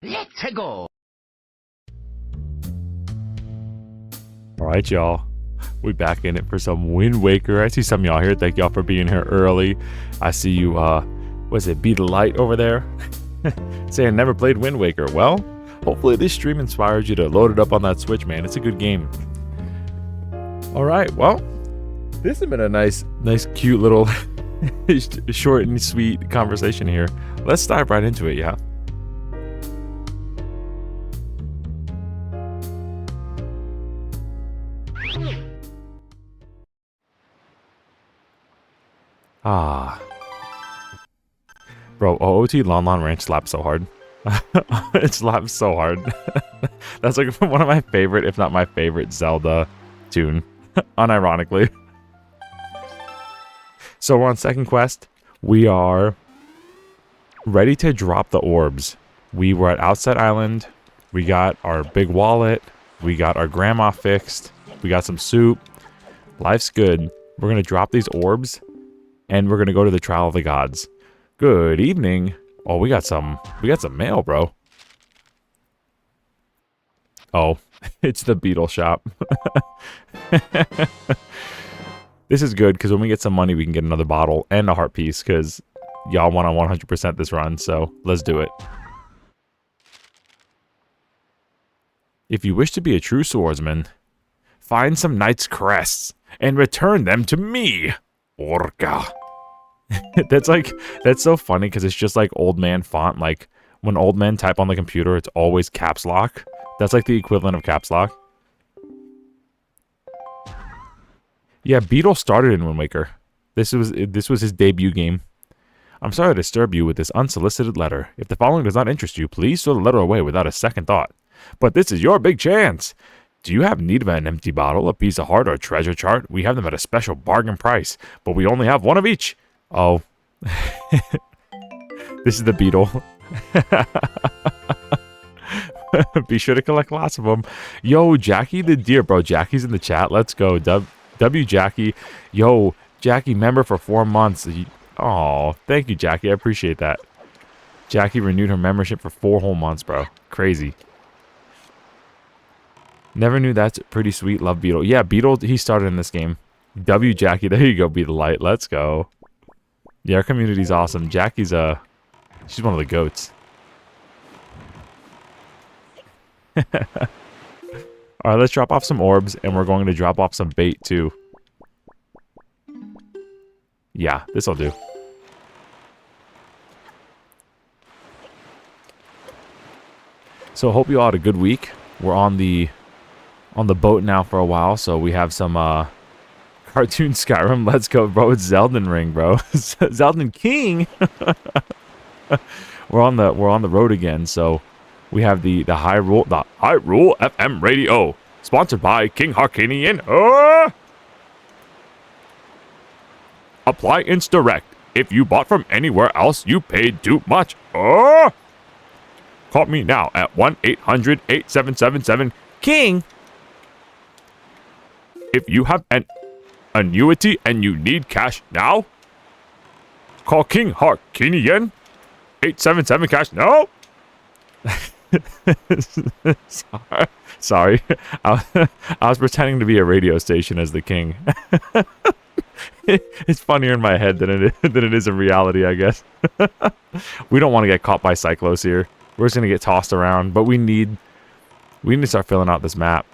Let's go. Alright, y'all. We back in it for some Wind Waker. I see some of y'all here. Thank y'all for being here early. I see you, was it Be the Light over there? Saying never played Wind Waker. Well, hopefully this stream inspires you to load it up on that Switch, man. It's a good game. Alright, well, this has been a nice, cute little short and sweet conversation here. Let's dive right into it, yeah? Ah. Bro, OOT Lon Lon Ranch slaps so hard. It slaps so hard. That's like one of my favorite, if not my favorite, Zelda tune. Unironically. So we're on second quest. We are ready to drop the orbs. We were at Outset Island. We got our big wallet. We got our grandma fixed. We got some soup. Life's good. We're going to drop these orbs. And we're going to go to the Trial of the Gods. Good evening. Oh, we got some mail, bro. Oh, it's the Beetle shop. This is good, because when we get some money, we can get another bottle and a heart piece, because y'all want to 100% this run, so let's do it. If you wish to be a true swordsman, find some knight's crests and return them to me, Orca. That's so funny, because it's just like old man font. Like when old men type on the computer, it's always caps lock. That's like the equivalent of caps lock. Yeah, Beetle started in Wind Waker. This was his debut game. I'm sorry to disturb you with this unsolicited letter. If the following does not interest you, please throw the letter away without a second thought. But this is your big chance. Do you have need of an empty bottle, a piece of heart, or a treasure chart? We have them at a special bargain price, but we only have one of each. Oh. This is the Beetle. Be sure to collect lots of them. Yo, Jackie the Deer, bro. Jackie's in the chat. Let's go. W Jackie. Yo, Jackie, member for 4 months. Oh, thank you, Jackie. I appreciate that. Jackie renewed her membership for 4 whole months, bro. Crazy. Never knew. That's pretty sweet. Love Beetle. Yeah, Beetle, he started in this game. W Jackie. There you go. Be the light. Let's go. Yeah, our community's awesome. Jackie's she's one of the goats. Alright, let's drop off some orbs, and we're going to drop off some bait too. Yeah, this'll do. So hope you all had a good week. We're on the boat now for a while, so we have some cartoon Skyrim. Let's go, bro. It's Zelden Ring, bro. Zelden King. we're on the road again, so we have the Hyrule FM radio, sponsored by King Harkinian. Appliance Direct. If you bought from anywhere else, you paid too much. Call me now at 1-800-8777-KING. If you have an annuity and you need cash now, call King Harkinian. 877 cash now. Sorry. I was pretending to be a radio station as the king. It's funnier in my head than it is in reality, I guess. We don't want to get caught by Cyclos here. We're just gonna get tossed around, but we need to start filling out this map.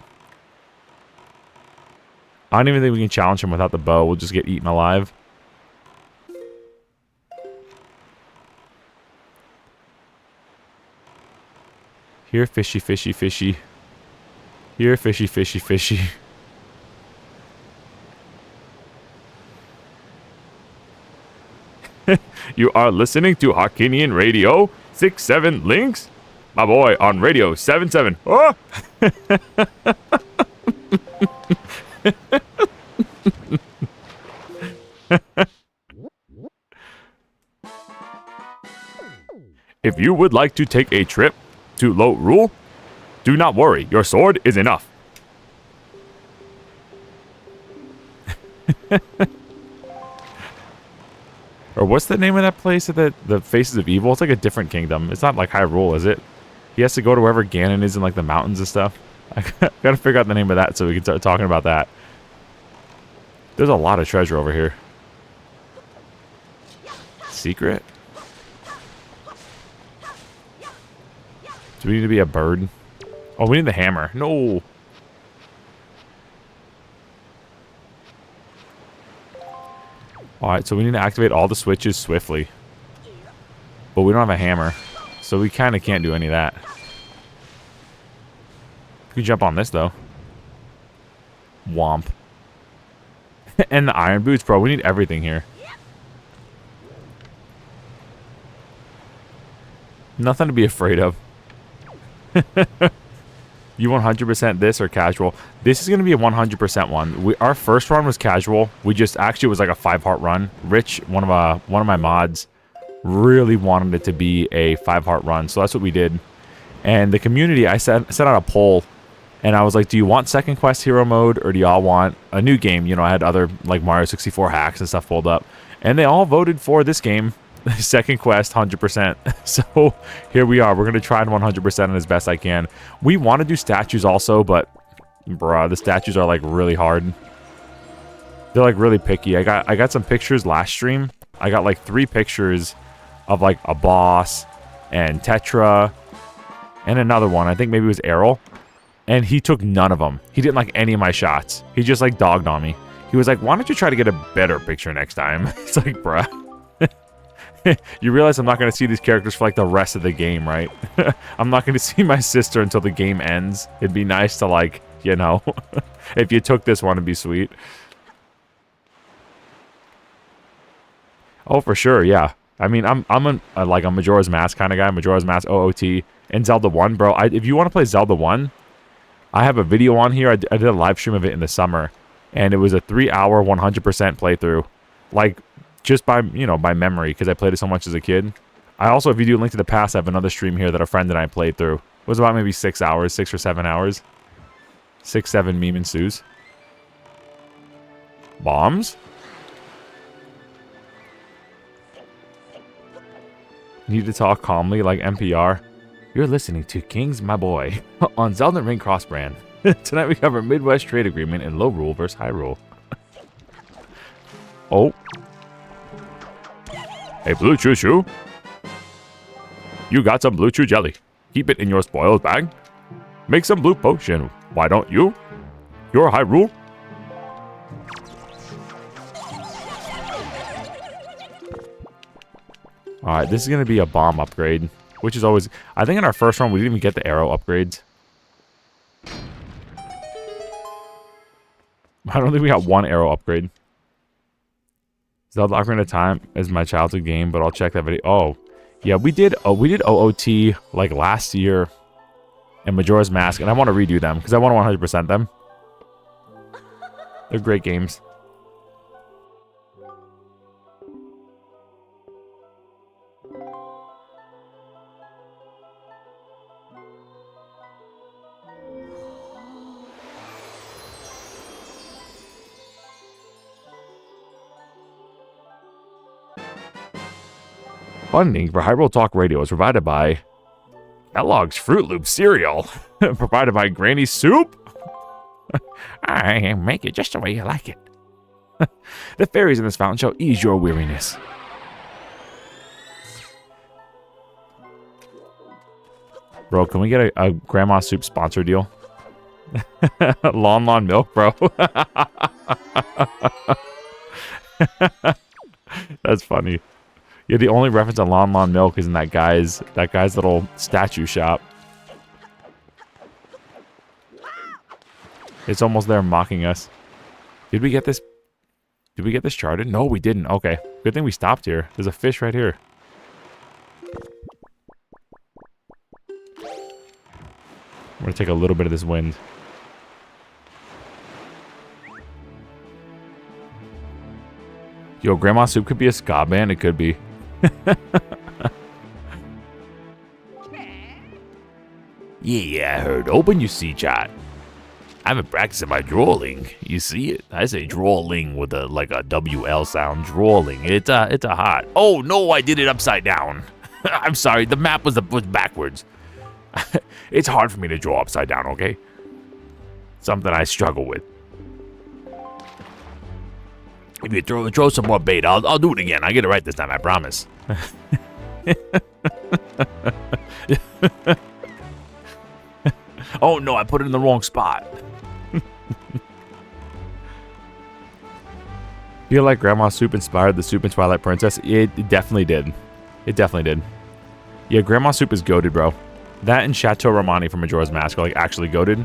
I don't even think we can challenge him without the bow. We'll just get eaten alive. Here, fishy, fishy, fishy. Here, fishy, fishy, fishy. You are listening to Harkinian Radio 67 Links? My boy on Radio 77. Oh! If you would like to take a trip to Hyrule, do not worry, your sword is enough. Or what's the name of that place? The Faces of Evil? It's like a different kingdom. It's not like Hyrule, is it? He has to go to wherever Ganon is in like the mountains and stuff. I gotta figure out the name of that so we can start talking about that. There's a lot of treasure over here. Secret? Do we need to be a bird? Oh, we need the hammer. No. Alright, so we need to activate all the switches swiftly. But we don't have a hammer. So we kind of can't do any of that. We can jump on this, though. Womp. And the iron boots, bro. We need everything here. Nothing to be afraid of. You 100% this or casual? This is going to be a 100% one. Our first run was casual. We just actually was like a 5-heart run. Rich, one of my mods, really wanted it to be a 5-heart run, so that's what we did. And the community, I sent out a poll, and I was like, do you want Second Quest Hero Mode, or do y'all want a new game? You know, I had other like Mario 64 hacks and stuff pulled up, and they all voted for this game. Second Quest 100%. So here we are. We're going to try and 100% it as best I can. We want to do statues also, but bruh, the statues are like really hard. They're like really picky. I got some pictures last stream. I got like 3 pictures of like a boss and Tetra and another one. I think maybe it was Errol. And he took none of them. He didn't like any of my shots. He just like dogged on me. He was like, why don't you try to get a better picture next time? It's like, bruh. You realize I'm not going to see these characters for like the rest of the game, right? I'm not going to see my sister until the game ends. It'd be nice to like, you know, if you took this one, it'd be sweet. Oh, for sure, yeah. I mean, I'm like a Majora's Mask kind of guy. Majora's Mask, OOT, and Zelda 1, bro. If you want to play Zelda 1, I have a video on here. I did a live stream of it in the summer, and it was a 3-hour, 100% playthrough. Like, just by, you know, by memory, because I played it so much as a kid. I also, if you do Link to the Past, I have another stream here that a friend and I played through. It was about maybe 6 hours, 6 or 7 hours. 6, 7 meme ensues. Bombs? Need to talk calmly like NPR. You're listening to Kings My Boy on Zelda Ring Cross Brand. Tonight we cover Midwest Trade Agreement and Low Rule versus High Rule. Oh. Hey, Blue Chew Chew. You got some Blue Chew jelly. Keep it in your spoils bag. Make some blue potion. Why don't you? You're Hyrule. Alright, this is going to be a bomb upgrade. Which is always... I think in our first run, we didn't even get the arrow upgrades. I don't think we got one arrow upgrade. Zelda Ocarina of Time is my childhood game, but I'll check that video. Oh, yeah, we did OOT like last year and Majora's Mask, and I want to redo them because I want to 100% them. They're great games. Funding for Hyrule Talk Radio is provided by Kellogg's Fruit Loop cereal. Provided by Granny Soup. I make it just the way you like it. The fairies in this fountain shall ease your weariness. Bro, can we get a Grandma Soup sponsor deal? Lon Milk, bro. That's funny. Yeah, the only reference to Lon Milk is in that guy's little statue shop. It's almost there mocking us. Did we get this? Did we get this charted? No, we didn't. Okay. Good thing we stopped here. There's a fish right here. I'm gonna take a little bit of this wind. Yo, Grandma Soup could be a ska band. It could be. Yeah, I heard. Open your sea chat. I've been practicing my drawling. You see it? I say drawling with a like a WL sound. Drawling. It's a hot. Oh no, I did it upside down. I'm sorry. The map was backwards. It's hard for me to draw upside down. Okay. Something I struggle with. If you throw some more bait, I'll do it again. I get it right this time. I promise. Oh no, I put it in the wrong spot. Feel like Grandma Soup inspired the Soup in Twilight Princess? It definitely did. It definitely did. Yeah, Grandma Soup is goated, bro. That and Chateau Romani from Majora's Mask are like actually goated.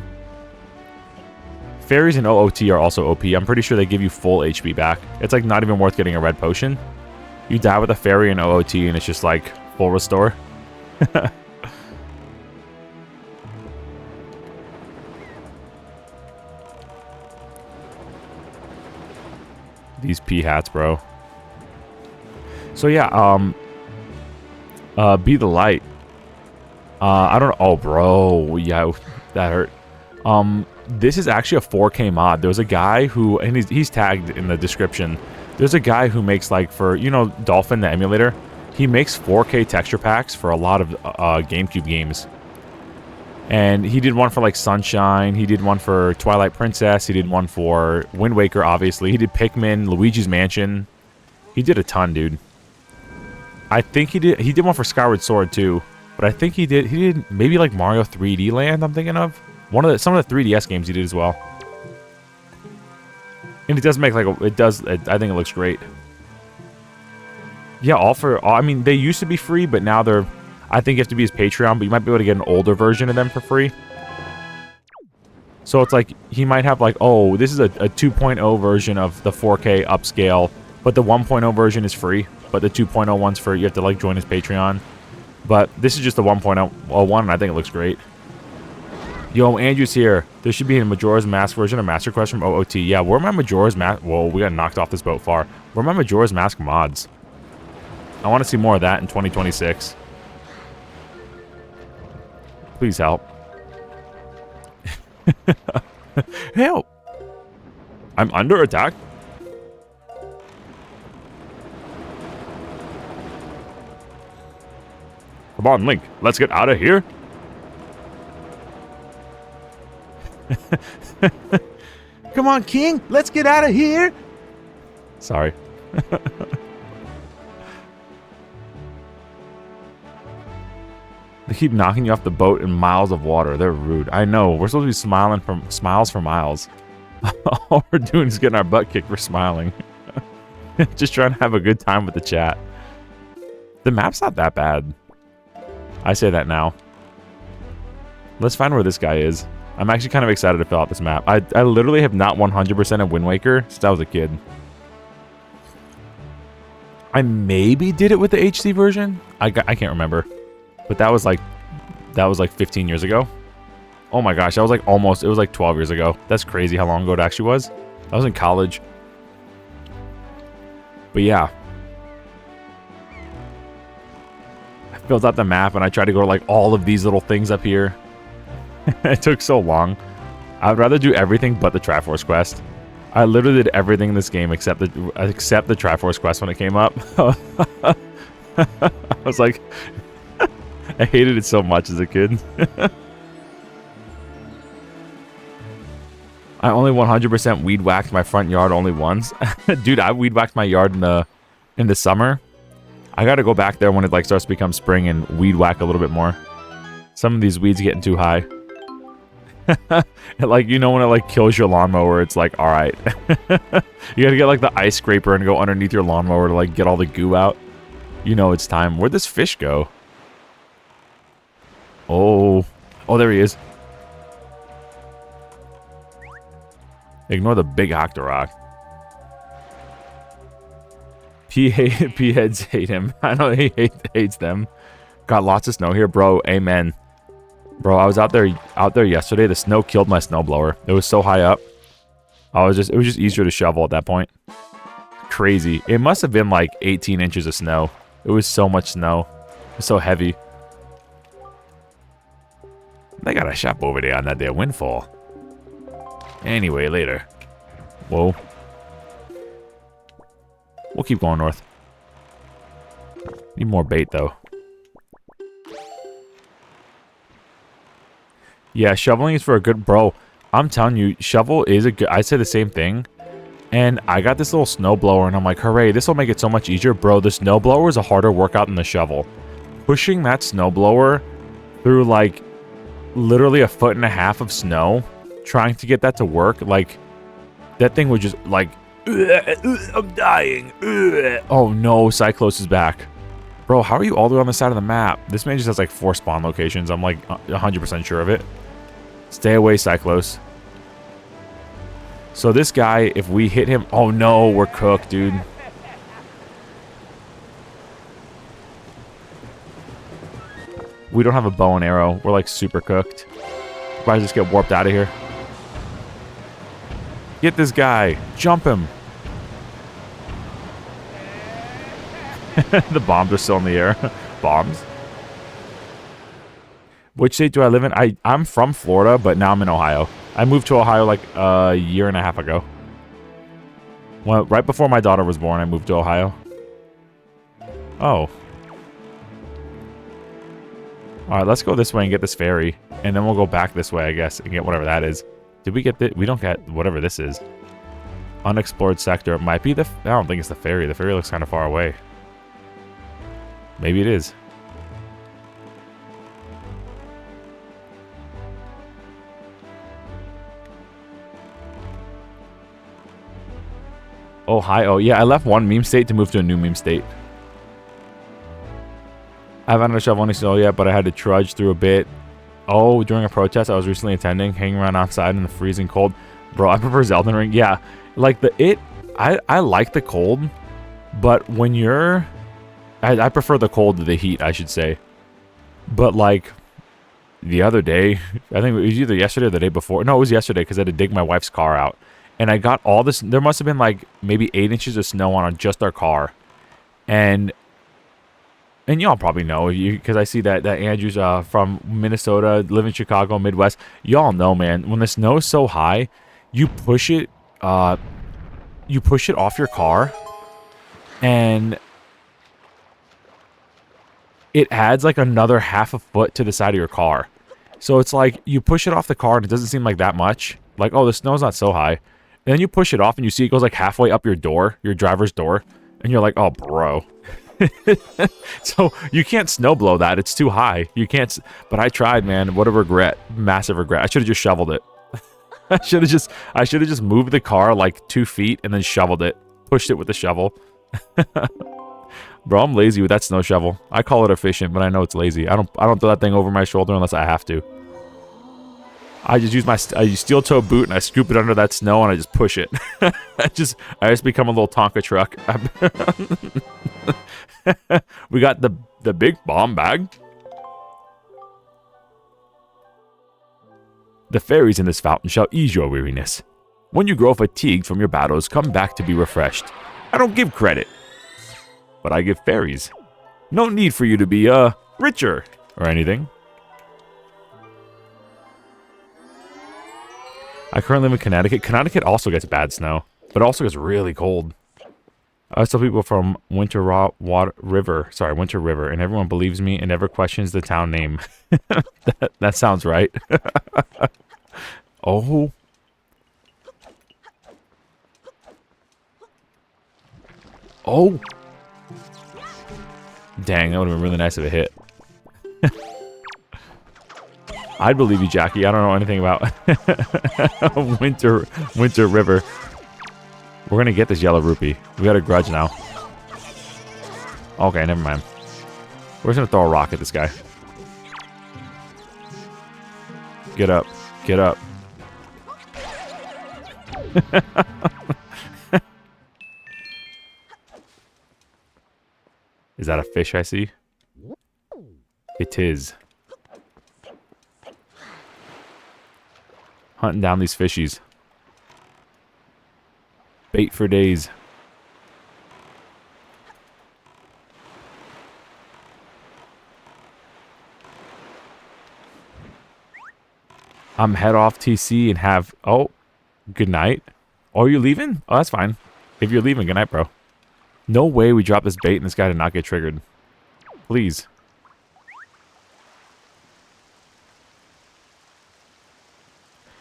Fairies and OOT are also OP. I'm pretty sure they give you full HP back. It's like not even worth getting a red potion. You die with a fairy and OOT and it's just like full restore. These pea hats, bro. So yeah, be the light. I don't know. Oh, bro. Yeah, that hurt. This is actually a 4K mod. There's a guy who, and he's tagged in the description. There's a guy who makes like for, you know, Dolphin, the emulator. He makes 4K texture packs for a lot of GameCube games. And he did one for like Sunshine. He did one for Twilight Princess. He did one for Wind Waker, obviously. He did Pikmin, Luigi's Mansion. He did a ton, dude. I think he did one for Skyward Sword too. But I think he did maybe like Mario 3D Land, I'm thinking of. Some of the 3DS games he did as well. And it does make like I think it looks great. Yeah, I mean, they used to be free, but now they're, I think you have to be his Patreon, but you might be able to get an older version of them for free. So it's like, he might have like, oh, this is a 2.0 version of the 4K upscale, but the 1.0 version is free, but the 2.0 one's for, you have to like join his Patreon. But this is just the 1.01, and I think it looks great. Yo, Andrew's here. There should be a Majora's Mask version of Master Quest from OOT. Yeah, where are my Majora's Mask? Whoa, we got knocked off this boat far. Where are my Majora's Mask mods? I want to see more of that in 2026. Please help. Help! I'm under attack. Come on, Link. Let's get out of here. Come on, King. Let's get out of here. Sorry. They keep knocking you off the boat in miles of water. They're rude. I know. We're supposed to be smiling for smiles for miles. All we're doing is getting our butt kicked for smiling. Just trying to have a good time with the chat. The map's not that bad. I say that now. Let's find where this guy is. I'm actually kind of excited to fill out this map. I literally have not 100% of Wind Waker since I was a kid. I maybe did it with the HD version. I can't remember. But that was like 15 years ago. Oh my gosh, that was like it was like 12 years ago. That's crazy how long ago it actually was. I was in college. But yeah. I filled out the map and I tried to go to like all of these little things up here. It took so long. I'd rather do everything but the Triforce quest. I literally did everything in this game except the Triforce quest when it came up. I was like, I hated it so much as a kid. I only 100% weed whacked my front yard only once. Dude, I weed whacked my yard in the summer. I gotta go back there when it like starts to become spring and weed whack a little bit more. Some of these weeds getting too high. Like, you know when it like kills your lawnmower, it's like, alright. You gotta get like the ice scraper and go underneath your lawnmower to like get all the goo out. You know it's time. Where'd this fish go? Oh, there he is. Ignore the big Octorok. P-heads hate him. I know he hates them. Got lots of snow here, bro. Amen. Bro, I was out there yesterday. The snow killed my snowblower. It was so high up. It was just easier to shovel at that point. Crazy. It must have been like 18 inches of snow. It was so much snow. It was so heavy. They got a shop over there on that there Windfall. Anyway, later. Whoa. We'll keep going north. Need more bait, though. Yeah, shoveling is for a good... Bro, I'm telling you, shovel is a good... I say the same thing. And I got this little snowblower, and I'm like, hooray, this will make it so much easier. Bro, the snowblower is a harder workout than the shovel. Pushing that snowblower through, like, literally 1.5 feet of snow, trying to get that to work, like, that thing was just, like, I'm dying. Oh, no, Cyclos is back. Bro, how are you all the way on the side of the map? This man just has, like, 4 spawn locations. I'm, like, 100% sure of it. Stay away, Cyclos. So this guy, if we hit him... Oh, no, we're cooked, dude. We don't have a bow and arrow. We're, like, super cooked. Probably just get warped out of here. Get this guy. Jump him. The bombs are still in the air. Bombs. Which state do I live in? I'm from Florida, but now I'm in Ohio. I moved to Ohio like a 1.5 years ago. Well, right before my daughter was born, I moved to Ohio. Oh. Alright, let's go this way and get this ferry. And then we'll go back this way, I guess, and get whatever that is. Did we get this? We don't get whatever this is. Unexplored sector. It might be the... I don't think it's the ferry. The ferry looks kind of far away. Maybe it is. Ohio. Yeah, I left one meme state to move to a new meme state. I haven't had a shovel any snow yet, but I had to trudge through a bit. Oh, during a protest I was recently attending, hanging around outside in the freezing cold. Bro, I prefer Zelda Ring. Yeah, like I like the cold, but when you're... I prefer the cold to the heat, I should say. But, like, the other day, I think it was either yesterday or the day before. No, it was yesterday because I had to dig my wife's car out. And I got all this... There must have been, like, maybe 8 inches of snow on just our car. And y'all probably know, because I see that Andrew's from Minnesota, live in Chicago, Midwest. Y'all know, man, when the snow is so high, you push it off your car, and it adds like another 1/2 foot to the side of your car. So it's like you push it off the car and it doesn't seem like that much. Like, oh, the snow's not so high. And then you push it off and you see it goes like halfway up your door, your driver's door. And you're like, oh, bro. So you can't snow blow that. It's too high. You can't. But I tried, man. What a regret. Massive regret. I should have just shoveled it. I should have just moved the car like 2 feet and then shoveled it. Pushed it with the shovel. Bro, I'm lazy with that snow shovel. I call it efficient, but I know it's lazy. I don't throw that thing over my shoulder unless I have to. I just use my steel toe boot and I scoop it under that snow and I just push it. I just become a little Tonka truck. We got the big bomb bag. The fairies in this fountain shall ease your weariness. When you grow fatigued from your battles, come back to be refreshed. I don't give credit, but I give fairies. No need for you to be, richer or anything. I currently live in Connecticut. Connecticut also gets bad snow, but also gets really cold. I tell people from Winter River, and everyone believes me and never questions the town name. that sounds right. Oh. Oh. Dang, that would have been really nice of a hit. I'd believe you, Jackie. I don't know anything about Winter River. We're gonna get this yellow rupee. We got a grudge now. Okay, never mind. We're just gonna throw a rock at this guy. Get up. Get up. Is that a fish I see? It is. Hunting down these fishies. Bait for days. I'm head off TC and have... Oh. Good night. Oh, are you leaving? Oh, that's fine. If you're leaving, good night, bro. No way we dropped this bait and this guy did not get triggered. Please.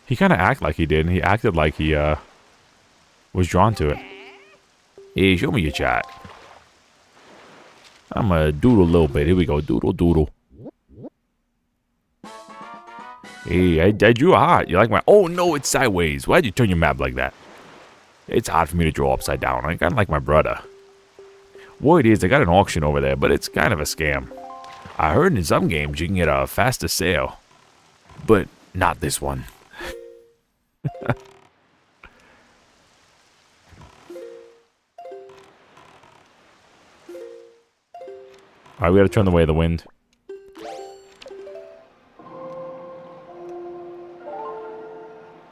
He kind of acted like he did. He acted like he was drawn to it. Hey, show me your chat. I'm gonna doodle a little bit. Here we go. Doodle, doodle. Hey, I drew hot. You like my... Oh, no, it's sideways. Why'd you turn your map like that? It's hard for me to draw upside down. I kind of like my brother. What it is, I got an auction over there, but it's kind of a scam. I heard in some games you can get a faster sale. But not this one. Alright, we gotta turn the way of the wind.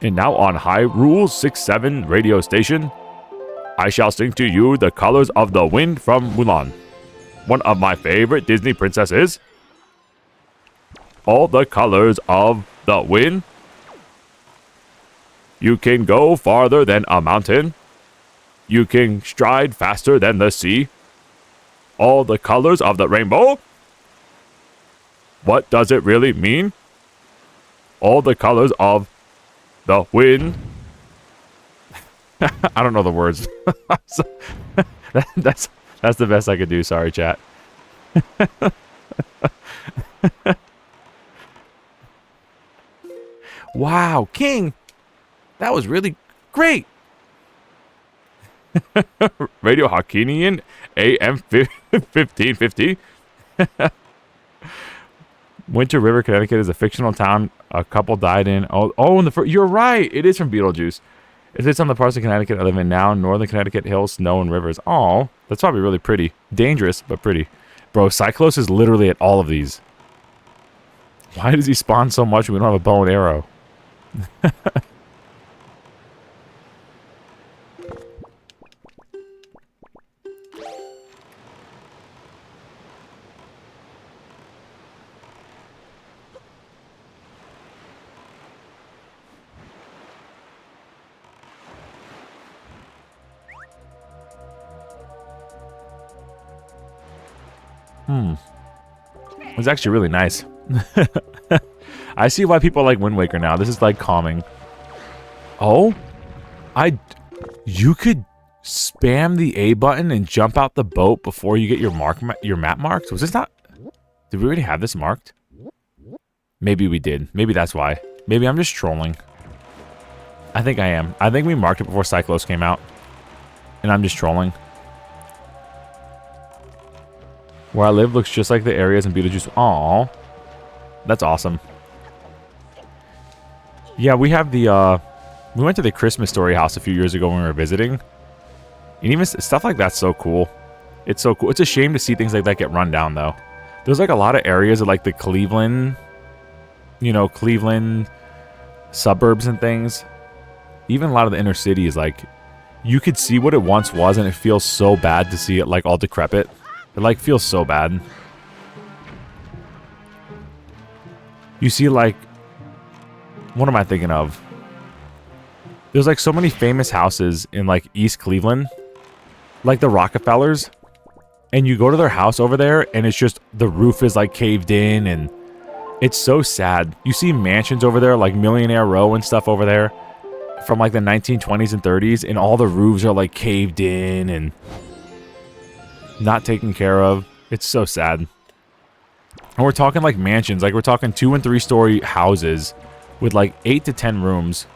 And now on Hyrule 6-7 radio station, I shall sing to you the colors of the wind from Mulan. One of my favorite Disney princesses. All the colors of the wind. You can go farther than a mountain. You can stride faster than the sea. All the colors of the rainbow. What does it really mean? All the colors of the wind. I don't know the words. that's the best I could do. Sorry, chat. Wow, King. That was really great. Radio Hakinian AM 1550. Winter River, Connecticut is a fictional town a couple died in. Oh, in the you're right. It is from Beetlejuice. It sits on the parts of Connecticut I live in now. Northern Connecticut hills, snow, and rivers. Oh, that's probably really pretty. Dangerous, but pretty. Bro, Cyclos is literally at all of these. Why does he spawn so much when we don't have a bow and arrow? It's actually really nice. I see why people like Wind Waker now. This is like calming. Oh, you could spam the A button and jump out the boat before you get your map marked. Was this not? Did we already have this marked? Maybe we did. Maybe that's why. Maybe I'm just trolling. I think I am. I think we marked it before Cyclos came out, and I'm just trolling. Where I live looks just like the areas in Beetlejuice. Aww. That's awesome. Yeah, we have the, we went to the Christmas Story house a few years ago when we were visiting. And even stuff like that's so cool. It's so cool. It's a shame to see things like that get run down, though. There's like a lot of areas of like the Cleveland, you know, Cleveland suburbs and things. Even a lot of the inner city is like, you could see what it once was, and it feels so bad to see it like all decrepit. It like feels so bad. You see like, what am I thinking of? There's like so many famous houses in like East Cleveland, like the Rockefellers, and you go to their house over there and it's just, the roof is like caved in and it's so sad. You see mansions over there like Millionaire Row and stuff over there from like the 1920s and 30s, and all the roofs are like caved in and not taken care of. It's so sad. And we're talking like mansions, like we're talking 2- and 3-story houses with like 8 to 10 rooms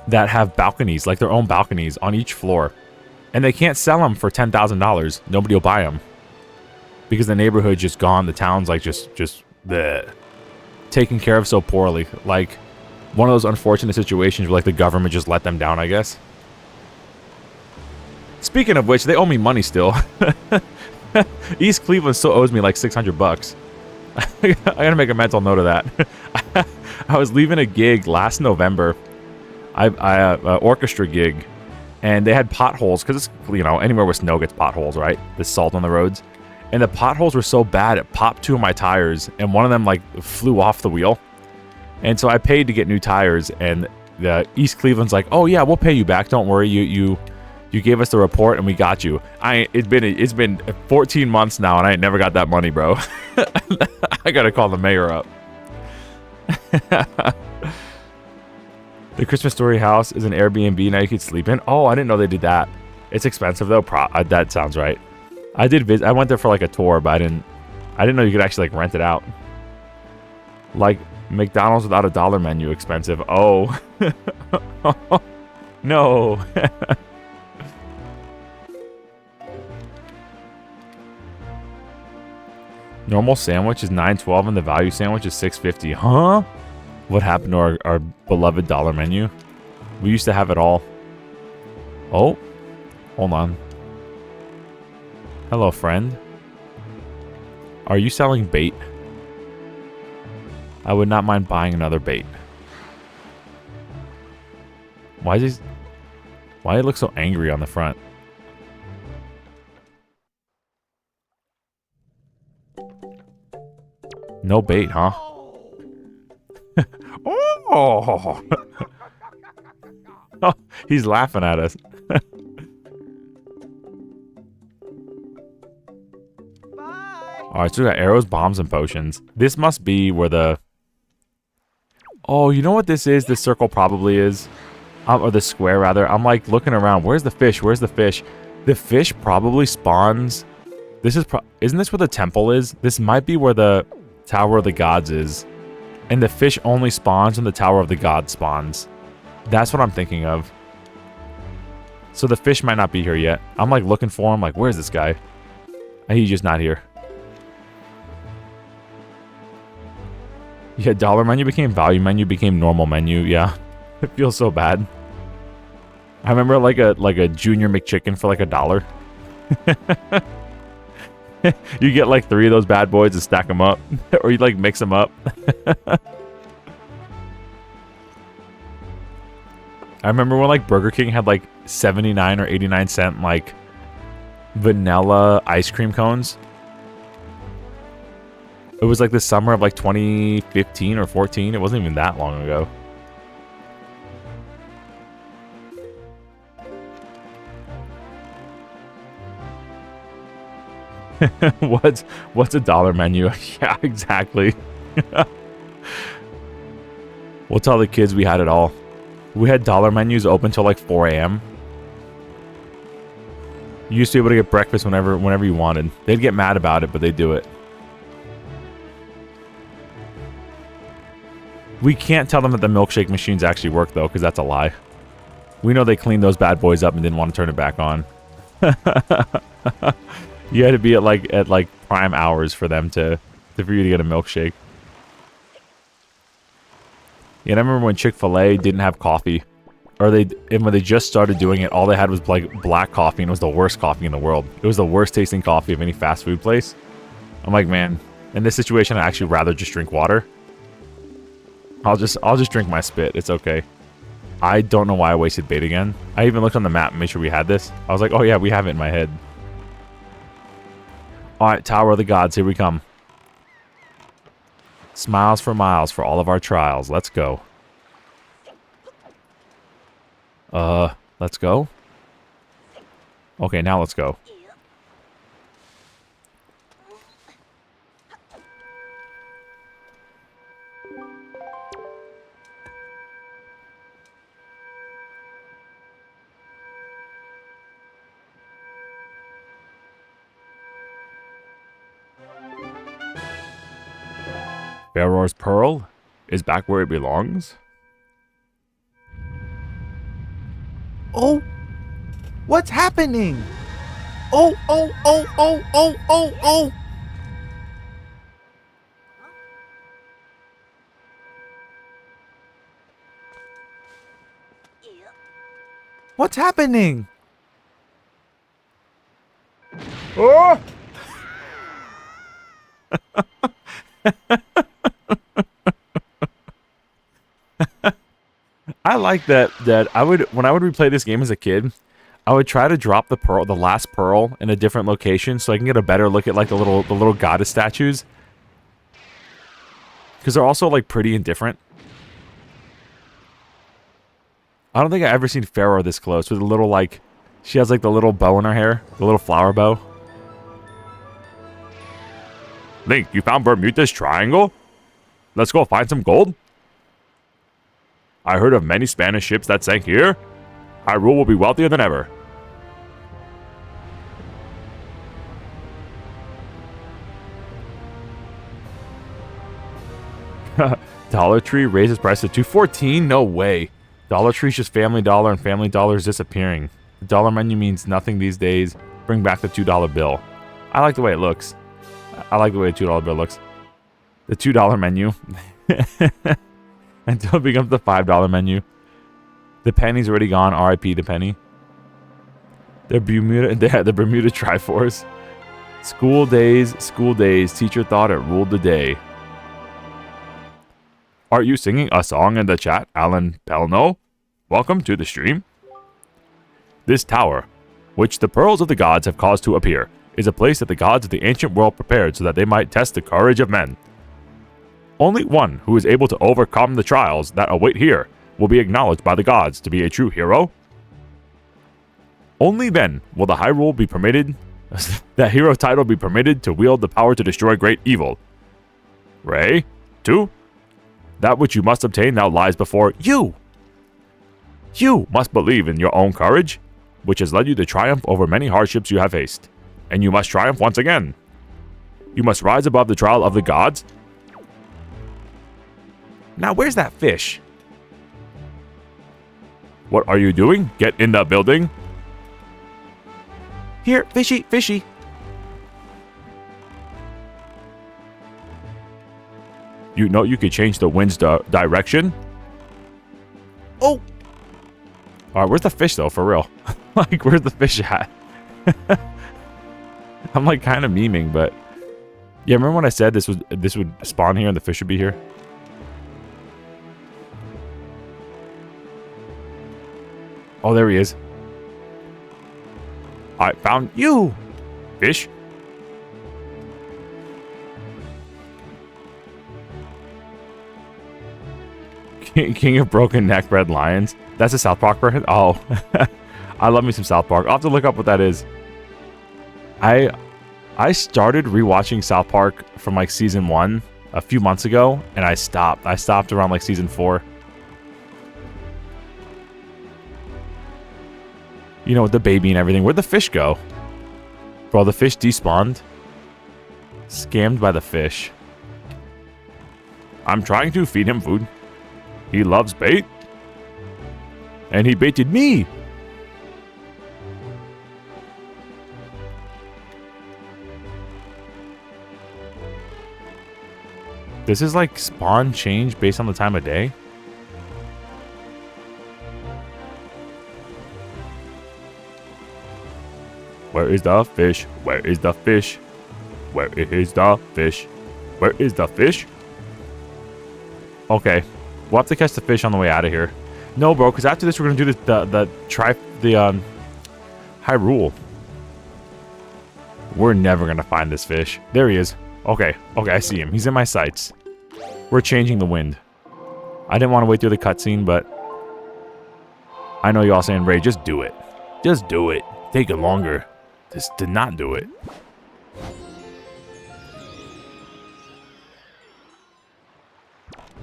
that have balconies, like their own balconies on each floor, and they can't sell them for $10,000. Nobody will buy them because the neighborhood's just gone. The town's like just bleh, taken care of so poorly. Like one of those unfortunate situations where like the government just let them down, I guess. Speaking of which, they owe me money still. East Cleveland still owes me like $600. I gotta make a mental note of that. I was leaving a gig last November. An orchestra gig, and they had potholes because it's, you know, anywhere with snow gets potholes, right? The salt on the roads, and the potholes were so bad it popped 2 of my tires, and one of them like flew off the wheel. And so I paid to get new tires, and the East Cleveland's like, oh yeah, we'll pay you back. Don't worry, you gave us the report and we got you. It's been 14 months now and I ain't never got that money, bro. I gotta call the mayor up. The Christmas Story house is an Airbnb now you could sleep in. Oh, I didn't know they did that. It's expensive though. That sounds right. I went there for like a tour, but I didn't know you could actually like rent it out. Like McDonald's without a dollar menu expensive. Oh. No. Normal sandwich is $9.12 and the value sandwich is $6.50. Huh? What happened to our beloved dollar menu? We used to have it all. Oh. Hold on. Hello, friend. Are you selling bait? I would not mind buying another bait. Why does it look so angry on the front? No bait, huh? Oh! Oh, he's laughing at us. Alright, so we got arrows, bombs, and potions. This must be where the... Oh, you know what this is? This circle probably is. Or the square, rather. I'm like looking around. Where's the fish? Where's the fish? The fish probably spawns... This is... Isn't this where the temple is? This might be where the Tower of the Gods is. And the fish only spawns when the Tower of the Gods spawns. That's what I'm thinking of. So the fish might not be here yet. I'm like looking for him. Like, where's this guy? He's just not here. Yeah, dollar menu became value menu, became normal menu. Yeah, it feels so bad. I remember like a junior McChicken for like $1. You get like 3 of those bad boys and stack them up, or you like mix them up. I remember when like Burger King had like 79 or 89 cent like vanilla ice cream cones. It was like the summer of like 2015 or 14. It wasn't even that long ago. What's a dollar menu? Yeah, exactly. We'll tell the kids we had it all. We had dollar menus open till like 4 a.m. You used to be able to get breakfast whenever you wanted. They'd get mad about it, but they'd do it. We can't tell them that the milkshake machines actually work, though, because that's a lie. We know they cleaned those bad boys up and didn't want to turn it back on. You had to be at like prime hours for them for you to get a milkshake. Yeah, and I remember when Chick-fil-A didn't have coffee, or when they just started doing it, all they had was like black coffee, and it was the worst coffee in the world. It was the worst tasting coffee of any fast food place. I'm like, man, in this situation, I'd actually rather just drink water. I'll just drink my spit. It's okay. I don't know why I wasted bait again. I even looked on the map and made sure we had this. I was like, oh yeah, we have it in my head. Alright, Tower of the Gods, here we come. Smiles for miles for all of our trials. Let's go. Let's go? Okay, now let's go. Pharaoh's Pearl is back where it belongs. Oh, what's happening? Oh, oh, oh, oh, oh, oh, oh. What's happening? Oh! I like that when I would replay this game as a kid, I would try to drop the last pearl in a different location so I can get a better look at like the little goddess statues. Because they're also like pretty and different. I don't think I've ever seen Pharaoh this close with a little, like... She has, like, the little bow in her hair. The little flower bow. Link, you found Bermuda's Triangle? Let's go find some gold? I heard of many Spanish ships that sank here. Hyrule will be wealthier than ever. Dollar Tree raises price to $2.14? No way. Dollar Tree's just Family Dollar and Family Dollar is disappearing. The dollar menu means nothing these days. Bring back the $2 bill. I like the way it looks. I like the way the $2 bill looks. The $2 menu. Until it becomes the $5 menu. The penny's already gone. R.I.P. the penny. The Bermuda Triforce. School days. Teacher thought it ruled the day. Are you singing a song in the chat, Alan Pelno? Welcome to the stream. This tower, which the pearls of the gods have caused to appear, is a place that the gods of the ancient world prepared so that they might test the courage of men. Only one who is able to overcome the trials that await here will be acknowledged by the gods to be a true hero. Only then will the Hyrule be permitted, that hero title be permitted to wield the power to destroy great evil. Ray, 2. That which you must obtain now lies before you. You must believe in your own courage, which has led you to triumph over many hardships you have faced. And you must triumph once again. You must rise above the trial of the gods. Now, where's that fish? What are you doing? Get in the building. Here, fishy, fishy. You know you could change the wind's direction? Oh! Alright, where's the fish though, for real? Like, where's the fish at? I'm like kind of memeing, but... Yeah, remember when I said this would spawn here and the fish would be here? Oh, there he is. I found you! Fish. King of Broken Neck Red Lions. That's a South Park person? Oh. I love me some South Park. I'll have to look up what that is. I started rewatching South Park from like season 1 a few months ago, and I stopped. I stopped around like season 4. You know, with the baby and everything. Where'd the fish go? Bro, the fish despawned. Scammed by the fish. I'm trying to feed him food. He loves bait. And he baited me. This is like spawn change based on the time of day. Where is the fish? Where is the fish? Where is the fish? Where is the fish? Okay. We'll have to catch the fish on the way out of here. No, bro, because after this we're going to do the Hyrule. We're never going to find this fish. There he is. Okay, I see him. He's in my sights. We're changing the wind. I didn't want to wait through the cutscene, but I know y'all saying, Ray, just do it. Just do it. Take it longer. Just to not do it.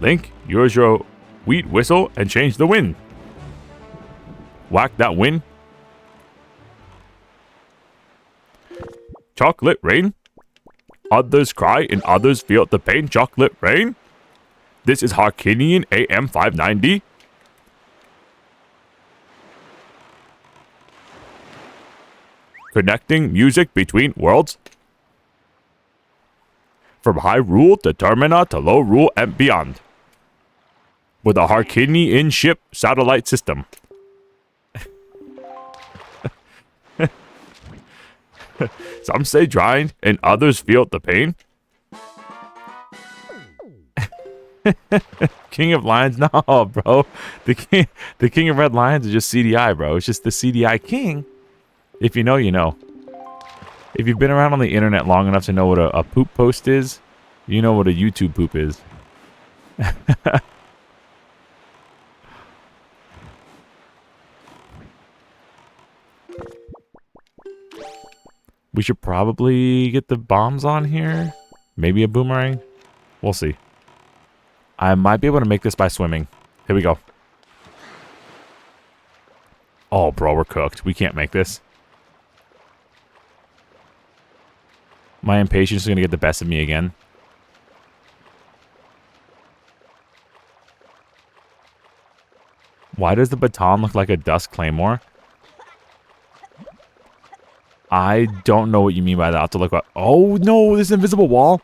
Link, use your wheat whistle and change the wind. Whack that wind. Chocolate rain. Others cry and others feel the pain. Chocolate rain. This is Harkinian AM 590. Connecting music between worlds. From Hyrule to Termina to Low Rule and beyond. With a Harkinian ship satellite system. Some say drying and others feel the pain. King of Lions? No, bro. The king of Red Lions is just CDI, bro. It's just the CDI king. If you know, you know. If you've been around on the internet long enough to know what a poop post is, you know what a YouTube poop is. We should probably get the bombs on here. Maybe a boomerang. We'll see. I might be able to make this by swimming. Here we go. Oh, bro, we're cooked. We can't make this. My impatience is going to get the best of me again. Why does the baton look like a dust claymore? I don't know what you mean by that. I'll have to look up. Oh, no, this invisible wall.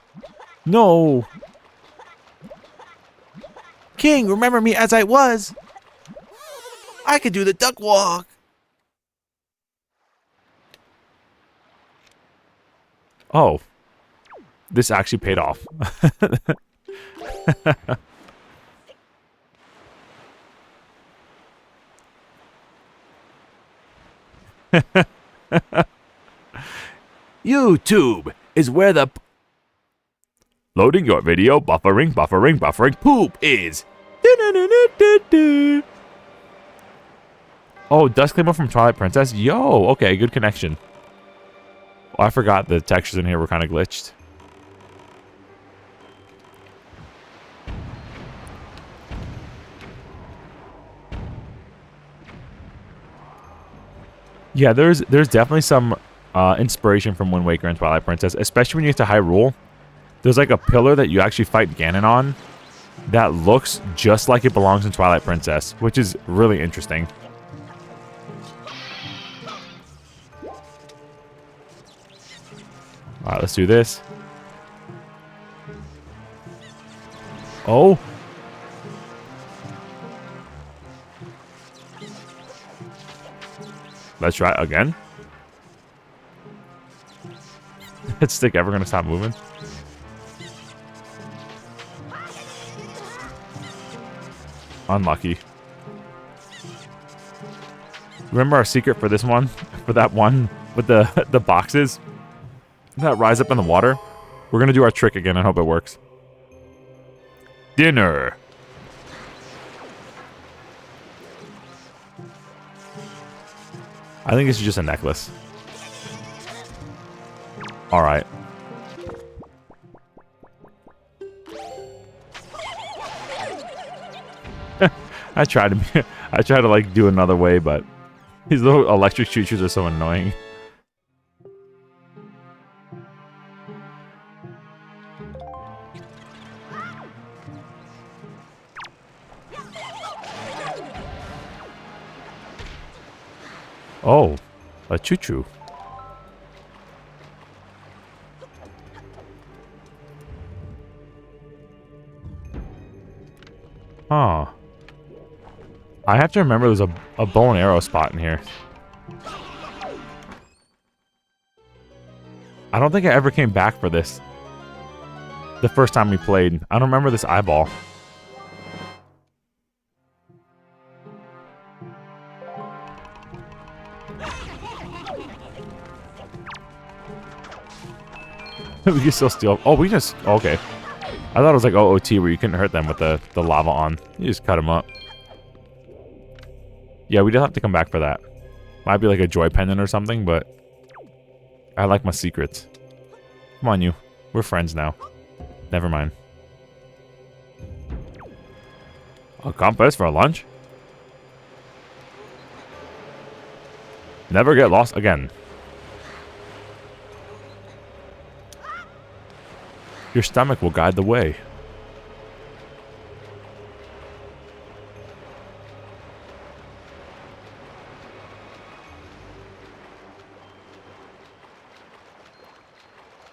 No. King, remember me as I was. I could do the duck walk. Oh. This actually paid off. YouTube is where the Loading your video, buffering, buffering, buffering, poop is. Oh, Dust Claymore from Twilight Princess? Yo, okay, good connection. Oh, I forgot the textures in here were kind of glitched. Yeah, there's definitely some inspiration from Wind Waker and Twilight Princess, especially when you get to Hyrule. There's like a pillar that you actually fight Ganon on that looks just like it belongs in Twilight Princess, which is really interesting. Alright, let's do this. Oh! Let's try it again. Is that stick ever going to stop moving? Unlucky. Remember our secret for this one? For that one with the boxes that rise up in the water? We're going to do our trick again and hope it works. Dinner. I think this is just a necklace. Alright. I tried to like do another way, but these little electric creatures are so annoying. Oh, a choo-choo. Huh. I have to remember there's a bow and arrow spot in here. I don't think I ever came back for this. The first time we played. I don't remember this eyeball. We can still steal. Oh, we just... Okay. I thought it was like OOT where you couldn't hurt them with the lava on. You just cut them up. Yeah, we don't have to come back for that. Might be like a joy pendant or something, but... I like my secrets. Come on, you. We're friends now. Never mind. A compass for lunch? Never get lost again. Your stomach will guide the way.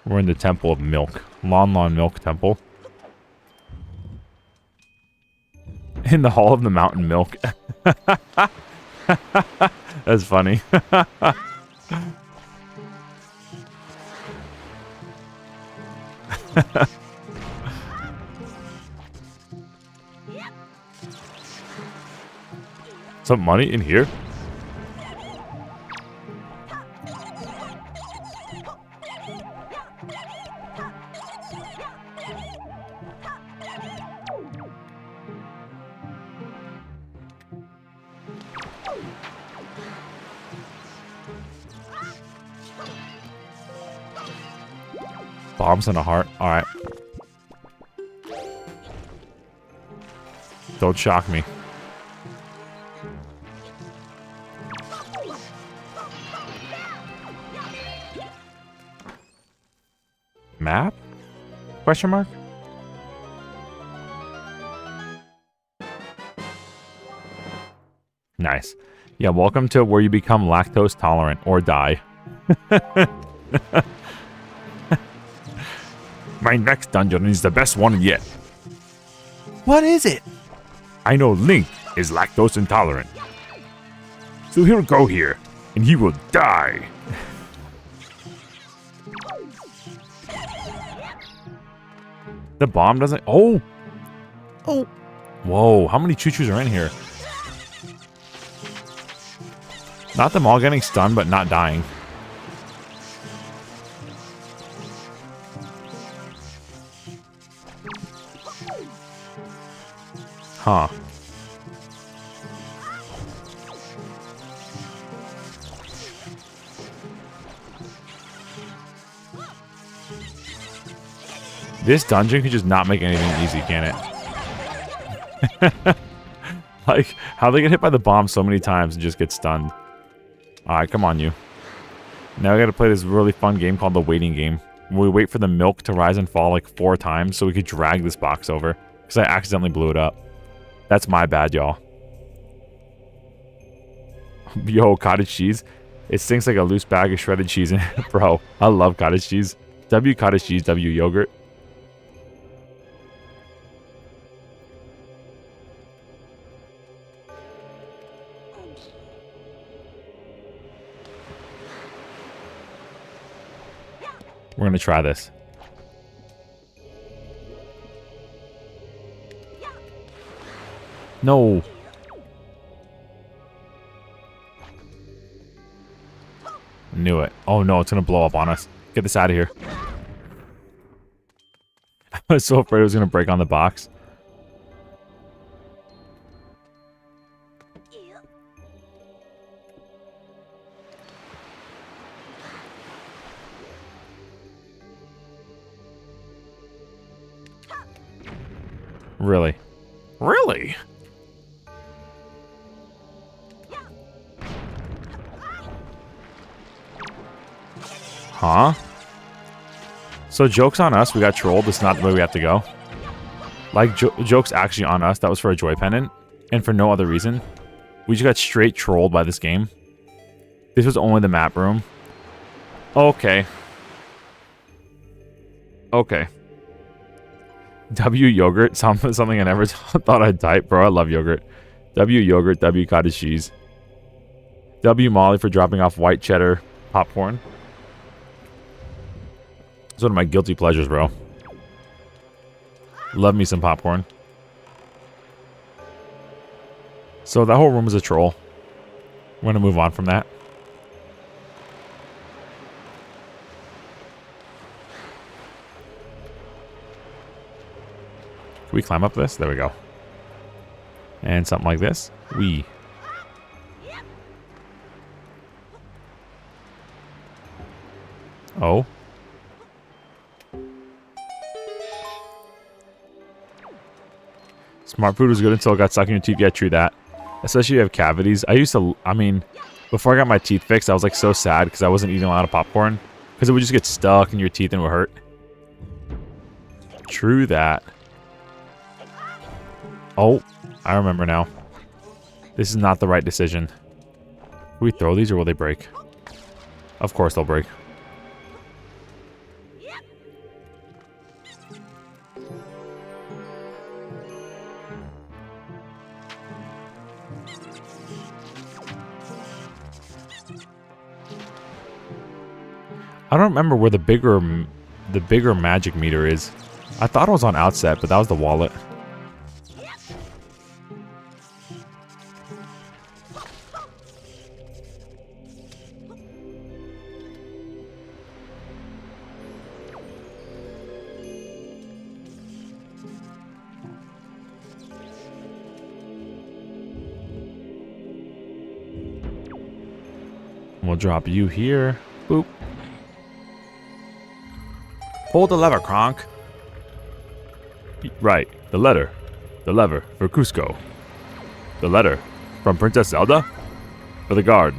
We're in the Temple of Milk. Lon Milk Temple. In the Hall of the Mountain Milk. That's funny. Some money in here? Bombs and a heart. Alright. Don't shock me. Map? Question mark? Nice. Yeah, welcome to where you become lactose tolerant or die. My next dungeon is the best one yet. What is it? I know Link is lactose intolerant. So he'll go here, and he will die. The bomb doesn't... Oh! Oh, Whoa, how many choo-choos are in here? Not them all getting stunned, but not dying. Huh. This dungeon could just not make anything easy, can it? Like, how they get hit by the bomb so many times and just get stunned. Alright, come on, you. Now we gotta play this really fun game called the waiting game. Where we wait for the milk to rise and fall like 4 times so we could drag this box over. Because I accidentally blew it up. That's my bad, y'all. Yo, cottage cheese. It stinks like a loose bag of shredded cheese. Bro, I love cottage cheese. W cottage cheese, W yogurt. We're gonna try this. No. Knew it. Oh no, it's gonna blow up on us. Get this out of here. I was so afraid it was gonna break on the box. Really? Really? Huh? So joke's on us. We got trolled. This is not the way we have to go. Like, joke's actually on us. That was for a joy pendant. And for no other reason. We just got straight trolled by this game. This was only the map room. Okay. Okay. W yogurt. Something I never thought I'd type. Bro, I love yogurt. W yogurt. W cottage cheese. W Molly for dropping off white cheddar popcorn. It's one of my guilty pleasures, bro. Love me some popcorn. So that whole room is a troll. We're gonna move on from that. Can we climb up this? There we go. And something like this. Wee. Oh. Smart food was good until it got stuck in your teeth. Yeah, true that. Especially if you have cavities. I mean, before I got my teeth fixed, I was like so sad because I wasn't eating a lot of popcorn. Because it would just get stuck in your teeth and it would hurt. True that. Oh, I remember now. This is not the right decision. Can we throw these or will they break? Of course they'll break. I don't remember where the bigger magic meter is. I thought it was on Outset, but that was the wallet. We'll drop you here. Boop. Pull the lever, Kronk. Right. The letter. The lever for Cusco. The letter from Princess Zelda? For the guard.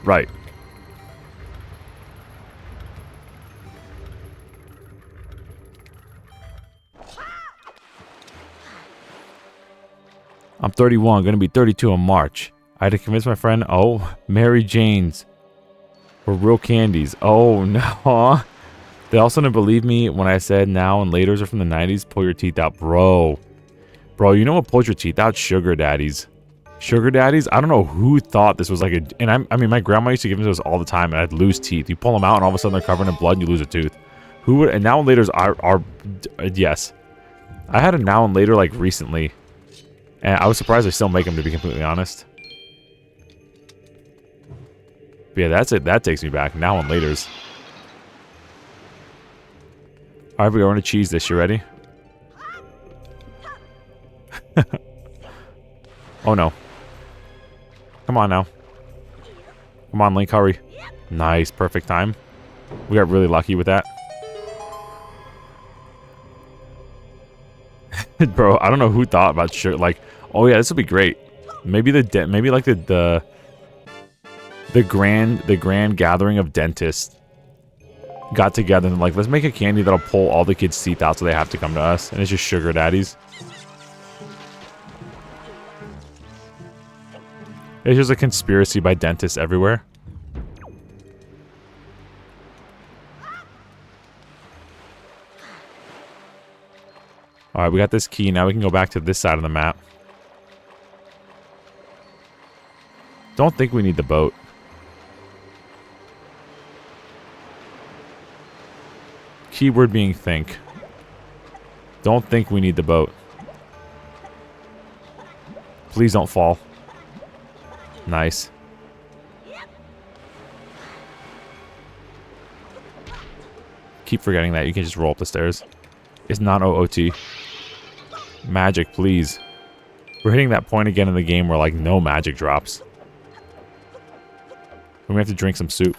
Right. I'm 31, gonna be 32 in March. I had to convince my friend, oh, Mary Jane's were real candies. Oh, no. They also didn't believe me when I said now and laters are from the 90s. Pull your teeth out. Bro, you know what pulls your teeth out? Sugar daddies. Sugar daddies? I don't know who thought this was like a... And I mean, my grandma used to give me those all the time, and I'd lose teeth. You pull them out, and all of a sudden they're covered in blood, and you lose a tooth. Who would... And now and laters are yes. I had a now and later, like, recently. And I was surprised they still make them, to be completely honest. But yeah, that's it. That takes me back. Now and laters. Alright, we're going to cheese this. You ready? Oh no. Come on now. Come on, Link, hurry. Nice, perfect time. We got really lucky with that. Bro, I don't know who thought about sugar. Like, oh yeah, this would be great. Maybe maybe like the grand gathering of dentists got together and like, let's make a candy that'll pull all the kids' teeth out so they have to come to us. And it's just sugar daddies. It's just a conspiracy by dentists everywhere. Alright, we got this key. Now we can go back to this side of the map. Don't think we need the boat. Keyword being think. Don't think we need the boat. Please don't fall. Nice. Keep forgetting that. You can just roll up the stairs. It's not OOT. Magic, please. We're hitting that point again in the game where, like, no magic drops. We may have to drink some soup.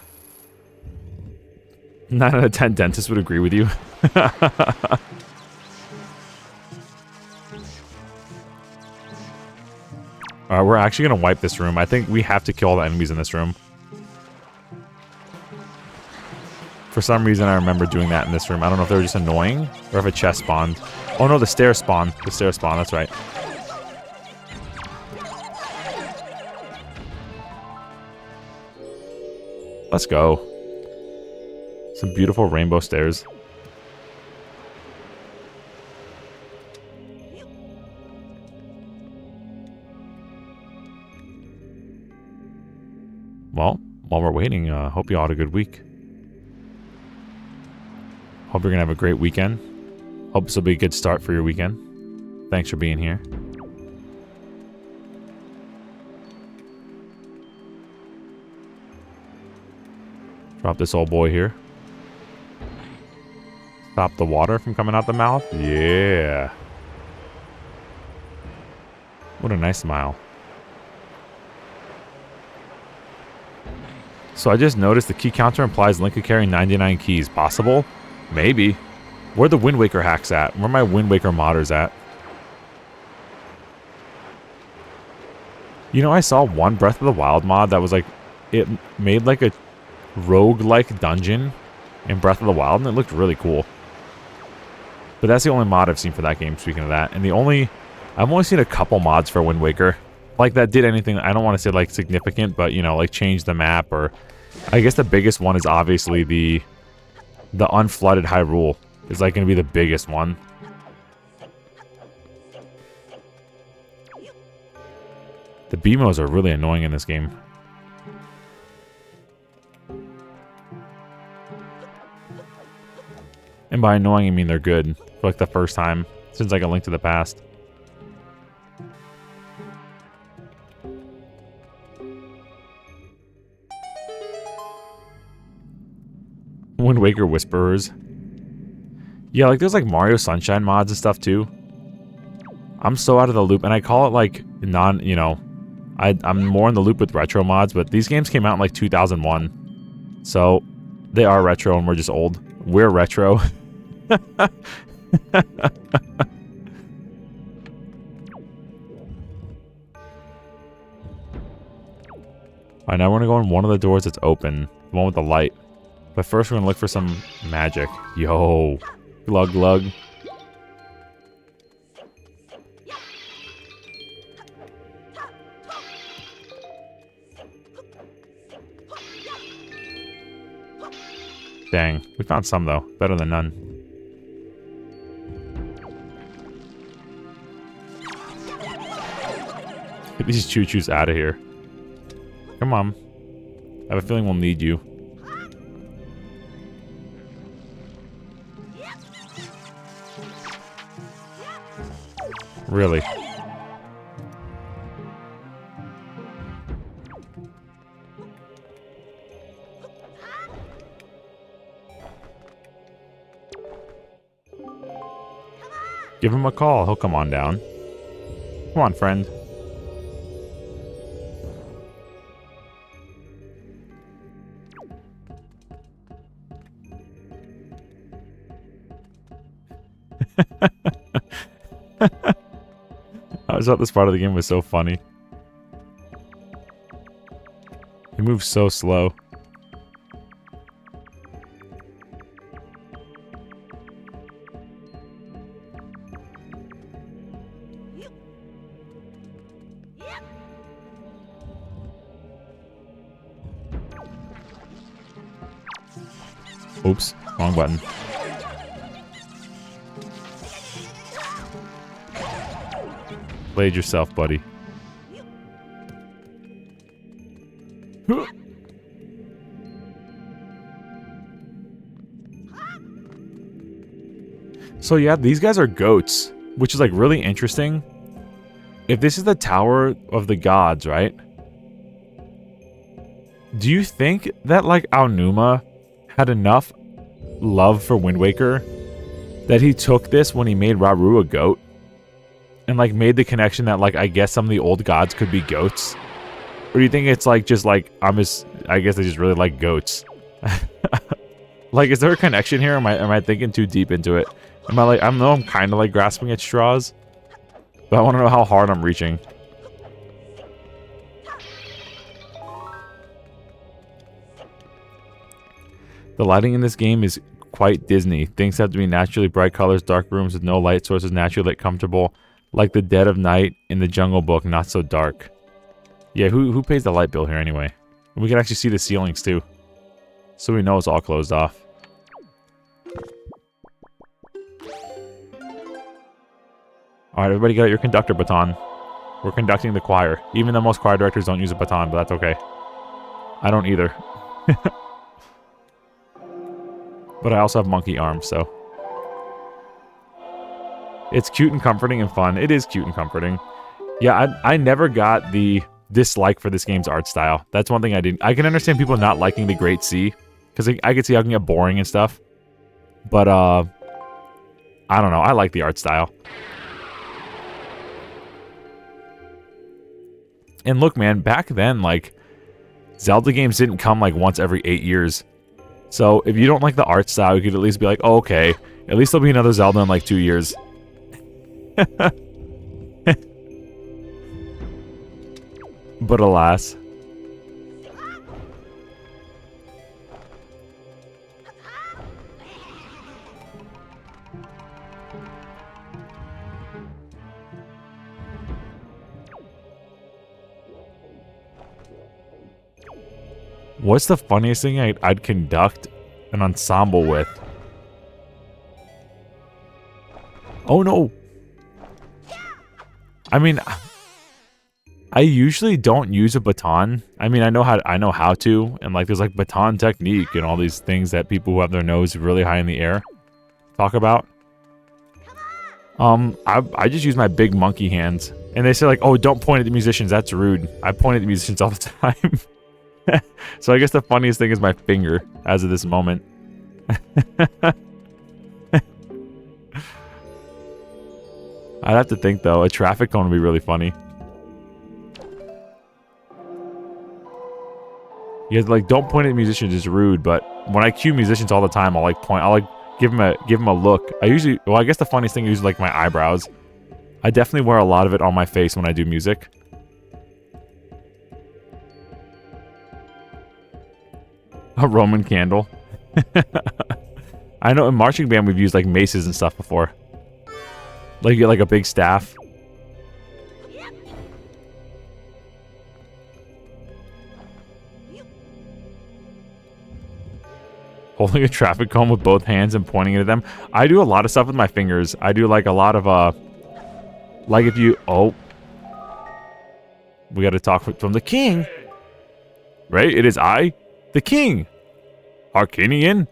9 out of 10 dentists would agree with you. Alright, we're actually going to wipe this room. I think we have to kill all the enemies in this room. For some reason, I remember doing that in this room. I don't know if they were just annoying or if a chest spawned. Oh no, the stairs spawned. The stairs spawned, that's right. Let's go. Some beautiful rainbow stairs. Well, while we're waiting, hope you all had a good week. Hope you're going to have a great weekend. Hope this will be a good start for your weekend. Thanks for being here. Drop this old boy here. Stop the water from coming out the mouth. Yeah. What a nice smile. So I just noticed the key counter implies Link could carry 99 keys. Possible? Maybe. Where the Wind Waker hacks at? Where are my Wind Waker modders at? You know, I saw one Breath of the Wild mod that was like, it made like a rogue-like dungeon in Breath of the Wild, and it looked really cool. But that's the only mod I've seen for that game, speaking of that. And I've only seen a couple mods for Wind Waker. Like, that did anything, I don't want to say, like, significant, but, you know, like, change the map, or... I guess the biggest one is obviously the unflooded Hyrule. Is, like, going to be the biggest one. The BMOs are really annoying in this game. And by annoying, I mean they're good. For, like, the first time since, like, A Link to the Past. Wind Waker Whisperers. Yeah, like, there's, like, Mario Sunshine mods and stuff, too. I'm so out of the loop, and I call it, like, you know... I'm more in the loop with retro mods, but these games came out in, like, 2001. So, they are retro, and we're just old. We're retro. Alright, now we're gonna go in one of the doors that's open. The one with the light. But first we're gonna look for some magic. Yo. Glug glug. Dang. We found some though. Better than none. Get these choo-choos out of here. Come on. I have a feeling we'll need you. Really? Give him a call. He'll come on down. Come on, friend. I just thought this part of the game was so funny. He moves so slow. Oops, wrong button. Played yourself, buddy. So yeah, these guys are goats, which is like really interesting. If this is the Tower of the Gods, right? Do you think that like Aonuma had enough love for Wind Waker that he took this when he made Rauru a goat? And like made the connection that like I guess some of the old gods could be goats? Or do you think it's like just like I guess they just really like goats? Like, is there a connection here? Am I thinking too deep into it? Am I like, I know I'm kind of like grasping at straws, but I want to know how hard I'm reaching. The lighting in this game is quite Disney. Things have to be naturally bright colors, dark rooms with no light sources, naturally lit, comfortable. Like the dead of night in the Jungle Book, not so dark. Yeah, who pays the light bill here anyway? We can actually see the ceilings too. So we know it's all closed off. Alright, everybody get out your conductor baton. We're conducting the choir. Even the most choir directors don't use a baton, but that's okay. I don't either. But I also have monkey arms, so... It's cute and comforting and fun. It is cute and comforting. Yeah, I never got the dislike for this game's art style. That's one thing I didn't... I can understand people not liking the Great Sea, because I could see how it can get boring and stuff. But, I don't know. I like the art style. And look, man, back then, like, Zelda games didn't come, like, once every 8 years. So, if you don't like the art style, you could at least be like, oh, okay. At least there'll be another Zelda in, like, 2 years. But alas. What's the funniest thing I'd conduct an ensemble with? Oh no! I mean, I usually don't use a baton. I mean, I know how to, and like there's like baton technique and all these things that people who have their nose really high in the air talk about. I just use my big monkey hands, and they say like, oh, don't point at the musicians. That's rude. I point at the musicians all the time. So I guess the funniest thing is my finger as of this moment. I'd have to think though, a traffic cone would be really funny. You guys like don't point at musicians, it's rude, but when I cue musicians all the time, I'll like give him a look. I usually, well, I guess the funniest thing is like my eyebrows. I definitely wear a lot of it on my face when I do music. A Roman candle. I know in marching band we've used like maces and stuff before. Like you get like a big staff. Holding a traffic cone with both hands and pointing it at them. I do a lot of stuff with my fingers. I do like a lot of like if you, oh, we got to talk from the king, right? It is I, the king, Arcanian.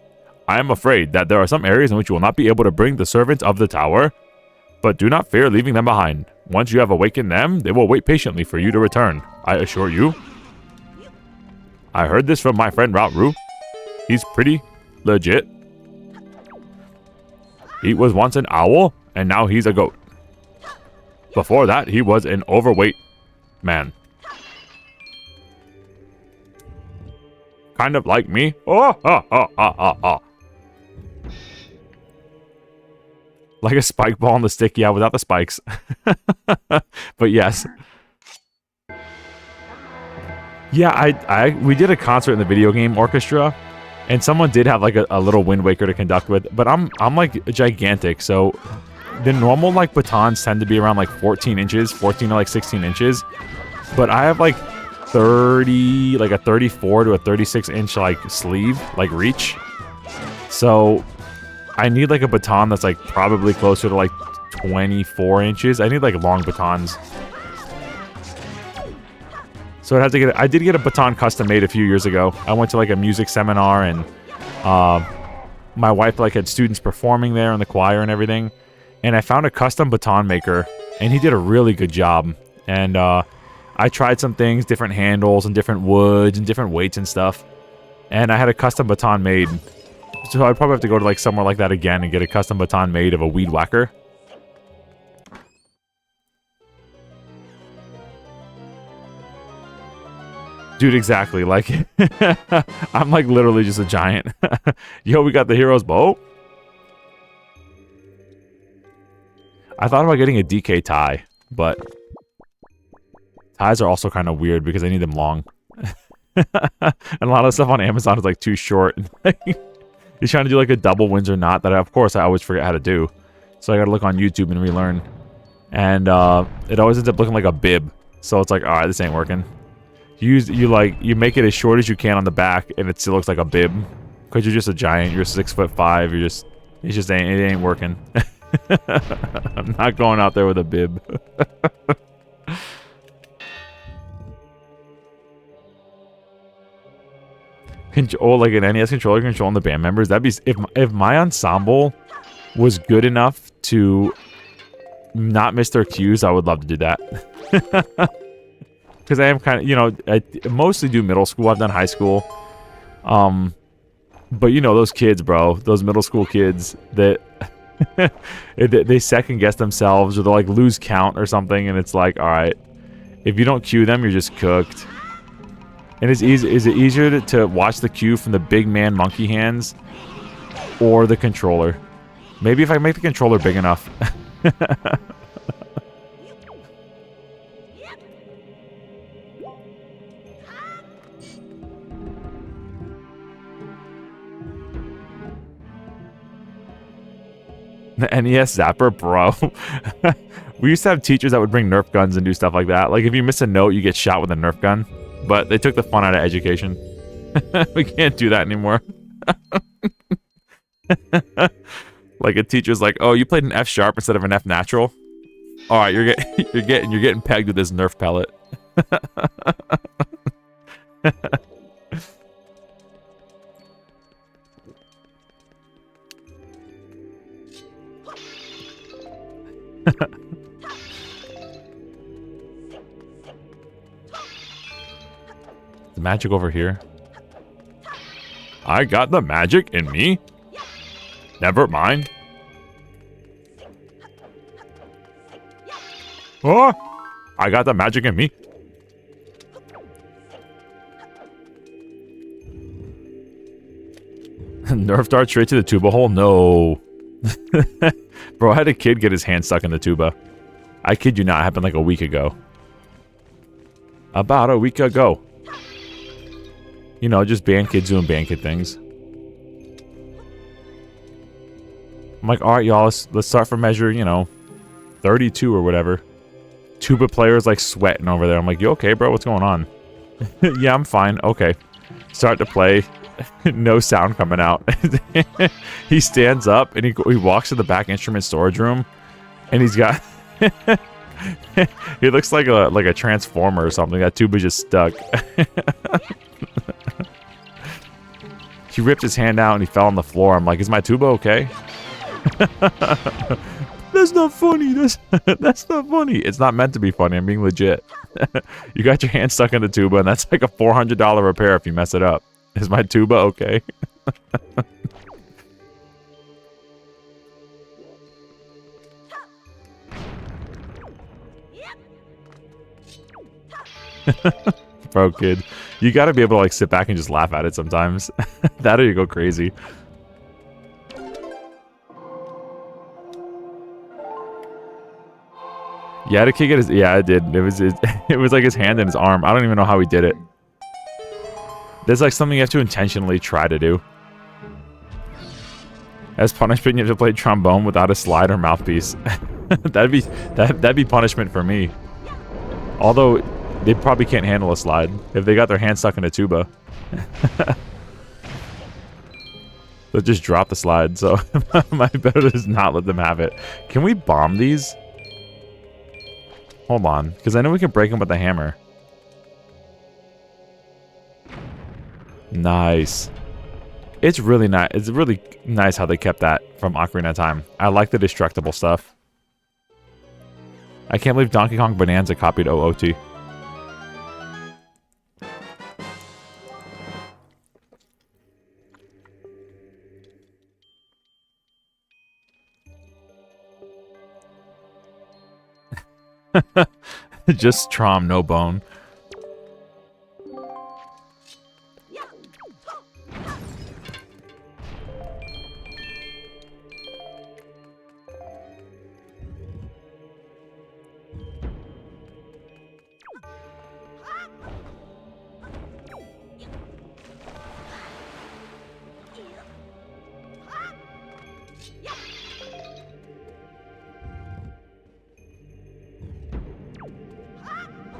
I am afraid that there are some areas in which you will not be able to bring the servants of the tower, but do not fear leaving them behind. Once you have awakened them, they will wait patiently for you to return. I assure you. I heard this from my friend Rauru. He's pretty legit. He was once an owl, and now he's a goat. Before that, he was an overweight man. Kind of like me. Oh, ha, ha, ha, ha, ha. Like a spike ball on the stick, yeah, without the spikes. But yes. Yeah, we did a concert in the video game orchestra, and someone did have like a little Wind Waker to conduct with, but I'm like gigantic, so the normal like batons tend to be around like 14 inches, 14 to like 16 inches, but I have like 30, like a 34 to a 36 inch like sleeve, like reach. So I need like a baton that's like probably closer to like 24 inches. I need like long batons. So I'd have to I did get a baton custom made a few years ago. I went to like a music seminar, and my wife like had students performing there in the choir and everything. And I found a custom baton maker, and he did a really good job. And I tried some things, different handles and different woods and different weights and stuff. And I had a custom baton made. So I'd probably have to go to like somewhere like that again and get a custom baton made of a WEED WACKER. Dude, exactly. Like, I'm like literally just a giant. Yo, we got the hero's bow. I thought about getting a DK tie, but ties are also kind of weird because I need them long. And a lot of stuff on Amazon is like too short. He's trying to do like a double Windsor knot that of course I always forget how to do. So I gotta look on YouTube and relearn. And it always ends up looking like a bib. So it's like, alright, this ain't working. You make it as short as you can on the back, and it still looks like a bib. Cause you're just a giant. You're 6'5". It ain't working. I'm not going out there with a bib. Control like an NES controller controlling the band members. That'd be if my ensemble was good enough to not miss their cues. I would love to do that. Because I am kind of, you know, I mostly do middle school. I've done high school. But, you know, those kids, bro. Those middle school kids that they second guess themselves, or they'll, like, lose count or something. And it's like, all right, if you don't cue them, you're just cooked. And is it easier to watch the cue from the big man monkey hands or the controller? Maybe if I make the controller big enough. The NES Zapper, bro. We used to have teachers that would bring Nerf guns and do stuff like that. Like, if you miss a note, you get shot with a Nerf gun. But they took the fun out of education. We can't do that anymore. Like, a teacher's like, oh, you played an F sharp instead of an F natural? Alright, you're getting pegged with this Nerf pellet. The magic over here. I got the magic in me. Never mind. Oh, I got the magic in me. Nerf dart straight to the tuba hole? No. Bro, I had a kid get his hand stuck in the tuba. I kid you not, it happened like a week ago. About a week ago. You know, just band kids doing band kid things. I'm like, alright, y'all, let's start from measure, you know, 32 or whatever. Tuba player's like sweating over there. I'm like, you okay, bro? What's going on? Yeah, I'm fine. Okay. Start to play. No sound coming out. He stands up and he walks to the back instrument storage room, and he's got he looks like a transformer or something. That tuba just stuck. He ripped his hand out and he fell on the floor. I'm like, is my tuba okay? That's not funny. That's not funny. It's not meant to be funny. I'm being legit. You got your hand stuck in the tuba, and that's like a $400 repair if you mess it up. Is my tuba okay? Bro, kid. You gotta be able to like sit back and just laugh at it sometimes. That or you go crazy. Yeah, the kid get his... Yeah, it did. It was like his hand and his arm. I don't even know how he did it. There's like something you have to intentionally try to do. As punishment, you have to play trombone without a slide or mouthpiece. that'd be punishment for me. Although they probably can't handle a slide if they got their hand stuck in a tuba. They'll just drop the slide. So my better is not let them have it. Can we bomb these? Hold on, because I know we can break them with the hammer. Nice. It's really nice. It's really nice how they kept that from Ocarina of Time. I like the destructible stuff. I can't believe Donkey Kong Bonanza copied OOT. Just Trom, no bone.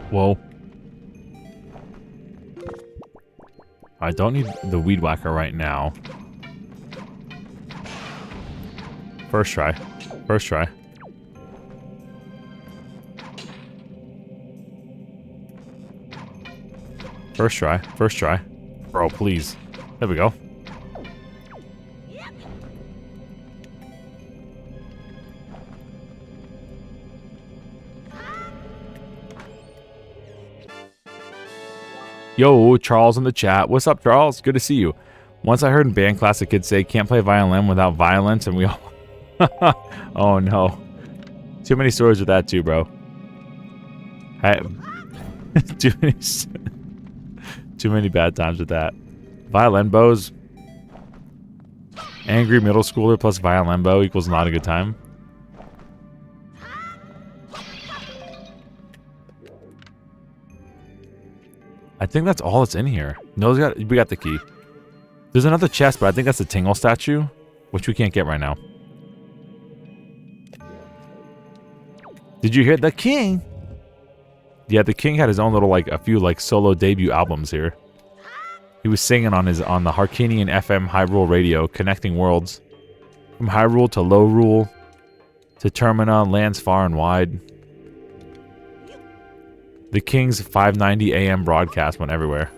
Whoa. I don't need the Weed Whacker right now. First try. First try. First try. First try. Bro, please. There we go. Yo, Charles in the chat. What's up, Charles? Good to see you. Once I heard in band class a kid say, can't play violin without violence, and we all... Oh, no. Too many stories with that, too, bro. Too many bad times with that. Violin bows. Angry middle schooler plus violin bow equals not a good time. I think that's all that's in here. No, we got the key. There's another chest, but I think that's the Tingle statue, which we can't get right now. Did you hear the king? Yeah, the king had his own little, like, a few, like, solo debut albums here. He was singing on the Harkinian FM Hyrule radio, connecting worlds. From Hyrule to Lorule, to Termina, lands far and wide. The King's 590 AM broadcast went everywhere.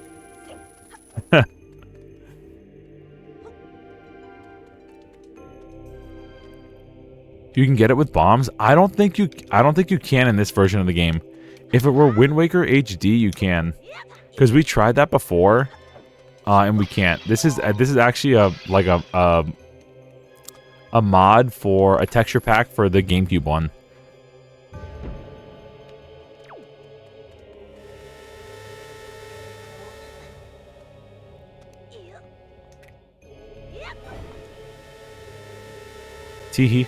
You can get it with bombs. I don't think you can in this version of the game. If it were Wind Waker HD, you can, because we tried that before, and we can't. This is actually a mod for a texture pack for the GameCube one. Teehee.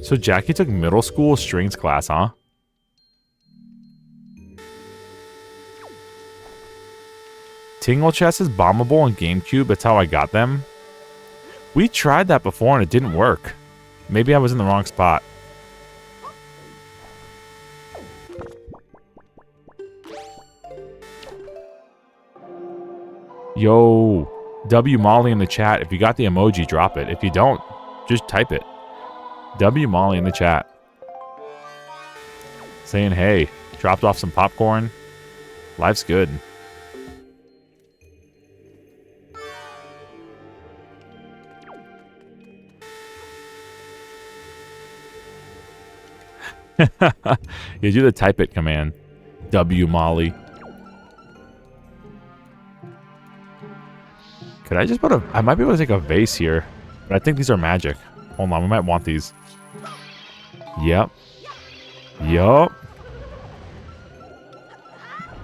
So Jackie took middle school strings class, huh? Tingle chest is bombable on GameCube. That's how I got them. We tried that before and it didn't work. Maybe I was in the wrong spot. Yo, W Molly in the chat. If you got the emoji, drop it. If you don't, just type it. W Molly in the chat. Saying, hey, dropped off some popcorn. Life's good. You do the type it command. W Molly. Could I just put a... I might be able to take a vase here. But I think these are magic. Hold on, we might want these. Yep. Yup.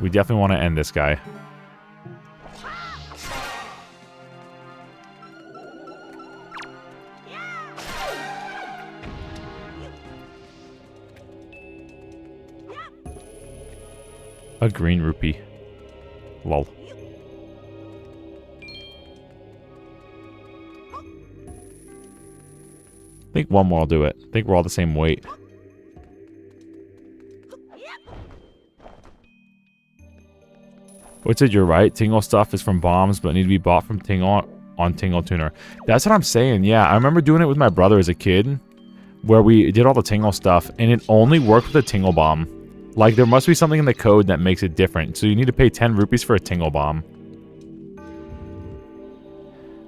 We definitely want to end this guy. A green rupee. Lol. I think one more will do it. I think we're all the same weight. What's it? You're right. Tingle stuff is from bombs, but need to be bought from Tingle on Tingle Tuner. That's what I'm saying. Yeah, I remember doing it with my brother as a kid, where we did all the Tingle stuff, and it only worked with a Tingle bomb. Like, there must be something in the code that makes it different. So you need to pay 10 rupees for a Tingle bomb.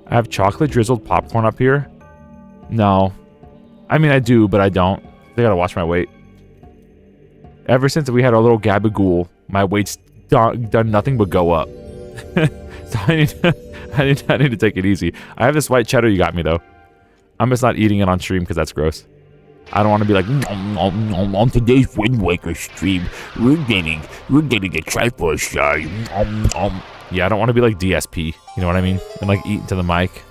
I have chocolate drizzled popcorn up here. No. I mean, I do, but I don't. I gotta watch my weight. Ever since we had our little gabagool, my weight's done nothing but go up. So I need to take it easy. I have this white cheddar you got me, though. I'm just not eating it on stream because that's gross. I don't want to be like, on today's Wind Waker stream, we're getting a Cyclos. Yeah, I don't want to be like DSP. You know what I mean? And like eat into the mic.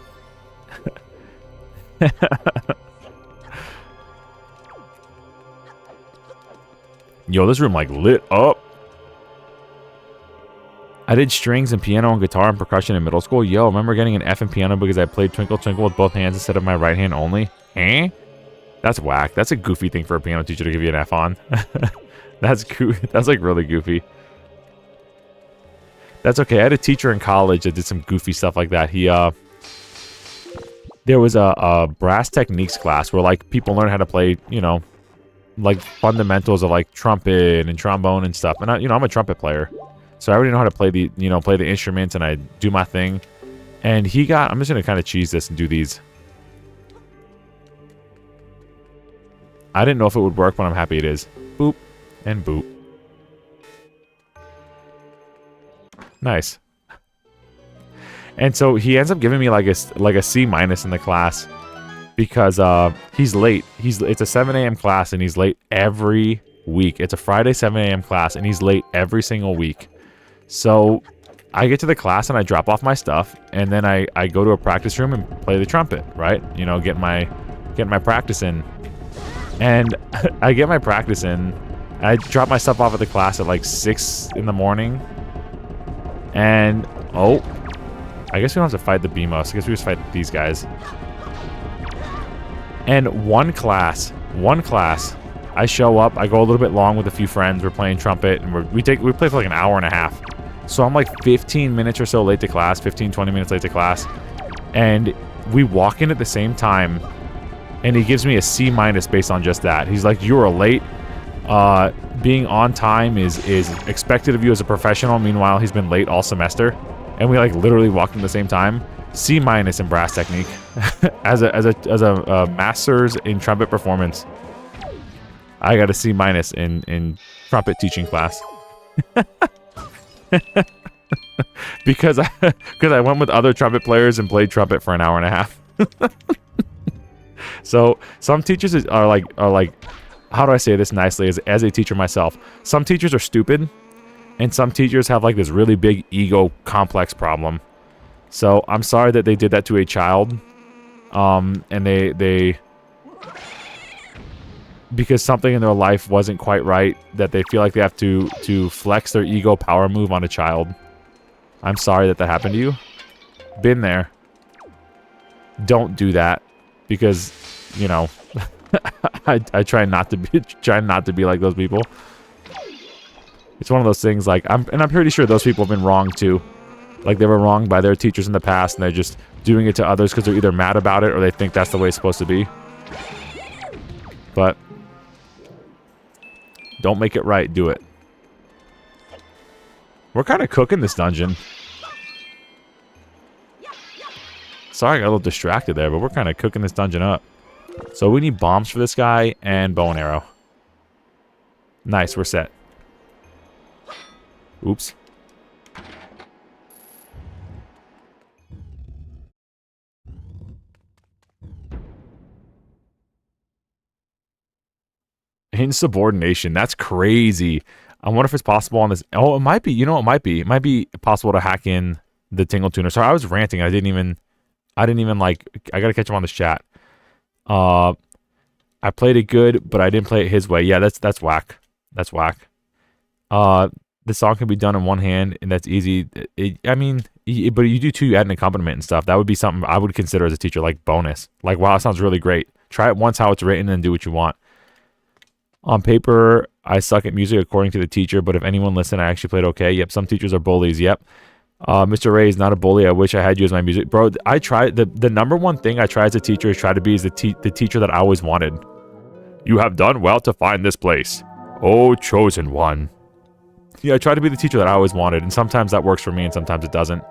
Yo, this room like lit up. I did strings and piano and guitar and percussion in middle school. Yo, remember getting an F in piano because I played Twinkle Twinkle with both hands instead of my right hand only? Eh? That's whack. That's a goofy thing for a piano teacher to give you an F on. That's like really goofy. That's okay. I had a teacher in college that did some goofy stuff like that. There was a brass techniques class where like people learn how to play, you know, like fundamentals of like trumpet and trombone and stuff. And I'm a trumpet player, so I already know how to play the instruments, and I do my thing. And I'm just gonna kind of cheese this and do these. I didn't know if it would work, but I'm happy it is. Boop and boop. Nice. And so he ends up giving me like a C- in the class because he's late. It's a 7 a.m. class and he's late every week. It's a Friday 7 a.m. class and he's late every single week. So I get to the class and I drop off my stuff and then I go to a practice room and play the trumpet, right? You know, get my practice in. And I get my practice in. I drop my stuff off at the class at like 6 in the morning. And, oh, I guess we don't have to fight the BMOS. I guess we just fight these guys. And one class, I show up, I go a little bit long with a few friends, we're playing trumpet, and we play for like an hour and a half. So I'm like 15 minutes or so late to class, 15, 20 minutes late to class. And we walk in at the same time. And he gives me a C- based on just that. He's like, you are late. Being on time is expected of you as a professional. Meanwhile, he's been late all semester. And we like literally walked in the same time. C- in brass technique. as a master's in trumpet performance. I got a C- in trumpet teaching class. because I went with other trumpet players and played trumpet for an hour and a half. So some teachers are like, how do I say this nicely as a teacher myself? Some teachers are stupid, and some teachers have like this really big ego complex problem. So I'm sorry that they did that to a child. And they because something in their life wasn't quite right, that they feel like they have to flex their ego power move on a child. I'm sorry that happened to you. Been there. Don't do that, because, you know, I try not to be like those people. It's one of those things, like, I'm pretty sure those people have been wronged too. Like, they were wronged by their teachers in the past, and they're just doing it to others because they're either mad about it or they think that's the way it's supposed to be. But don't make it right, do it. We're kind of cooking this dungeon. Sorry I got a little distracted there, but we're kind of cooking this dungeon up. So we need bombs for this guy and bow and arrow. Nice, we're set. Oops. Insubordination. That's crazy. I wonder if it's possible on this. Oh, it might be. You know, it might be. It might be possible to hack in the Tingle Tuner. Sorry, I was ranting. I didn't even like. I gotta catch him on this chat. I played it good, but I didn't play it his way. Yeah, that's whack. That's whack. The song can be done in one hand, and that's easy. But you do too. You add an accompaniment and stuff. That would be something I would consider as a teacher, like bonus. Like, wow, that sounds really great. Try it once how it's written, and do what you want. On paper, I suck at music according to the teacher, but if anyone listened, I actually played okay. Yep, some teachers are bullies. Yep. Mr. Ray is not a bully. I wish I had you as my music. Bro, I try. The number one thing I try as a teacher is try to be as the teacher that I always wanted. You have done well to find this place. Oh, chosen one. Yeah, I try to be the teacher that I always wanted, and sometimes that works for me, and sometimes it doesn't.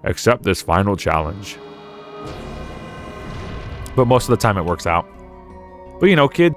Accept this final challenge. But most of the time it works out. But you know, kid.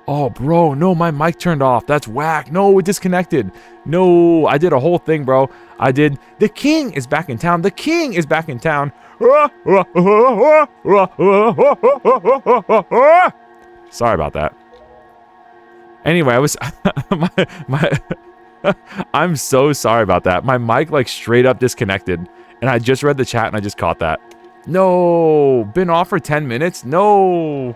Oh, bro, no, my mic turned off. That's whack. No, it disconnected. No, I did a whole thing, bro. I did. The king is back in town. The king is back in town. Sorry about that. Anyway, I was I'm so sorry about that. My mic like straight up disconnected, and I just read the chat and I just caught that. No, been off for 10 minutes. No.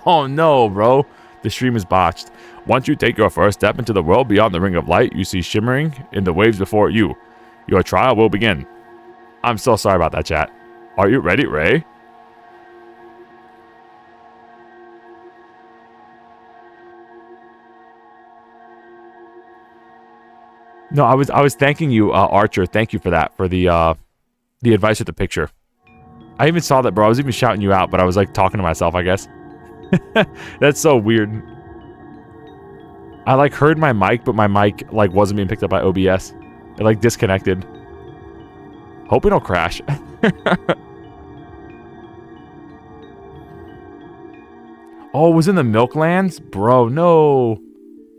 Oh no, bro. The stream is botched. Once you take your first step into the world beyond the ring of light, you see shimmering in the waves before you. Your trial will begin. I'm so sorry about that, chat. Are you ready, Ray? No, I was thanking you, Archer. Thank you for that, for the advice with the picture. I even saw that, bro. I was even shouting you out, but I was like talking to myself, I guess. That's so weird. I like heard my mic, but my mic like wasn't being picked up by OBS. It like disconnected. Hope we don't crash. Oh, it was in the Milklands? Bro, no.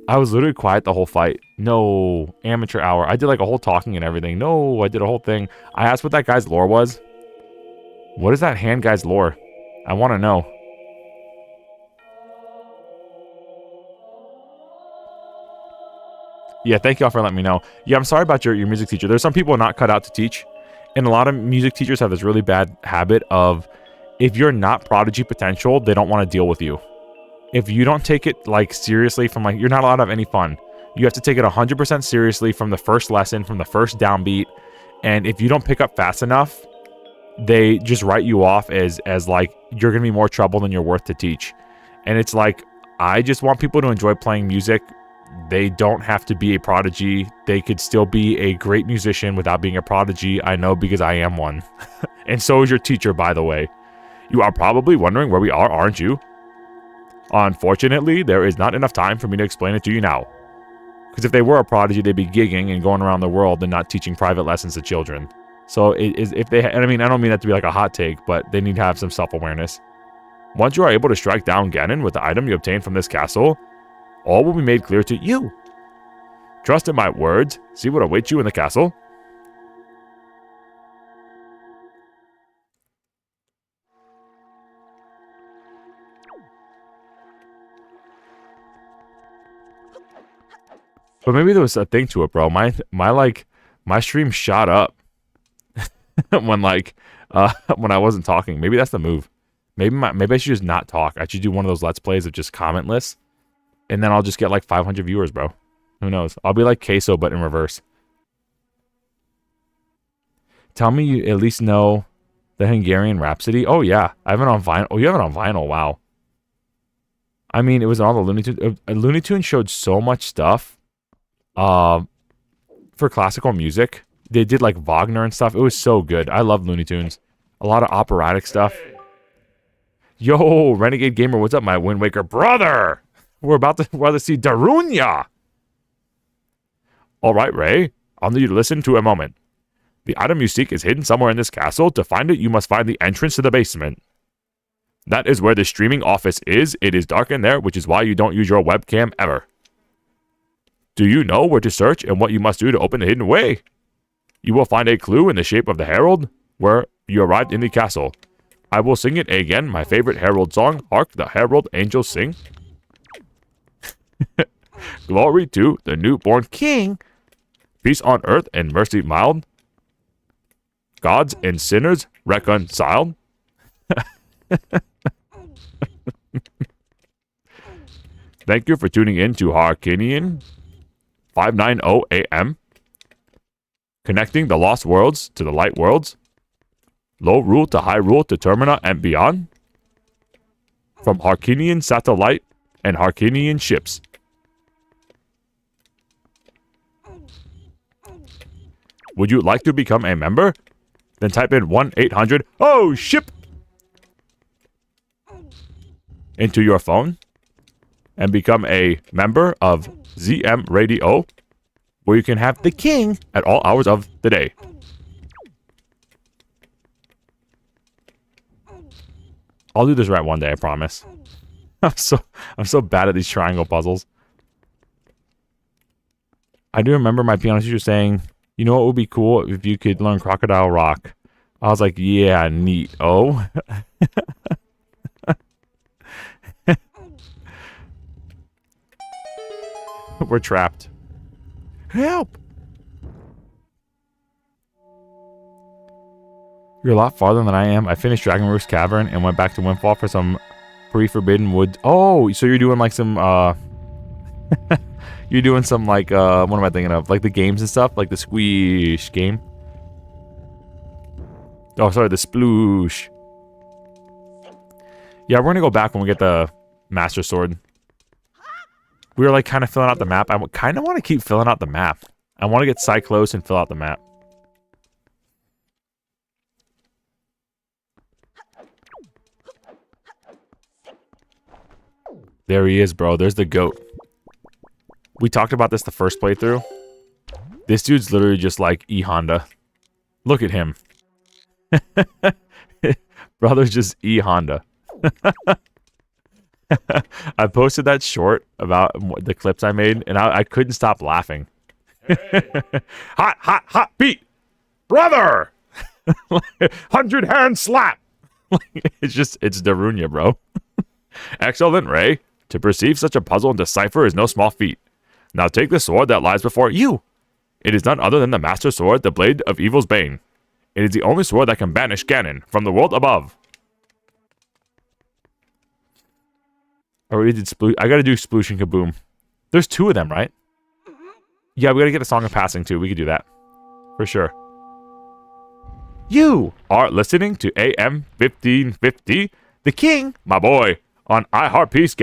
I was literally quiet the whole fight. No. Amateur hour. I did like a whole talking and everything. No, I did a whole thing. I asked what that guy's lore was. What is that hand guy's lore? I want to know. Yeah, thank y'all for letting me know. Yeah, I'm sorry about your music teacher. There's some people not cut out to teach. And a lot of music teachers have this really bad habit of, if you're not prodigy potential, they don't want to deal with you. If you don't take it like seriously from like, you're not allowed to have any fun. You have to take it 100% seriously from the first lesson, from the first downbeat. And if you don't pick up fast enough, they just write you off as like, you're going to be more trouble than you're worth to teach. And it's like, I just want people to enjoy playing music. They don't have to be a prodigy. They could still be a great musician without being a prodigy. I know, because I am one. And so is your teacher, by the way. You are probably wondering where we are, aren't you? Unfortunately, there is not enough time for me to explain it to you now. Because if they were a prodigy, they'd be gigging and going around the world and not teaching private lessons to children. So it is, if they, and I mean, I don't mean that to be like a hot take, but they need to have some self-awareness. Once you are able to strike down Ganon with the item you obtained from this castle, All will be made clear to you. Trust in my words. See what awaits you in the castle. But maybe there was a thing to it, bro. My stream shot up when I wasn't talking. Maybe that's the move. Maybe I should just not talk. I should do one of those let's plays of just commentless, and then I'll just get like 500 viewers, bro. Who knows? I'll be like Queso, but in reverse. Tell me you at least know the Hungarian Rhapsody. Oh yeah, I have it on vinyl. Oh, you have it on vinyl. Wow. I mean, it was on all the Looney Tunes. Looney Tunes showed so much stuff. For classical music, they did like Wagner and stuff. It was so good. I love Looney Tunes. A lot of operatic stuff. Yo, Renegade Gamer, what's up, my Wind Waker brother? We're about to see Darunia. All right, Ray. I'll need you to listen to a moment. The item you seek is hidden somewhere in this castle. To find it, you must find the entrance to the basement. That is where the streaming office is. It is dark in there, which is why you don't use your webcam ever. Do you know where to search and what you must do to open the hidden way? You will find a clue in the shape of the herald where you arrived in the castle. I will sing it again, my favorite herald song. Hark the herald angels sing. Glory to the newborn king. Peace on earth and mercy mild. Gods and sinners reconciled. Thank you for tuning in to Harkinian 590 AM. Connecting the lost worlds to the light worlds. Low rule to high rule to Termina and beyond. From Harkinian satellite and Harkinian ships. Would you like to become a member? Then type in 1-800 oh ship into your phone and become a member of ZM Radio, where you can have the king at all hours of the day. I'll do this right one day, I promise. I'm so bad at these triangle puzzles. I do remember my piano teacher saying, you know what would be cool if you could learn Crocodile Rock. I was like, yeah, neat. Oh. We're trapped. Help! You're a lot farther than I am. I finished Dragon Roof's Cavern and went back to Windfall for some pre-forbidden wood. Oh, so you're doing like some, you're doing some like, what am I thinking of? Like the games and stuff? Like the Squeesh game? Oh, sorry, the Sploosh. Yeah, we're gonna go back when we get the Master Sword. We were like kind of filling out the map. I kind of want to keep filling out the map. I want to get Cyclos and fill out the map. There he is, bro. There's the goat. We talked about this the first playthrough. This dude's literally just like E-Honda. Look at him. Brother's just E-Honda. I posted that short about the clips I made, and I couldn't stop laughing. Hot beat! Brother! 100-hand slap! It's Darunia, bro. Excellent, Ray. To perceive such a puzzle and decipher is no small feat. Now take the sword that lies before you. It is none other than the Master Sword, the Blade of Evil's Bane. It is the only sword that can banish Ganon from the world above. I already did I gotta do Sploosh and Kaboom. There's two of them, right? Yeah, we gotta get a Song of Passing too. We could do that. For sure. You are listening to AM 1550, the king, my boy, on iHeartPeace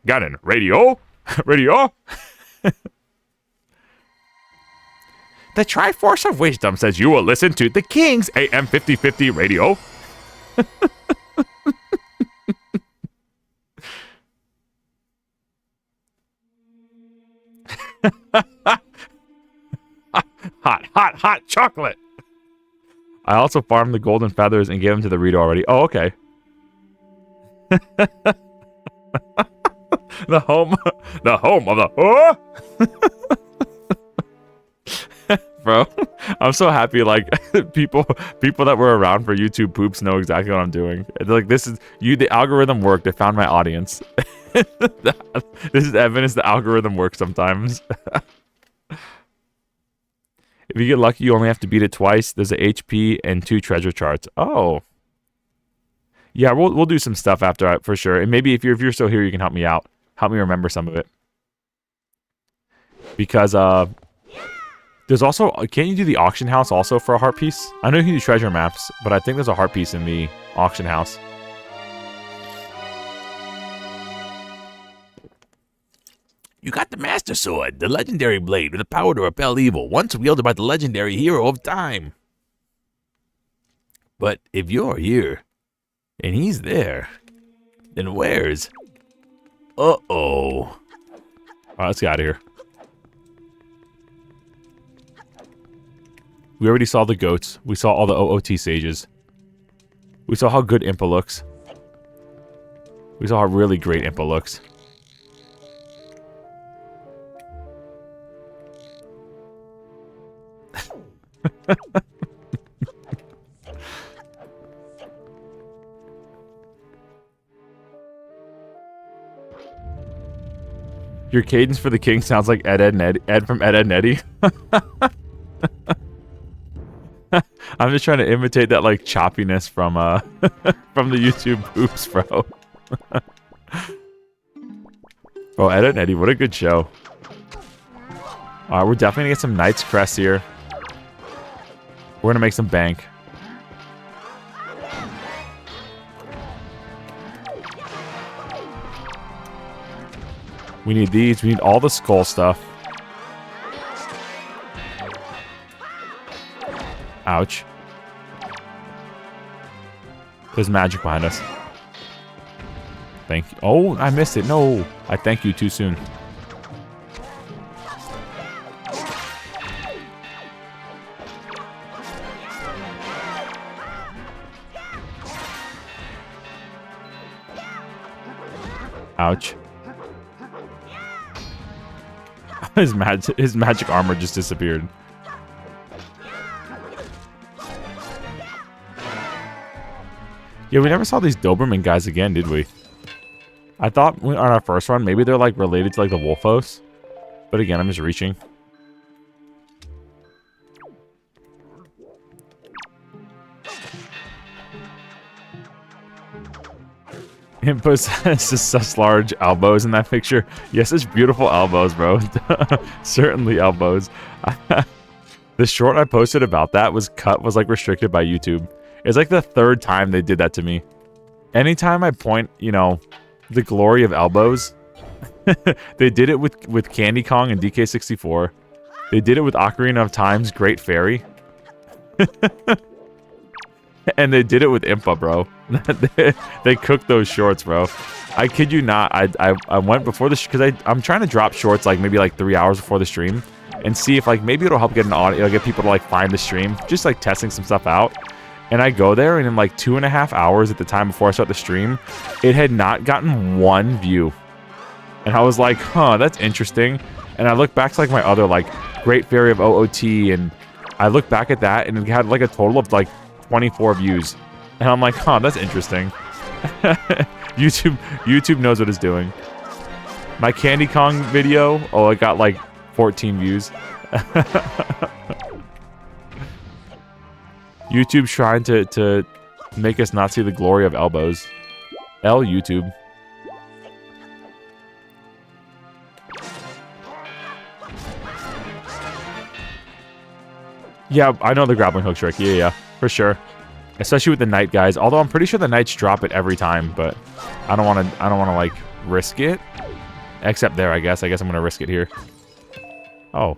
Ganon Radio. Radio? The Triforce of Wisdom says you will listen to the King's AM 5050 Radio. Hot chocolate. I also farmed the golden feathers and gave them to the Rito already. Oh, okay. The home of the bro. I'm so happy. Like people that were around for YouTube poops know exactly what I'm doing. Like this is the algorithm worked. It found my audience. This is evidence the algorithm works sometimes. If you get lucky, you only have to beat it twice. There's a HP and 2 treasure charts. Oh. Yeah, we'll do some stuff after for sure. And maybe if you're still here, you can help me out. Help me remember some of it. Because there's also, can't you do the auction house also for a heart piece? I know you can do treasure maps, but I think there's a heart piece in the auction house. You got the Master Sword, the legendary blade with the power to repel evil, once wielded by the legendary hero of time. But if you're here, and he's there, then where's... Uh-oh. Alright, let's get out of here. We already saw the goats. We saw all the OOT sages. We saw how good Impa looks. We saw how really great Impa looks. Your cadence for the king sounds like Ed from Ed, and Eddie. I'm just trying to imitate that like choppiness from from the YouTube poops, bro. Oh, Ed and Eddie, what a good show. Alright, we're definitely gonna get some Knight's Crest here. We're gonna make some bank. We need these. We need all the skull stuff. Ouch. There's magic behind us. Thank you. Oh, I missed it. No. I thank you too soon. Ouch. His magic armor just disappeared. Yeah, we never saw these Doberman guys again, did we? I thought on our first run, maybe they're like related to like the Wolfos. But again, I'm just reaching. Impa has such large elbows in that picture. Yes, it's beautiful elbows, bro. Certainly elbows. The short I posted about that was like restricted by YouTube. It's like the 3rd time they did that to me. Anytime I point, you know, the glory of elbows, they did it with Candy Kong and DK64. They did it with Ocarina of Time's Great Fairy. And they did it with Impa, bro. They cooked those shorts, bro. I kid you not. I went before the because I'm trying to drop shorts like maybe like 3 hours before the stream and see if like maybe it'll help get an audio, get people to like find the stream. Just like testing some stuff out. And I go there, and in like 2.5 hours at the time before I start the stream, it had not gotten 1 view. And I was like, huh, that's interesting. And I look back to like my other like Great Fairy of OOT, and I look back at that, and it had like a total of like 24 views. And I'm like, huh, that's interesting. YouTube knows what it's doing. My Candy Kong video, oh, it got like 14 views. YouTube's trying to make us not see the glory of elbows. YouTube. Yeah, I know the grappling hook trick. Yeah, for sure. Especially with the knight guys. Although I'm pretty sure the knights drop it every time, but I don't want to like risk it. Except there, I guess. I guess I'm gonna risk it here. Oh.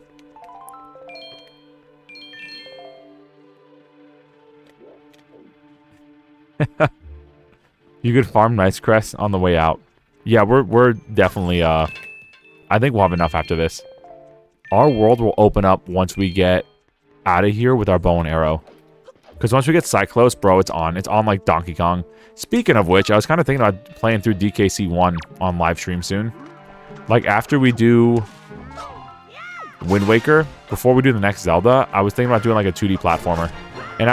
You could farm Knight's Crest on the way out. Yeah, we're definitely I think we'll have enough after this. Our world will open up once we get out of here with our bow and arrow. Because once we get Cyclos, bro, it's on. It's on like Donkey Kong. Speaking of which, I was kind of thinking about playing through DKC 1 on live stream soon. Like, after we do Wind Waker, before we do the next Zelda, I was thinking about doing, like, a 2D platformer.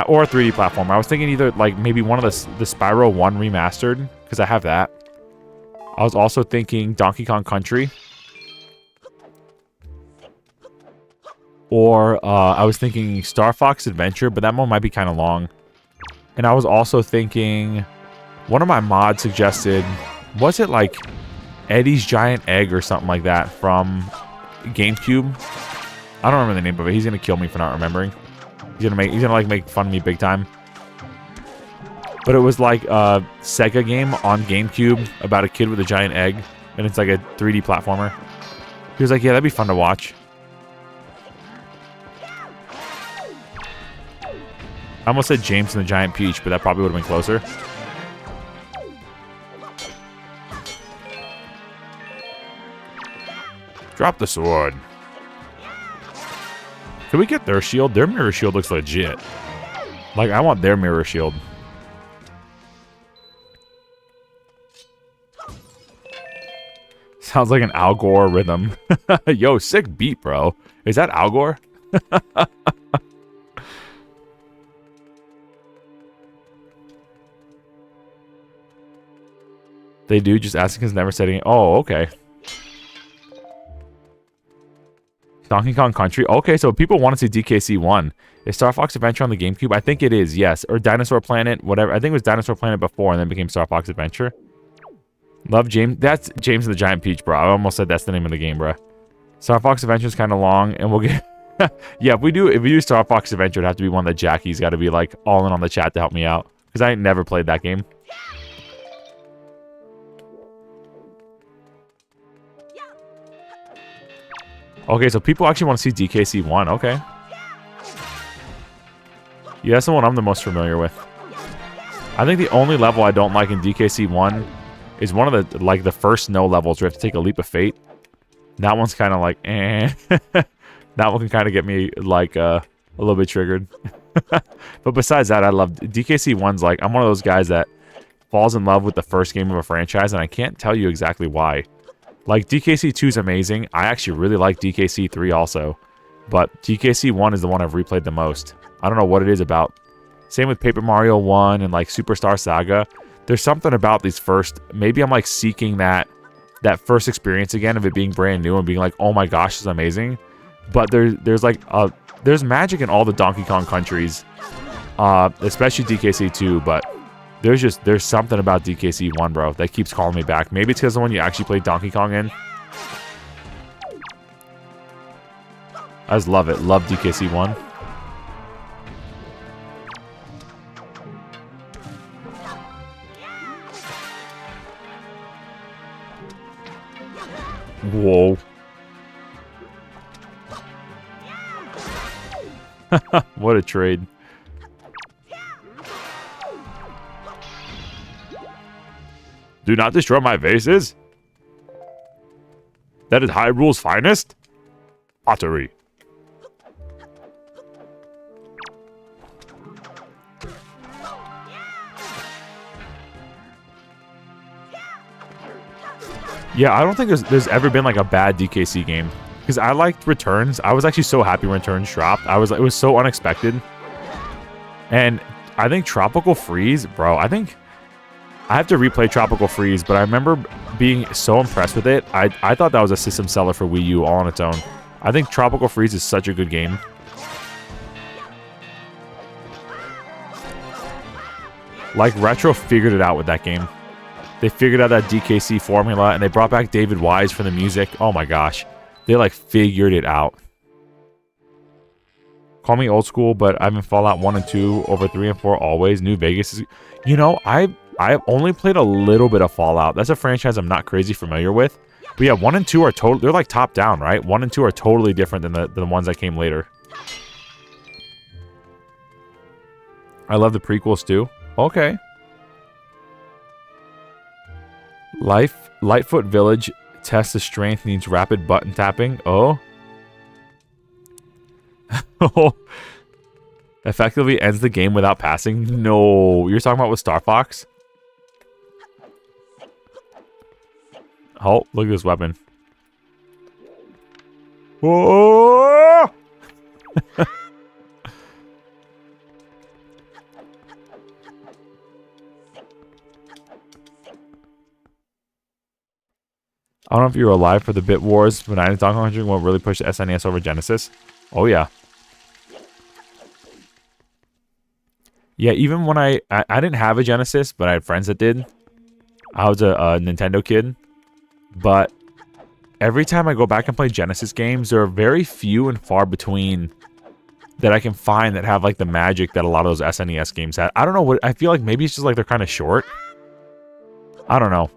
Or a 3D platformer. I was thinking either, like, maybe one of the Spyro 1 remastered, because I have that. I was also thinking Donkey Kong Country. Or I was thinking Star Fox Adventure, but that one might be kind of long. And I was also thinking... One of my mods suggested... Was it, like, Eddie's Giant Egg or something like that from GameCube? I don't remember the name of it. He's going to kill me for not remembering. He's gonna like make fun of me big time. But it was like a Sega game on GameCube about a kid with a giant egg, and it's like a 3D platformer. He was like, "Yeah, that'd be fun to watch." I almost said James and the Giant Peach, but that probably would have been closer. Drop the sword. Can we get their shield? Their mirror shield looks legit. Like, I want their mirror shield. Sounds like an Al Gore rhythm. Yo, sick beat, bro. Is that Al Gore? They do, just asking because never said anything. Oh, okay. Donkey Kong Country. Okay, so people want to see DKC 1. Is Star Fox Adventure on the GameCube? I think it is, yes. Or Dinosaur Planet, whatever. I think it was Dinosaur Planet before and then became Star Fox Adventure. Love James. That's James and the Giant Peach, bro. I almost said that's the name of the game, bro. Star Fox Adventure is kind of long, and we'll get... Yeah, if we do Star Fox Adventure, it'd have to be one that Jackie's got to be, like, all in on the chat to help me out. Because I ain't never played that game. Okay, so people actually want to see DKC 1. Okay. Yeah, that's the one I'm the most familiar with. I think the only level I don't like in DKC 1 is one of the, like, the first snow levels where you have to take a leap of fate. That one's kind of like, eh. That one can kind of get me, like, a little bit triggered. But besides that, I love... DKC 1's like, I'm one of those guys that falls in love with the first game of a franchise, and I can't tell you exactly why. Like, DKC 2 is amazing. I actually really like DKC 3 also. But DKC 1 is the one I've replayed the most. I don't know what it is about. Same with Paper Mario 1 and, like, Superstar Saga. There's something about these first... Maybe I'm, like, seeking that first experience again of it being brand new and being like, oh my gosh, this is amazing. But there's like... there's magic in all the Donkey Kong countries. Especially DKC 2, but... There's something about DKC 1, bro, that keeps calling me back. Maybe it's because the one you actually played Donkey Kong in. I just love it. Love DKC 1. Whoa. What a trade. Do not destroy my vases. That is Hyrule's finest. Pottery. Yeah, I don't think there's ever been like a bad DKC game. Because I liked Returns. I was actually so happy when Returns dropped. It was so unexpected. And I think Tropical Freeze, bro, I think I have to replay Tropical Freeze, but I remember being so impressed with it. I thought that was a system seller for Wii U all on its own. I think Tropical Freeze is such a good game. Like, Retro figured it out with that game. They figured out that DKC formula, and they brought back David Wise for the music. Oh my gosh. They, like, figured it out. Call me old school, but I'm in Fallout 1 and 2 over 3 and 4 always. New Vegas is... You know, I've only played a little bit of Fallout. That's a franchise I'm not crazy familiar with. But yeah, 1 and 2 are totally... They're like top down, right? 1 and 2 are totally different than the ones that came later. I love the prequels too. Okay. Lightfoot Village tests the strength, needs rapid button tapping. Oh. Effectively ends the game without passing. No. You're talking about with Star Fox? Oh, look at this weapon. Oh! I don't know if you were alive for the Bit Wars, but Donkey Kong Country won't really push the SNES over Genesis. Oh, yeah. Yeah, even when I didn't have a Genesis, but I had friends that did. I was a Nintendo kid. But every time I go back and play Genesis games, there are very few and far between that I can find that have, like, the magic that a lot of those SNES games had. I don't know what... I feel like maybe it's just, like, they're kind of short. I don't know.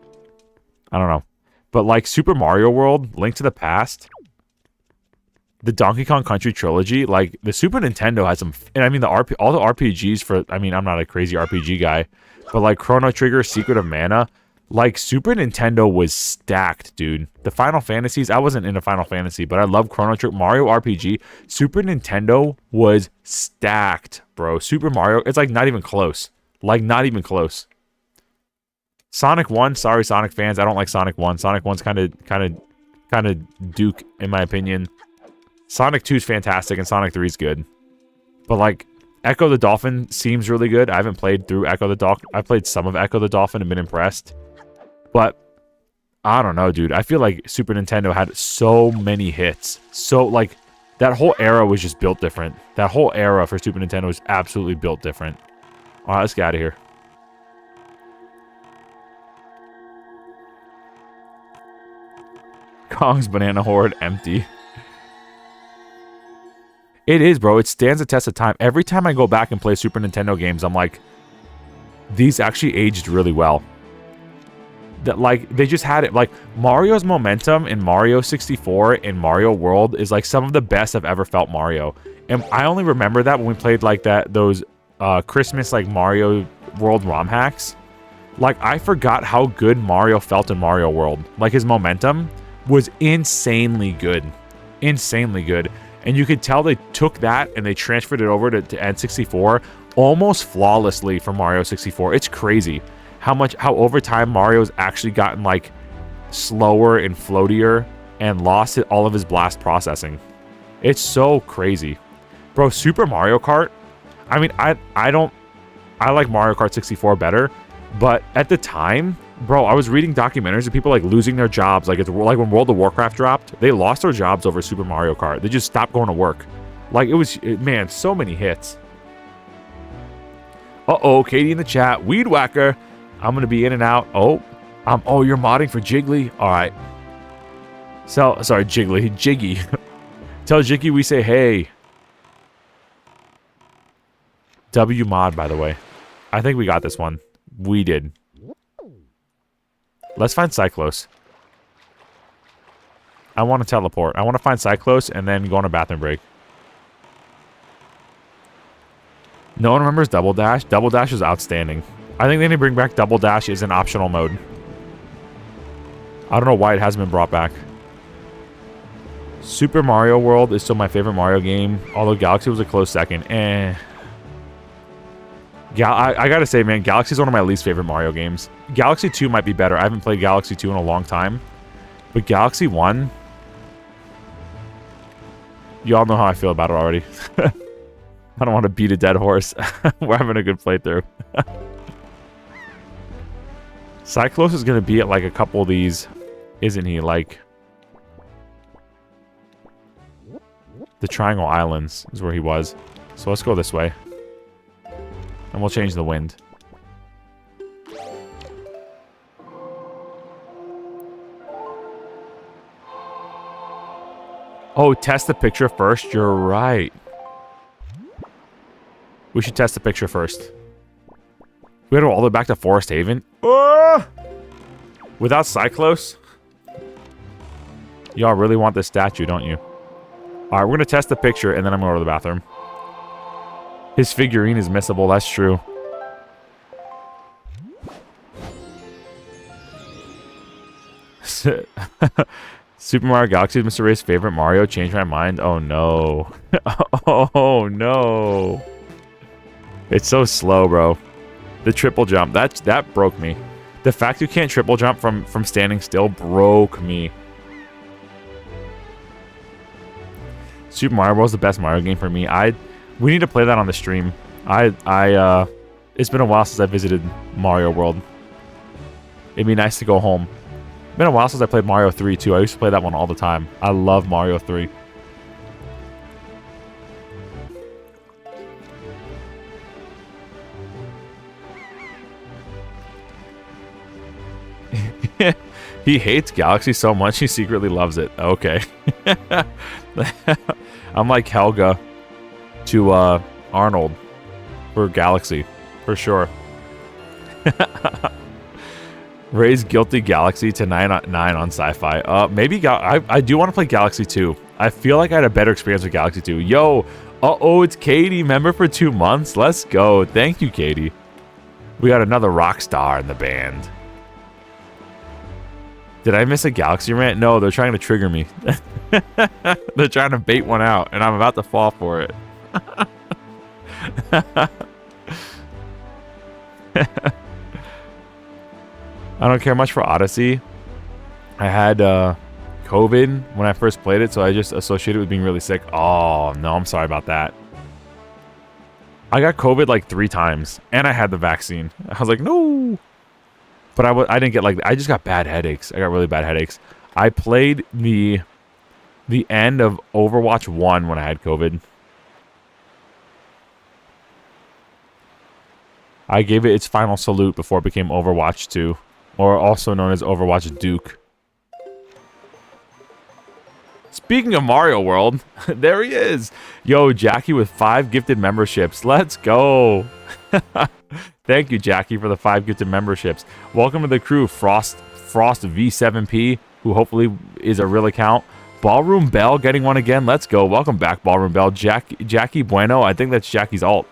But, like, Super Mario World, Link to the Past, the Donkey Kong Country trilogy, like, the Super Nintendo has some... And, I mean, all the RPGs for... I mean, I'm not a crazy RPG guy, but, like, Chrono Trigger, Secret of Mana, like, Super Nintendo was stacked, dude. The Final Fantasies, I wasn't into Final Fantasy, but I love Chrono Trigger. Mario RPG, Super Nintendo was stacked, bro. Super Mario, it's, like, not even close. Like, not even close. Sonic 1, sorry Sonic fans, I don't like Sonic 1. Sonic 1's kind of Duke in my opinion. Sonic 2 is fantastic and Sonic 3 is good. But like Echo the Dolphin seems really good. I haven't played through Echo the Dolphin. I played some of Echo the Dolphin and been impressed. But I don't know, dude. I feel like Super Nintendo had so many hits. So like that whole era was just built different. That whole era for Super Nintendo was absolutely built different. All right, let's get out of here. Kong's Banana Horde empty. It is, bro. It stands the test of time. Every time I go back and play Super Nintendo games, I'm like, these actually aged really well. That like they just had it. Like Mario's momentum in Mario 64 and Mario World is like some of the best I've ever felt Mario. And I only remember that when we played like those Christmas like Mario World ROM hacks. Like I forgot how good Mario felt in Mario World. Like his momentum was insanely good. Insanely good. And you could tell they took that and they transferred it over to N64 almost flawlessly for Mario 64. It's crazy how over time Mario's actually gotten like slower and floatier and lost all of his blast processing. It's so crazy. Bro, Super Mario Kart, I mean, I like Mario Kart 64 better, but at the time, bro, I was reading documentaries of people like losing their jobs. Like like when World of Warcraft dropped, they lost their jobs over Super Mario Kart. They just stopped going to work. Like man, so many hits. Uh-oh, Katie in the chat. Weed Whacker. I'm going to be in and out. Oh, you're modding for Jiggly? All right. So, sorry, Jiggly. Jiggy. Tell Jiggy we say hey. W mod, by the way. I think we got this one. We did. Let's find Cyclos. I want to teleport. I want to find Cyclos and then go on a bathroom break. No one remembers Double Dash? Double Dash is outstanding. I think they need to bring back Double Dash as an optional mode. I don't know why it hasn't been brought back. Super Mario World is still my favorite Mario game, although Galaxy was a close second. I gotta say, man, Galaxy is one of my least favorite Mario games. Galaxy 2 might be better. I haven't played Galaxy 2 in a long time. But Galaxy 1... Y'all know how I feel about it already. I don't want to beat a dead horse. We're having a good playthrough. Cyclos is going to be at like a couple of these, isn't he? Like... The Triangle Islands is where he was. So let's go this way. And we'll change the wind. Oh, test the picture first? You're right. We should test the picture first. We had to go all the way back to Forest Haven? Without Cyclos? Y'all really want this statue, don't you? Alright, we're going to test the picture, and then I'm going to go to the bathroom. His figurine is missable, that's true. Super Mario Galaxy is Mr. Ray's favorite Mario. Changed my mind. Oh, no. Oh, no. It's so slow, bro. The triple jump, that broke me. The fact you can't triple jump from standing still broke me. Super Mario World is the best Mario game for me. We need to play that on the stream. It's been a while since I visited Mario World. It'd be nice to go home. It's been a while since I played Mario 3 too. I used to play that one all the time. I love Mario 3. He hates Galaxy so much he secretly loves it. Okay. I'm like Helga to Arnold for Galaxy, for sure. Raise Guilty Galaxy to 9 on Sci-Fi. Maybe I do want to play Galaxy 2. I feel like I had a better experience with Galaxy 2. Yo, it's Katie, member for 2 months. Let's go. Thank you, Katie. We got another rock star in the band. Did I miss a Galaxy rant? No, they're trying to trigger me. They're trying to bait one out, and I'm about to fall for it. I don't care much for Odyssey. I had COVID when I first played it, so I just associated it with being really sick. Oh, no, I'm sorry about that. I got COVID like 3 times, and I had the vaccine. I was like, no. But I didn't get like, I just got bad headaches. I got really bad headaches. I played the end of Overwatch 1 when I had COVID. I gave it its final salute before it became Overwatch 2, or also known as Overwatch Duke. Speaking of Mario World, there he is. Yo, Jackie with 5 gifted memberships. Let's go. Thank you, Jackie, for the 5 gifted memberships. Welcome to the crew, Frost V7P, who hopefully is a real account. Ballroom Bell getting one again. Let's go. Welcome back, Ballroom Bell. Jackie Bueno. I think that's Jackie's alt.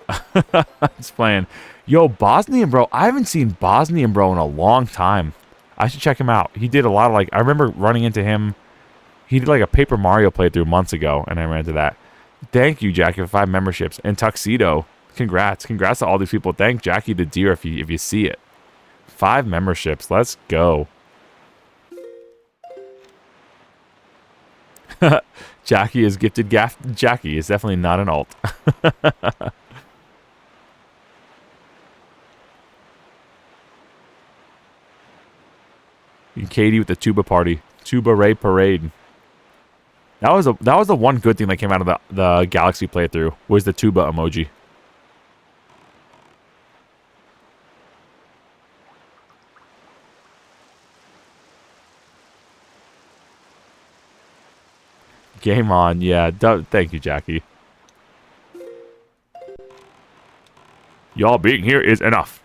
It's playing. Yo, Bosnian Bro. I haven't seen Bosnian Bro in a long time. I should check him out. He did a lot of I remember running into him. He did like a Paper Mario playthrough months ago, and I ran into that. Thank you, Jackie, for 5 memberships. And Tuxedo. Congrats to all these people. Thank Jackie the Deer if you see it. 5 memberships. Let's go. Jackie is gifted. Jackie is definitely not an alt. And Katie with the tuba party. Tuba Ray Parade. That was the one good thing that came out of the Galaxy playthrough was the tuba emoji. Game on, yeah. Thank you, Jackie. Y'all being here is enough.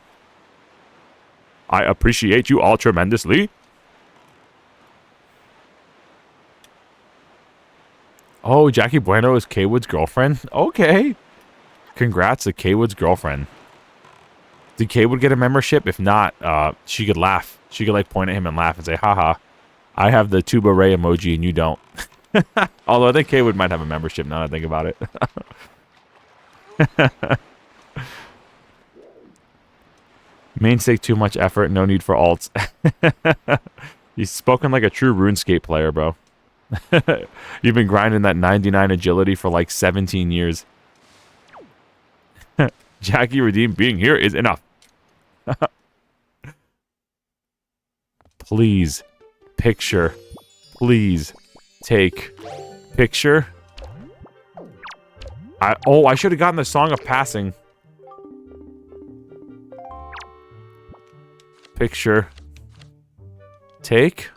I appreciate you all tremendously. Oh, Jackie Bueno is K-Wood's girlfriend? Okay. Congrats to K-Wood's girlfriend. Did K-Wood get a membership? If not, she could laugh. She could point at him and laugh and say, haha, I have the tuba ray emoji and you don't. Although I think K-Wood might have a membership now that I think about it. Mainstake too much effort, no need for alts. He's spoken like a true RuneScape player, bro. You've been grinding that 99 agility for like 17 years. Jackie Redeem being here is enough. Please, picture. Please, take picture. I should have gotten the Song of Passing. Picture. Take.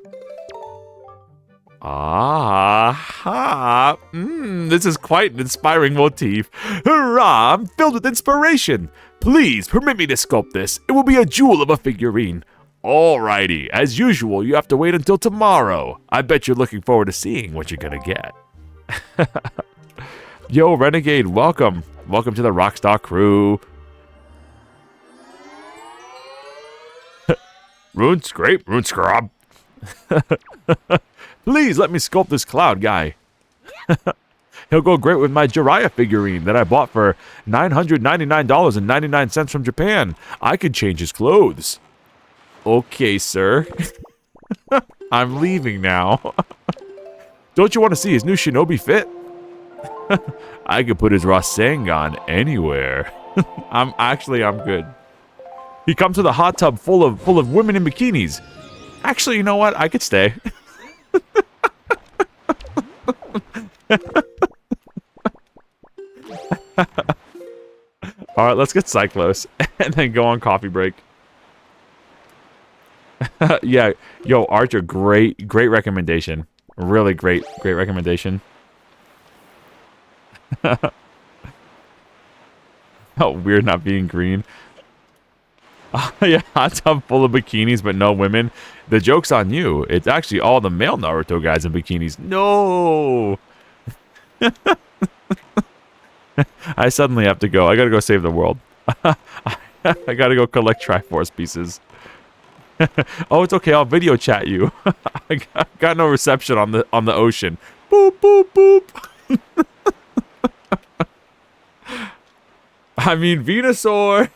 This is quite an inspiring motif. Hurrah! I'm filled with inspiration. Please permit me to sculpt this. It will be a jewel of a figurine. Alrighty, as usual, you have to wait until tomorrow. I bet you're looking forward to seeing what you're gonna get. Yo, Renegade, welcome. Welcome to the Rockstar crew. Rune scrape, rune scrub. Please let me sculpt this cloud guy. He'll go great with my Jiraiya figurine that I bought for $999.99 from Japan. I could change his clothes. Okay, sir. I'm leaving now. Don't you want to see his new shinobi fit? I could put his Rasengan anywhere. I'm good. He comes with a hot tub full of women in bikinis. Actually, you know what? I could stay. All right, let's get Cyclos and then go on coffee break. Yeah, yo, Archer, great recommendation. Really great recommendation. Oh, weird not being green. Yeah, hot tub full of bikinis but no women. The joke's on you. It's actually all the male Naruto guys in bikinis. No! I suddenly have to go. I gotta go save the world. I gotta go collect Triforce pieces. Oh, it's okay. I'll video chat you. I got no reception on the ocean. Boop, boop, boop. I mean, Venusaur.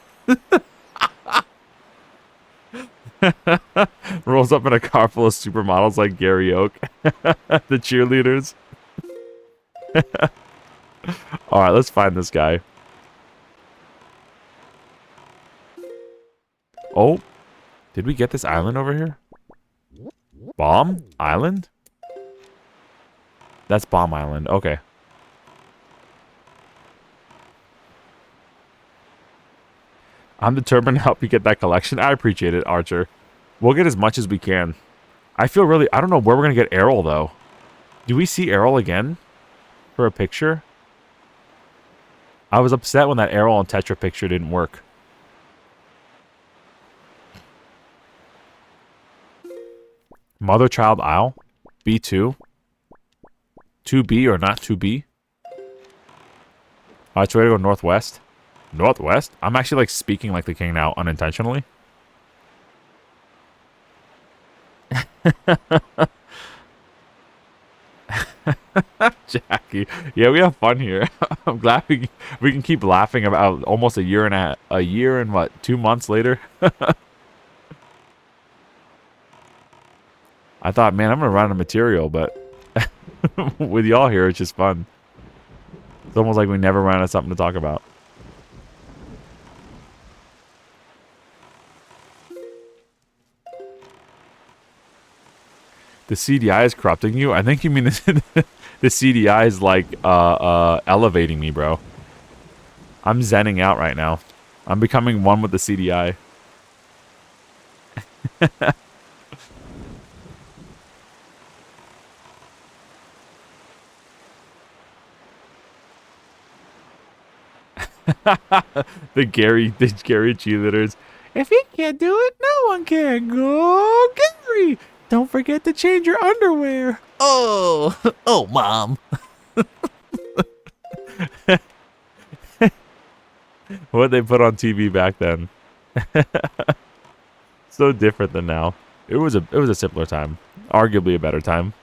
Rolls up in a car full of supermodels like Gary Oak. The cheerleaders. Alright, let's find this guy. Oh. Did we get this island over here? Bomb Island? That's Bomb Island. Okay. I'm determined to help you get that collection. I appreciate it, Archer. We'll get as much as we can. I feel really... I don't know where we're going to get Errol, though. Do we see Errol again? For a picture? I was upset when that Errol and Tetra picture didn't work. Mother Child Isle? B2? 2B or not 2B? Alright, so we're gonna go northwest. Northwest? I'm actually like speaking like the king now, unintentionally. Jackie. Yeah, we have fun here. I'm glad we can keep laughing about almost a year and what, 2 months later? I thought, man, I'm gonna run out of material, but with y'all here, it's just fun. It's almost like we never ran out of something to talk about. The CDI is corrupting you? I think you mean the CDI is like elevating me, bro. I'm zenning out right now. I'm becoming one with the CDI. the Gary cheerleaders. If he can't do it, no one can. Go Gary! Don't forget to change your underwear. Oh, Mom. What they put on TV back then. So different than now. It was a simpler time. Arguably a better time.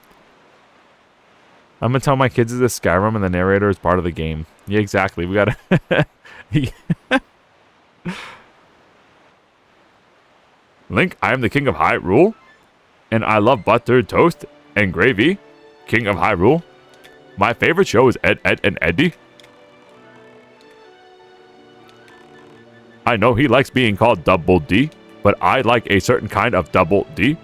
I'm gonna tell my kids it's a Skyrim and the narrator is part of the game. Yeah, exactly. We gotta... Link, I am the king of Hyrule. And I love buttered toast and gravy. King of Hyrule. My favorite show is Ed, Ed, and Eddie. I know he likes being called Double D, but I like a certain kind of Double D.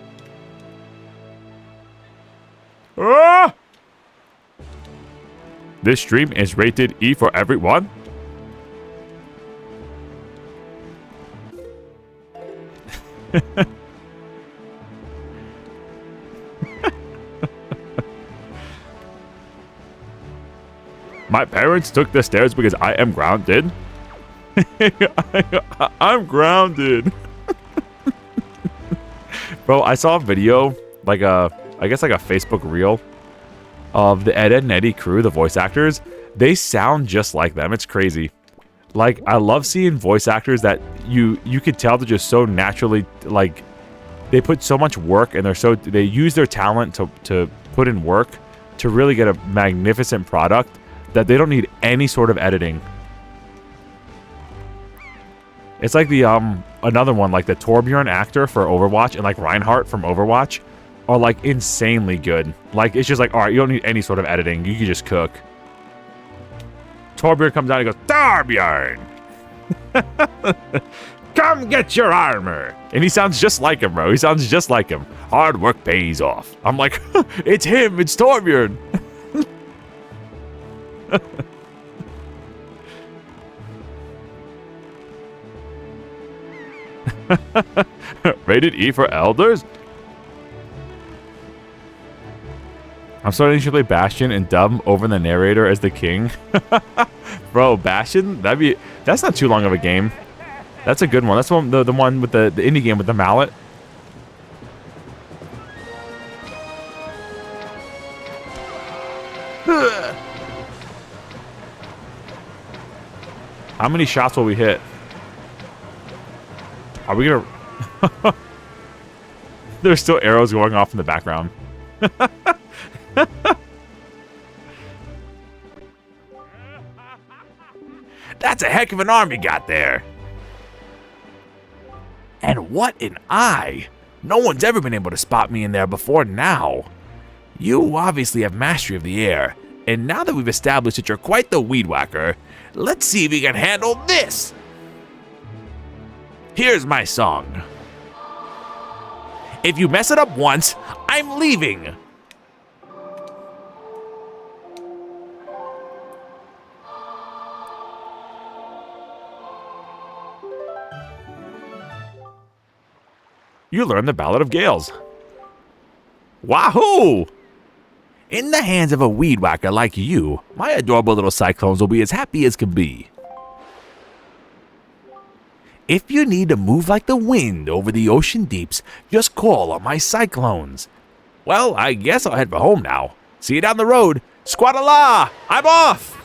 Ah! This stream is rated E for everyone. My parents took the stairs because I am grounded. I'm grounded. Bro, I saw a video, like I guess like a Facebook reel of the Ed, Ed and Eddie crew, the voice actors. They sound just like them. It's crazy. Like, I love seeing voice actors that you could tell they're just so naturally, like, they put so much work and they use their talent to put in work to really get a magnificent product that they don't need any sort of editing. It's like the another one, like the Torbjorn actor for Overwatch and like Reinhardt from Overwatch are like insanely good. Like, it's just like, all right, you don't need any sort of editing. You can just cook. Torbjorn comes down and goes, Torbjorn! Come get your armor! And he sounds just like him, bro. He sounds just like him. Hard work pays off. I'm like, it's him. It's Torbjorn. Rated E for elders? I'm starting to play Bastion and dub over the narrator as the king. Bro, Bastion? That's not too long of a game. That's a good one. That's the one with the indie game with the mallet. How many shots will we hit? Are we gonna... There's still arrows going off in the background. That's a heck of an arm you got there. And what an eye! No one's ever been able to spot me in there before now. You obviously have mastery of the air, and now that we've established that you're quite the weed whacker, let's see if you can handle this! Here's my song. If you mess it up once, I'm leaving! You learn the Ballad of Gales. Wahoo! In the hands of a weed whacker like you, my adorable little cyclones will be as happy as can be. If you need to move like the wind over the ocean deeps, just call on my cyclones. Well, I guess I'll head for home now. See you down the road. Squadala! I'm off!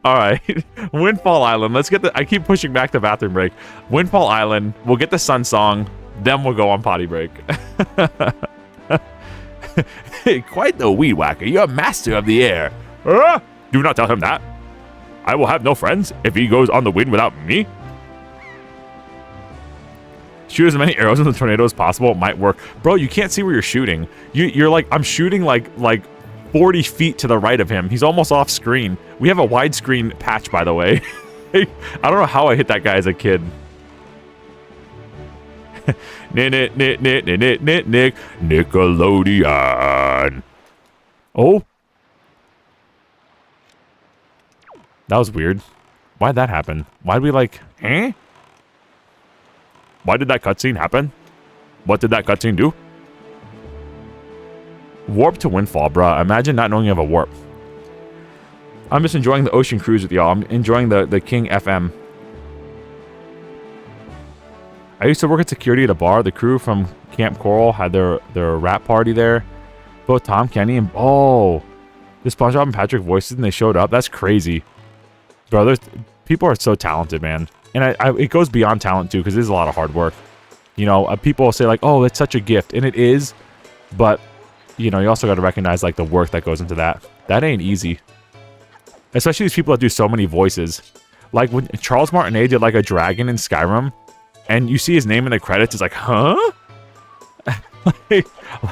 All right, Windfall Island. Let's get the... I keep pushing back the bathroom break. Windfall Island. We'll get the sun song. Then we'll go on potty break. Quite the weed whacker. You're a master of the air. Do not tell him that. I will have no friends if he goes on the wind without me. Shoot as many arrows in the tornado as possible. It might work. Bro, you can't see where you're shooting. You're like... I'm shooting like 40 feet to the right of him. He's almost off screen. We have a widescreen patch, by the way. I don't know how I hit that guy as a kid. Nickelodeon. Oh. That was weird. Why'd that happen? Why'd we like... Eh? Why did that cutscene happen? What did that cutscene do? Warp to Windfall, bruh. Imagine not knowing you have a warp. I'm just enjoying the ocean cruise with y'all. I'm enjoying the King FM. I used to work at security at a bar. The crew from Camp Coral had their rap party there. Both Tom, Kenny, and... Oh! The SpongeBob and Patrick voices, and they showed up. That's crazy. Bro, people are so talented, man. And it goes beyond talent, too, because it is a lot of hard work. You know, people will say, like, oh, it's such a gift. And it is, but... You know, you also got to recognize, like, the work that goes into that. That ain't easy. Especially these people that do so many voices. Like, when Charles Martinet did, like, a dragon in Skyrim, and you see his name in the credits, it's like, huh?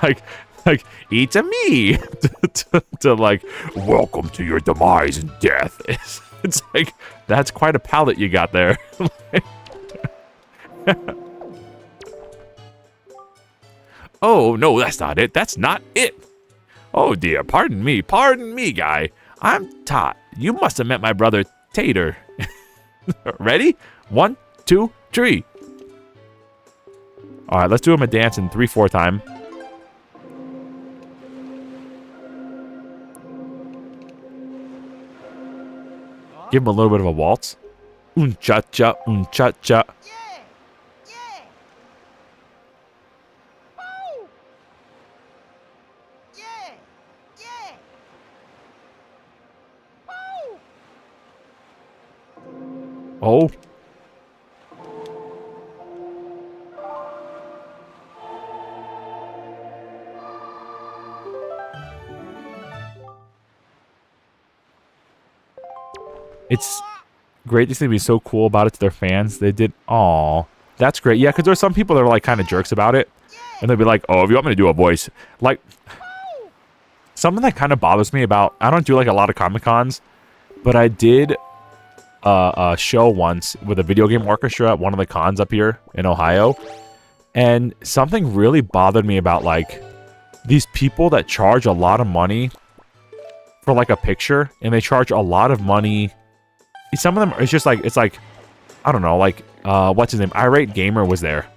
like, it's a me! to, like, welcome to your demise and death. It's like, that's quite a palette you got there. Oh, no, that's not it. That's not it. Oh, dear. Pardon me, guy. I'm Tot. You must have met my brother, Tater. Ready? 1, 2, 3. All right, let's do him a dance in 3/4 time. Give him a little bit of a waltz. Un-cha-cha, un-cha-cha. Oh. It's great. These things be so cool about it to their fans. They did. Aw. That's great. Yeah, because there's some people that are like kind of jerks about it. And they'll be like, oh, if you want me to do a voice. Like, something that kind of bothers me about, I don't do like a lot of Comic Cons, but I did a show once with a video game orchestra at one of the cons up here in Ohio. And something really bothered me about like these people that charge a lot of money for like a picture, and they charge a lot of money. Some of them, it's just like, it's like, I don't know, like, what's his name? Irate Gamer was there.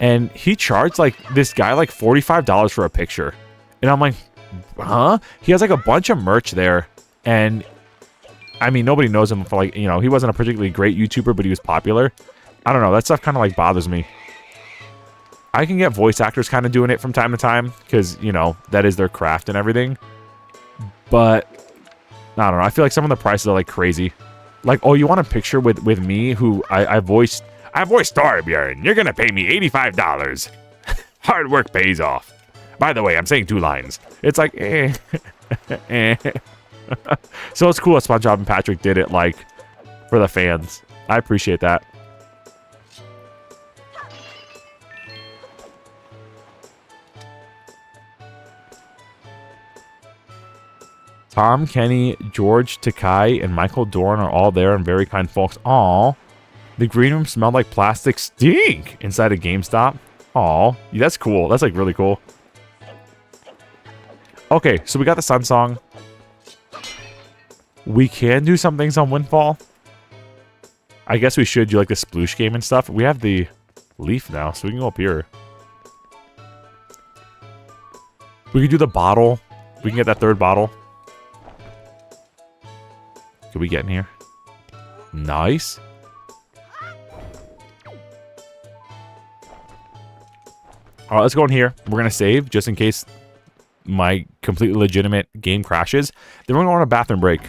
And he charged like this guy like $45 for a picture. And I'm like, huh? He has like a bunch of merch there. And I mean, nobody knows him for like, you know, he wasn't a particularly great YouTuber, but he was popular. I don't know. That stuff kind of like bothers me. I can get voice actors kind of doing it from time to time because, you know, that is their craft and everything. But I don't know. I feel like some of the prices are like crazy. Like, oh, you want a picture with me who I voiced Starbjörn. You're going to pay me $85. Hard work pays off. By the way, I'm saying 2 lines. It's like, eh. So it's cool that SpongeBob and Patrick did it, like, for the fans. I appreciate that. Tom, Kenny, George, Takai, and Michael Dorn are all there and very kind folks. Aw. The green room smelled like plastic stink inside a GameStop. Aw. Yeah, that's cool. That's, like, really cool. Okay, so we got the Sun Song. We can do some things on Windfall. I guess we should do, like, the Sploosh game and stuff. We have the leaf now, so we can go up here. We can do the bottle. We can get that 3rd bottle. Can we get in here? Nice. Alright, let's go in here. We're going to save just in case my completely legitimate game crashes. Then we're going on a bathroom break.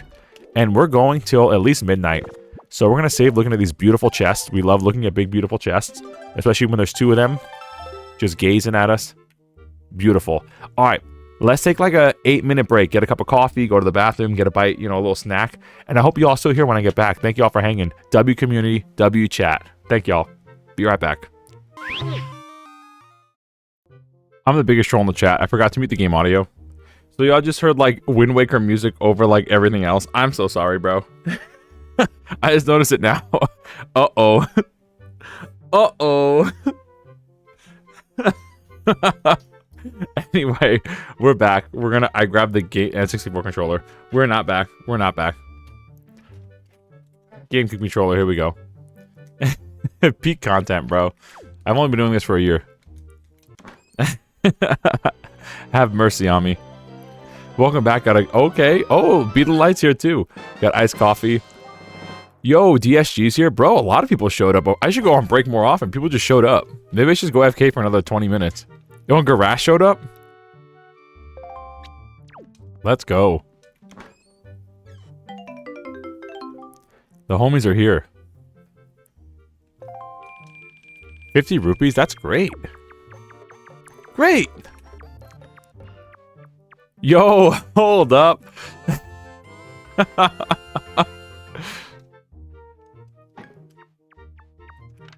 And we're going till at least midnight. So we're going to save looking at these beautiful chests. We love looking at big, beautiful chests. Especially when there's 2 of them. Just gazing at us. Beautiful. Alright. Let's take like a 8-minute break. Get a cup of coffee. Go to the bathroom. Get a bite. You know, a little snack. And I hope you all still here when I get back. Thank you all for hanging. W community. W chat. Thank y'all. Be right back. I'm the biggest troll in the chat. I forgot to mute the game audio. So y'all just heard like Wind Waker music over like everything else. I'm so sorry, bro. I just noticed it now. Uh-oh. Uh-oh. Anyway, we're back. I grabbed the game N64 controller. We're not back. We're not back. GameCube controller, here we go. Peak content, bro. I've only been doing this for a year. Have mercy on me. Welcome back. Okay. Oh, Beetle Light's here too. Got iced coffee. Yo, DSG's here. Bro, a lot of people showed up. I should go on break more often. People just showed up. Maybe I should just go AFK for another 20 minutes. Yo, and Garash showed up? Let's go. The homies are here. 50 rupees? That's great. Great. Yo, hold up.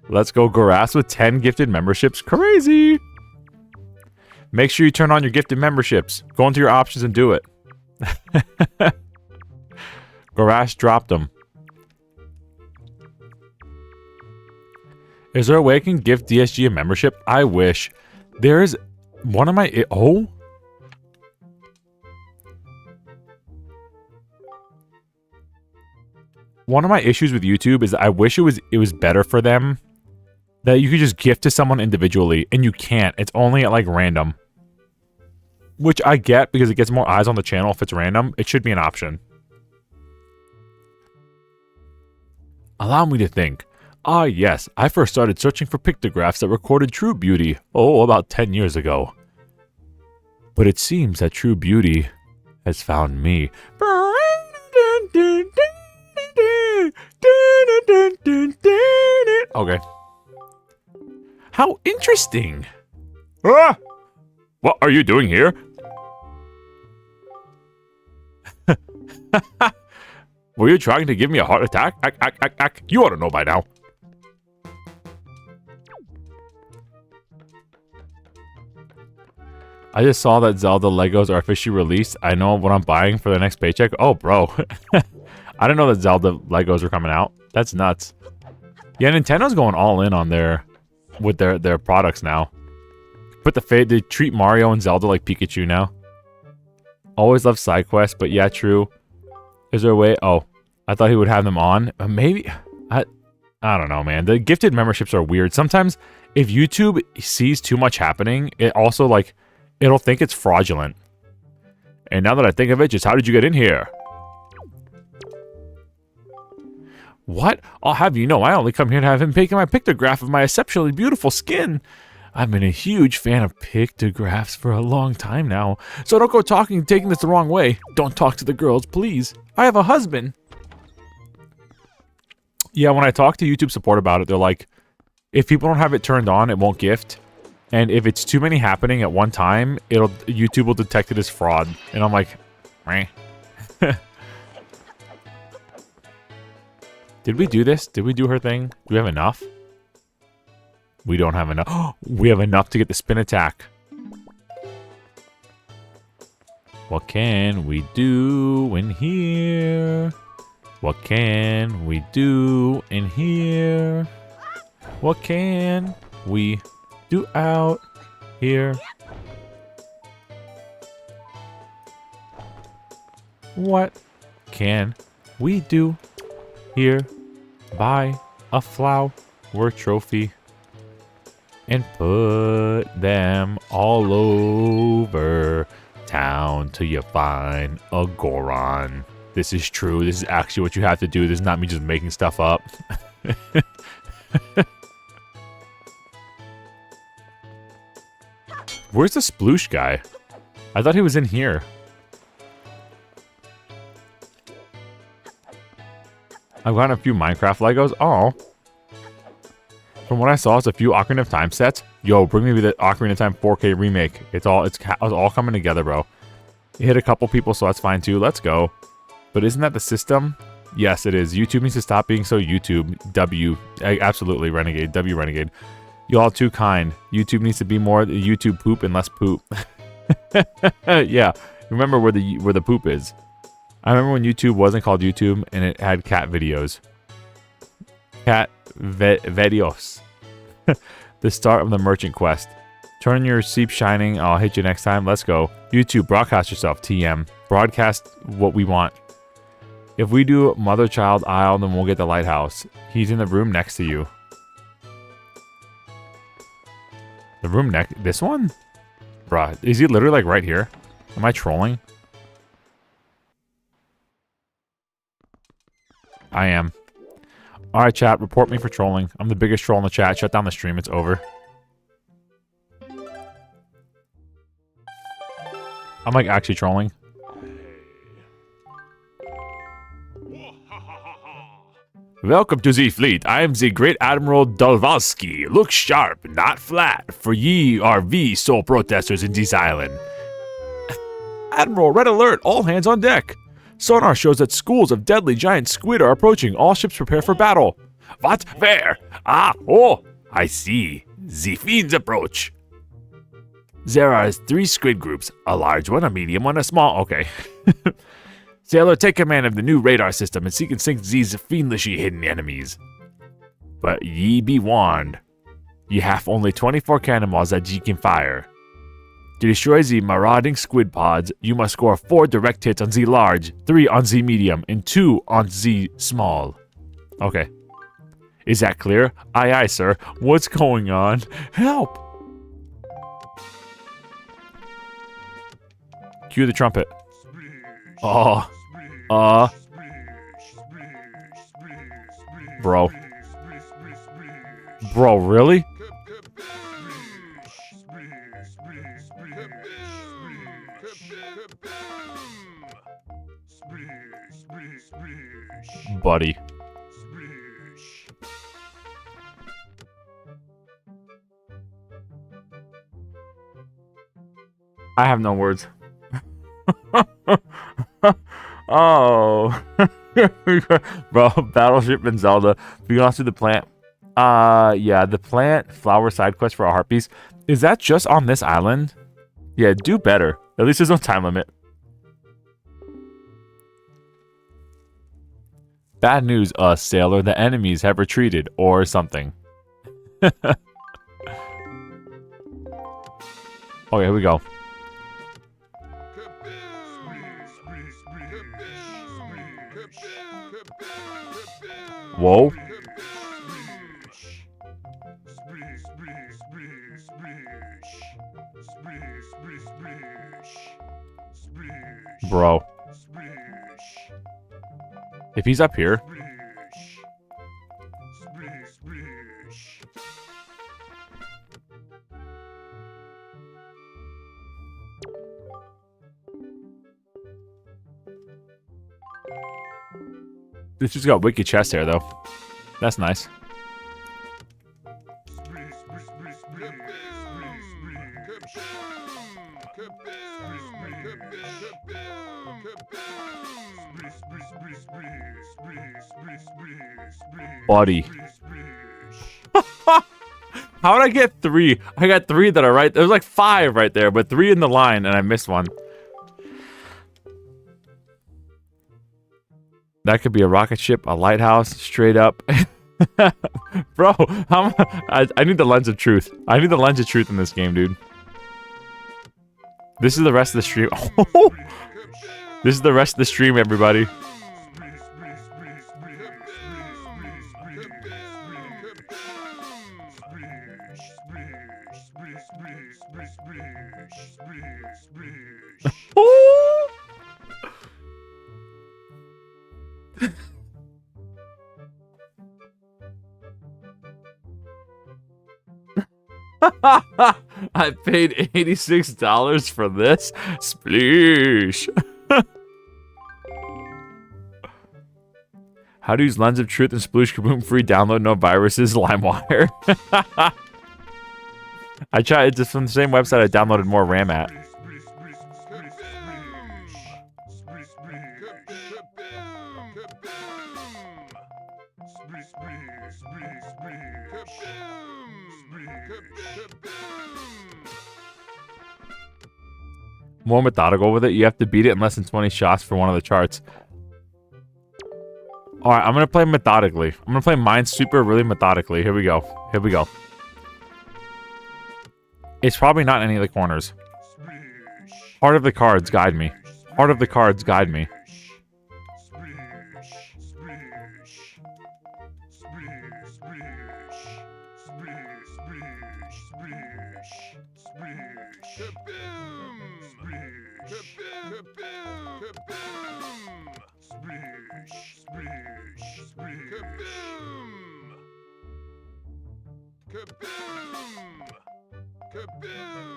Let's go Garass with 10 gifted memberships. Crazy. Make sure you turn on your gifted memberships. Go into your options and do it. Garash dropped them. Is there a way I can give DSG a membership? I wish. There's one of my... Oh? One of my issues with YouTube is that I wish it was better for them that you could just gift to someone individually, and you can't. It's only at, like, random. Which I get, because it gets more eyes on the channel if it's random. It should be an option. Allow me to think. Ah, yes, I first started searching for pictographs that recorded true beauty, about 10 years ago. But it seems that true beauty has found me. Okay. How interesting. Ah! What are you doing here? Were you trying to give me a heart attack? You ought to know by now. I just saw that Zelda Legos are officially released. I know what I'm buying for the next paycheck. Oh, bro. I didn't know that Zelda Legos were coming out. That's nuts. Yeah, Nintendo's going all in on their products now. They treat Mario and Zelda like Pikachu now. Always love side quests, but yeah, true. Is there a way? Oh, I thought he would have them on. Maybe. I don't know, man. The gifted memberships are weird. Sometimes if YouTube sees too much happening, it also like it'll think it's fraudulent. And now that I think of it, just how did you get in here? What? I'll have you know, I only come here to have him take my pictograph of my exceptionally beautiful skin. I've been a huge fan of pictographs for a long time now, so don't go taking this the wrong way. Don't talk to the girls, please. I have a husband. Yeah, when I talk to YouTube support about it, they're like, if people don't have it turned on, it won't gift. And if it's too many happening at one time, YouTube will detect it as fraud. And I'm like, meh. Did we do this? Did we do her thing? Do we have enough? We don't have enough. We have enough to get the spin attack. What can we do in here? What can we do in here? What can we do out here? What can we do here? Buy a flower trophy and put them all over town till you find a Goron. This is true. This is actually what you have to do. This is not me just making stuff up. Where's the sploosh guy? I thought he was in here. I've gotten a few Minecraft Legos. Oh. From what I saw, it's a few Ocarina of Time sets. Yo, bring me the Ocarina of Time 4K remake. It's all coming together, bro. It hit a couple people, so that's fine too. Let's go. But isn't that the system? Yes, it is. YouTube needs to stop being so YouTube. Absolutely, Renegade. Renegade. Y'all too kind. YouTube needs to be more YouTube poop and less poop. Yeah. Remember where the poop is. I remember when YouTube wasn't called YouTube and it had cat videos. Cat videos. The start of the merchant quest. Turn your seep shining. I'll hit you next time. Let's go. YouTube, broadcast yourself. TM. Broadcast what we want. If we do Mother Child Isle, then we'll get the lighthouse. He's in the room next to you. The room next... This one? Bruh, is he literally like right here? Am I trolling? I am. Alright, chat. Report me for trolling. I'm the biggest troll in the chat. Shut down the stream. It's over. I'm like actually trolling. Welcome to the fleet. I am the Great Admiral Dolvalsky. Look sharp, not flat, for ye are the sole protesters in this island. Admiral, red alert, all hands on deck. Sonar shows that schools of deadly giant squid are approaching. All ships prepare for battle. What? Where? Ah, oh, I see. The fiends approach. There are 3 squid groups, a large one, a medium one, a small... Okay. Sailor, take command of the new radar system and seek and sink these fiendishly hidden enemies. But ye be warned. Ye have only 24 cannonballs that ye can fire. To destroy the marauding squid pods, you must score 4 direct hits on the large, 3 on the medium, and 2 on the small. Okay. Is that clear? Aye, aye, sir. What's going on? Help! Cue the trumpet. Bro. Bro, really? Buddy. I have no words. Oh. Bro, Battleship and Zelda. We can also do the plant. Yeah, the plant flower side quest for a heart piece. Is that just on this island? Yeah, do better. At least there's no time limit. Bad news, sailor. The enemies have retreated, or something. Okay, here we go. Whoa. Bro. If he's up here. This just got wicked chest hair though. That's nice. Buddy. How did I get 3? I got 3 that are right. There was like 5 right there, but 3 in the line, and I missed one. That could be a rocket ship, a lighthouse, straight up. Bro, I need the lens of truth. I need the lens of truth in this game, dude. This is the rest of the stream. This is the rest of the stream, everybody. I paid $86 for this. Sploosh. How to use Lens of Truth and Sploosh Kaboom free download, no viruses, LimeWire. I tried, it's from the same website I downloaded more RAM at. More methodical with it. You have to beat it in less than 20 shots for one of the charts. Alright, I'm going to play methodically. I'm going to play Minesweeper really methodically. Here we go. Here we go. It's probably not in any of the corners. Heart of the cards, guide me. Heart of the cards, guide me.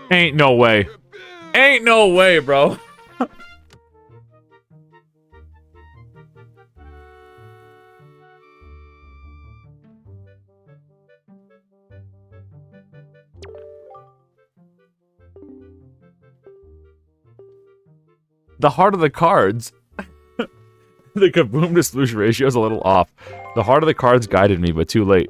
Ain't no way. Ain't no way, bro. The heart of the cards. The kaboom to sploosh ratio is a little off. The heart of the cards guided me, but too late.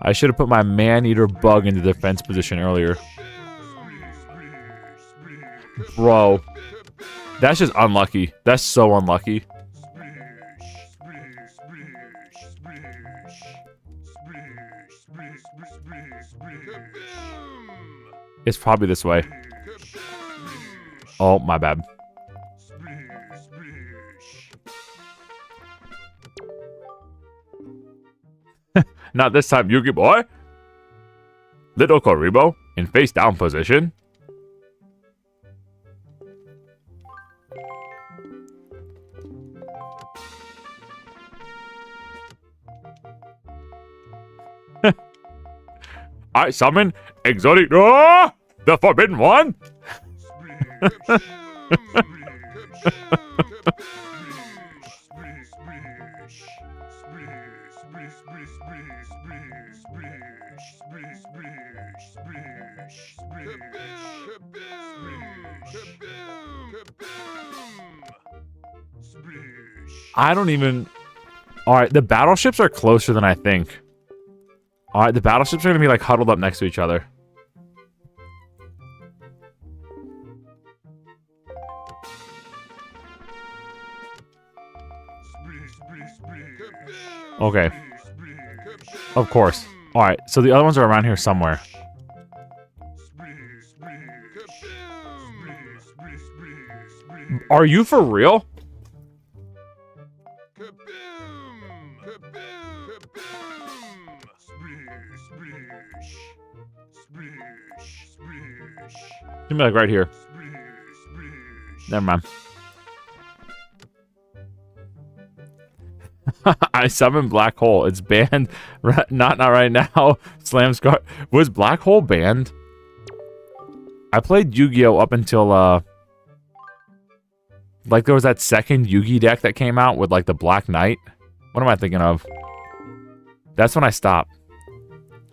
I should have put my man-eater bug into defense position earlier. Bro. That's just unlucky. That's so unlucky. It's probably this way. Oh, my bad. Not this time, Yugi boy. Little Karibo in face down position. I summon Exotic. Oh, the Forbidden One. I don't even... Alright, the battleships are closer than I think. Alright, the battleships are going to be like huddled up next to each other. Okay. Of course. Alright, so the other ones are around here somewhere. Are you for real? Give me like right here. Never mind. I summoned Black Hole. It's banned. Not right now. Slam Scar. Was Black Hole banned? I played Yu-Gi-Oh! Up until, like, there was that second Yugi deck that came out with, like, the Black Knight. What am I thinking of? That's when I stopped.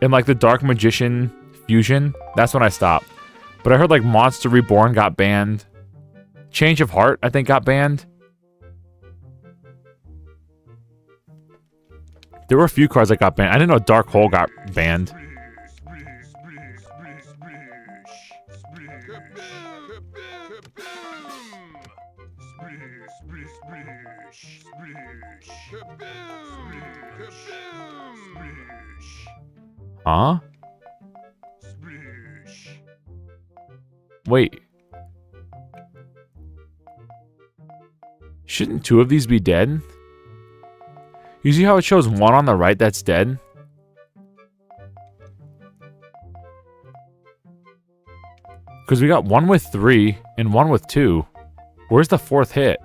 And, like, the Dark Magician Fusion. That's when I stopped. But I heard, like, Monster Reborn got banned. Change of Heart, I think, got banned. There were a few cards that got banned. I didn't know Dark Hole got banned. Huh? Wait. Shouldn't two of these be dead? You see how it shows one on the right that's dead? Because we got one with 3 and one with 2. Where's the fourth hit?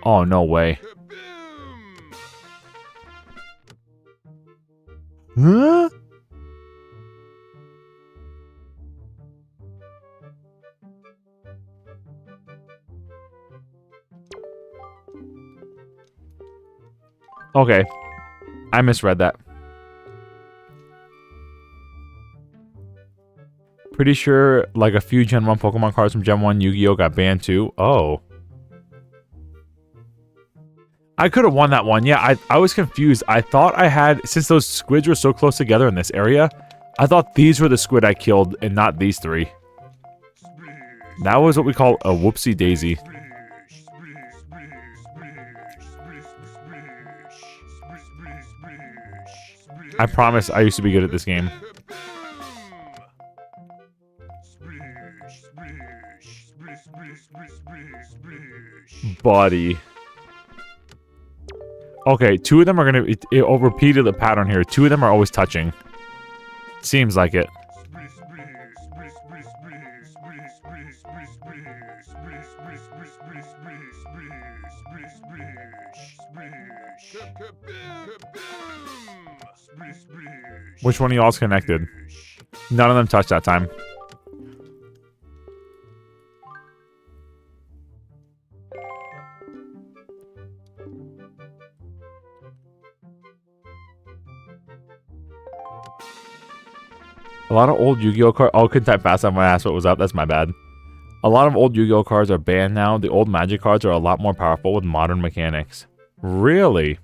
Oh, no way. Huh? Okay. I misread that. Pretty sure like a few Gen 1 Pokemon cards from Gen 1 Yu-Gi-Oh! Got banned too. Oh. I could have won that one. Yeah, I was confused. I thought I had, since those squids were so close together in this area, I thought these were the squid I killed and not these three. That was what we call a whoopsie daisy. I promise I used to be good at this game. Buddy. Okay, two of them are gonna... It repeated the pattern here. Two of them are always touching. Seems like it. Which one of y'all's connected? None of them touched that time. A lot of old Yu-Gi-Oh cards... Oh, couldn't type fast enough when I asked what was up. That's my bad. A lot of old Yu-Gi-Oh cards are banned now. The old Magic cards are a lot more powerful with modern mechanics. Really?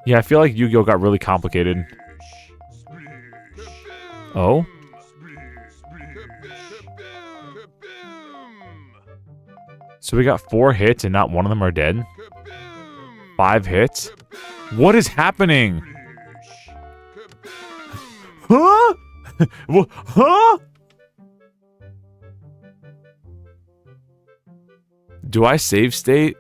Yeah, I feel like Yu-Gi-Oh got really complicated. Oh? So we got 4 hits and not one of them are dead? 5 hits? What is happening? Huh? Huh? Do I save state?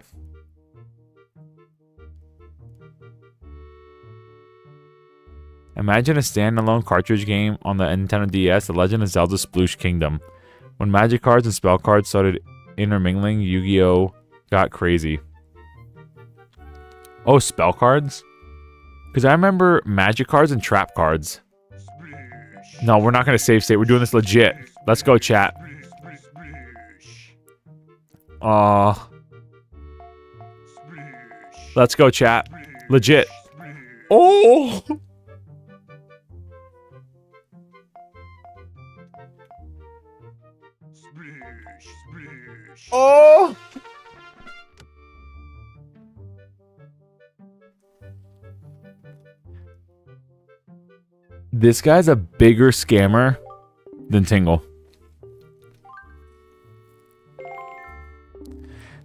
Imagine a standalone cartridge game on the Nintendo DS, The Legend of Zelda Sploosh Kingdom. When magic cards and spell cards started intermingling, Yu-Gi-Oh! Got crazy. Oh, spell cards? Because I remember magic cards and trap cards. No, we're not going to save state. We're doing this legit. Let's go, chat. Let's go, chat. Legit. Oh! Oh! This guy's a bigger scammer than Tingle.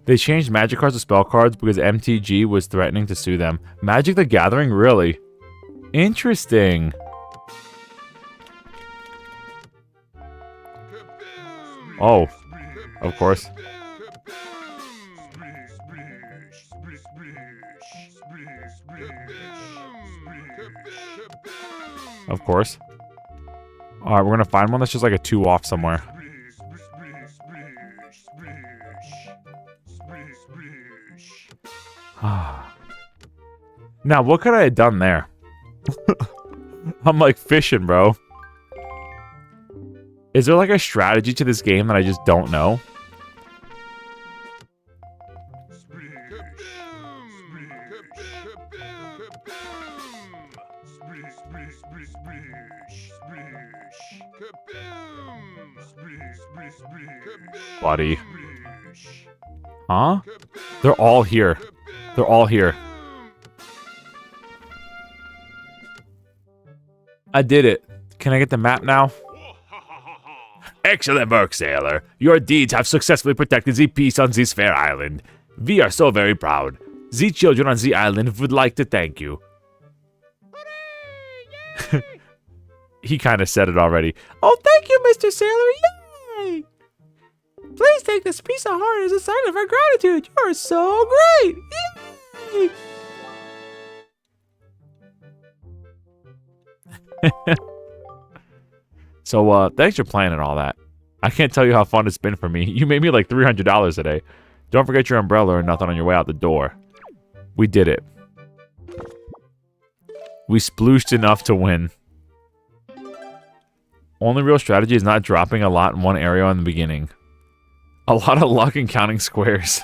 They changed magic cards to spell cards because MTG was threatening to sue them. Magic the Gathering? Really? Interesting. Oh, of course. Of course. Alright, we're gonna find one that's just like a 2 off somewhere. Now, what could I have done there? I'm like fishing, bro. Is there like a strategy to this game that I just don't know? Buddy. Huh? They're all here. They're all here. I did it. Can I get the map now? Excellent work, sailor. Your deeds have successfully protected the peace on this fair island. We are so very proud. The children on the island would like to thank you. He kind of said it already. Oh, thank you, Mr. Sailor. Yay! Please take this piece of heart as a sign of our gratitude. You are so great. Yay! So, thanks for playing and all that. I can't tell you how fun it's been for me. You made me like $300 today. Don't forget your umbrella or nothing on your way out the door. We did it. We splooshed enough to win. Only real strategy is not dropping a lot in one area in the beginning. A lot of luck in counting squares.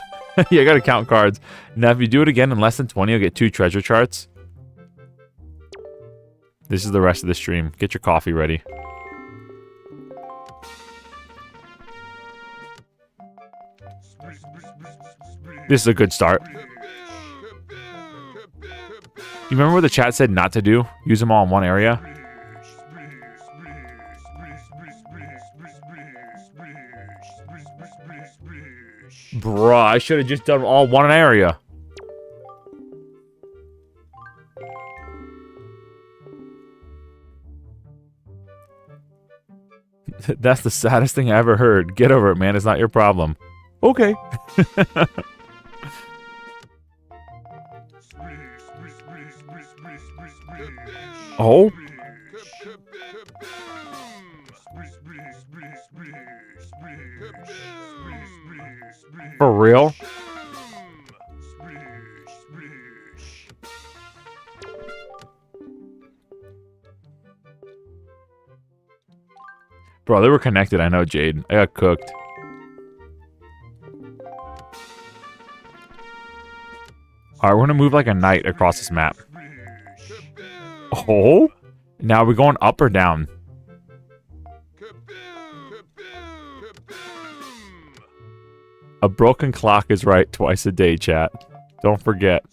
Yeah, I gotta count cards. Now, if you do it again in less than 20, you'll get 2 treasure charts. This is the rest of the stream. Get your coffee ready. This is a good start. You remember what the chat said not to do? Use them all in one area? Bruh, I should have just done all one area. That's the saddest thing I ever heard. Get over it, man. It's not your problem. Okay. Oh? For real? Bro, they were connected. I know, Jade. I got cooked. Alright, we're gonna move like a knight across this map. Oh? Now we're going up or down? A broken clock is right twice a day, chat. Don't forget.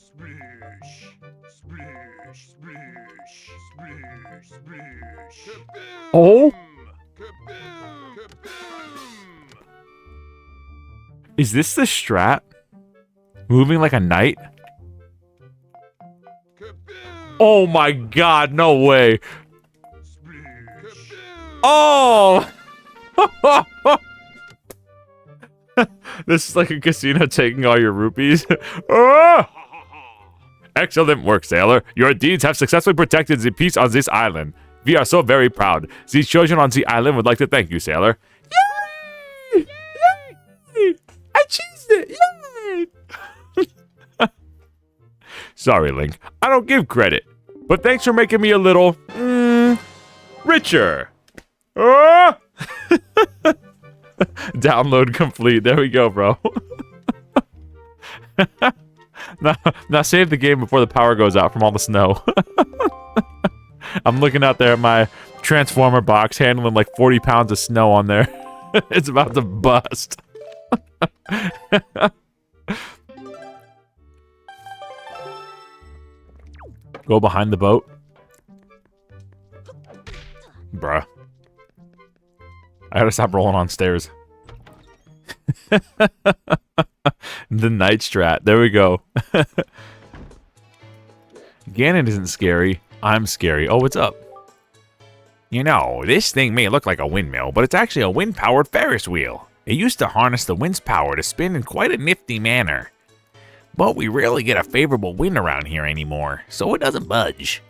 Oh? Is this the strat? Moving like a knight? Oh my god, no way. Oh! This is like a casino taking all your rupees. Ah! Excellent work, sailor. Your deeds have successfully protected the peace on this island. We are so very proud. The children on the island would like to thank you, sailor. Yay! Yay! I cheesed it! Yay! Sorry, Link. I don't give credit. But thanks for making me a little... richer. Ah! Download complete. There we go, bro. now save the game before the power goes out from all the snow. I'm looking out there at my transformer box handling like 40 pounds of snow on there. It's about to bust. Go behind the boat. Bruh. I gotta stop rolling on stairs. The night strat. There we go. Ganon isn't scary. I'm scary. Oh, what's up? You know, this thing may look like a windmill, but it's actually a wind-powered Ferris wheel. It used to harness the wind's power to spin in quite a nifty manner. But we rarely get a favorable wind around here anymore, so it doesn't budge.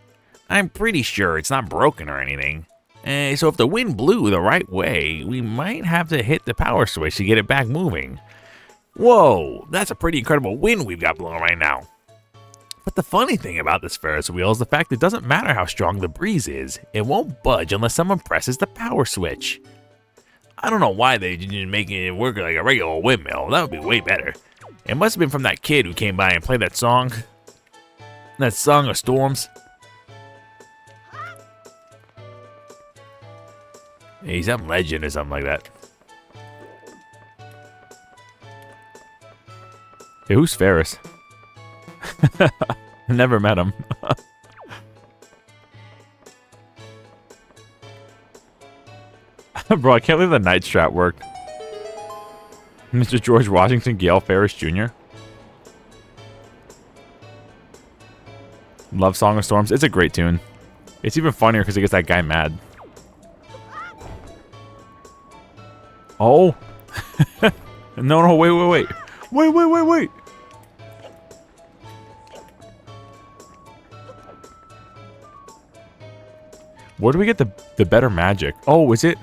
I'm pretty sure it's not broken or anything. So if the wind blew the right way, we might have to hit the power switch to get it back moving. Whoa, that's a pretty incredible wind we've got blowing right now. But the funny thing about this Ferris wheel is the fact it doesn't matter how strong the breeze is, it won't budge unless someone presses the power switch. I don't know why they didn't make it work like a regular windmill. That would be way better. It must have been from that kid who came by and played that song. That Song of Storms. He's some legend or something like that. Hey, who's Ferris? Never met him. Bro, I can't believe the night strat worked. Mr. George Washington Gale Ferris Jr. Love Song of Storms. It's a great tune. It's even funnier because it gets that guy mad. Oh. No, wait. Wait. Where do we get the better magic? Oh, is it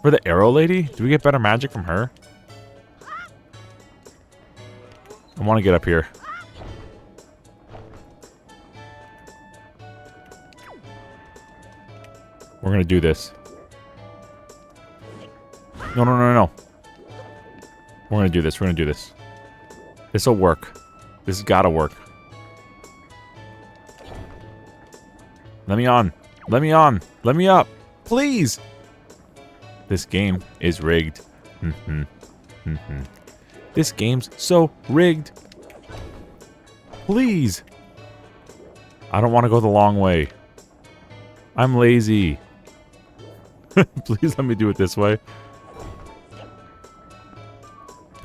for the arrow lady? Do we get better magic from her? I want to get up here. We're going to do this. No. We're going to do this. This will work. This has got to work. Let me on. Let me up. Please. This game is rigged. This game's so rigged. Please. I don't want to go the long way. I'm lazy. Please let me do it this way.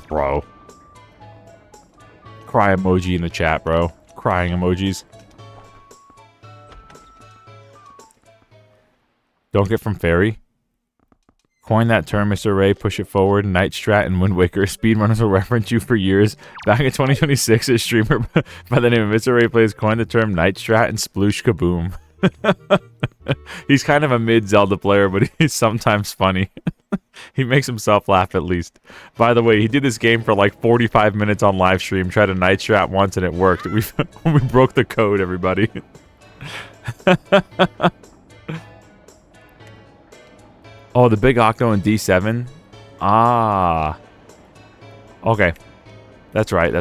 Bro. Cry emoji in the chat, bro. Crying emojis. Don't get from fairy. Coin that term, Mr. Ray. Push it forward. Night Strat and Wind Waker. Speedrunners will reference you for years. Back in 2026, a streamer by the name of Mr. Ray Plays coined the term Night Strat and Sploosh Kaboom. He's kind of a mid-Zelda player, but he's sometimes funny. He makes himself laugh at least. By the way, he did this game for like 45 minutes on live stream. Tried a Night Strat once and it worked. We broke the code, everybody. Oh, the big Octo in D7? Ah. Okay. That's right.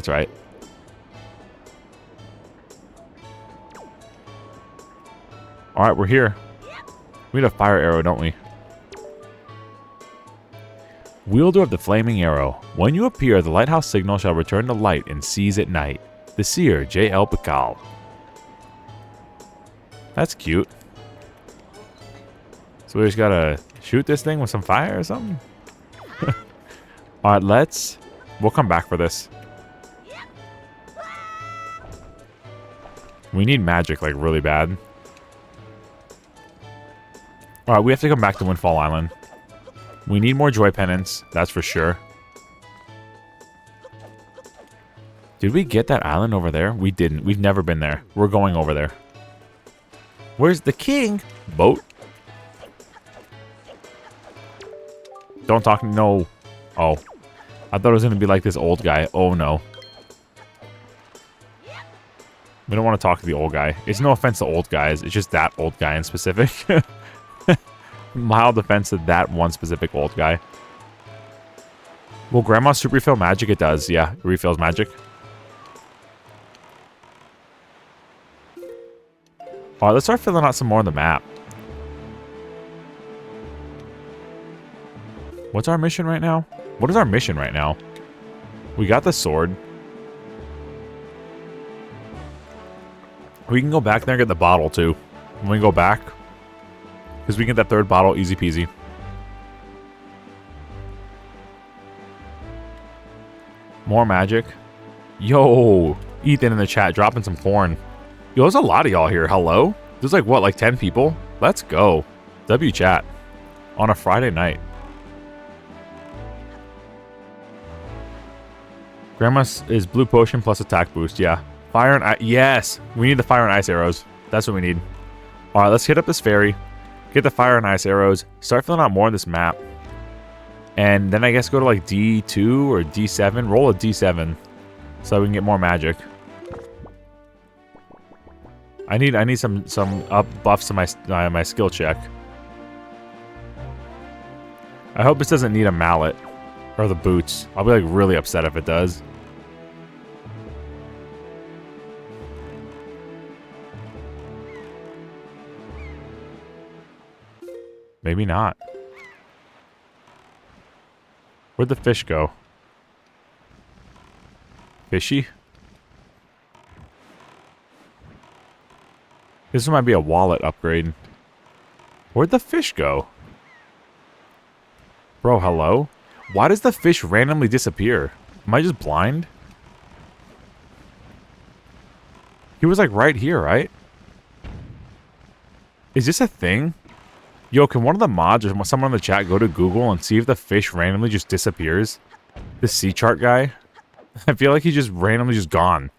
Alright, we're here. We need a fire arrow, don't we? Wielder of the Flaming Arrow. When you appear, the lighthouse signal shall return to light and seize at night. The Seer, J.L. Pikal. That's cute. So we just gotta shoot this thing with some fire or something? Alright, we'll come back for this. We need magic, like, really bad. Alright, we have to come back to Windfall Island. We need more joy pennants, that's for sure. Did we get that island over there? We didn't. We've never been there. We're going over there. Where's the king? Boat? Don't talk. No. Oh. I thought it was going to be like this old guy. Oh, no. We don't want to talk to the old guy. It's no offense to old guys. It's just that old guy in specific. Mild offense to that one specific old guy. Will Grandma super refill magic? It does. Yeah, it refills magic. Alright, let's start filling out some more on the map. What's our mission right now? What is our mission right now? We got the sword. We can go back there and get the bottle, too. When we go back. Because we can get that third bottle easy peasy. More magic. Yo, Ethan in the chat dropping some corn. Yo, there's a lot of y'all here. Hello? There's like, what, like 10 people? Let's go. W chat. On a Friday night. Grandma's is blue potion plus attack boost. Yeah. Fire and ice. Yes. We need the fire and ice arrows. That's what we need. All right, let's hit up this ferry. Get the fire and ice arrows. Start filling out more of this map. And then I guess go to like D2 or D7. Roll a D7 so we can get more magic. I need some up buffs to my skill check. I hope this doesn't need a mallet or the boots. I'll be like really upset if it does. Maybe not. Where'd the fish go? Fishy? This might be a wallet upgrade. Where'd the fish go? Bro, hello? Why does the fish randomly disappear? Am I just blind? He was like right here, right? Is this a thing? Yo, can one of the mods or someone in the chat go to Google and see if the fish randomly just disappears? This sea chart guy? I feel like he's just randomly just gone.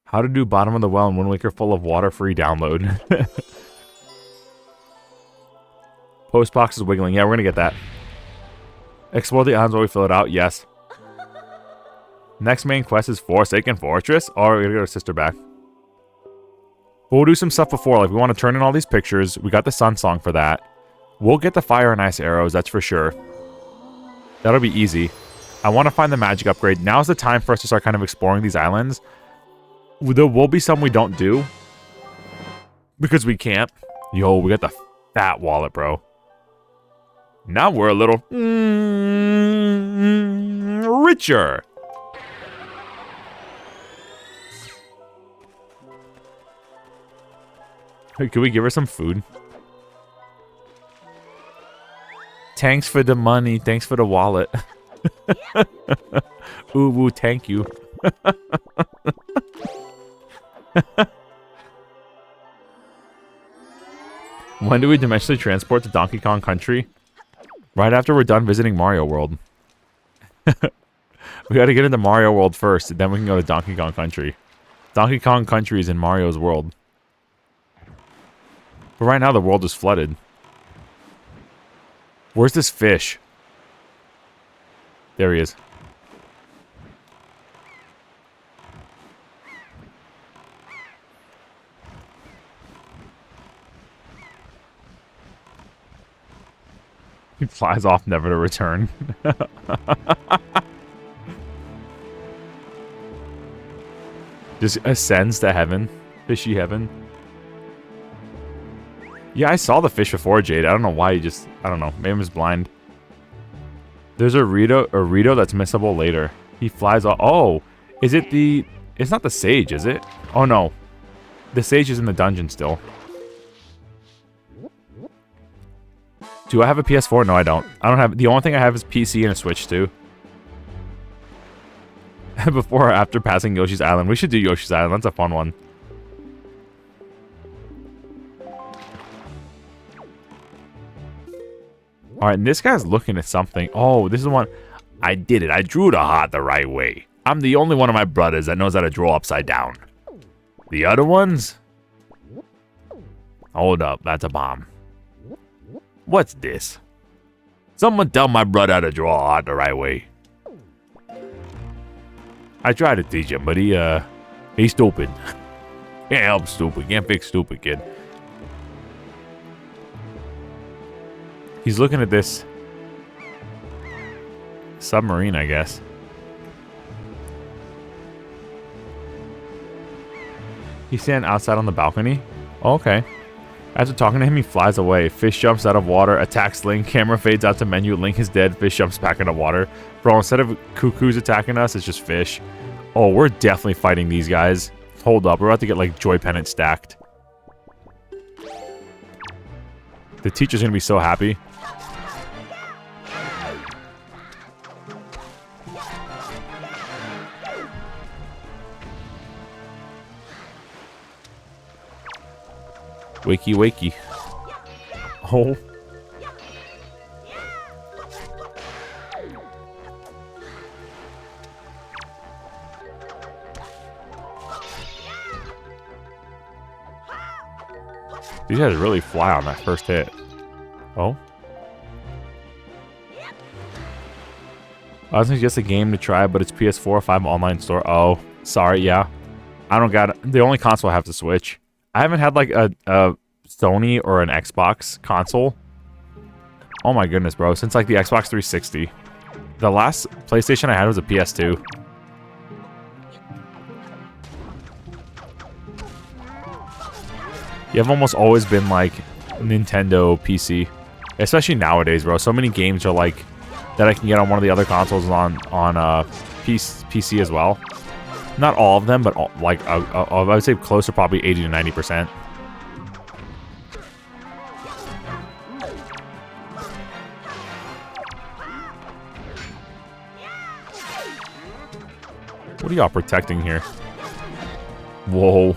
How to do bottom of the well in Wind Waker full of water free download. Postbox is wiggling. Yeah, we're gonna get that. Explore the islands while we fill it out. Yes. Next main quest is Forstaken Fortress. Oh, we're gonna get our sister back. But we'll do some stuff before. Like, we want to turn in all these pictures. We got the sun song for that. We'll get the fire and ice arrows. That's for sure. That'll be easy. I want to find the magic upgrade. Now's the time for us to start kind of exploring these islands. There will be some we don't do. Because we can't. Yo, we got the fat wallet, bro. Now we're a little richer. Hey, can we give her some food? Thanks for the money. Thanks for the wallet. Ooh, woo, thank you. When do we dimensionally transport to Donkey Kong Country? Right after we're done visiting Mario World. We gotta get into Mario World first, then we can go to Donkey Kong Country. Donkey Kong Country is in Mario's world. But right now the world is flooded. Where's this fish? There he is. He flies off, never to return. Just ascends to heaven. Fishy heaven. Yeah, I saw the fish before, Jade. I don't know why he just... I don't know. Maybe I'm just blind. There's a Rito that's missable later. He flies off... Oh! Is it the... It's not the sage, is it? Oh, no. The sage is in the dungeon still. Do I have a PS4? No, I don't. I don't have... The only thing I have is PC and a Switch, too. Before or after passing Yoshi's Island. We should do Yoshi's Island. That's a fun one. Alright, and this guy's looking at something. Oh, this is one. I did it. I drew the heart the right way. I'm the only one of my brothers that knows how to draw upside down. The other ones? Hold up. That's a bomb. What's this? Someone tell my brother how to draw a heart the right way. I tried to teach him, but he's stupid. Can't help stupid. Can't fix stupid, kid. He's looking at this submarine, I guess. He's standing outside on the balcony. Oh, okay. After talking to him, he flies away. Fish jumps out of water, attacks Link. Camera fades out to menu. Link is dead. Fish jumps back into water. Bro, instead of cuckoos attacking us, it's just fish. Oh, we're definitely fighting these guys. Hold up. We're about to get, like, joy pennant stacked. The teacher's gonna be so happy. Wakey, wakey. Oh. These guys really fly on that first hit. Oh. I was just a game to try, but it's PS4 if I'm online store. Oh, sorry, yeah. I don't got it. The only console I have to Switch. I haven't had like a Sony or an Xbox console. Oh my goodness, bro. Since like the Xbox 360. The last PlayStation I had was a PS2. You've almost always been like Nintendo PC. Especially nowadays, bro. So many games are like that I can get on one of the other consoles on PC as well. Not all of them, but all, like I would say close to probably 80 to 90%. What are y'all protecting here? Whoa.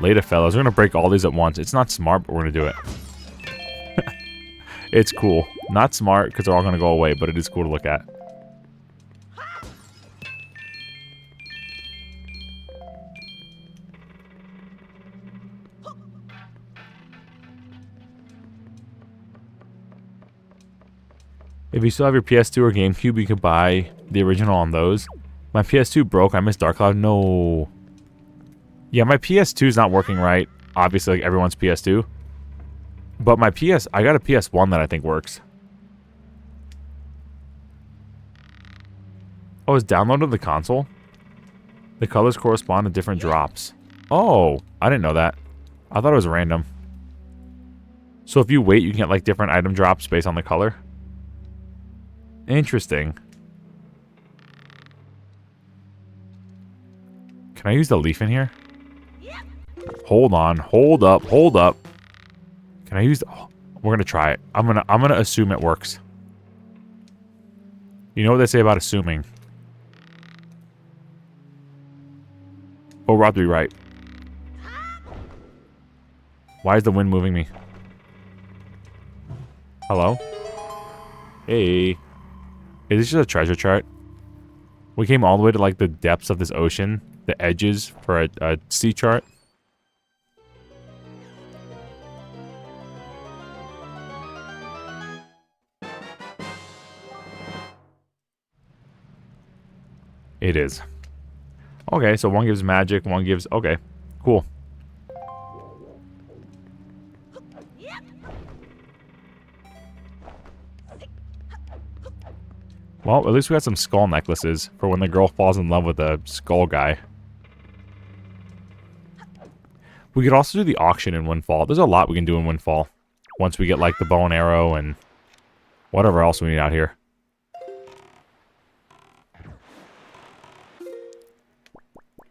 Later, fellas. We're going to break all these at once. It's not smart, but we're going to do it. It's cool. Not smart, because they're all going to go away, but it is cool to look at. If you still have your PS2 or GameCube, you could buy the original on those. My PS2 broke. I missed Dark Cloud. No. Yeah, my PS2 is not working right. Obviously, like everyone's PS2. But my I got a PS1 that I think works. Oh, it's downloaded the console? The colors correspond to different drops. Oh, I didn't know that. I thought it was random. So if you wait, you can get like different item drops based on the color? Interesting. Can I use the leaf in here? Hold on. Hold up. Hold up. Can I use the... Oh, we're gonna try it. I'm gonna assume it works. You know what they say about assuming. Oh, we're about to be right. Why is the wind moving me? Hello? Hey. Is this just a treasure chart? We came all the way to like the depths of this ocean. The edges for a sea chart. It is. Okay, so one gives magic, one gives... Okay, cool. Well, at least we got some skull necklaces for when the girl falls in love with the skull guy. We could also do the auction in Windfall. There's a lot we can do in Windfall. Once we get, like, the bow and arrow and whatever else we need out here.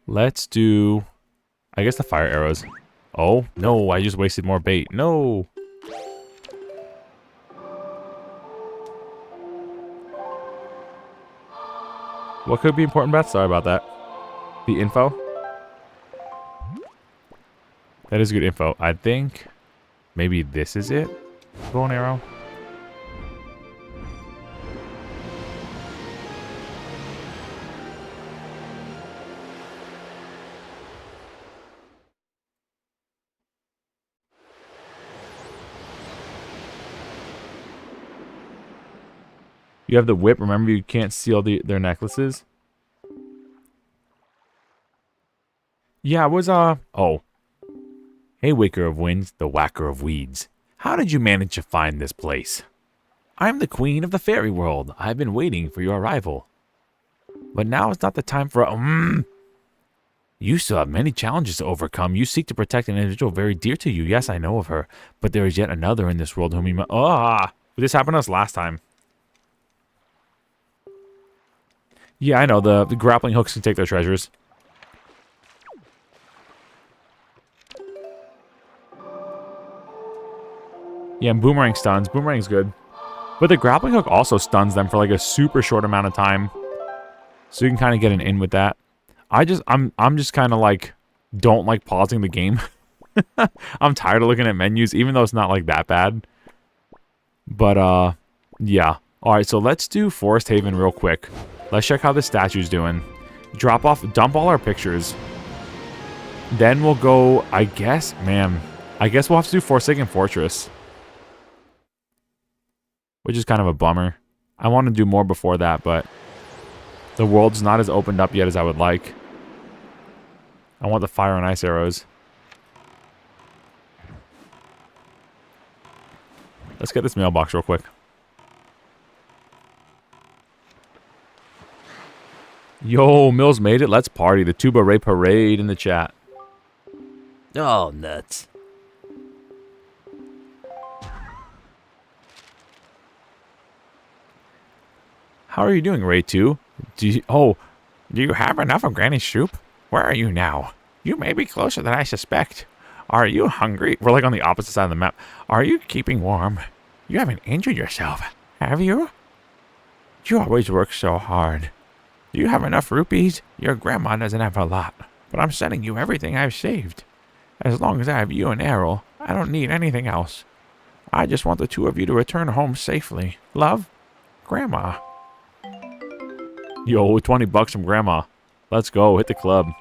Let's do... I guess the fire arrows. Oh, no, I just wasted more bait. No! What could be important, Beth? Sorry about that. The info? That is good info. I think maybe this is it? Bow and arrow? You have the whip. Remember, you can't steal their necklaces. Yeah, it was, oh. Hey, Waker of Winds, the Whacker of Weeds. How did you manage to find this place? I'm the queen of the fairy world. I've been waiting for your arrival. But now is not the time for You still have many challenges to overcome. You seek to protect an individual very dear to you. Yes, I know of her. But there is yet another in this world whom you must... This happened to us last time. Yeah, I know. The grappling hooks can take their treasures. Yeah, and boomerang stuns. Boomerang's good. But the grappling hook also stuns them for like a super short amount of time. So you can kind of get an in with that. I'm just kind of like, don't like pausing the game. I'm tired of looking at menus, even though it's not like that bad. But, yeah. Alright, so let's do Forest Haven real quick. Let's check how the statue's doing. Dump all our pictures. Then we'll go, I guess we'll have to do Forsaken Fortress. Which is kind of a bummer. I want to do more before that, but the world's not as opened up yet as I would like. I want the fire and ice arrows. Let's get this mailbox real quick. Yo, Mills made it. Let's party. The Tuba Ray Parade in the chat. Oh, nuts. How are you doing, Ray 2? Do you have enough of Granny's soup? Where are you now? You may be closer than I suspect. Are you hungry? We're like on the opposite side of the map. Are you keeping warm? You haven't injured yourself, have you? You always work so hard. Do you have enough rupees? Your grandma doesn't have a lot, but I'm sending you everything I've saved. As long as I have you and Errol, I don't need anything else. I just want the two of you to return home safely. Love, Grandma. Yo, 20 bucks from Grandma. Let's go, hit the club.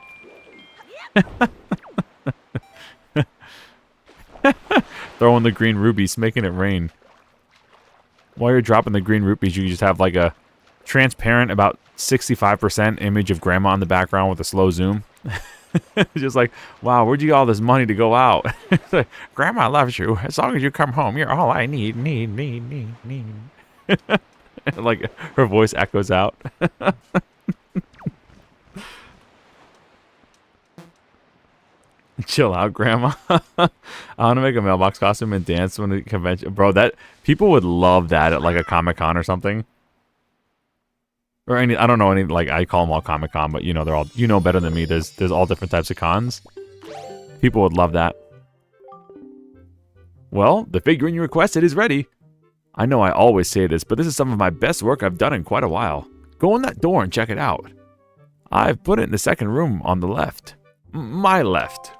Throwing the green rubies, making it rain. While you're dropping the green rupees, you just have like a transparent, about 65% image of Grandma in the background with a slow zoom. Just like, wow, where'd you get all this money to go out? Like, Grandma loves you. As long as you come home, you're all I need. Like, her voice echoes out. Chill out, Grandma. I want to make a mailbox costume and dance when the convention. Bro, that people would love that at like a Comic-Con or something. Or any, I don't know any, like, I call them all Comic-Con, but you know, they're all, you know better than me. There's all different types of cons. People would love that. Well, the figurine you requested is ready. I know I always say this, but this is some of my best work I've done in quite a while. Go in that door and check it out. I've put it in the second room on the left. My left.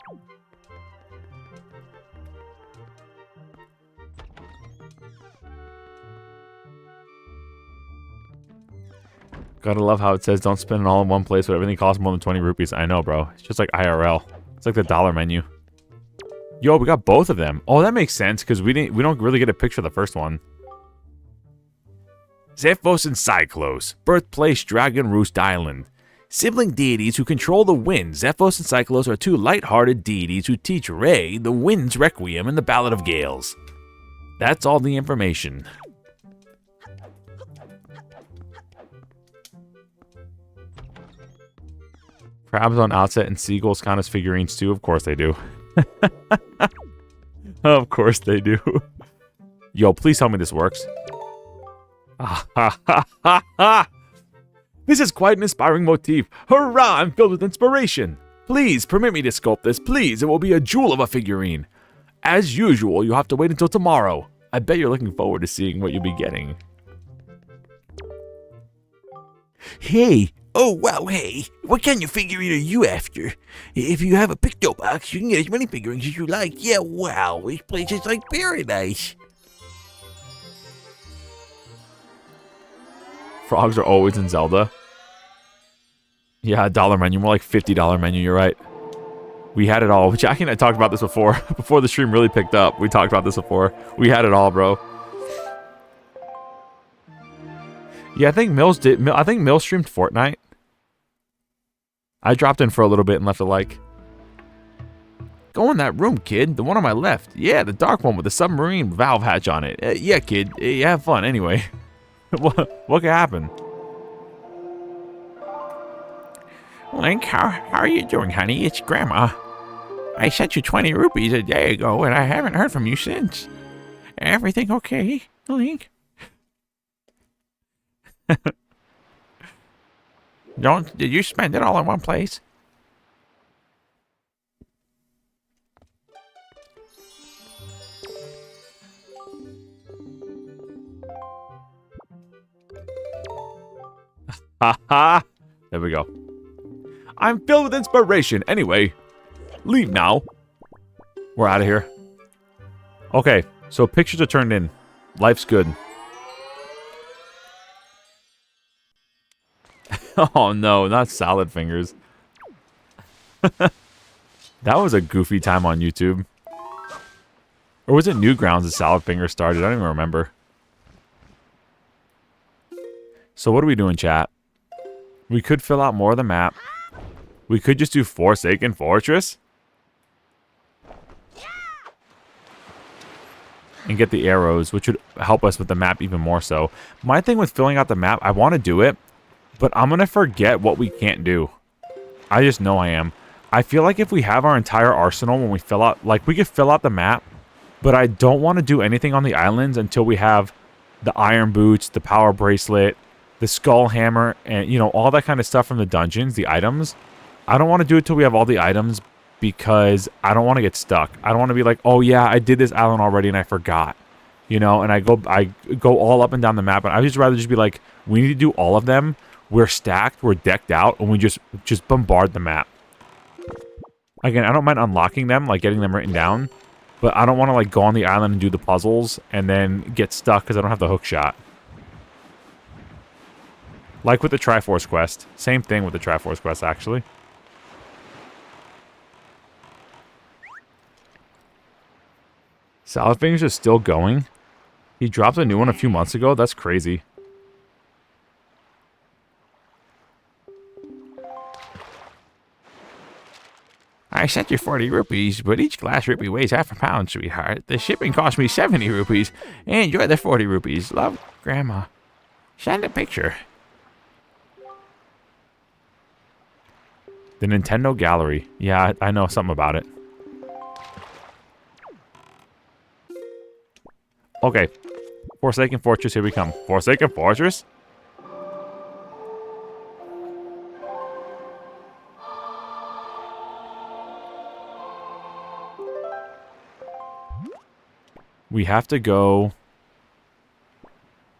Gotta love how it says don't spend it all in one place, but everything costs more than 20 rupees. I know, bro. It's just like IRL. It's like the dollar menu. Yo, we got both of them. Oh, that makes sense, because we don't really get a picture of the first one. Zephos and Cyclos, birthplace Dragon Roost Island. Sibling deities who control the wind, Zephos and Cyclos are two light-hearted deities who teach Ray the wind's requiem in the Ballad of Gales. That's all the information. Crabs on outset and seagulls count as figurines too? Of course they do. Of course they do. Yo, please tell me this works. This is quite an inspiring motif. Hurrah, I'm filled with inspiration. Please, permit me to sculpt this, please. It will be a jewel of a figurine. As usual, you'll have to wait until tomorrow. I bet you're looking forward to seeing what you'll be getting. Hey, oh wow, hey, what kind of figurine are you after? If you have a picto box, you can get as many figurines as you like. Yeah, wow, this place is like paradise. Frogs are always in Zelda. Yeah, dollar menu, more like $50 menu, you're right. We had it all. Jackie and I talked about this before. Before the stream really picked up. We talked about this before. We had it all, bro. Yeah, I think Mills did. I think Mills streamed Fortnite. I dropped in for a little bit and left a like. Go in that room, kid. The one on my left. Yeah, the dark one with the submarine valve hatch on it. Yeah, kid. Have fun anyway. What could happen? Link, how are you doing, honey? It's Grandma. I sent you 20 rupees a day ago, and I haven't heard from you since. Everything okay, Link? Did you spend it all in one place? Haha! There we go. I'm filled with inspiration. Anyway, leave now. We're out of here. Okay, so pictures are turned in. Life's good. Oh no, not salad fingers. That was a goofy time on YouTube. Or was it Newgrounds that salad fingers started? I don't even remember. So what are we doing, chat? We could fill out more of the map. We could just do Forsaken Fortress. And get the arrows, which would help us with the map even more so. My thing with filling out the map, I want to do it, but I'm going to forget what we can't do. I just know I am. I feel like if we have our entire arsenal when we fill out, like we could fill out the map, but I don't want to do anything on the islands until we have the iron boots, the power bracelet, the skull hammer, and, you know, all that kind of stuff from the dungeons, the items. I don't want to do it till we have all the items because I don't want to get stuck. I don't want to be like, oh yeah, I did this island already and I forgot. You know, and I go all up and down the map, and I would just rather just be like, we need to do all of them. We're stacked, we're decked out, and we just bombard the map. Again, I don't mind unlocking them, like getting them written down, but I don't want to like go on the island and do the puzzles and then get stuck because I don't have the hook shot. Like with the Triforce quest. Same thing with the Triforce quest, actually. Salad Fingers is still going? He dropped a new one a few months ago? That's crazy. I sent you 40 rupees, but each glass rupee weighs half a pound, sweetheart. The shipping cost me 70 rupees. Enjoy the 40 rupees. Love, Grandma. Send a picture. The Nintendo Gallery. Yeah, I know something about it. Okay. Forsaken Fortress, here we come. Forsaken Fortress? We have to go...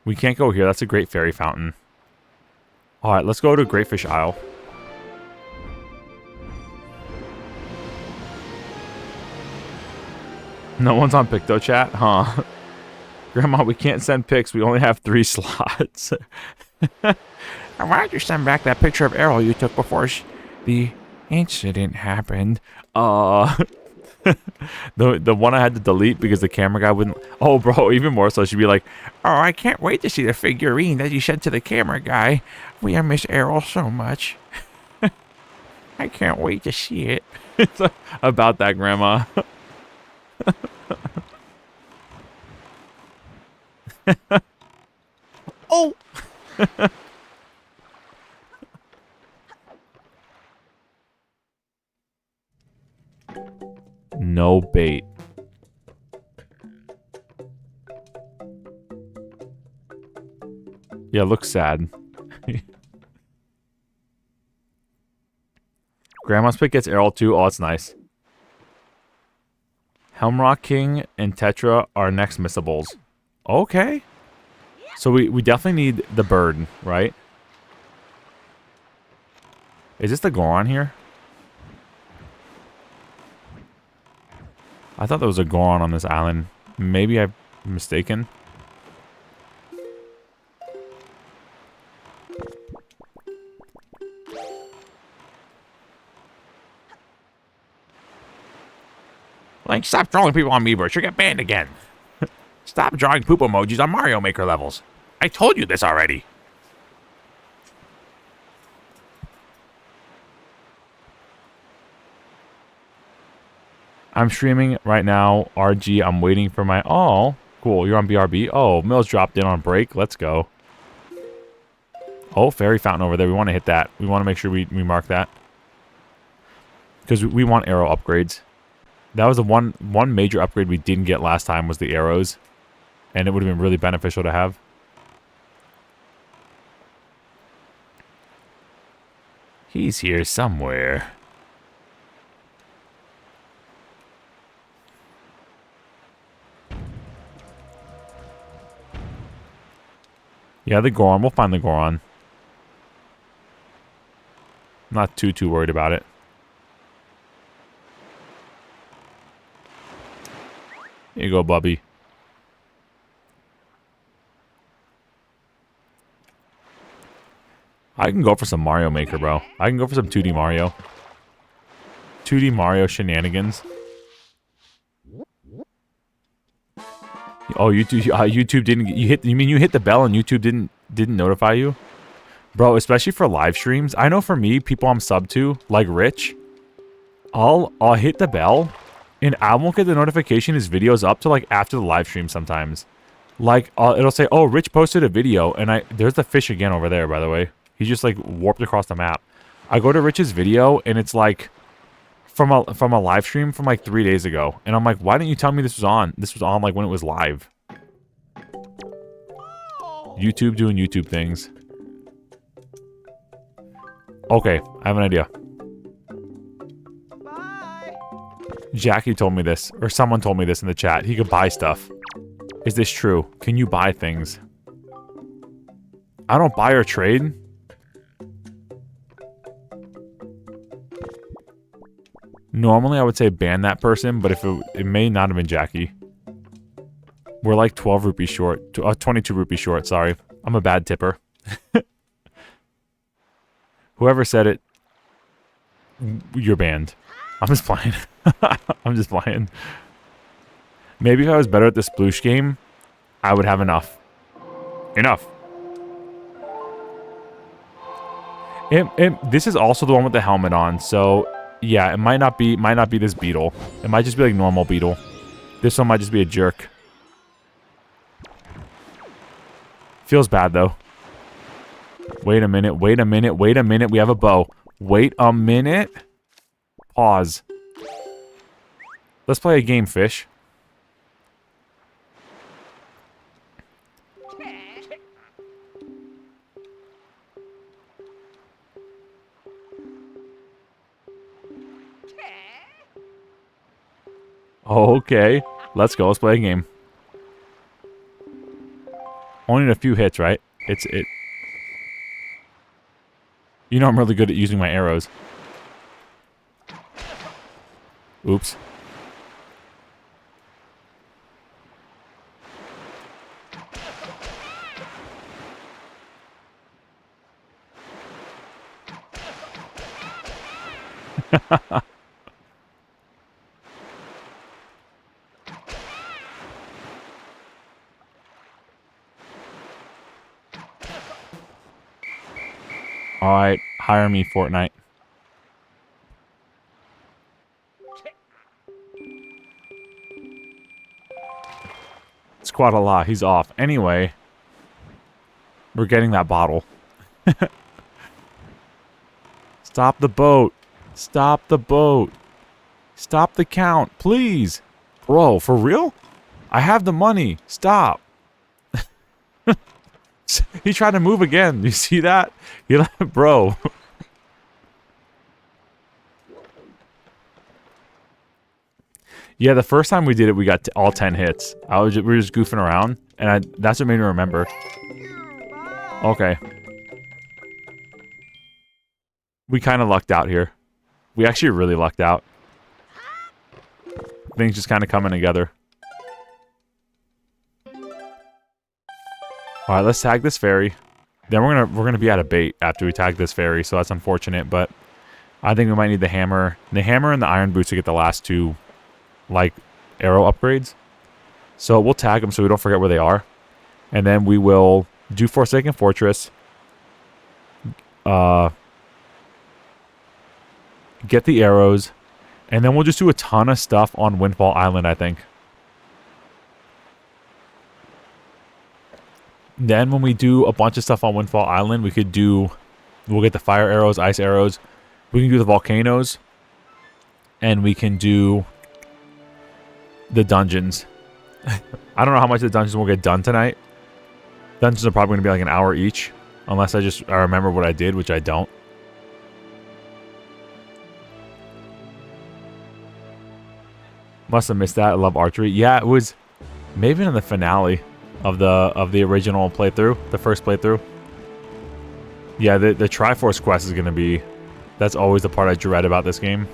We can't go here. That's a Great Fairy Fountain. Alright, let's go to Great Fish Isle. No one's on Picto Chat? Huh. Grandma, we can't send pics. We only have 3 slots. Why don't you send back that picture of Errol you took before the incident happened? The one I had to delete because the camera guy wouldn't... Oh, bro, even more so. She'd be like, oh, I can't wait to see the figurine that you sent to the camera guy. We have Miss Errol so much. I can't wait to see it. It's about that, Grandma. Oh! No bait. Yeah, looks sad. Grandma's pick gets Errol too. Oh, it's nice. Helmrock King and Tetra are next missables. Okay. So we definitely need the bird, right? Is this the Goron here? I thought there was a Goron on this island. Maybe I'm mistaken. Like, stop trolling people on Meebirch. You'll get banned again. Stop drawing poop emojis on Mario Maker levels. I told you this already. I'm streaming right now. RG, I'm waiting for my... Oh, cool. You're on BRB. Oh, Mills dropped in on break. Let's go. Oh, Fairy Fountain over there. We want to hit that. We want to make sure we mark that. Because we want arrow upgrades. That was the one major upgrade we didn't get last time was the arrows. And it would have been really beneficial to have. He's here somewhere. Yeah, the Goron. We'll find the Goron. I'm not too worried about it. Here you go, Bubby. I can go for some Mario Maker, bro. I can go for some 2D Mario. 2D Mario shenanigans. Oh, YouTube didn't. You mean you hit the bell and YouTube didn't notify you, bro? Especially for live streams. I know for me, people I'm sub to, like Rich, I'll hit the bell, and I won't get the notification his video's up till like after the live stream sometimes. Like it'll say, "Oh, Rich posted a video," and there's the fish again over there. By the way, he just like warped across the map. I go to Rich's video, and it's like from a live stream from like 3 days ago, and I'm like, why didn't you tell me this was on? This was on like when it was live. YouTube doing YouTube things. Okay, I have an idea. Bye. Jackie told me this, or someone told me this in the chat. He could buy stuff. Is this true? Can you buy things? I don't buy or trade. Normally, I would say ban that person, but if it may not have been Jackie. We're like 12 rupees short. 22 rupees short, sorry. I'm a bad tipper. Whoever said it, you're banned. I'm just playing. I'm just playing. Maybe if I was better at the Sploosh game, I would have enough. Enough. This is also the one with the helmet on, so... Yeah, it might not be this beetle. It might just be like normal beetle. This one might just be a jerk. Feels bad though. Wait a minute, wait a minute, wait a minute. We have a bow. Wait a minute. Pause. Let's play a game, fish. Okay, let's go. Let's play a game. Only need a few hits, right? You know I'm really good at using my arrows. Oops. Alright, hire me, Fortnite. Squad-a-la, he's off. Anyway, we're getting that bottle. Stop the boat. Stop the boat. Stop the count, please. Bro, for real? I have the money. Stop. He tried to move again. You see that? Bro. Yeah, the first time we did it, we got all 10 hits. We were just goofing around, and that's what made me remember. Okay. We kind of lucked out here. We actually really lucked out. Things just kind of coming together. All right, let's tag this ferry. Then we're gonna be out of bait after we tag this ferry, so that's unfortunate. But I think we might need the hammer and the iron boots to get the last two, like, arrow upgrades. So we'll tag them so we don't forget where they are, and then we will do Forsaken Fortress. Get the arrows, and then we'll just do a ton of stuff on Windfall Island, I think. Then when we do a bunch of stuff on Windfall Island, we'll get the fire arrows, ice arrows. We can do the volcanoes. And we can do the dungeons. I don't know how much the dungeons will get done tonight. Dungeons are probably going to be like an hour each. Unless I remember what I did, which I don't. Must have missed that. I love archery. Yeah, it was maybe in the finale of the original playthrough, the first playthrough. Yeah, the Triforce quest is going to be That's always the part I dread about this game.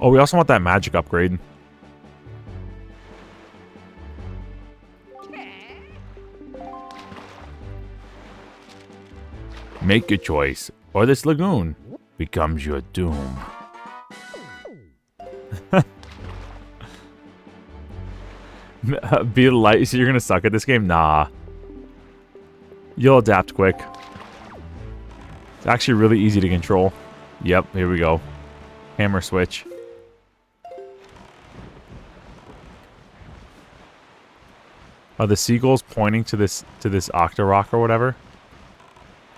Oh, we also want that magic upgrade. Make your choice, or this lagoon becomes your doom. Be light, so you're gonna suck at this game? Nah. You'll adapt quick. It's actually really easy to control. Yep, here we go. Hammer switch. Are the seagulls pointing to this Octorock or whatever?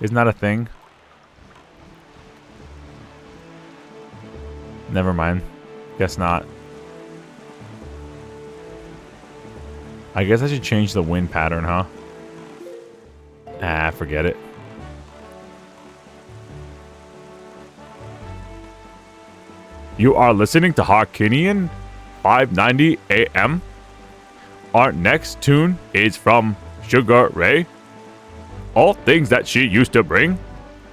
Isn't that a thing? Never mind. Guess not. I guess I should change the wind pattern, huh? Ah, forget it. You are listening to Harkinian 590 AM. Our next tune is from Sugar Ray. All things that she used to bring.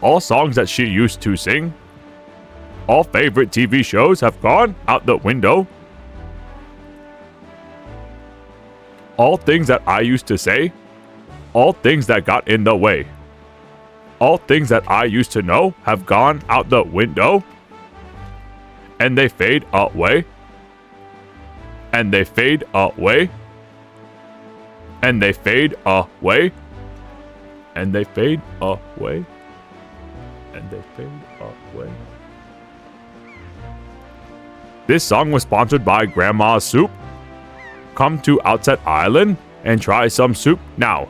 All songs that she used to sing. All favorite TV shows have gone out the window. All things that I used to say. All things that got in the way. All things that I used to know have gone out the window. And they fade away. And they fade away. And they fade away. And they fade away. And they fade away. This song was sponsored by Grandma's Soup. Come to Outset Island and try some soup now.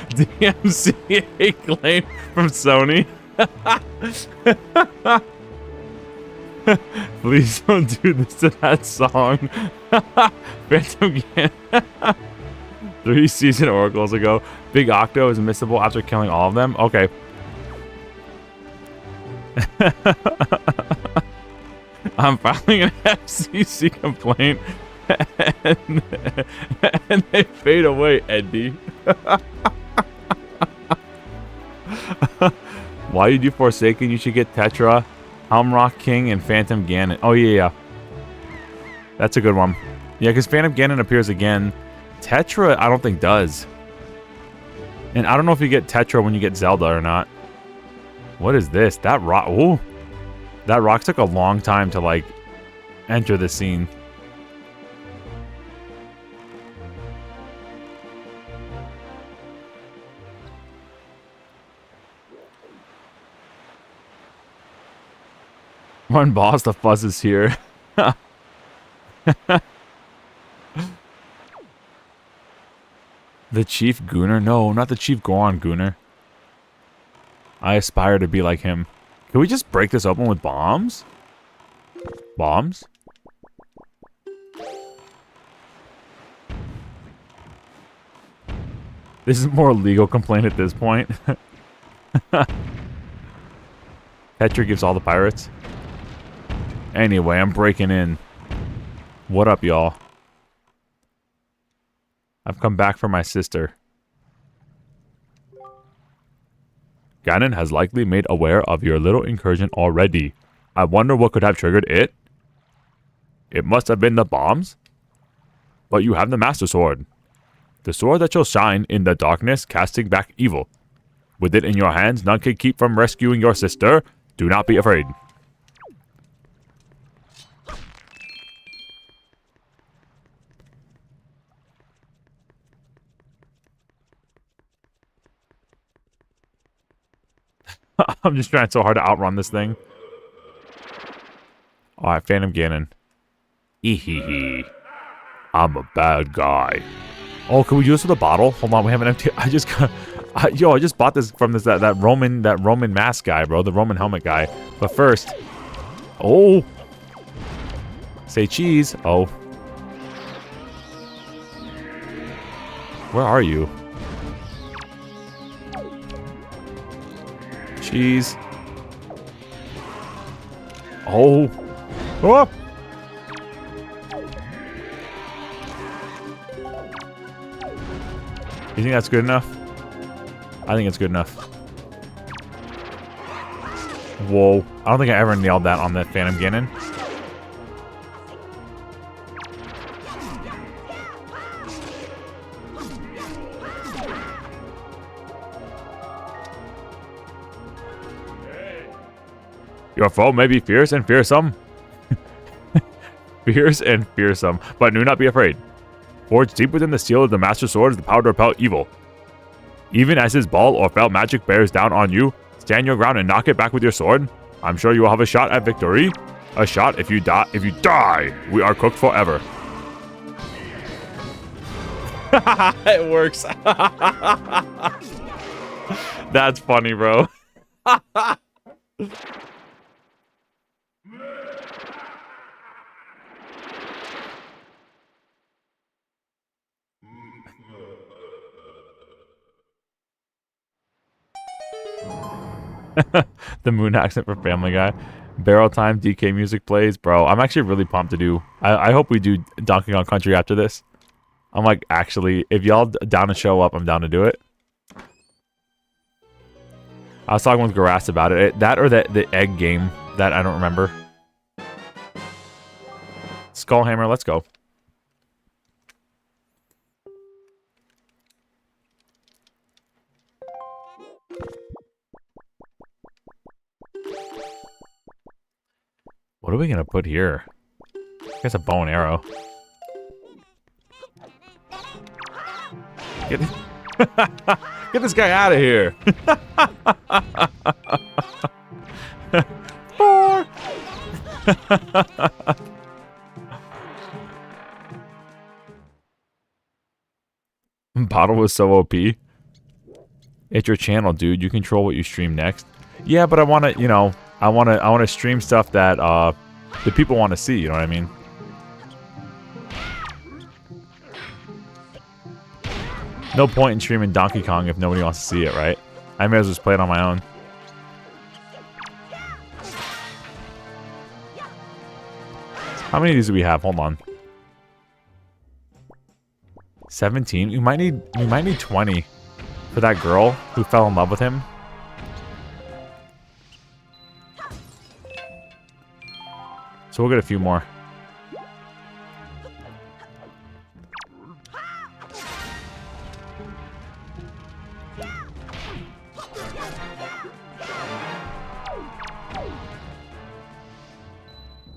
DMCA claim from Sony. Please don't do this to that song. Phantom Ganon. 3 season oracles ago. Big Octo is missable after killing all of them. Okay. I'm filing an FCC complaint. And they fade away, Eddie. Why you do Forsaken? You should get Tetra, Helmrock King, and Phantom Ganon. Oh, yeah. That's a good one. Yeah, because Phantom Ganon appears again. Tetra, I don't think does. And I don't know if you get Tetra when you get Zelda or not. What is this? That rock... Ooh. That rock took a long time to, like, enter the scene. One boss, the fuzz is here. The Chief Gooner? No, not the Chief Goron Gooner. I aspire to be like him. Can we just break this open with bombs? Bombs? This is more a legal complaint at this point. Petra gives all the pirates. Anyway, I'm breaking in. What up, y'all? I've come back for my sister. Ganon has likely made aware of your little incursion already. I wonder what could have triggered it. It must have been the bombs. But you have the Master Sword. The sword that shall shine in the darkness, casting back evil. With it in your hands, none can keep from rescuing your sister. Do not be afraid. I'm just trying so hard to outrun this thing. Alright, Phantom Ganon. Ehehe. I'm a bad guy. Oh, can we do this with a bottle? Hold on, we have an empty... I just got... yo, I just bought this from this that Roman mask guy, bro. The Roman helmet guy. But first... Oh! Say cheese. Oh. Where are you? Cheese. Oh. Oh! You think that's good enough? I think it's good enough. Whoa. I don't think I ever nailed that on the Phantom Ganon. Your foe may be fierce and fearsome. Fierce and fearsome, but do not be afraid. Forged deep within the steel of the Master Sword is the power to repel evil. Even as his ball or fell magic bears down on you, stand your ground and knock it back with your sword. I'm sure you will have a shot at victory. A shot if you die. If you die, we are cooked forever. It works. That's funny, bro. The moon accent for Family Guy. Barrel time, DK music plays. Bro, I'm actually really pumped to do. I hope we do Donkey Kong Country after this. I'm like, actually, if y'all down to show up, I'm down to do it. I was talking with Garas about it. That or the egg game that I don't remember. Skullhammer, let's go. What are we gonna put here? I guess a bow and arrow. Get this guy out of here. 4. Bottle was so OP. It's your channel, dude. You control what you stream next. Yeah, but I want to, you know, I want to stream stuff that the people want to see, you know what I mean? No point in streaming Donkey Kong if nobody wants to see it, right? I may as well just play it on my own. How many of these do we have? Hold on. 17? We might need 20 for that girl who fell in love with him. So we'll get a few more.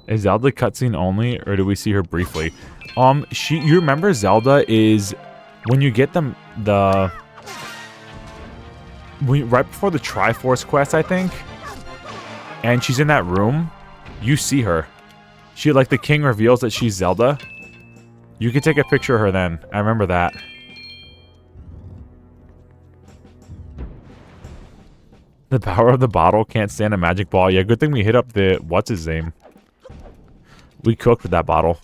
Is Zelda cutscene only, or do we see her briefly? You remember Zelda is when you get right before the Triforce quest, I think, and she's in that room, you see her. She, like, the king reveals that she's Zelda. You can take a picture of her then. I remember that. The power of the bottle can't stand a magic ball. Yeah, good thing we hit up the what's his name. We cooked with that bottle.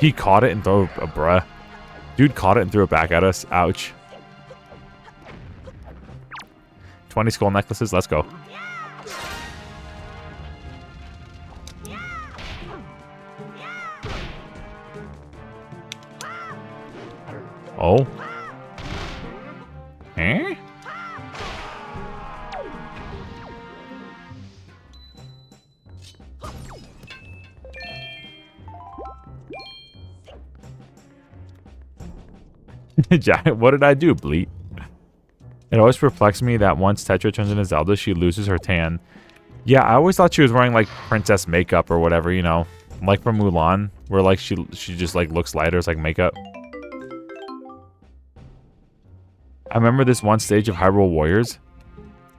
He caught it and threw a bruh. Dude caught it and threw it back at us. Ouch. 20 skull necklaces. Let's go. Oh. Eh? Jack, what did I do, Bleat? It always perplexed me that once Tetra turns into Zelda, she loses her tan. Yeah, I always thought she was wearing, like, princess makeup or whatever, you know. Like from Mulan, where, like, she just, like, looks lighter. It's like makeup. I remember this one stage of Hyrule Warriors.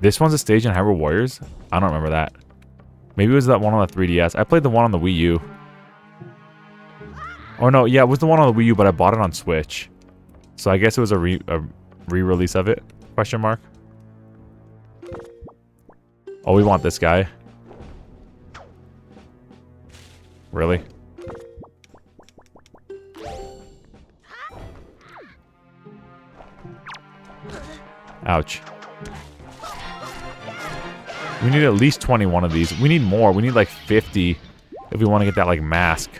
This one's a stage in Hyrule Warriors? I don't remember that. Maybe it was that one on the 3DS. I played the one on the Wii U. Oh, no, yeah, it was the one on the Wii U, but I bought it on Switch. So I guess it was a re-release of it? Question mark. Oh, we want this guy. Really? Ouch. We need at least 21 of these. We need more. We need like 50 if we want to get that like mask.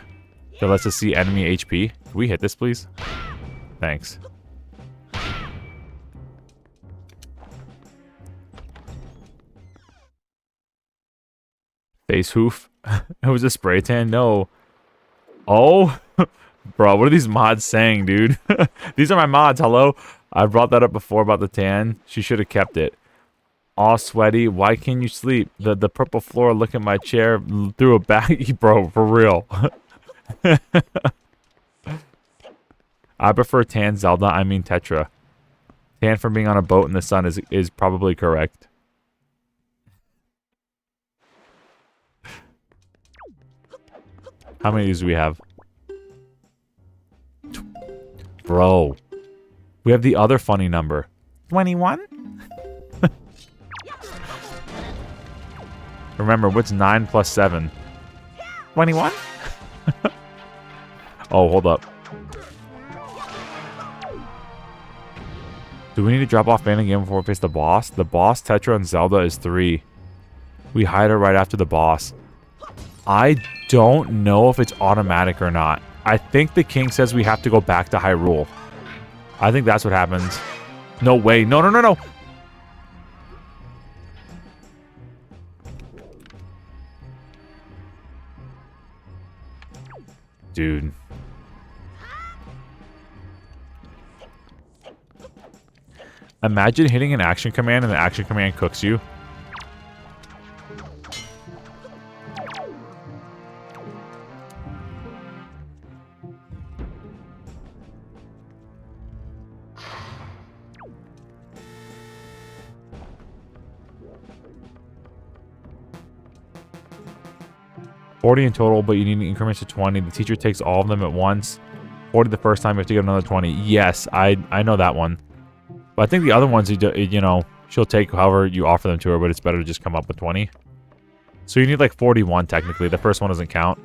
That lets us see enemy HP. Can we hit this, please? Thanks. Face hoof. It was a spray tan? No. Oh. Bro, what are these mods saying, dude? These are my mods, hello? I brought that up before about the tan. She should have kept it. All sweaty. Why can't you sleep? The purple floor, look at my chair, threw a bag. Bro, for real. I prefer tan Zelda, I mean Tetra. Tan from being on a boat in the sun is probably correct. How many of these do we have? Bro. We have the other funny number. 21? Remember, what's 9 plus 7? 21? Oh, hold up. Do we need to drop off Phantom Game before we face the boss? The boss, Tetra, and Zelda is 3. We hide her right after the boss. I don't know if it's automatic or not. I think the king says we have to go back to Hyrule. I think that's what happens. No way. No, no, no, no. Dude. Imagine hitting an action command and the action command cooks you. $40 in total, but you need increments of 20. The teacher takes all of them at once. 40 the first time, you have to get another 20. Yes, I know that one. But I think the other ones, you know, she'll take however you offer them to her, but it's better to just come up with 20. So you need like 41 technically. The first one doesn't count.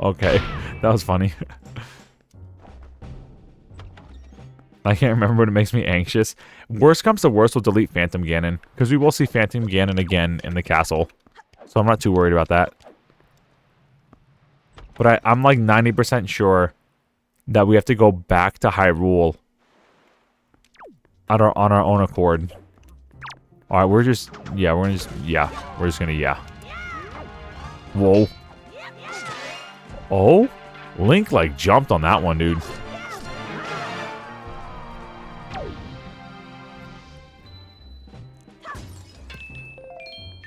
Okay, that was funny. I can't remember, but it makes me anxious. Worst comes to worst, we'll delete Phantom Ganon, because we will see Phantom Ganon again in the castle. So I'm not too worried about that. But I'm like 90% sure that we have to go back to Hyrule on our own accord. Alright, we're just gonna Whoa. Oh? Link like jumped on that one, dude.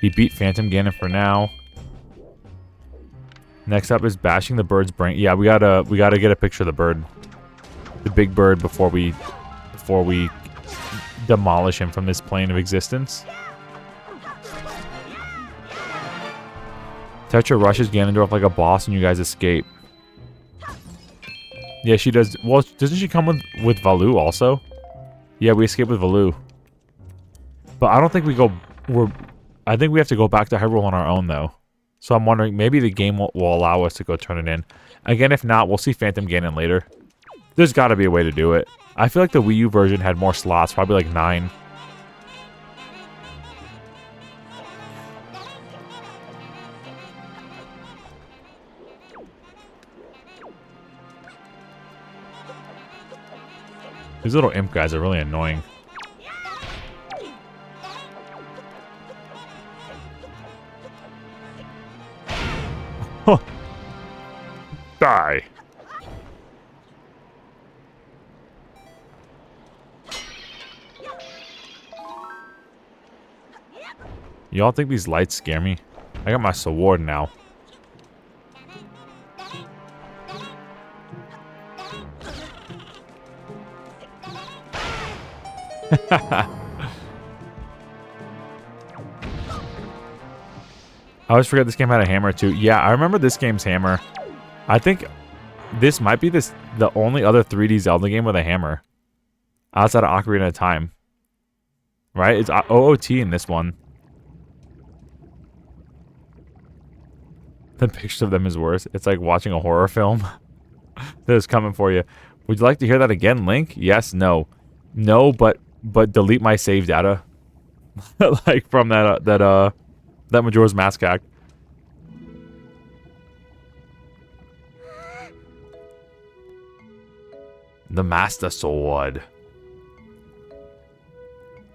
He beat Phantom Ganon for now. Next up is bashing the bird's brain. Yeah, we gotta get a picture of the bird, the big bird, before we demolish him from this plane of existence. Tetra rushes Ganondorf like a boss, and you guys escape. Yeah, she does. Well, doesn't she come with Valoo also? Yeah, we escape with Valoo. But I don't think we go. I think we have to go back to Hyrule on our own, though. So I'm wondering, maybe the game will allow us to go turn it in. Again, if not, we'll see Phantom Ganon later. There's got to be a way to do it. I feel like the Wii U version had more slots, probably like 9. These little imp guys are really annoying. Die. Y'all think these lights scare me? I got my sword now. I always forget this game had a hammer too. Yeah, I remember this game's hammer. I think this might be the only other 3D Zelda game with a hammer. Outside of Ocarina of Time. Right? It's OOT in this one. The picture of them is worse. It's like watching a horror film. That is coming for you. Would you like to hear that again, Link? Yes, no. No, but delete my save data. Like from that Majora's Mask act. The Master Sword.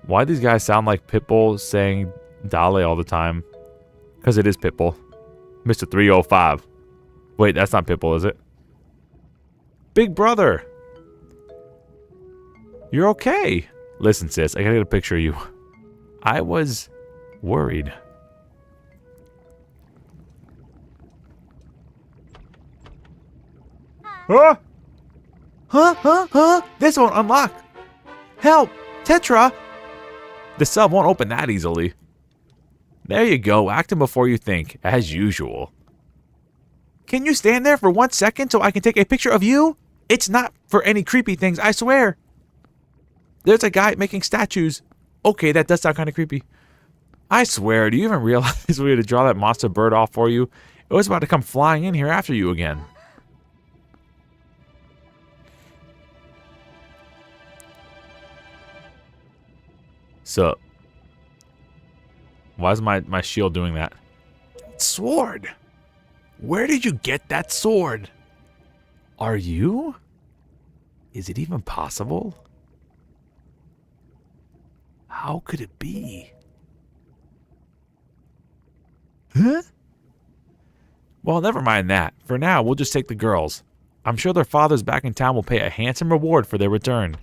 Why these guys sound like Pitbull saying Dale all the time? Because it is Pitbull. Mr. 305. Wait, that's not Pitbull, is it? Big brother! You're okay. Listen, sis, I gotta get a picture of you. I was worried. Huh? Huh? This won't unlock. Help! Tetra! The sub won't open that easily. There you go, acting before you think, as usual. Can you stand there for 1 second so I can take a picture of you? It's not for any creepy things, I swear. There's a guy making statues. Okay, that does sound kind of creepy. I swear, do you even realize we had to draw that monster bird off for you? It was about to come flying in here after you again. So, why is my shield doing that? Sword! Where did you get that sword? Are you? Is it even possible? How could it be? Huh? Well, never mind that. For now, we'll just take the girls. I'm sure their fathers back in town will pay a handsome reward for their return.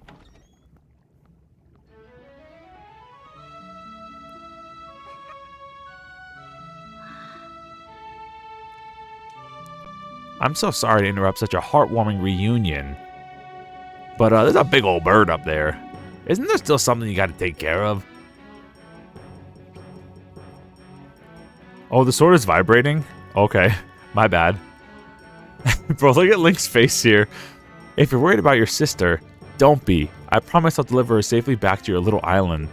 I'm so sorry to interrupt such a heartwarming reunion. But there's a big old bird up there. Isn't there still something you gotta take care of? Oh, the sword is vibrating? Okay, my bad. Bro, look at Link's face here. If you're worried about your sister, don't be. I promise I'll deliver her safely back to your little island.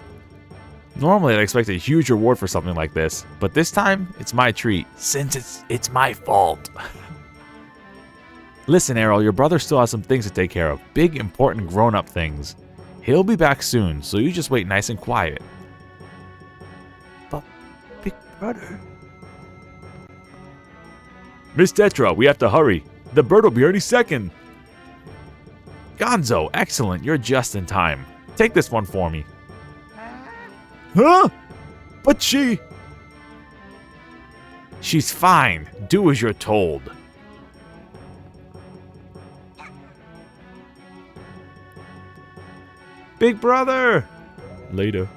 Normally I'd expect a huge reward for something like this, but this time, it's my treat, since it's my fault. Listen, Errol, your brother still has some things to take care of. Big, important, grown-up things. He'll be back soon, so you just wait nice and quiet. But, big brother... Miss Tetra, we have to hurry. The bird will be here any second. Gonzo, excellent. You're just in time. Take this one for me. Huh? But she... She's fine. Do as you're told. Big brother! Later.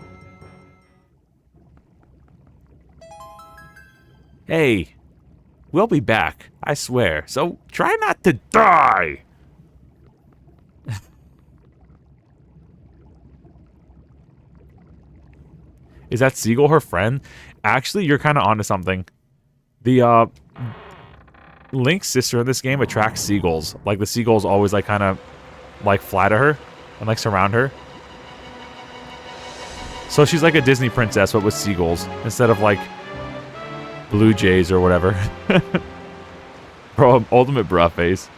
Hey, we'll be back, I swear, so try not to die! Is that seagull her friend? Actually, you're kind of onto something. The, Link's sister in this game attracts seagulls. Like, the seagulls always, like, kind of, like, fly to her and, like, surround her. So she's like a Disney princess, but with seagulls, instead of, like, blue jays or whatever. Bro, ultimate bruh face.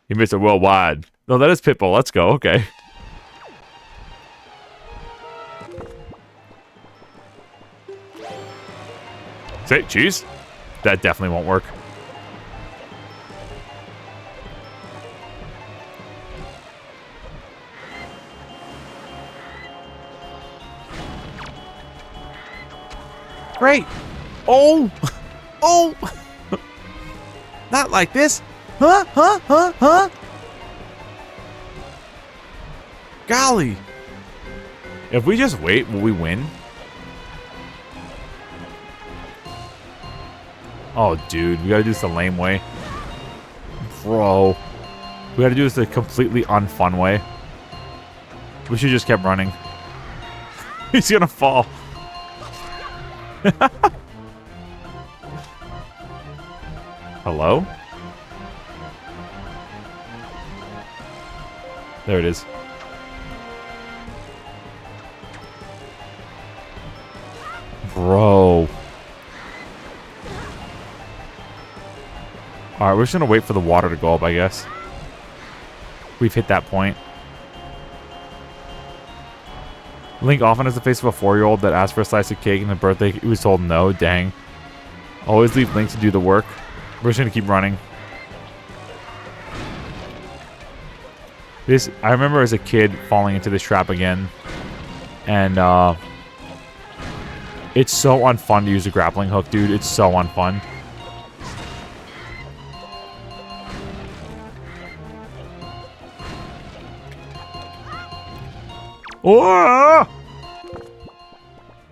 He missed it worldwide. No, that is Pitbull. Let's go. Okay. Say cheese? That definitely won't work. Great. Oh. Oh. Not like this. Huh? Golly. If we just wait, will we win? Oh, dude. We gotta do this the lame way. Bro. We gotta do this the completely unfun way. We should just kept running. He's gonna fall. Hello? There it is. Bro. Alright, we're just gonna wait for the water to go up, I guess. We've hit that point. Link often has the face of a 4-year-old that asked for a slice of cake and the birthday he was told no. Dang. Always leave Link to do the work. We're just gonna keep running. I remember as a kid falling into this trap again. And it's so unfun to use a grappling hook, dude. It's so unfun. Oh!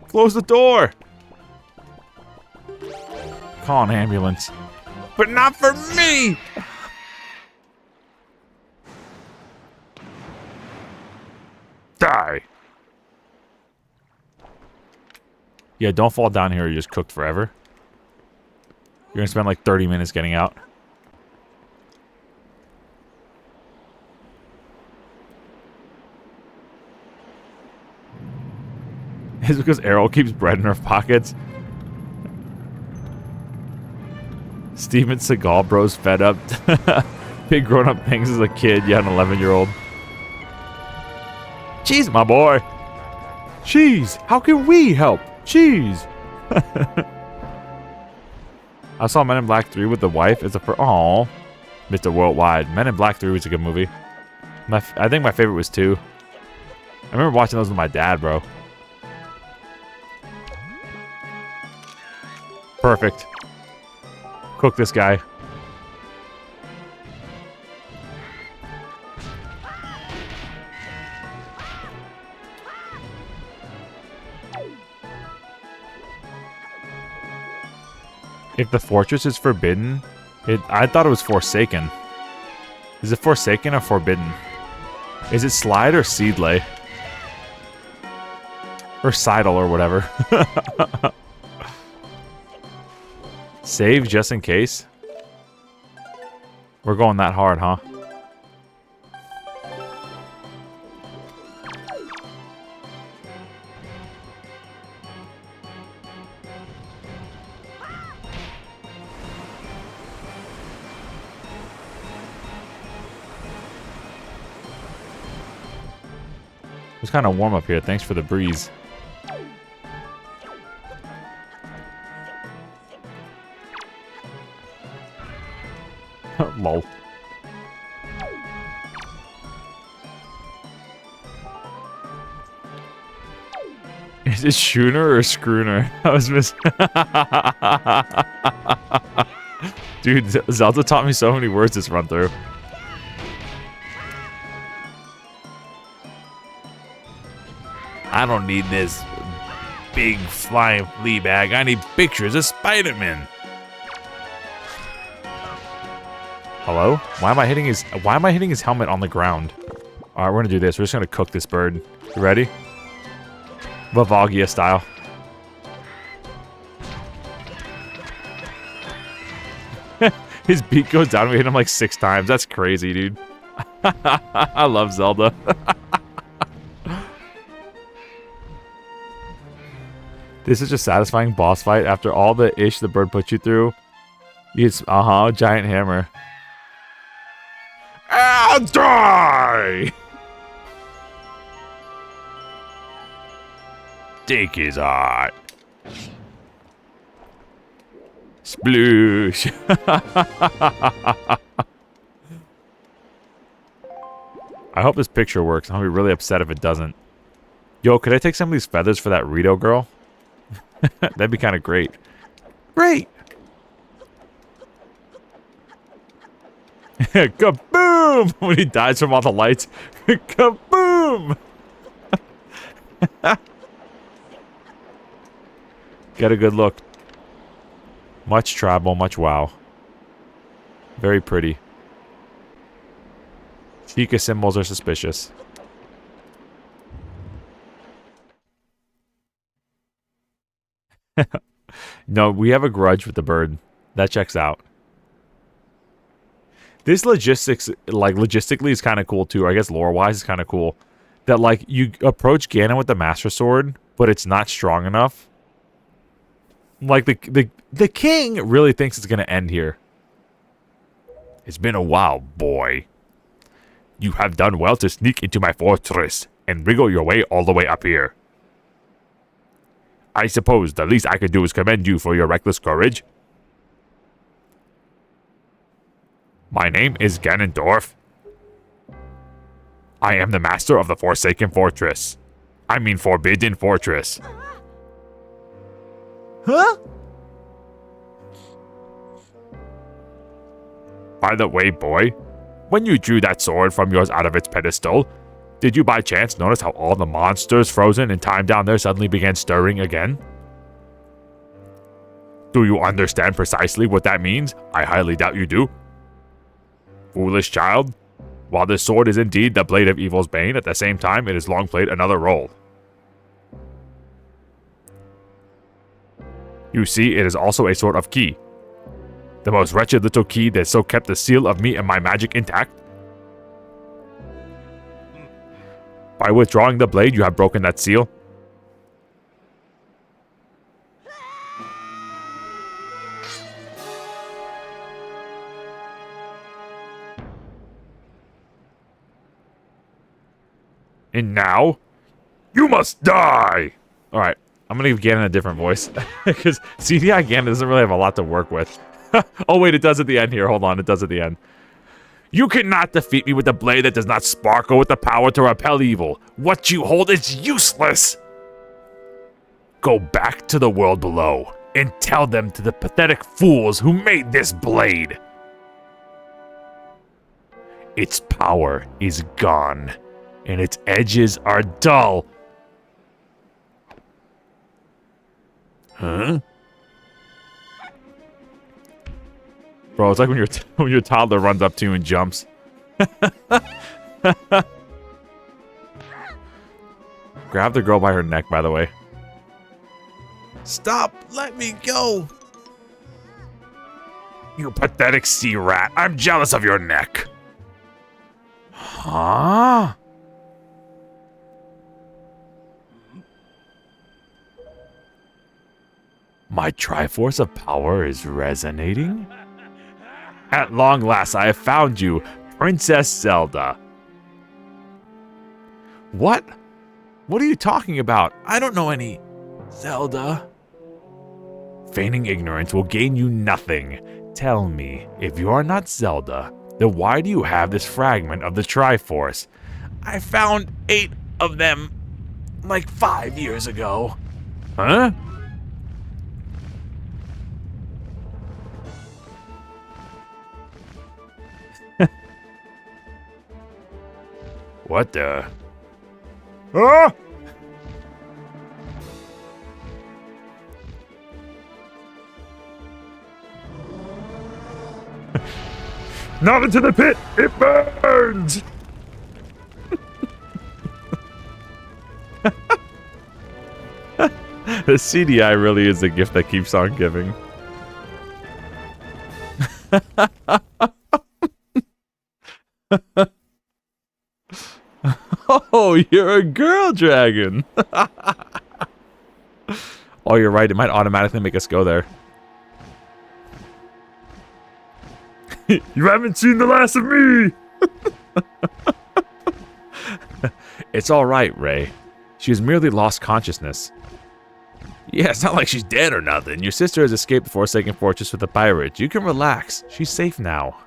Close the door. Call an ambulance. But not for me! Die. Yeah, don't fall down here or you're just cooked forever. You're gonna spend like 30 minutes getting out. It's because Errol keeps bread in her pockets. Steven Seagal bro's fed up. Big grown-up things as a kid. Yeah, an 11-year-old. Cheese, my boy. Cheese, how can we help? Cheese. I saw Men in Black 3 with the wife. It's a Mr. Worldwide. Men in Black 3 was a good movie. I think my favorite was 2. I remember watching those with my dad, bro. Perfect. Cook this guy. If the fortress is forbidden, I thought it was Forsaken. Is it Forsaken or Forbidden? Is it Slide or Seedlay? Or Seidel or whatever. Save just in case? We're going that hard, huh? It's kind of warm up here. Thanks for the breeze. Lol. Is it schooner or schrooner? I was missing. Dude, Zelda taught me so many words this run through. I don't need this big flying flea bag. I need pictures of Spider-Man. Hello? Why am I hitting his helmet on the ground? Alright, we're gonna do this. We're just gonna cook this bird. You ready? Vavagia style. His beak goes down. We hit him like 6 times. That's crazy, dude. I love Zelda. This is just a satisfying boss fight after all the ish the bird put you through. It's giant hammer. I'll die! Take his heart. Sploosh. I hope this picture works. I'm gonna be really upset if it doesn't. Yo, could I take some of these feathers for that Rito girl? That'd be kind of great. Great! Kaboom! When he dies from all the lights. Kaboom! Get a good look. Much travel, much wow. Very pretty. Chica symbols are suspicious. No, we have a grudge with the bird. That checks out. This logistically is kind of cool too. Or I guess lore-wise is kind of cool. That like you approach Ganon with the Master Sword, but it's not strong enough. Like the king really thinks it's gonna end here. It's been a while, boy. You have done well to sneak into my fortress and wriggle your way all the way up here. I suppose the least I could do is commend you for your reckless courage. My name is Ganondorf. I am the master of the Forsaken Fortress. I mean Forbidden Fortress. Huh? By the way, boy, when you drew that sword from yours out of its pedestal, did you by chance notice how all the monsters frozen in time down there suddenly began stirring again? Do you understand precisely what that means? I highly doubt you do. Foolish child, while this sword is indeed the blade of evil's bane, at the same time it has long played another role. You see, it is also a sort of key. The most wretched little key that so kept the seal of me and my magic intact. By withdrawing the blade, you have broken that seal. And now, you must die! Alright, I'm gonna give Ganon a different voice. Because CDI Ganon doesn't really have a lot to work with. Oh wait, it does at the end here. Hold on, it does at the end. You cannot defeat me with a blade that does not sparkle with the power to repel evil. What you hold is useless! Go back to the world below and tell them to the pathetic fools who made this blade. Its power is gone, and its edges are dull. Huh? Bro, it's like when your toddler runs up to you and jumps. Grab the girl by her neck, by the way. Stop! Let me go! You pathetic sea rat. I'm jealous of your neck. Huh? My Triforce of Power is resonating? At long last, I have found you, Princess Zelda. What? What are you talking about? I don't know any Zelda. Feigning ignorance will gain you nothing. Tell me, if you are not Zelda, then why do you have this fragment of the Triforce? I found 8 of them, like 5 years ago. Huh? What the? Ah! Not into the pit! It burns! The CDI really is the gift that keeps on giving. Oh, you're a girl dragon! Oh, you're right. It might automatically make us go there. You haven't seen the last of me! It's alright, Ray. She has merely lost consciousness. Yeah, it's not like she's dead or nothing. Your sister has escaped the Forsaken Fortress with the pirates. You can relax. She's safe now.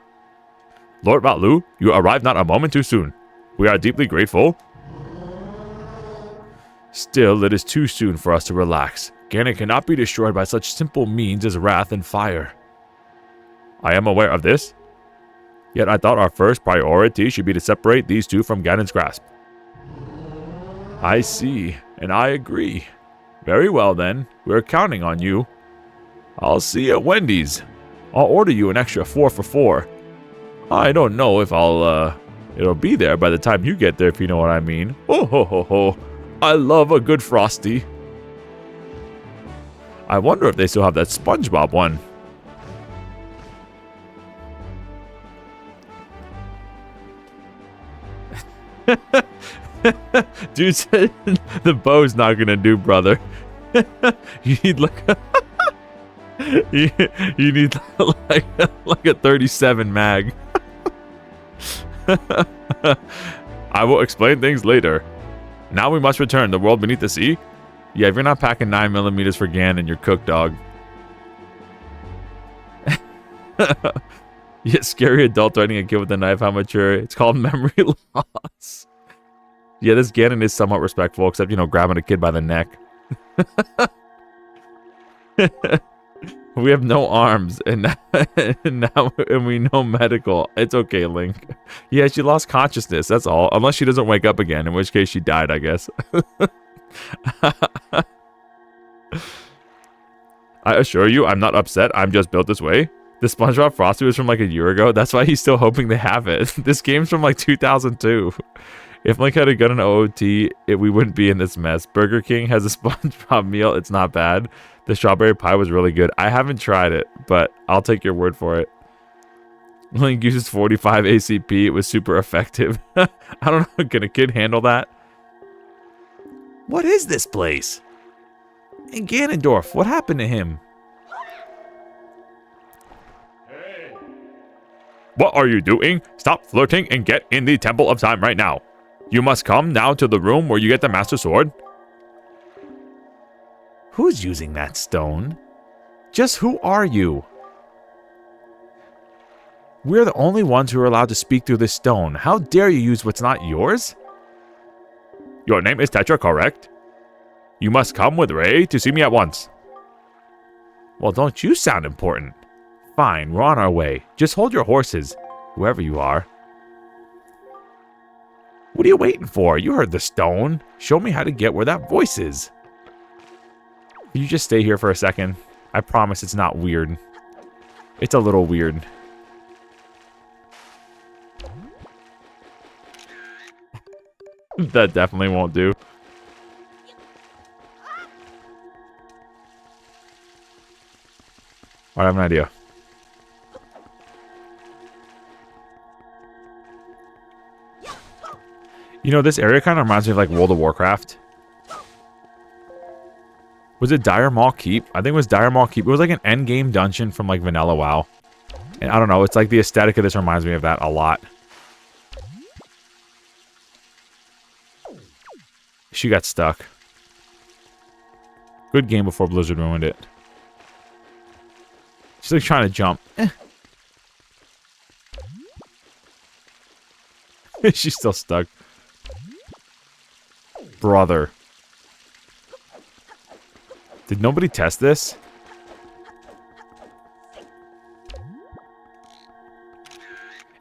Lord Batlu, you arrived not a moment too soon. We are deeply grateful. Still, it is too soon for us to relax. Ganon cannot be destroyed by such simple means as wrath and fire. I am aware of this. Yet I thought our first priority should be to separate these two from Ganon's grasp. I see, and I agree. Very well then, we're counting on you. I'll see you at Wendy's. I'll order you an extra 4 for 4. I don't know if it'll be there by the time you get there, if you know what I mean. Oh ho ho ho. I love a good Frosty. I wonder if they still have that SpongeBob one. Dude said the bow's not gonna do, brother. You need like you need like a 37 mag. I will explain things later. Now we must return the world beneath the sea. Yeah, if you're not packing 9mm for Ganon, you're cooked, dog. Yeah, scary adult threatening a kid with a knife. How mature? It's called memory loss. Yeah, this Ganon is somewhat respectful, except, you know, grabbing a kid by the neck. We have no arms, and now we know medical. It's okay, Link. Yeah, she lost consciousness, that's all. Unless she doesn't wake up again, in which case she died, I guess. I assure you, I'm not upset. I'm just built this way. The SpongeBob Frosty was from like a year ago. That's why he's still hoping they have it. This game's from like 2002. If Link had a gun in OOT, we wouldn't be in this mess. Burger King has a SpongeBob meal. It's not bad. The strawberry pie was really good. I haven't tried it, but I'll take your word for it. Link uses 45 ACP. It was super effective. I don't know. Can a kid handle that? What is this place? And Ganondorf, what happened to him? What are you doing? Stop flirting and get in the Temple of Time right now. You must come now to the room where you get the Master Sword. Who's using that stone? Just who are you? We're the only ones who are allowed to speak through this stone. How dare you use what's not yours? Your name is Tetra, correct? You must come with Ray to see me at once. Well, don't you sound important? Fine, we're on our way. Just hold your horses, whoever you are. What are you waiting for? You heard the stone. Show me how to get where that voice is. Can you just stay here for a second? I promise it's not weird. It's a little weird. That definitely won't do. Alright, I have an idea. You know, this area kind of reminds me of like World of Warcraft. Was it Dire Maul Keep? I think it was Dire Maul Keep. It was like an endgame dungeon from like Vanilla WoW. And I don't know, it's like the aesthetic of this reminds me of that a lot. She got stuck. Good game before Blizzard ruined it. She's like trying to jump. She's still stuck. Brother. Did nobody test this?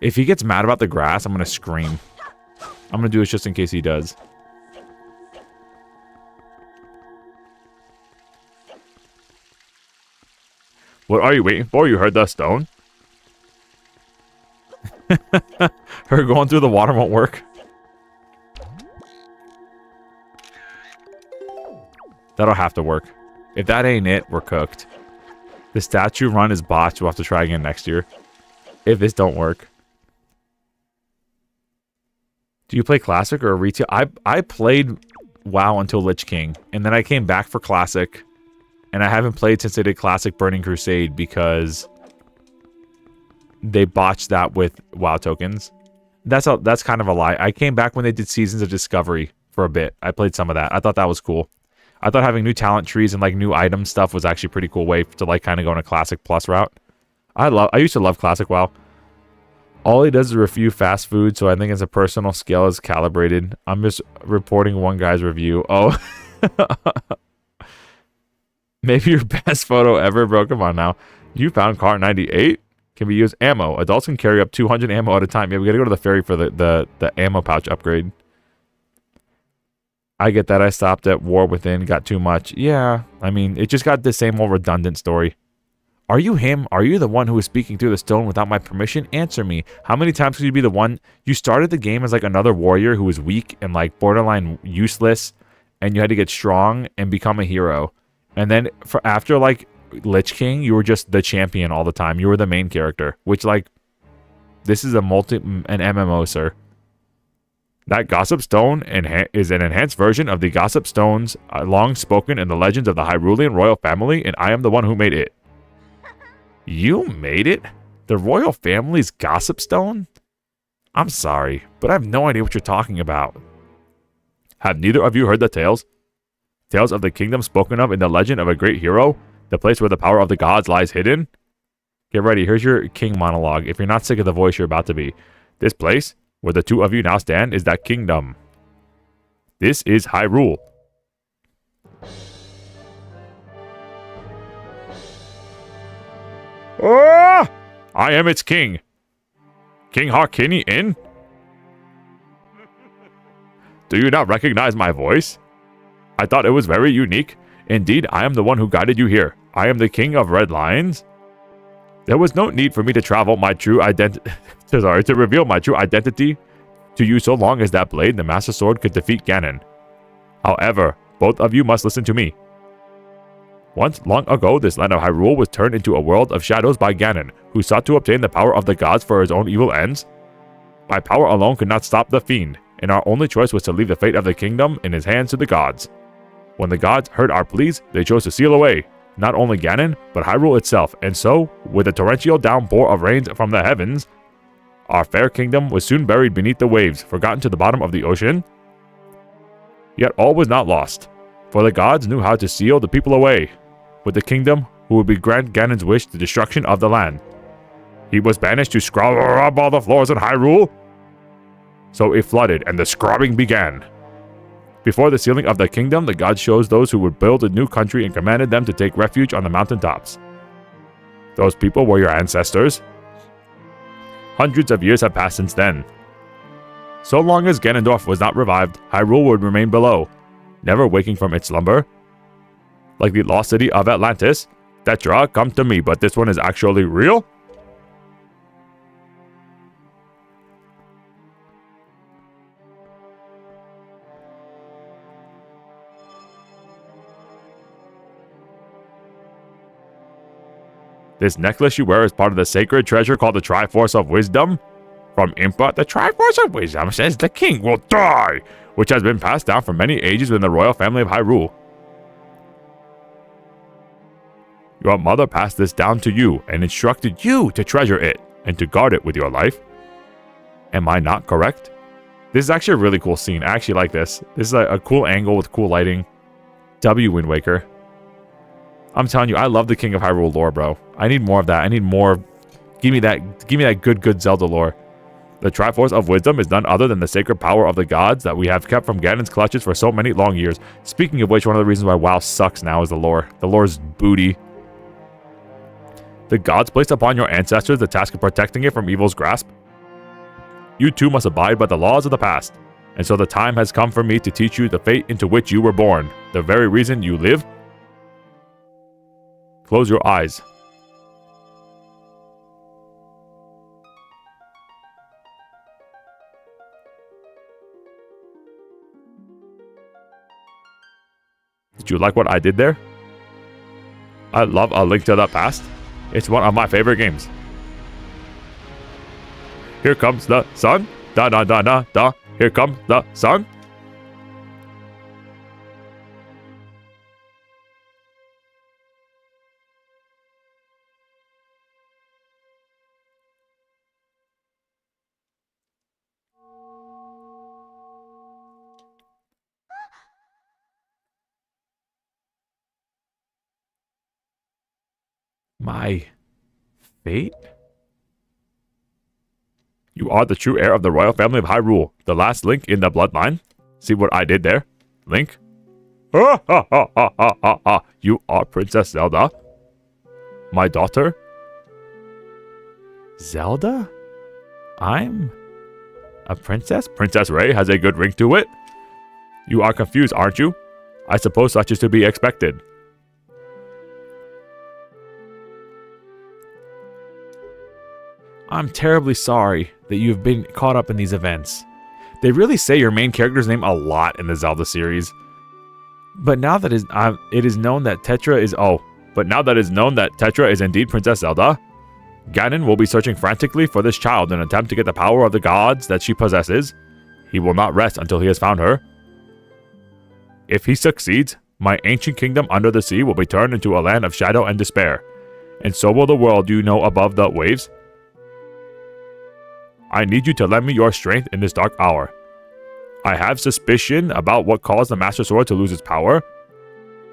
If he gets mad about the grass, I'm gonna scream. I'm gonna do this just in case he does. What are you waiting for? You heard the stone? Her going through the water won't work. That'll have to work. If that ain't it, we're cooked. The statue run is botched. We'll have to try again next year. If this don't work. Do you play Classic or Retail? I played WoW until Lich King. And then I came back for Classic. And I haven't played since they did Classic Burning Crusade because they botched that with WoW tokens. That's kind of a lie. I came back when they did Seasons of Discovery for a bit. I played some of that. I thought that was cool. I thought having new talent trees and like new item stuff was actually a pretty cool way to like kind of go in a Classic Plus route. I used to love Classic WoW. All he does is review fast food, so I think his personal scale is calibrated. I'm just reporting one guy's review. Oh. Maybe your best photo ever, bro. Come on now. You found car 98. Can be used ammo. Adults can carry up 200 ammo at a time. Yeah, we gotta go to the ferry for the ammo pouch upgrade. I get that. I stopped at War Within. Got too much. Yeah. I mean, it just got the same old redundant story. Are you him? Are you the one who was speaking through the stone without my permission? Answer me. How many times could you be the one? You started the game as like another warrior who was weak and like borderline useless. And you had to get strong and become a hero. And then after like Lich King, you were just the champion all the time. You were the main character, which like this is an MMO, sir. That Gossip Stone is an enhanced version of the Gossip Stones long spoken in the legends of the Hyrulean royal family, and I am the one who made it. You made it? The royal family's Gossip Stone? I'm sorry, but I have no idea what you're talking about. Have neither of you heard the tales? Tales of the kingdom spoken of in the legend of a great hero? The place where the power of the gods lies hidden? Get ready, here's your king monologue. If you're not sick of the voice you're about to be. This place, where the two of you now stand, is that kingdom. This is Hyrule. Ah! I am its king. King Harkini in? Do you not recognize my voice? I thought it was very unique. Indeed, I am the one who guided you here. I am the king of Red Lions. There was no need for me to travel my true identity. To reveal my true identity to you so long as that blade, the Master Sword, could defeat Ganon. However, both of you must listen to me. Once, long ago, this land of Hyrule was turned into a world of shadows by Ganon, who sought to obtain the power of the gods for his own evil ends. My power alone could not stop the fiend, and our only choice was to leave the fate of the kingdom in his hands to the gods. When the gods heard our pleas, they chose to seal away not only Ganon, but Hyrule itself, and so, with a torrential downpour of rains from the heavens, our fair kingdom was soon buried beneath the waves, forgotten to the bottom of the ocean. Yet all was not lost, for the gods knew how to seal the people away, with the kingdom who would grant Ganon's wish the destruction of the land. He was banished to scrub all the floors in Hyrule. So it flooded, and the scrubbing began. Before the sealing of the kingdom, the gods chose those who would build a new country and commanded them to take refuge on the mountaintops. Those people were your ancestors. Hundreds of years have passed since then. So long as Ganondorf was not revived, Hyrule would remain below, never waking from its slumber. Like the lost city of Atlantis, Tetra, come to me, but this one is actually real? This necklace you wear is part of the sacred treasure called the Triforce of Wisdom. From Impa, the Triforce of Wisdom says the king will die, which has been passed down for many ages within the royal family of Hyrule. Your mother passed this down to you and instructed you to treasure it and to guard it with your life. Am I not correct? This is actually a really cool scene. I actually like this. This is a cool angle with cool lighting. Wind Waker. I'm telling you, I love the King of Hyrule lore, bro. I need more of that. I need more. Give me that good Zelda lore. The Triforce of Wisdom is none other than the sacred power of the gods that we have kept from Ganon's clutches for so many long years. Speaking of which, one of the reasons why WoW sucks now is the lore. The lore's booty. The gods placed upon your ancestors the task of protecting it from evil's grasp. You too must abide by the laws of the past. And so the time has come for me to teach you the fate into which you were born. The very reason you live. Close your eyes. Did you like what I did there? I love A Link to the Past. It's one of my favorite games. Here comes the sun. Da da da da da. Here comes the sun. My fate? You are the true heir of the royal family of Hyrule, the last link in the bloodline. See what I did there? Link? Ha ha ha ha ha ha ha. You are Princess Zelda? My daughter? Zelda? I'm a princess? Princess Ray has a good ring to it. You are confused, aren't you? I suppose such is to be expected. I'm terribly sorry that you've been caught up in these events. They really say your main character's name a lot in the Zelda series. But now that it is known that Tetra is indeed Princess Zelda, Ganon will be searching frantically for this child in an attempt to get the power of the gods that she possesses. He will not rest until he has found her. If he succeeds, my ancient kingdom under the sea will be turned into a land of shadow and despair, and so will the world you know above the waves. I need you to lend me your strength in this dark hour. I have suspicion about what caused the Master Sword to lose its power.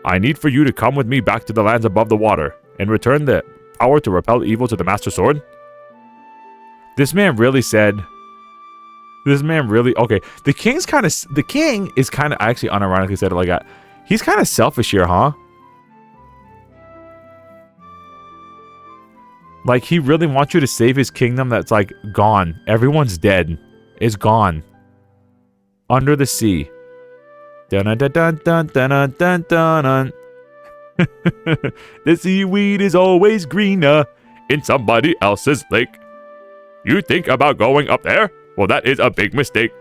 I need for you to come with me back to the lands above the water and return the power to repel evil to the Master Sword. This man really said... This man really... Okay, the king is kind of... I actually unironically said it like that. He's kind of selfish here, huh? Like, he really wants you to save his kingdom that's, like, gone. Everyone's dead. It's gone. Under the sea. Dun-dun-dun-dun-dun-dun-dun-dun. The seaweed is always greener in somebody else's lake. You think about going up there? Well, that is a big mistake.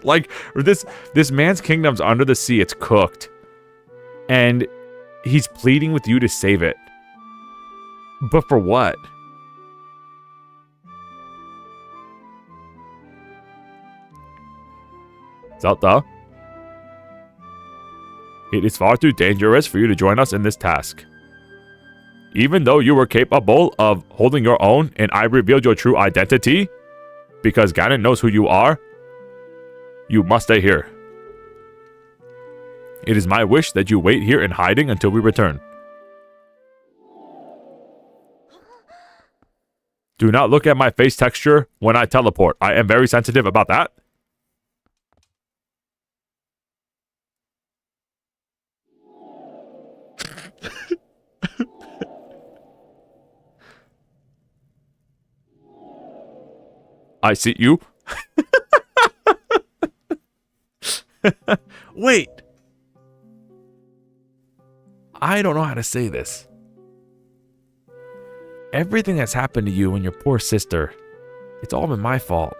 Like, this man's kingdom's under the sea. It's cooked. And he's pleading with you to save it. But for what? Zelda? It is far too dangerous for you to join us in this task. Even though you were capable of holding your own and I revealed your true identity, because Ganon knows who you are, you must stay here. It is my wish that you wait here in hiding until we return. Do not look at my face texture when I teleport. I am very sensitive about that. I see you. Wait. I don't know how to say this. Everything that's happened to you and your poor sister, it's all been my fault.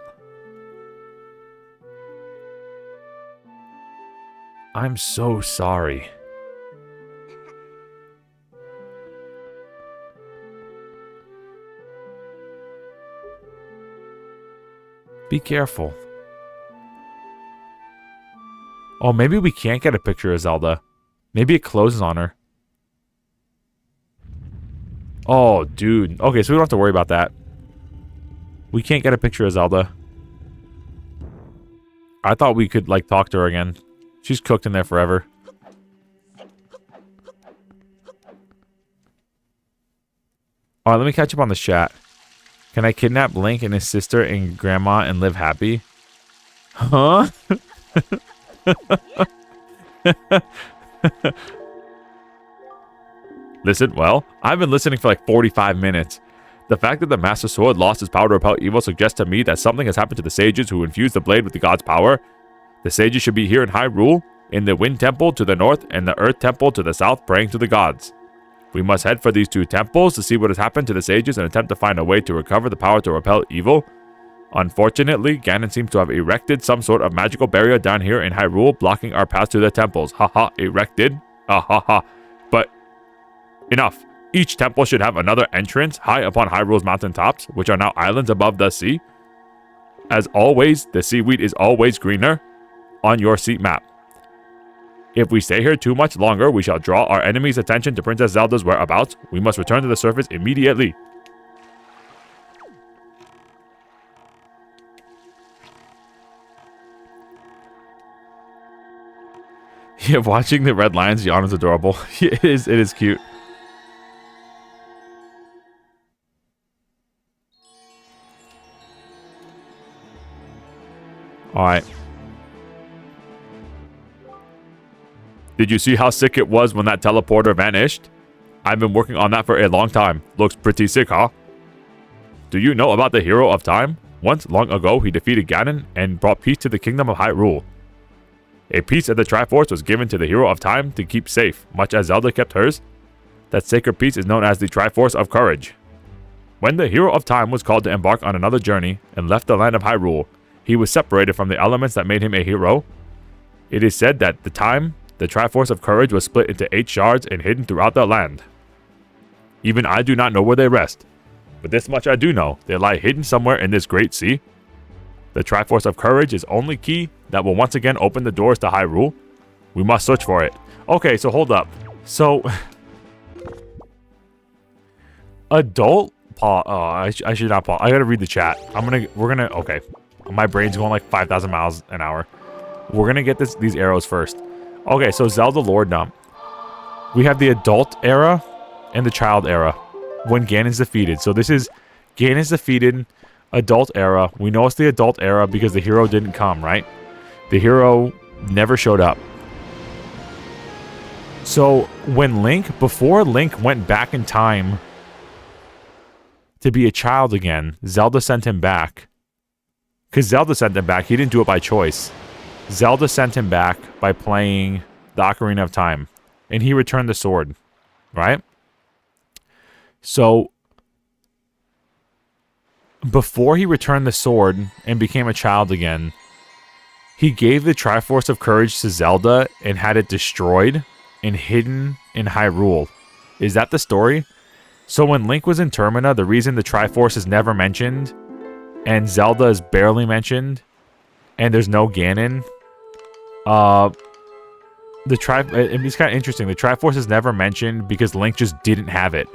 I'm so sorry. Be careful. Oh, maybe we can't get a picture of Zelda. Maybe it closes on her. Oh, dude. Okay, so we don't have to worry about that. We can't get a picture of Zelda. I thought we could, like, talk to her again. She's cooked in there forever. Alright, let me catch up on the chat. Can I kidnap Link and his sister and grandma and live happy? Huh? Listen, well, I've been listening for like 45 minutes. The fact that the Master Sword lost its power to repel evil suggests to me that something has happened to the sages who infused the blade with the god's power. The sages should be here in Hyrule, in the Wind Temple to the north and the Earth Temple to the south, praying to the gods. We must head for these two temples to see what has happened to the sages and attempt to find a way to recover the power to repel evil. Unfortunately, Ganon seems to have erected some sort of magical barrier down here in Hyrule, blocking our path to the temples. Haha, erected? Ha. But enough. Each temple should have another entrance high upon Hyrule's mountain tops, which are now islands above the sea. As always, the seaweed is always greener on your seat map. If we stay here too much longer, we shall draw our enemy's attention to Princess Zelda's whereabouts. We must return to the surface immediately. Yeah, watching the red lions yawn is adorable. It is cute. Alright. Did you see how sick it was when that teleporter vanished? I've been working on that for a long time. Looks pretty sick, huh? Do you know about the Hero of Time? Once, long ago, he defeated Ganon and brought peace to the kingdom of Hyrule. A piece of the Triforce was given to the Hero of Time to keep safe, much as Zelda kept hers. That sacred piece is known as the Triforce of Courage. When the Hero of Time was called to embark on another journey and left the land of Hyrule, he was separated from the elements that made him a hero. It is said that the Triforce of Courage was split into 8 shards and hidden throughout the land. Even I do not know where they rest, but this much I do know, they lie hidden somewhere in this great sea. The Triforce of Courage is only key that will once again open the doors to Hyrule. We must search for it. Okay, so hold up. So, adult Paul. Oh, I should not Paul. I gotta read the chat. Okay. My brain's going like 5,000 miles an hour. We're gonna get these arrows first. Okay, so Zelda lore dump. We have the adult era and the child era when Ganon's defeated. So this is Ganon's defeated, adult era. We know it's the adult era because the hero didn't come, right? The hero never showed up. So when before Link went back in time to be a child again, Zelda sent him back. Because Zelda sent him back. He didn't do it by choice. Zelda sent him back by playing the Ocarina of Time. And he returned the sword. Right? So before he returned the sword and became a child again, he gave the Triforce of Courage to Zelda and had it destroyed and hidden in Hyrule. Is that the story? So when Link was in Termina, the reason the Triforce is never mentioned and Zelda is barely mentioned and there's no Ganon, it's kind of interesting. The Triforce is never mentioned because Link just didn't have it.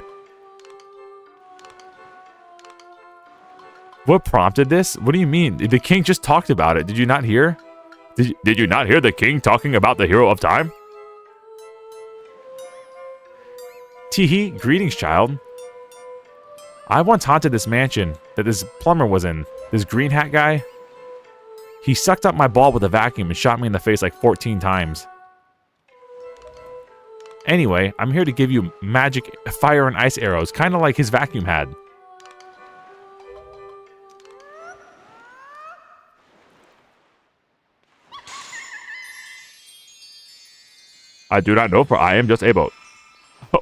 What prompted this? What do you mean? The king just talked about it. Did you not hear? Did you not hear the king talking about the hero of time? Teehee, greetings, child. I once haunted this mansion that this plumber was in. This green hat guy. He sucked up my ball with a vacuum and shot me in the face like 14 times. Anyway, I'm here to give you magic fire and ice arrows, kind of like his vacuum had. I do not know, for I am just a boat.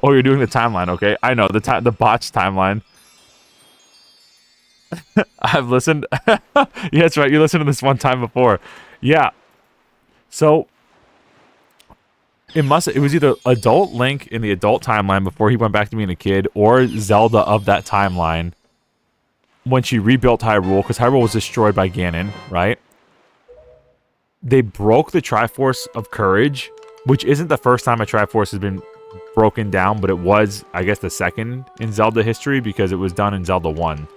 Oh, you're doing the timeline, okay? I know, the botched timeline. I've listened. Yeah, that's right. You listened to this one time before. Yeah. So it was either adult Link in the adult timeline before he went back to being a kid, or Zelda of that timeline when she rebuilt Hyrule, because Hyrule was destroyed by Ganon, right? They broke the Triforce of Courage, which isn't the first time a Triforce has been broken down, but it was, I guess, the second in Zelda history because it was done in Zelda 1.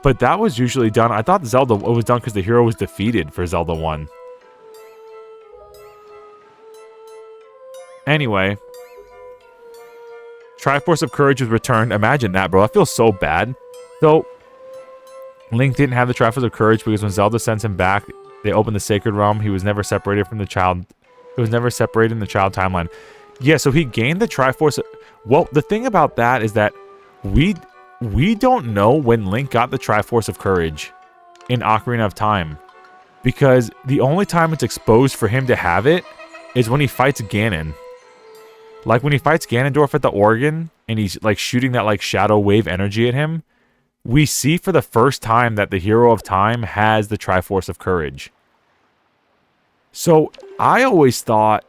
But that was usually done. I thought Zelda was done because the hero was defeated for Zelda 1. Anyway, Triforce of Courage was returned. Imagine that, bro. I feel so bad. So, Link didn't have the Triforce of Courage because when Zelda sends him back, they opened the Sacred Realm. He was never separated from the child. It was never separated in the child timeline. Yeah, so he gained the Triforce. Well, the thing about that is that we don't know when Link got the Triforce of Courage in Ocarina of Time. Because the only time it's exposed for him to have it is when he fights Ganon. Like when he fights Ganondorf at the Organ and he's like shooting that like shadow wave energy at him, we see for the first time that the hero of time has the Triforce of Courage. So I always thought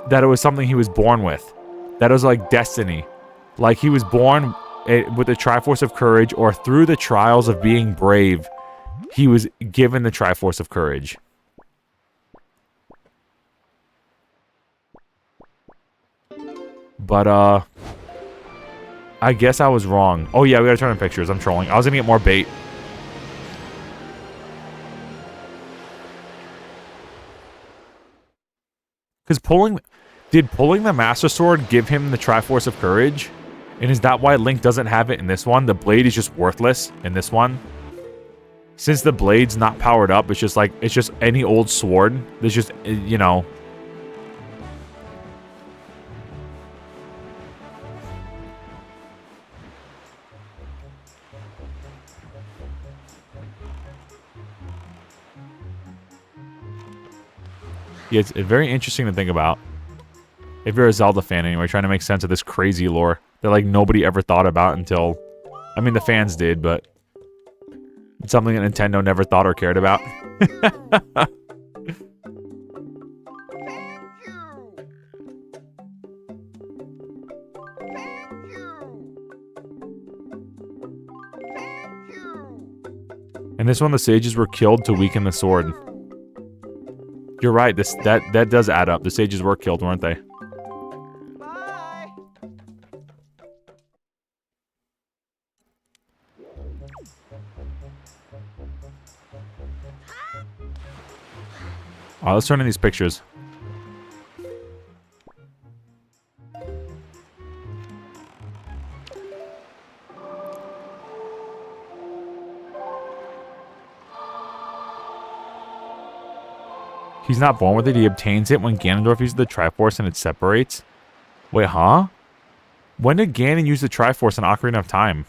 that it was something he was born with. That it was like destiny. Like he was born with the Triforce of Courage, or through the trials of being brave, he was given the Triforce of Courage. But, I guess I was wrong. Oh yeah, we gotta turn in pictures. I'm trolling. I was gonna get more bait. Because did pulling the Master Sword give him the Triforce of Courage? And is that why Link doesn't have it in this one? The blade is just worthless in this one. Since the blade's not powered up, it's just any old sword. There's just, you know. Yeah, it's very interesting to think about. If you're a Zelda fan anyway, trying to make sense of this crazy lore that like nobody ever thought about until, I mean the fans did, but it's something that Nintendo never thought or cared about. And this one, the sages were killed to weaken the sword. You're right. That does add up. The sages were killed, weren't they? Bye. Alright, let's turn in these pictures. He's not born with it. He obtains it when Ganondorf uses the Triforce and it separates. Wait, huh? When did Ganon use the Triforce in Ocarina of Time?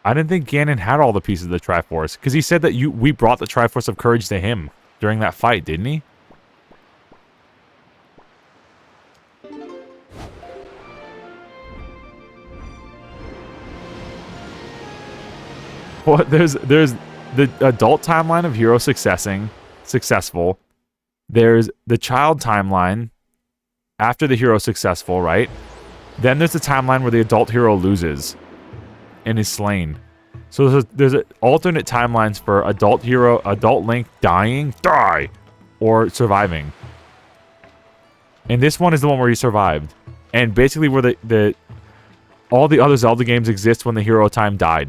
I didn't think Ganon had all the pieces of the Triforce. Because he said that we brought the Triforce of Courage to him during that fight, didn't he? Well, there's the adult timeline of hero successful. There's the child timeline after the hero successful, right? Then there's the timeline where the adult hero loses and is slain. So there's alternate timelines for adult Link die, or surviving. And this one is the one where he survived. And basically where all the other Zelda games exist when the hero of time died.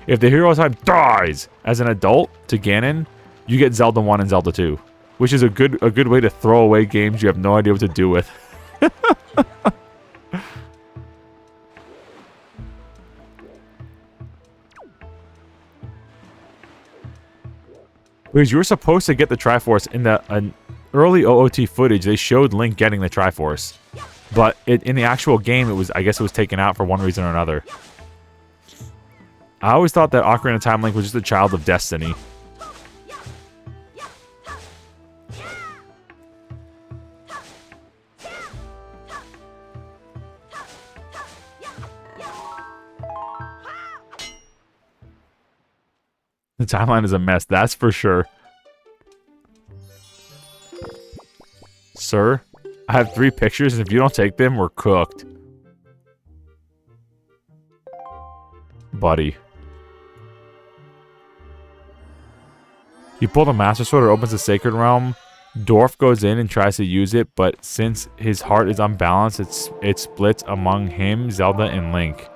If the hero of time dies as an adult to Ganon, you get Zelda 1 and Zelda 2. Which is a good way to throw away games you have no idea what to do with. Because you were supposed to get the Triforce in the early OOT footage. They showed Link getting the Triforce, but in the actual game, I guess it was taken out for one reason or another. I always thought that Ocarina of Time Link was just a child of Destiny. The timeline is a mess, that's for sure. Sir, I have 3 pictures, and if you don't take them, we're cooked. Buddy. You pull the Master Sword, it opens the Sacred Realm. Dorf goes in and tries to use it, but since his heart is unbalanced, it splits among him, Zelda, and Link.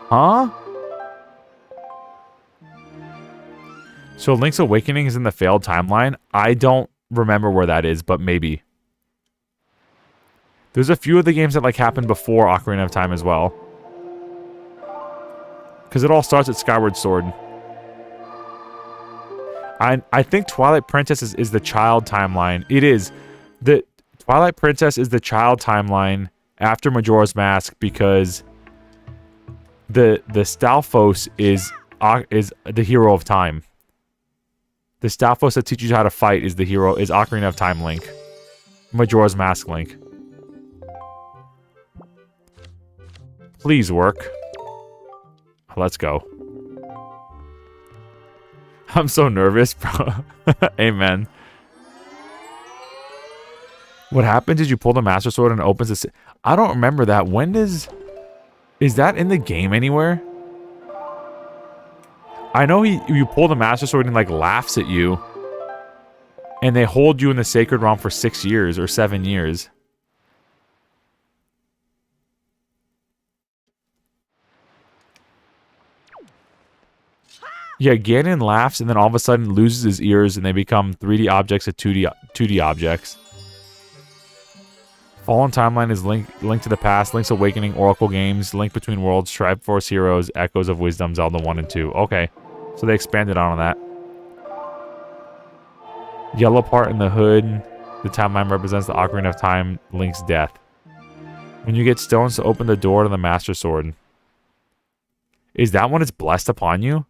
Huh? So Link's Awakening is in the failed timeline. I don't remember where that is, but maybe. There's a few of the games that happened before Ocarina of Time as well. Because it all starts at Skyward Sword. I think Twilight Princess is the child timeline. It is. The Twilight Princess is the child timeline after Majora's Mask because the Stalfos is the hero of time. The Stalfos that teaches you how to fight is Ocarina of Time Link. Majora's Mask Link. Please work. Let's go. I'm so nervous, bro. Amen. What happens is you pull the Master Sword and it opens the... I don't remember that. When does... Is that in the game anywhere? I know you pull the Master Sword and laughs at you. And they hold you in the Sacred Realm for 6 years or 7 years. Yeah, Ganon laughs and then all of a sudden loses his ears and they become 3D objects to 2D objects. Fallen Timeline is Link to the Past, Link's Awakening, Oracle Games, Link Between Worlds, Triforce Heroes, Echoes of Wisdom, Zelda 1 and 2. Okay, so they expanded on that. Yellow part in the hood, the timeline represents the Ocarina of Time, Link's death. When you get stones to open the door to the Master Sword. Is that when it's blessed upon you?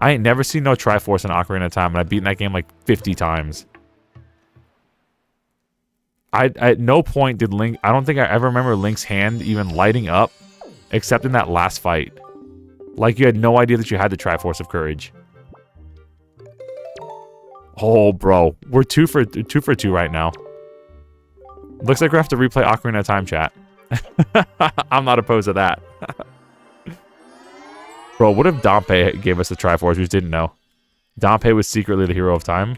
I ain't never seen no Triforce in Ocarina of Time, and I've beaten that game 50 times. At no point did Link... I don't think I ever remember Link's hand even lighting up, except in that last fight. You had no idea that you had the Triforce of Courage. Oh, bro. We're 2 for 2 right now. Looks like we have to replay Ocarina of Time, chat. I'm not opposed to that. Bro, what if Dampé gave us the Triforce? We just didn't know. Dampé was secretly the hero of time.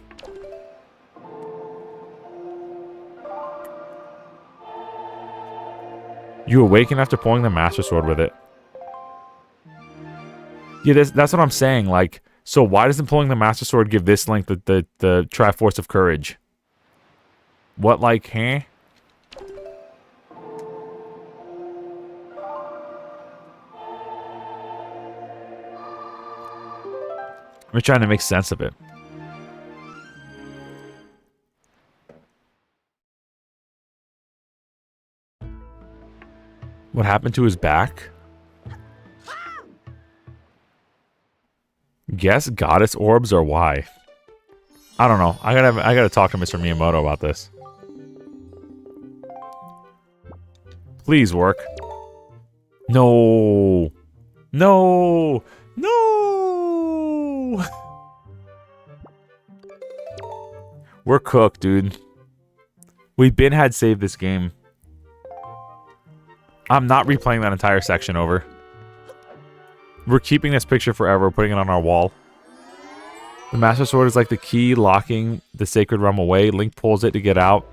You awaken after pulling the Master Sword with it. Yeah, that's what I'm saying. Like, so why doesn't pulling the Master Sword give this Link the Triforce of Courage? What, like, huh? I'm trying to make sense of it. What happened to his back? Guess goddess orbs or why? I don't know. I gotta talk to Mr. Miyamoto about this. Please work. No. No. No. We're cooked, dude. We been had saved this game. I'm not replaying that entire section over. We're keeping this picture forever, putting it on our wall. The Master Sword is like the key locking the Sacred Realm away. Link pulls it to get out.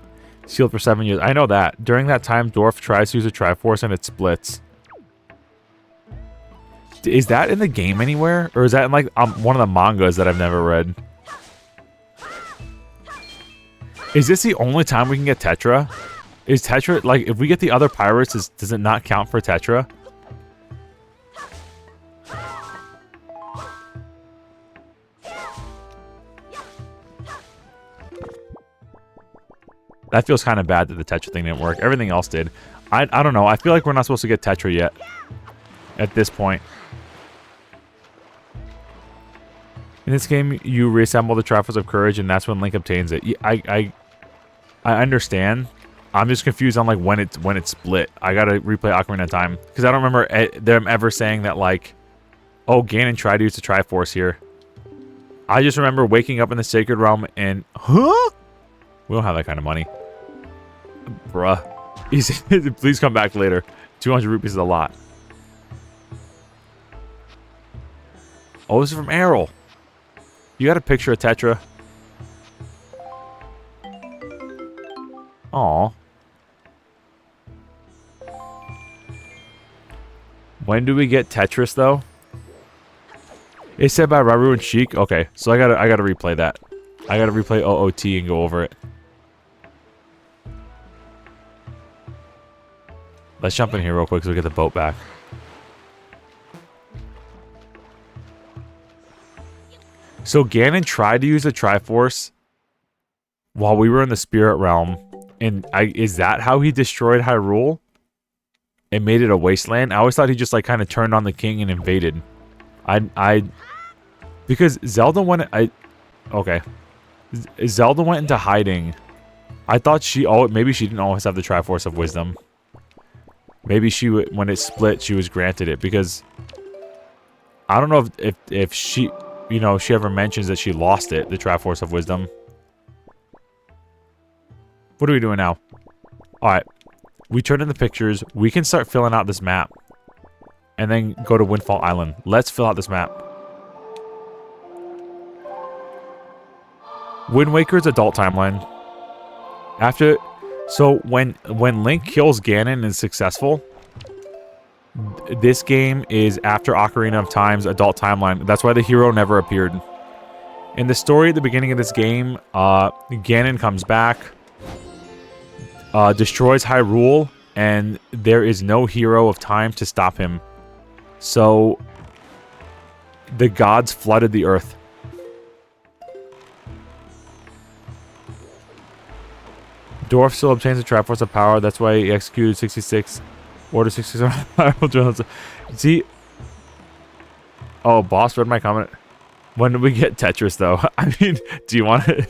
Sealed for 7 years. I know that. During that time, Dwarf tries to use a Triforce and it splits. Is that in the game anywhere? Or is that in like one of the mangas that I've never read? Is this the only time we can get Tetra? Is Tetra, like, if we get the other pirates, does it not count for Tetra? That feels kind of bad that the Tetra thing didn't work. Everything else did. I don't know. I feel like we're not supposed to get Tetra yet. At this point. In this game, you reassemble the Triforce of Courage, and that's when Link obtains it. I understand. I'm just confused on like when it's split. I gotta replay Ocarina of Time because I don't remember them ever saying that like, oh, Ganon tried to use the Triforce here. I just remember waking up in the Sacred Realm and huh? We don't have that kind of money, bruh. Please come back later. 200 rupees is a lot. Oh, this is from Errol. You got a picture of Tetra? Aw. When do we get Tetris though? It's said by Raru and Sheik. Okay, so I gotta replay that. I gotta replay OOT and go over it. Let's jump in here real quick so we get the boat back. So Ganon tried to use the Triforce while we were in the Spirit Realm, and is that how he destroyed Hyrule? And made it a wasteland? I always thought he just like kind of turned on the king and invaded. Because Zelda went okay. Zelda went into hiding. I thought maybe she didn't always have the Triforce of Wisdom. Maybe when it split, she was granted it because I don't know if she, you know, she ever mentions that she lost it, the Triforce of Wisdom. What are we doing now? All right. We turn in the pictures. We can start filling out this map. And then go to Windfall Island. Let's fill out this map. Wind Waker's adult timeline. So when Link kills Ganon and is successful, this game is after Ocarina of Time's adult timeline. That's why the hero never appeared. In the story at the beginning of this game, Ganon comes back. Destroys Hyrule, and there is no hero of time to stop him. So, the gods flooded the earth. Dwarf still obtains the Triforce of Power. That's why he executed 66. Order 66. See? Oh, boss read my comment. When do we get Tetris, though? I mean, do you want it?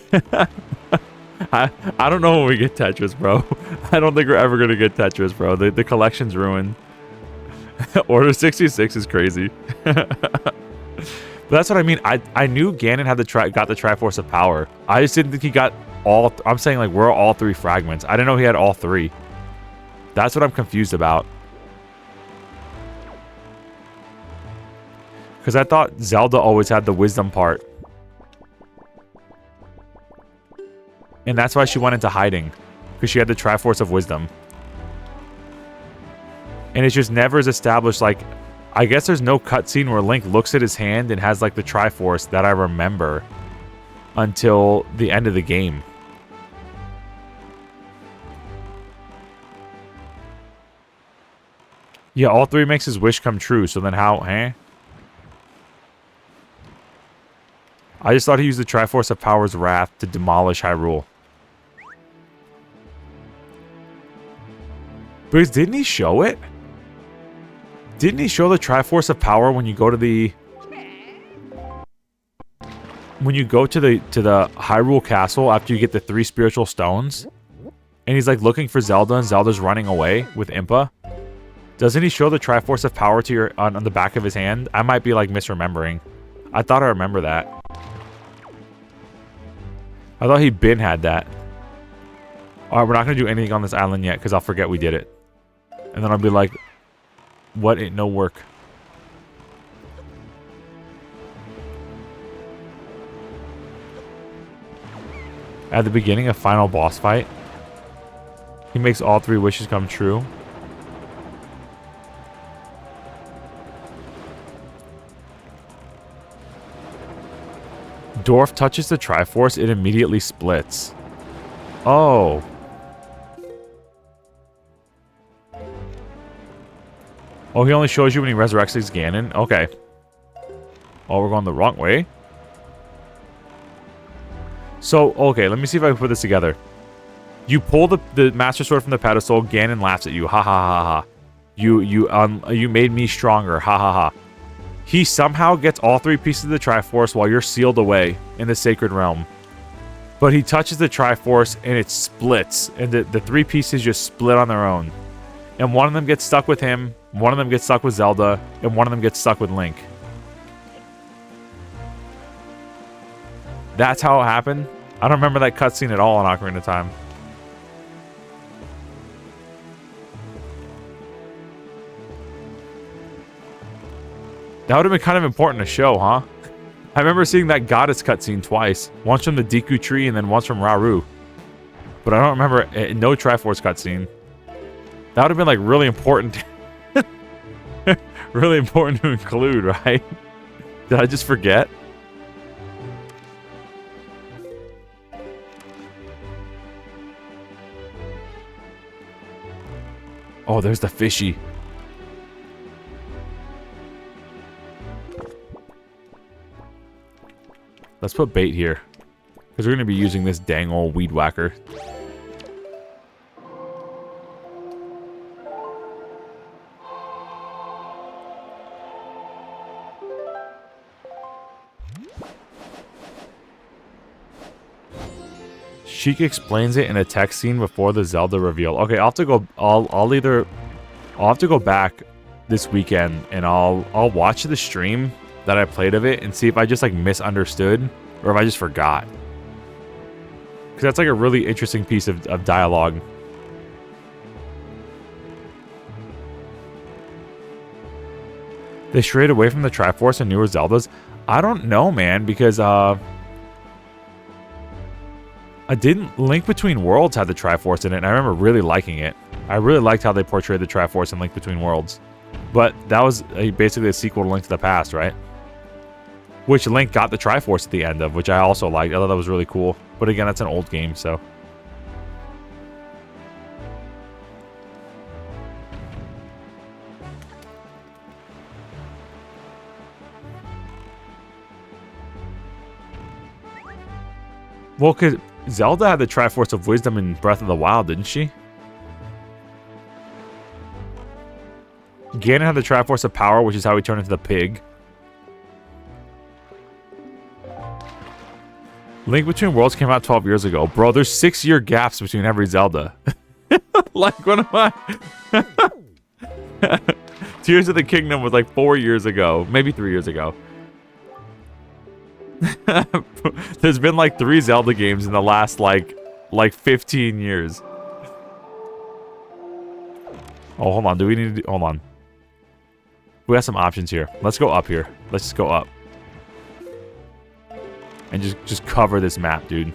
I don't know when we get Tetris, bro. I don't think we're ever going to get Tetris, bro. The collection's ruined. Order 66 is crazy. But that's what I mean. I knew Ganon had got the Triforce of Power. I just didn't think he got all... I'm saying, like, we're all 3 fragments. I didn't know he had all 3. That's what I'm confused about. Because I thought Zelda always had the wisdom part. And that's why she went into hiding. Because she had the Triforce of Wisdom. And it's just never as established, like, I guess there's no cutscene where Link looks at his hand and has like the Triforce that I remember until the end of the game. Yeah, all three makes his wish come true, so then how, I just thought he used the Triforce of Power's Wrath to demolish Hyrule. But didn't he show it? Didn't he show the Triforce of Power when you go to the... When you go to the Hyrule Castle after you get the 3 spiritual stones? And he's like looking for Zelda and Zelda's running away with Impa? Doesn't he show the Triforce of Power to your on the back of his hand? I might be like misremembering. I thought I remember that. I thought he had that. Alright, we're not going to do anything on this island yet because I'll forget we did it. And then I'll be like, what? It no work. At the beginning of final boss fight, he makes all 3 wishes come true. Dwarf touches the Triforce, it immediately splits. Oh. Oh, he only shows you when he resurrects his Ganon? Okay. Oh, we're going the wrong way. So, okay, let me see if I can put this together. You pull the Master Sword from the pedestal, Ganon laughs at you. Ha ha ha ha. You made me stronger. Ha ha ha. He somehow gets all 3 pieces of the Triforce while you're sealed away in the Sacred Realm. But he touches the Triforce and it splits. And the 3 pieces just split on their own. And one of them gets stuck with him, one of them gets stuck with Zelda, and one of them gets stuck with Link. That's how it happened? I don't remember that cutscene at all in Ocarina of Time. That would have been kind of important to show, huh? I remember seeing that goddess cutscene twice. Once from the Deku Tree and then once from Rauru. But I don't remember no Triforce cutscene. That would have been like really important. Really important to include, right? Did I just forget? Oh, there's the fishy. Let's put bait here. Because we're going to be using this dang old Weed Whacker. Sheik explains it in a text scene before the Zelda reveal. Okay, I'll have to go. I'll have to go back this weekend and I'll watch the stream that I played of it and see if I just like misunderstood or if I just forgot. Because that's like a really interesting piece of dialogue. They strayed away from the Triforce and newer Zeldas. I don't know, man, because I didn't. Link Between Worlds had the Triforce in it, and I remember really liking it. I really liked how they portrayed the Triforce in Link Between Worlds. But that was basically a sequel to Link to the Past, right? Which Link got the Triforce at the end of, which I also liked. I thought that was really cool. But again, that's an old game, so. Well, because Zelda had the Triforce of Wisdom in Breath of the Wild, didn't she? Ganon had the Triforce of Power, which is how he turned into the pig. Link Between Worlds came out 12 years ago. Bro, there's 6-year gaps between every Zelda. Like, what am I? Tears of the Kingdom was like 4 years ago. Maybe 3 years ago. There's been like 3 Zelda games in the last like 15 years. Oh, hold on. Do we need to... Hold on. We have some options here. Let's go up here. Let's just go up. And just cover this map, dude.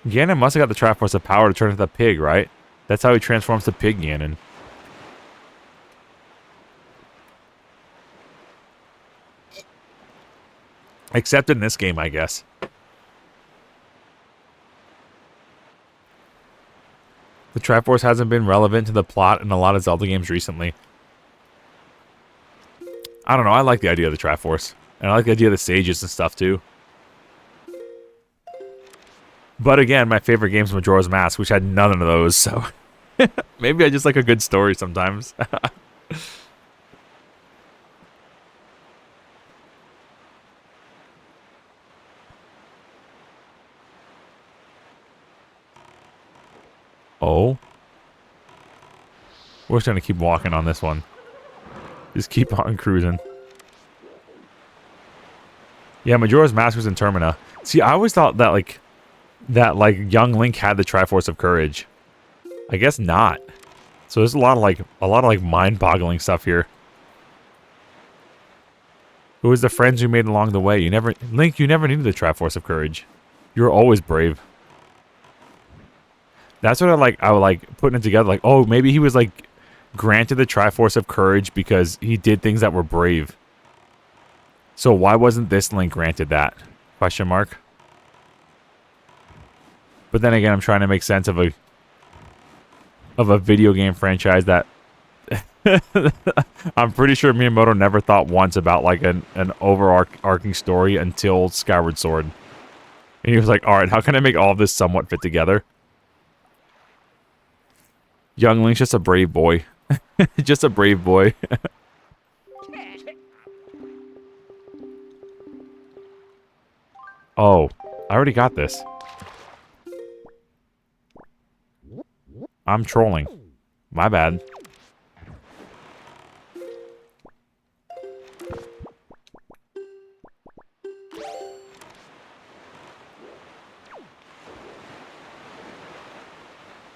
Ganon must have got the Triforce of Power to turn into the pig, right? That's how he transforms to Pig Ganon. Except in this game, I guess. The Triforce hasn't been relevant to the plot in a lot of Zelda games recently. I don't know, I like the idea of the Triforce. And I like the idea of the sages and stuff, too. But again, my favorite game is Majora's Mask, which had none of those, so... maybe I just like a good story sometimes. Oh. We're just gonna keep walking on this one. Just keep on cruising. Yeah, Majora's Mask was in Termina. See, I always thought that young Link had the Triforce of Courage. I guess not. So there's a lot of mind-boggling stuff here. Who was the friends you made along the way? Link, you never needed the Triforce of Courage. You were always brave. That's what I would like putting it together. Like, oh, maybe he was like granted the Triforce of Courage because he did things that were brave. So why wasn't this Link granted that? Question mark. But then again, I'm trying to make sense of a video game franchise that I'm pretty sure Miyamoto never thought once about like an overarching story until Skyward Sword. And he was like, alright, how can I make all of this somewhat fit together? Young Link's just a brave boy. Just a brave boy. Oh, I already got this. I'm trolling. My bad.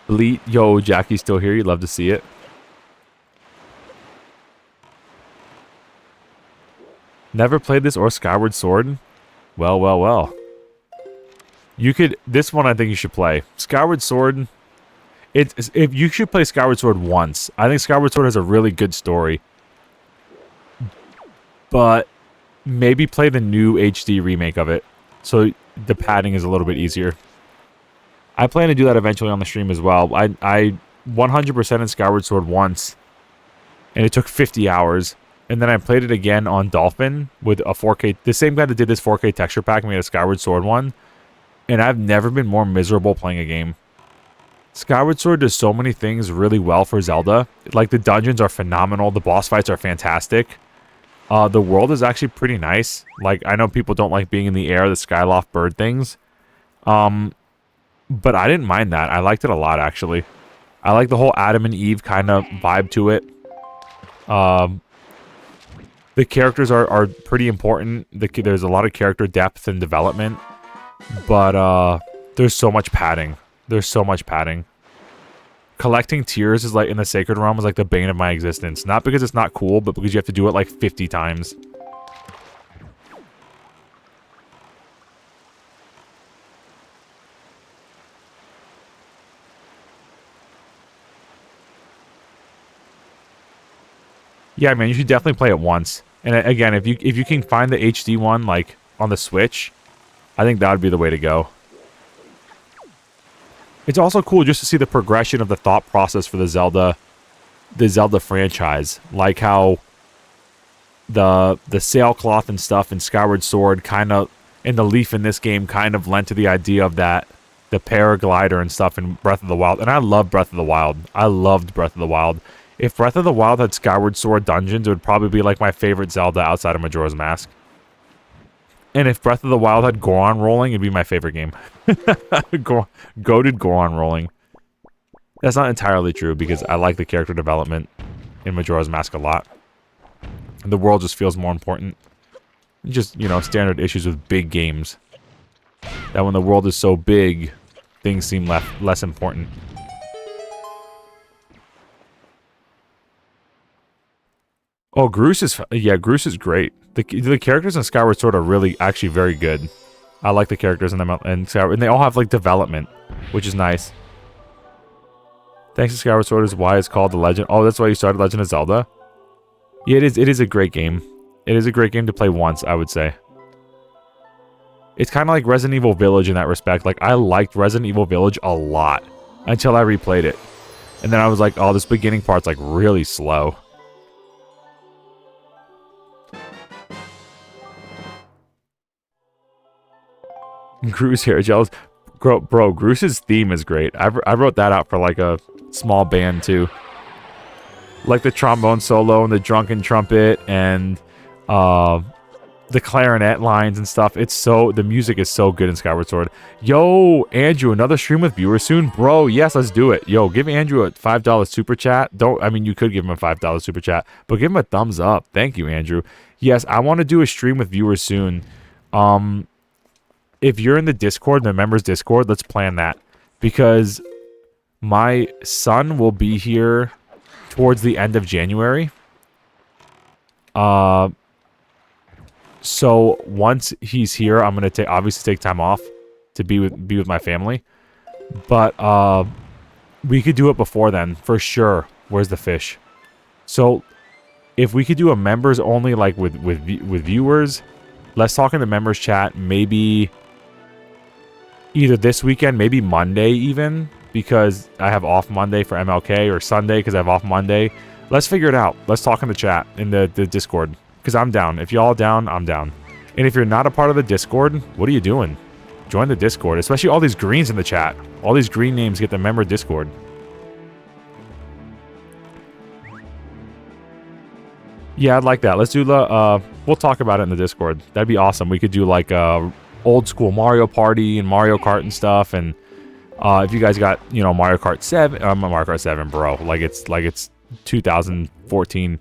Elite, yo, Jackie's still here. You'd love to see it. Never played this or Skyward Sword? Well, well, well. This one I think you should play. Skyward Sword, if you should play Skyward Sword once. I think Skyward Sword has a really good story. But maybe play the new HD remake of it. So the padding is a little bit easier. I plan to do that eventually on the stream as well. I 100% in Skyward Sword once. And it took 50 hours. And then I played it again on Dolphin with a 4K. The same guy that did this 4K texture pack made a Skyward Sword one. And I've never been more miserable playing a game. Skyward Sword does so many things really well for Zelda. Like, the dungeons are phenomenal. The boss fights are fantastic. The world is actually pretty nice. Like, I know people don't like being in the air, the Skyloft bird things. But I didn't mind that. I liked it a lot, actually. I like the whole Adam and Eve kind of vibe to it. The characters are pretty important. There's a lot of character depth and development. But there's so much padding. There's so much padding. Collecting tears is like in the Sacred Realm is like the bane of my existence. Not because it's not cool, but because you have to do it like 50 times. Yeah, man, you should definitely play it once. And again, if you can find the HD one like on the Switch, I think that would be the way to go. It's also cool just to see the progression of the thought process for the Zelda franchise. Like how the sailcloth and stuff in Skyward Sword kind of, and the leaf in this game kind of lent to the idea of that, the paraglider and stuff in Breath of the Wild. And I love Breath of the Wild. I loved Breath of the Wild. If Breath of the Wild had Skyward Sword dungeons, it would probably be like my favorite Zelda outside of Majora's Mask. And if Breath of the Wild had Goron rolling, it'd be my favorite game. Goated Goron rolling. That's not entirely true, because I like the character development in Majora's Mask a lot. The world just feels more important. Just, you know, standard issues with big games. That when the world is so big, things seem less important. Oh, Groose is great. The characters in Skyward Sword are really, actually very good. I like the characters in them, and they all have like development, which is nice. Thanks to Skyward Sword is why it's called The Legend. Oh, that's why you started Legend of Zelda? Yeah, it is a great game. It is a great game to play once, I would say. It's kind of like Resident Evil Village in that respect. Like, I liked Resident Evil Village a lot until I replayed it. And then I was like, oh, this beginning part's like really slow. Gru's hair jealous. Bro, Gru's theme is great. I wrote that out for like a small band too. Like the trombone solo and the drunken trumpet and the clarinet lines and stuff. The music is so good in Skyward Sword. Yo, Andrew, another stream with viewers soon? Bro, yes, let's do it. Yo, give Andrew a $5 super chat. I mean, you could give him a $5 super chat, but give him a thumbs up. Thank you, Andrew. Yes, I want to do a stream with viewers soon. If you're in the Discord, the members Discord, let's plan that. Because my son will be here towards the end of January. So once he's here, I'm gonna obviously take time off to be with my family. But we could do it before then, for sure. Where's the fish? So if we could do a members only, like with viewers, let's talk in the members chat. Maybe either this weekend, maybe Monday even, because I have off Monday for MLK, or Sunday because I have off Monday. Let's figure it out. Let's talk in the chat, in the Discord, because I'm down. If y'all down, I'm down. And if you're not a part of the Discord, what are you doing? Join the Discord, especially all these greens in the chat. All these green names get the member Discord. Yeah, I'd like that. Let's do the, we'll talk about it in the Discord. That'd be awesome. We could do like old school Mario Party and Mario Kart and stuff. And if you guys got, you know, Mario Kart 7, Mario Kart 7, bro. Like it's 2014.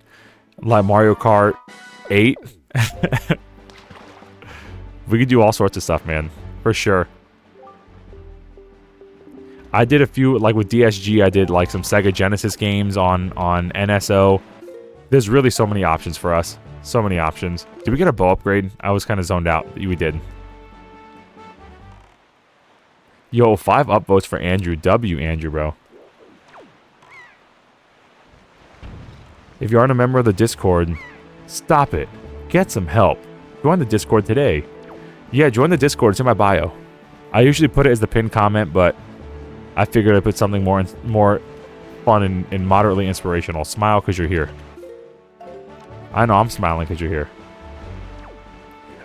Like Mario Kart 8. We could do all sorts of stuff, man. For sure. I did a few, like with DSG, I did like some Sega Genesis games on NSO. There's really so many options for us. So many options. Did we get a bow upgrade? I was kind of zoned out. We did. Yo, 5 upvotes for Andrew. W, Andrew, bro. If you aren't a member of the Discord, stop it. Get some help. Join the Discord today. Yeah, join the Discord. It's in my bio. I usually put it as the pinned comment, but I figured I'd put something more fun and moderately inspirational. Smile because you're here. I know I'm smiling because you're here.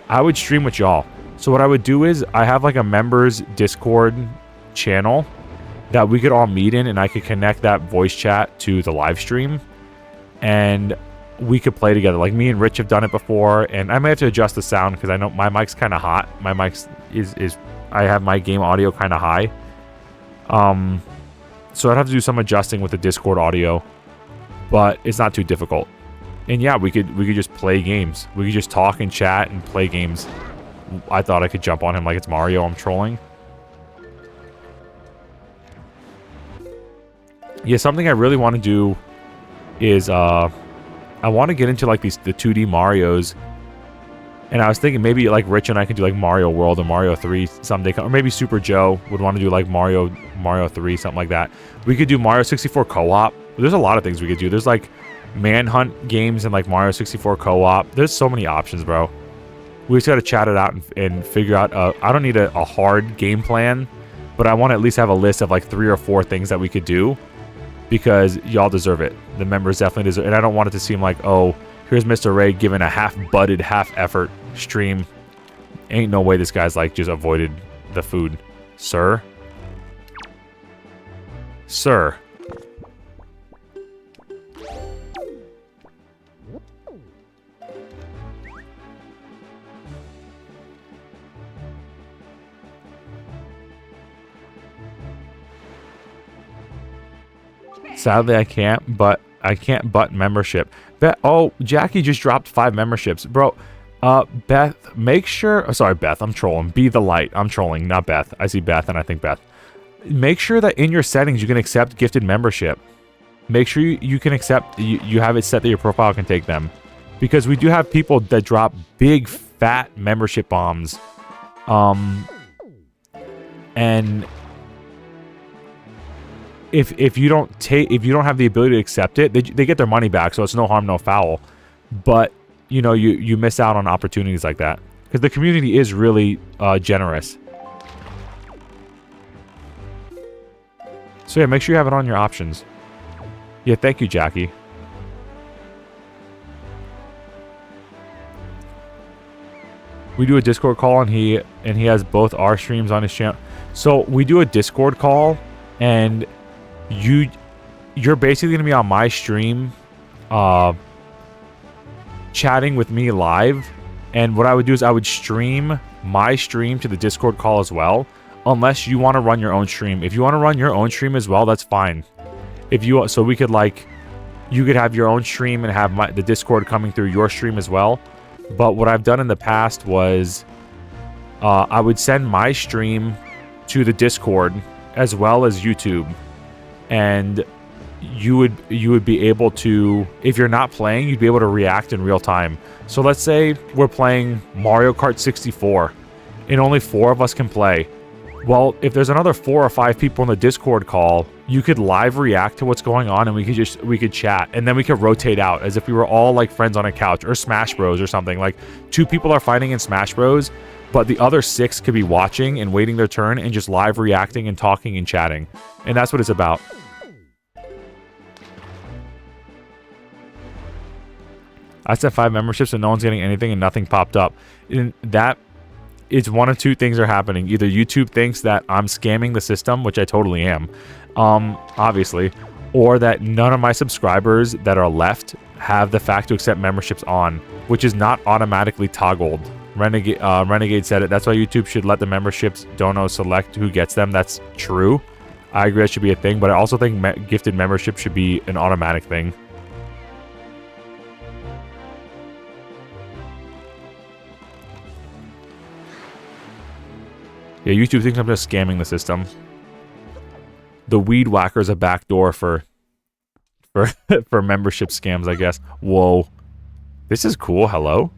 I would stream with y'all. So what I would do is I have like a members Discord channel that we could all meet in, and I could connect that voice chat to the live stream, and we could play together. Like me and Rich have done it before, and I may have to adjust the sound because I know my mic's kind of hot. My mic's is I have my game audio kind of high. So I'd have to do some adjusting with the Discord audio, but it's not too difficult. And yeah, we could just play games. We could just talk and chat and play games. I thought I could jump on him like it's Mario. I'm trolling. Yeah, something I really want to do is I want to get into like the 2D Marios. And I was thinking maybe like Rich and I could do like Mario World or Mario 3 someday. Or maybe Super Joe would want to do like Mario 3, something like that. We could do Mario 64 co-op. There's a lot of things we could do. There's like Manhunt games and like Mario 64 co-op. There's so many options, bro. We just got to chat it out and figure out. I don't need a hard game plan, but I want to at least have a list of like 3 or 4 things that we could do, because y'all deserve it. The members definitely deserve it. And I don't want it to seem like, oh, here's Mr. Ray giving a half-butted, half-effort stream. Ain't no way this guy's like just avoided the food. Sir? Sir. Sadly, I can't but membership. Oh, Jackie just dropped 5 memberships. Bro, Beth, make sure... Oh, sorry, Beth, I'm trolling. Be the light. I'm trolling, not Beth. I see Beth and I think Beth. Make sure that in your settings you can accept gifted membership. Make sure you can accept... You have it set that your profile can take them. Because we do have people that drop big, fat membership bombs And if you don't have the ability to accept it, they get their money back, so it's no harm, no foul. But you know, you miss out on opportunities like that because the community is really generous. So yeah, make sure you have it on your options. Yeah, thank you, Jackie. We do a Discord call, and he has both our streams on his channel. So we do a Discord call, and you're basically gonna be on my stream, chatting with me live. And what I would do is I would stream my stream to the Discord call as well, unless you want to run your own stream. If you want to run your own stream as well, that's fine. If you so we could like, you could have your own stream and have the Discord coming through your stream as well. But what I've done in the past was I would send my stream to the Discord as well as YouTube, and you would be able to, if you're not playing, you'd be able to react in real time. So let's say we're playing Mario Kart 64 and only 4 of us can play. Well, if there's another 4 or 5 people in the Discord call, you could live react to what's going on, and we could chat, and then we could rotate out as if we were all like friends on a couch, or Smash Bros or something. Like 2 people are fighting in Smash Bros, but the other 6 could be watching and waiting their turn and just live reacting and talking and chatting. And that's what it's about. I said 5 memberships and no one's getting anything and nothing popped up. And that is one of 2 things are happening. Either YouTube thinks that I'm scamming the system, which I totally am, obviously, or that none of my subscribers that are left have the fact to accept memberships on, which is not automatically toggled. Renegade said it. That's why YouTube should let the memberships donos select who gets them. That's true. I agree that should be a thing, but I also think gifted membership should be an automatic thing. Yeah, YouTube thinks I'm just scamming the system. The Weed Whacker is a backdoor for membership scams, I guess. Whoa. This is cool. Hello?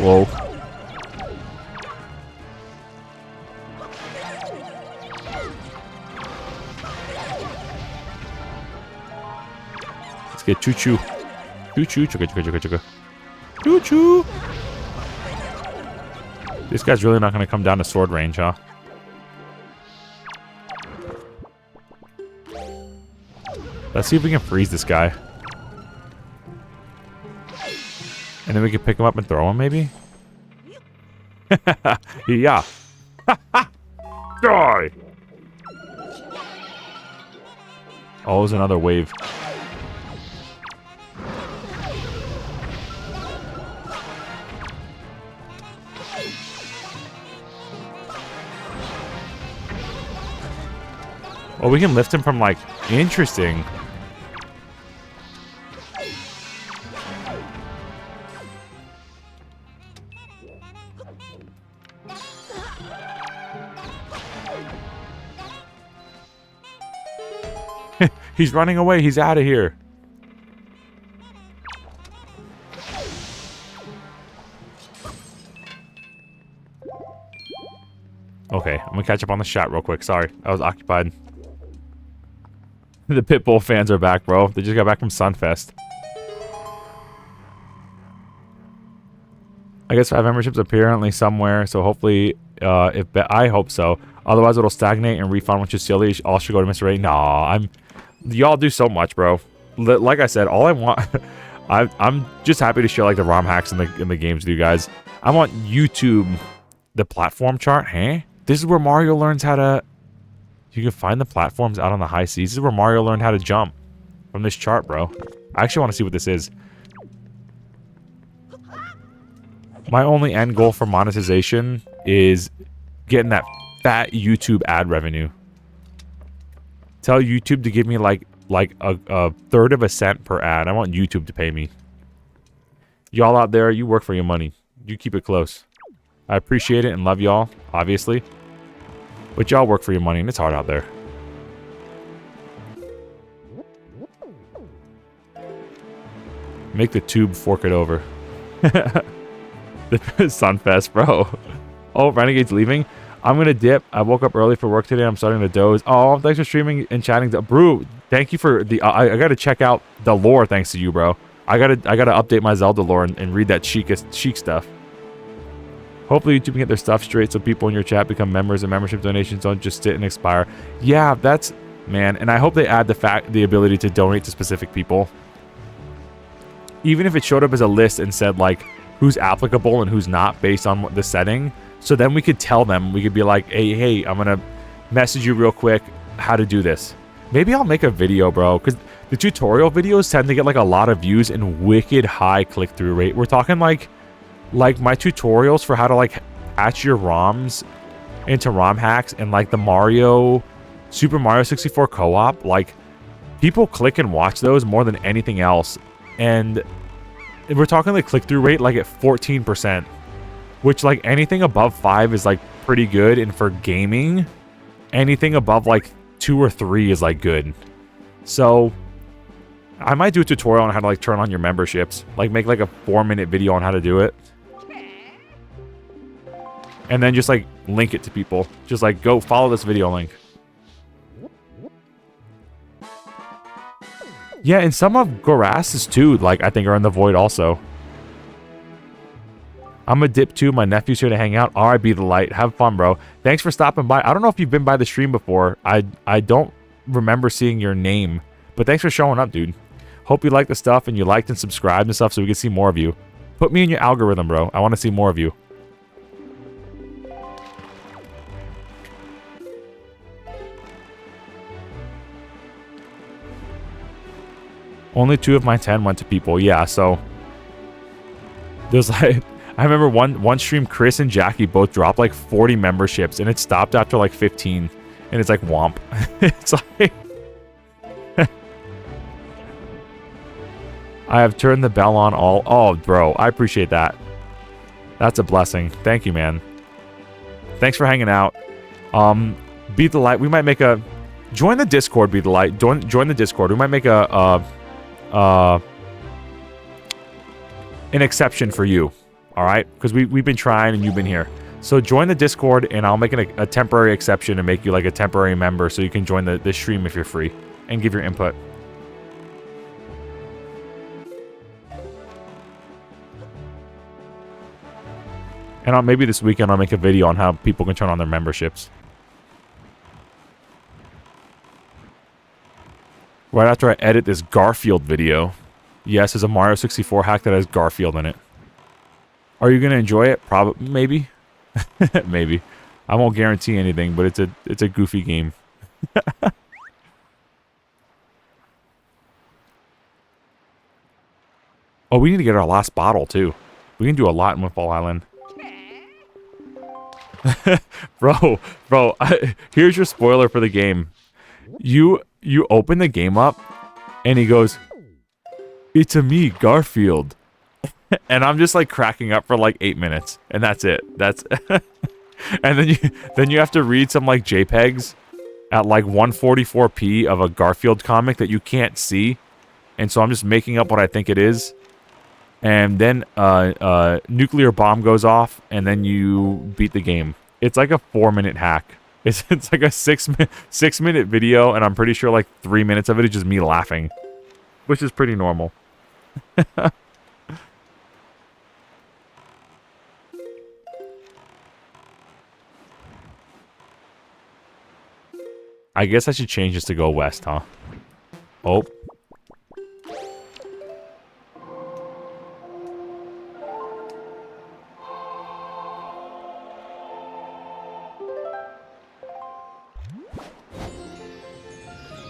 Whoa. Let's get choo-choo. Choo-choo, chugga-chugga-chugga-chugga. Choo-choo! This guy's really not going to come down to sword range, huh? Let's see if we can freeze this guy. And then we can pick him up and throw him, maybe? Yeah. Die! Oh, there's another wave. Oh, we can lift him from, like, interesting. He's running away. He's out of here. Okay, I'm gonna catch up on the shot real quick. Sorry, I was occupied. The Pitbull fans are back, bro. They just got back from Sunfest. I guess 5 memberships apparently somewhere, so hopefully, I hope so. Otherwise, it'll stagnate and refund, which is silly. All should go to Mr. Ray. Nah, y'all do so much, bro. Like I said, all I want, I'm just happy to share like the ROM hacks in the games with you guys. I want YouTube, the platform chart. Huh? This is where Mario learns how to. You can find the platforms out on the high seas. This is where Mario learned how to jump from this chart, bro. I actually want to see what this is. My only end goal for monetization is getting that fat YouTube ad revenue. Tell YouTube to give me like like a third of a cent per ad. I want YouTube to pay me. Y'all out there, you work for your money. You keep it close. I appreciate it and love y'all, obviously. But y'all work for your money, and it's hard out there. Make the tube fork it over. The Sunfest, bro. Oh, Renegade's leaving. I'm gonna dip. I woke up early for work today. I'm starting to doze. Oh, thanks for streaming and chatting. Brew, thank you for the. I gotta check out the lore thanks to you, bro. I gotta update my Zelda lore and read that chic stuff. Hopefully YouTube can get their stuff straight so people in your chat become members and membership donations don't just sit and expire. Yeah, that's man. And I hope they add the ability to donate to specific people. Even if it showed up as a list and said like who's applicable and who's not based on the setting. So then we could tell them, we could be like, hey, I'm going to message you real quick how to do this. Maybe I'll make a video, bro, because the tutorial videos tend to get like a lot of views and wicked high click-through rate. We're talking like my tutorials for how to like patch your ROMs into ROM hacks and like the Super Mario 64 co-op. Like people click and watch those more than anything else. And we're talking like click-through rate like at 14%. Which, like, anything above 5 is, like, pretty good. And for gaming, anything above, like, 2 or 3 is, like, good. So, I might do a tutorial on how to, like, turn on your memberships. Like, make, like, a 4-minute video on how to do it. And then just, like, link it to people. Just, like, go follow this video link. Yeah, and some of Goras's, too, like, I think are in the void also. I'm a dip too. My nephew's here to hang out. R.I.B. the light. Have fun, bro. Thanks for stopping by. I don't know if you've been by the stream before. I don't remember seeing your name. But thanks for showing up, dude. Hope you like the stuff and you liked and subscribed and stuff so we can see more of you. Put me in your algorithm, bro. I want to see more of you. Only 2 of my 10 went to people. Yeah, so... There's like... I remember one stream, Chris and Jackie both dropped like 40 memberships, and it stopped after like 15. And it's like, womp. It's like... I have turned the bell on all... Oh, bro, I appreciate that. That's a blessing. Thank you, man. Thanks for hanging out. Beat the Light. We might make a... Join the Discord, Beat the Light. Join the Discord. We might make an exception for you. All right, because we've been trying and you've been here. So join the Discord and I'll make a temporary exception and make you like a temporary member so you can join the stream if you're free and give your input. And maybe this weekend I'll make a video on how people can turn on their memberships. Right after I edit this Garfield video. Yes, there's a Mario 64 hack that has Garfield in it. Are you gonna enjoy it? Probably, maybe, maybe. I won't guarantee anything, but it's a goofy game. Oh, we need to get our last bottle too. We can do a lot in Windfall Island. bro, here's your spoiler for the game. You open the game up, and he goes, "It's a me, Garfield." And I'm just like cracking up for like 8 minutes, and that's it. That's and then you have to read some like JPEGs at like 144p of a Garfield comic that you can't see, and so I'm just making up what I think it is. And then nuclear bomb goes off, and then you beat the game. It's like a 4-minute hack. It's like a 6-minute video, and I'm pretty sure like 3 minutes of it is just me laughing, which is pretty normal. I guess I should change this to go west, huh? Oh.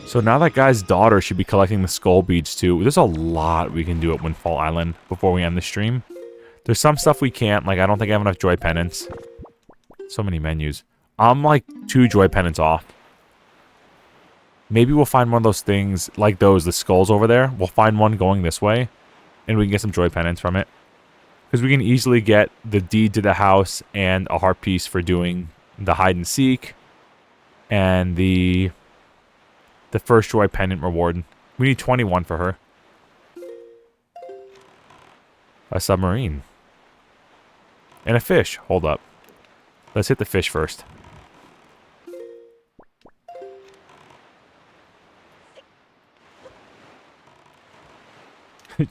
So now that guy's daughter should be collecting the skull beads too. There's a lot we can do at Windfall Island before we end the stream. There's some stuff we can't. Like, I don't think I have enough joy pennants. So many menus. I'm like 2 joy pennants off. maybe we'll find one of those things like those, the skulls over there. We'll find one going this way, and we can get some joy pendants from it. Because we can easily get the deed to the house and a heart piece for doing the hide and seek and the first joy pendant reward. We need 21 for her. A submarine. And a fish. Hold up. Let's hit the fish first.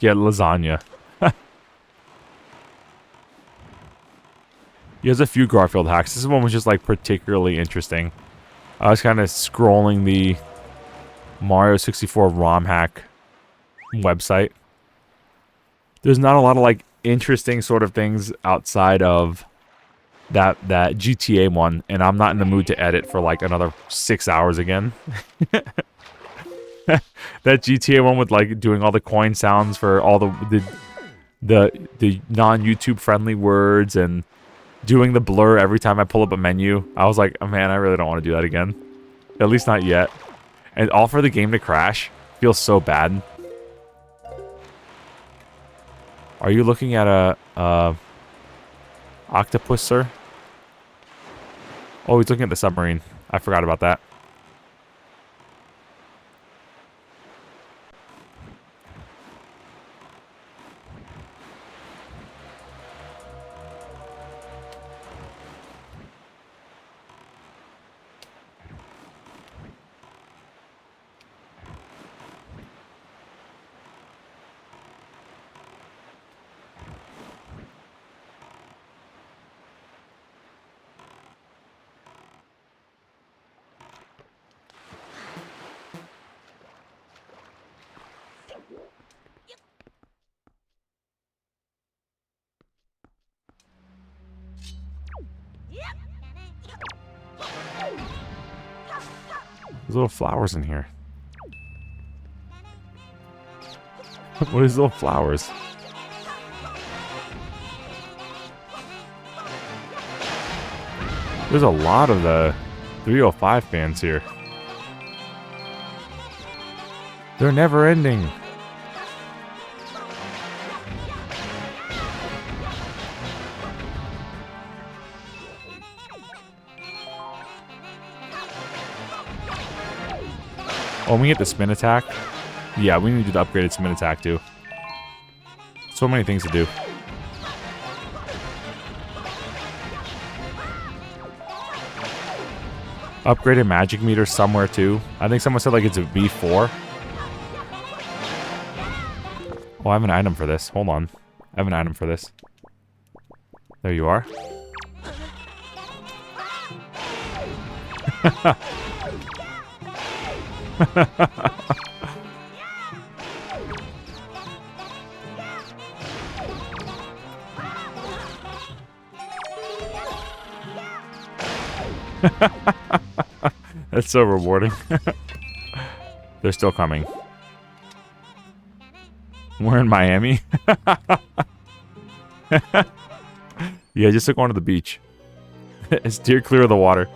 Yeah, lasagna. He has a few Garfield hacks. This one was just like particularly interesting. I was kind of scrolling the Mario 64 ROM hack website. There's not a lot of like interesting sort of things outside of that GTA one, and I'm not in the mood to edit for like another 6 hours again. That GTA one with like doing all the coin sounds for all the non-YouTube friendly words and doing the blur every time I pull up a menu. I was like, oh, man, I really don't want to do that again. At least not yet. And all for the game to crash. Feels so bad. Are you looking at a octopus, sir? Oh, he's looking at the submarine. I forgot about that. There's little flowers in here. What are these little flowers? There's a lot of the 305 fans here. They're never ending. Oh, we get the spin attack? Yeah, we need to do the upgraded spin attack too. So many things to do. Upgraded magic meter somewhere too. I think someone said like it's a V4. Oh, I have an item for this. Hold on. I have an item for this. There you are. That's so rewarding. They're still coming. We're in Miami. Yeah, just took one to the beach. Steer clear of the water.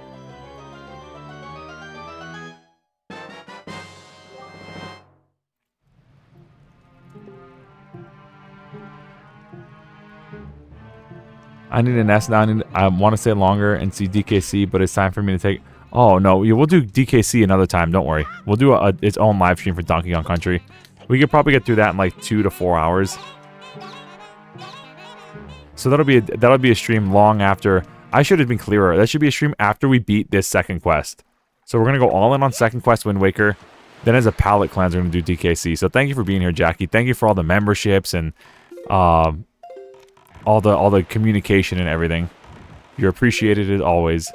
I need an S now. I want to stay longer and see DKC, but it's time for me to take... Oh, no. We'll do DKC another time. Don't worry. We'll do its own live stream for Donkey Kong Country. We could probably get through that in like 2 to 4 hours. So that'll be a stream long after... I should have been clearer. That should be a stream after we beat this second quest. So we're going to go all in on second quest, Wind Waker. Then as a palette cleanse, we're going to do DKC. So thank you for being here, Jackie. Thank you for all the memberships and... all the communication and everything. You're appreciated as always.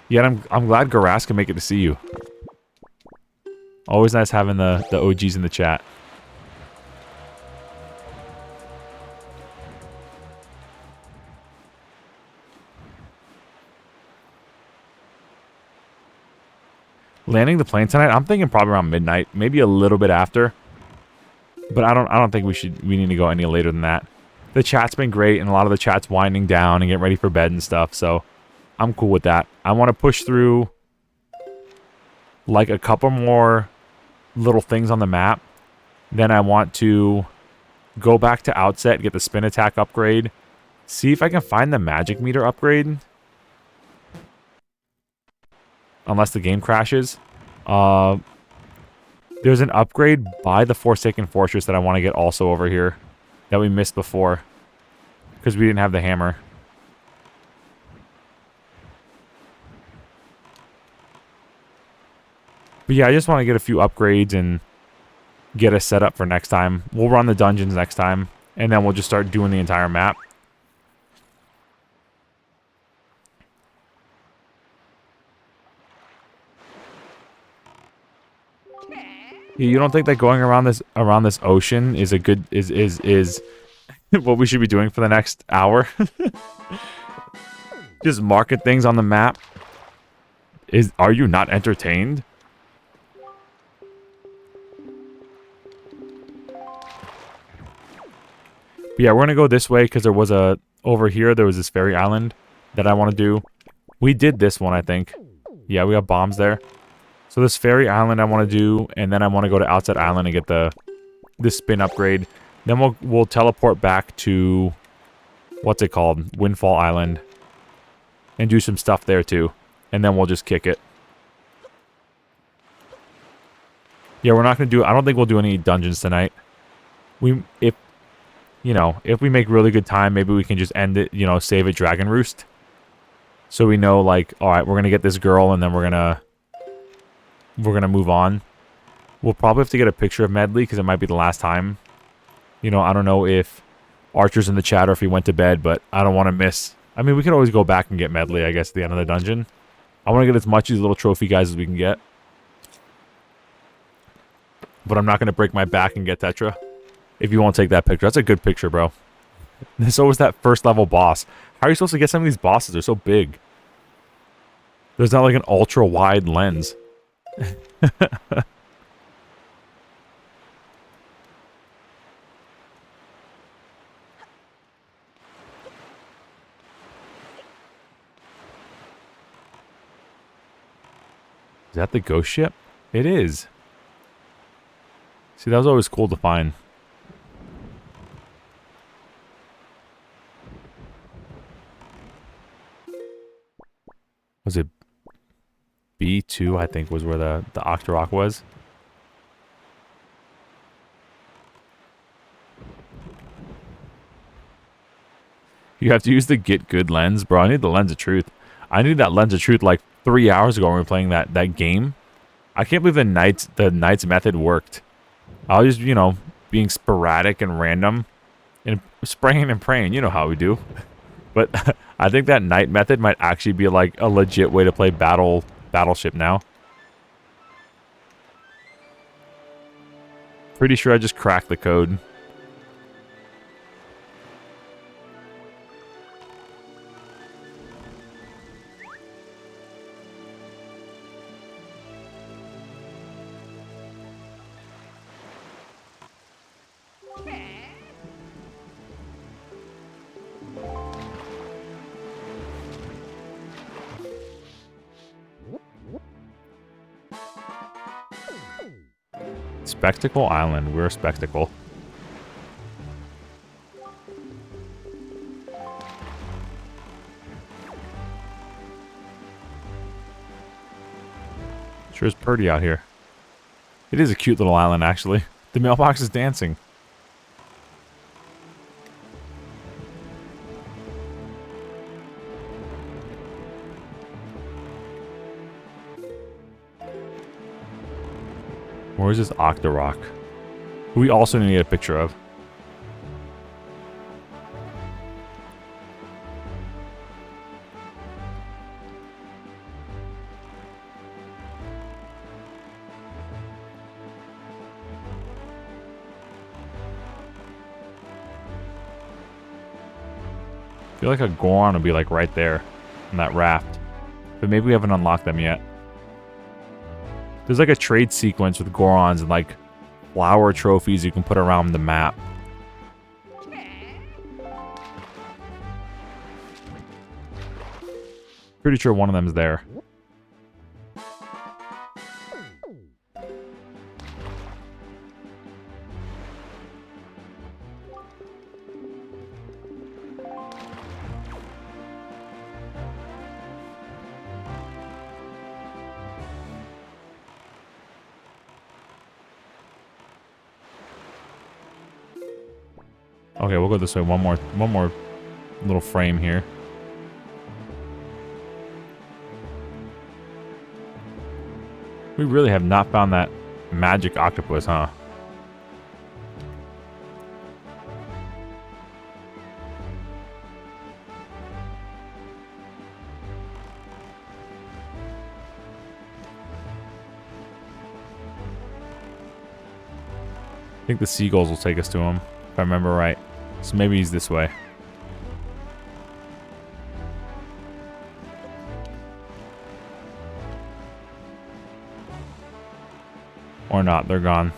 Yet I'm glad Garas can make it to see you. Always nice having the OGs in the chat. Landing the plane tonight, I'm thinking probably around midnight, maybe a little bit after. But I don't think we need to go any later than that. The chat's been great, and a lot of the chat's winding down and getting ready for bed and stuff, so I'm cool with that. I want to push through like a couple more little things on the map. Then I want to go back to Outset, get the spin attack upgrade. See if I can find the magic meter upgrade. Unless the game crashes. There's an upgrade by the Forsaken Fortress that I want to get also over here. That we missed before. Because we didn't have the hammer. But yeah, I just want to get a few upgrades and get us set up for next time. We'll run the dungeons next time. And then we'll just start doing the entire map. You don't think that going around this ocean is a good is what we should be doing for the next hour? Just marking things on the map. Are you not entertained? But yeah, we're gonna go this way because there was over here there was this fairy island that I want to do. We did this one, I think. Yeah, we got bombs there. So this fairy island I want to do, and then I want to go to Outset Island and get this spin upgrade. Then we'll teleport back to what's it called? Windfall Island. And do some stuff there too. And then we'll just kick it. Yeah, we're not gonna I don't think we'll do any dungeons tonight. If we make really good time, maybe we can just end it, save it Dragon Roost. So we know, like, alright, we're gonna get this girl and then we're gonna move on. We'll probably have to get a picture of Medley because it might be the last time. I don't know if Archer's in the chat or if he went to bed, but I don't want to miss. I mean, we can always go back and get Medley, I guess, at the end of the dungeon. I want to get as much of these little trophy guys as we can get. But I'm not going to break my back and get Tetra. If you won't take that picture. That's a good picture, bro. So was that first level boss. How are you supposed to get some of these bosses? They're so big. There's not like an ultra wide lens. Is that the ghost ship? It is. See, that was always cool to find. Was it B2, I think, was where the Octorok was. You have to use the get good lens, bro. I need the lens of truth. I needed that lens of truth like 3 hours ago when we were playing that game. I can't believe the knight's method worked. I was just, being sporadic and random and spraying and praying. You know how we do. But I think that knight method might actually be like a legit way to play Battleship now. Pretty sure I just cracked the code. Spectacle Island. We're a spectacle. Sure is pretty out here. It is a cute little island, actually. The mailbox is dancing. Where's this Octorok? Who we also need to get a picture of. I feel like a Goron would be like right there on that raft. But maybe we haven't unlocked them yet. There's like a trade sequence with Gorons and like flower trophies you can put around the map. Pretty sure one of them is there. Okay, we'll go this way. One more little frame here. We really have not found that magic octopus, huh? I think the seagulls will take us to him, if I remember right. So maybe he's this way. Or not, they're gone.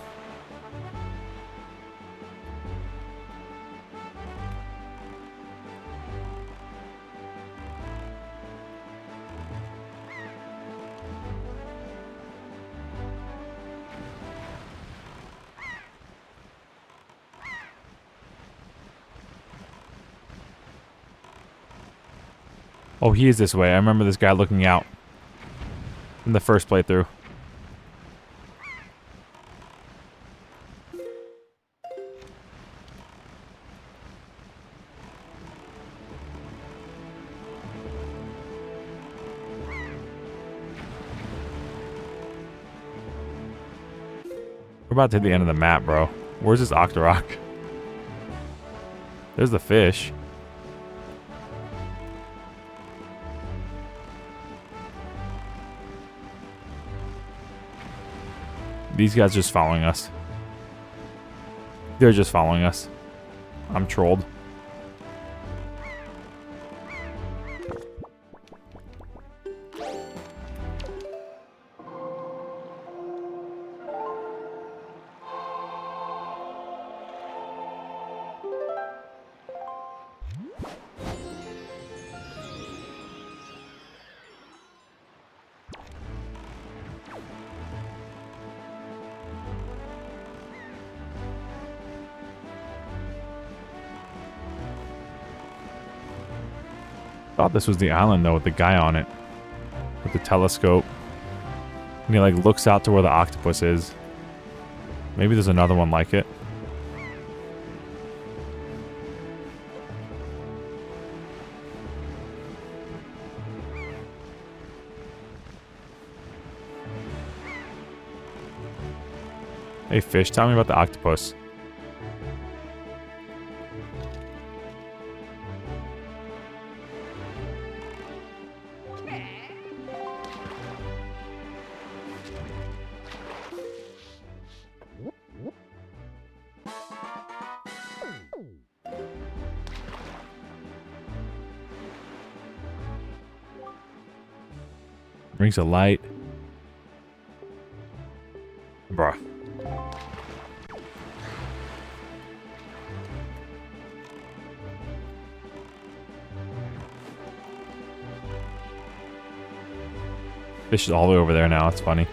Oh, he is this way. I remember this guy looking out in the first playthrough. We're about to hit the end of the map, bro. Where's this Octorok? There's the fish. These guys just following us. They're just following us. I'm trolled. Thought this was the island though with the guy on it. With the telescope. And he like looks out to where the octopus is. Maybe there's another one like it. Hey fish, tell me about the octopus. Rings of light. Bruh. Fish is all the way over there now. It's funny.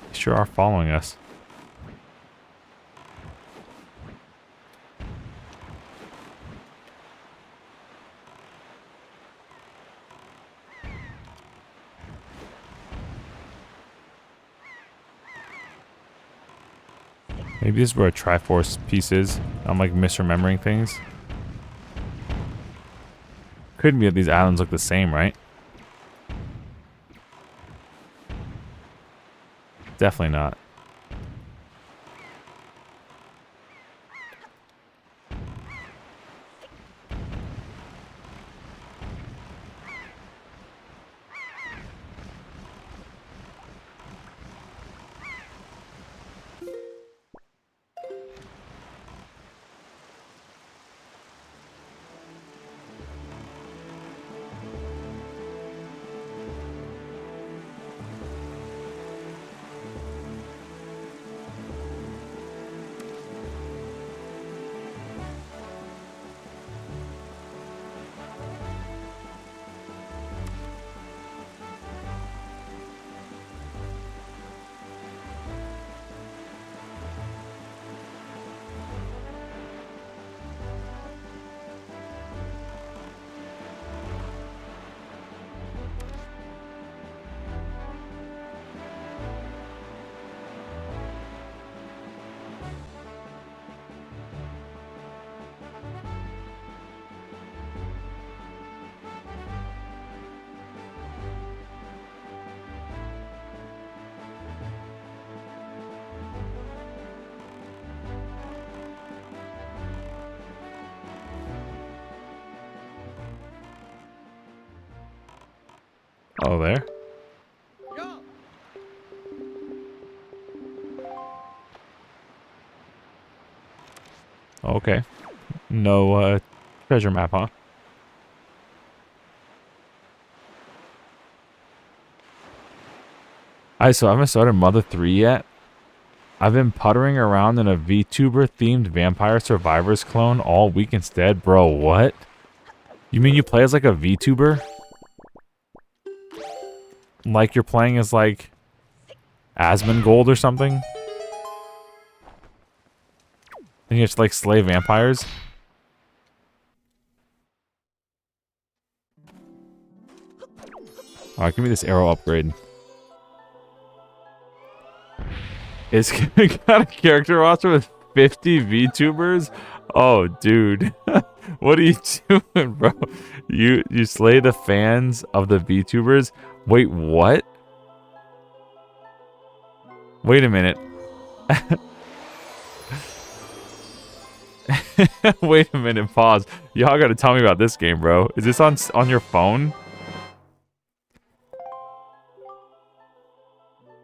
They sure are following us. Maybe this is where a Triforce piece is. I'm like misremembering things. Couldn't be that these islands look the same, right? Definitely not. Oh, there. Okay. No treasure map, huh? So I haven't started Mother 3 yet. I've been puttering around in a VTuber themed Vampire Survivors clone all week instead. Bro, what? You mean you play as like a VTuber? Like you're playing as like Asmongold or something? And you have to like slay vampires? Alright, give me this arrow upgrade. It's got a character roster with 50 VTubers? Oh, dude. What are you doing, bro? You slay the fans of the VTubers? Wait, what? Wait a minute. Wait a minute, pause. Y'all gotta tell me about this game, bro. Is this on your phone?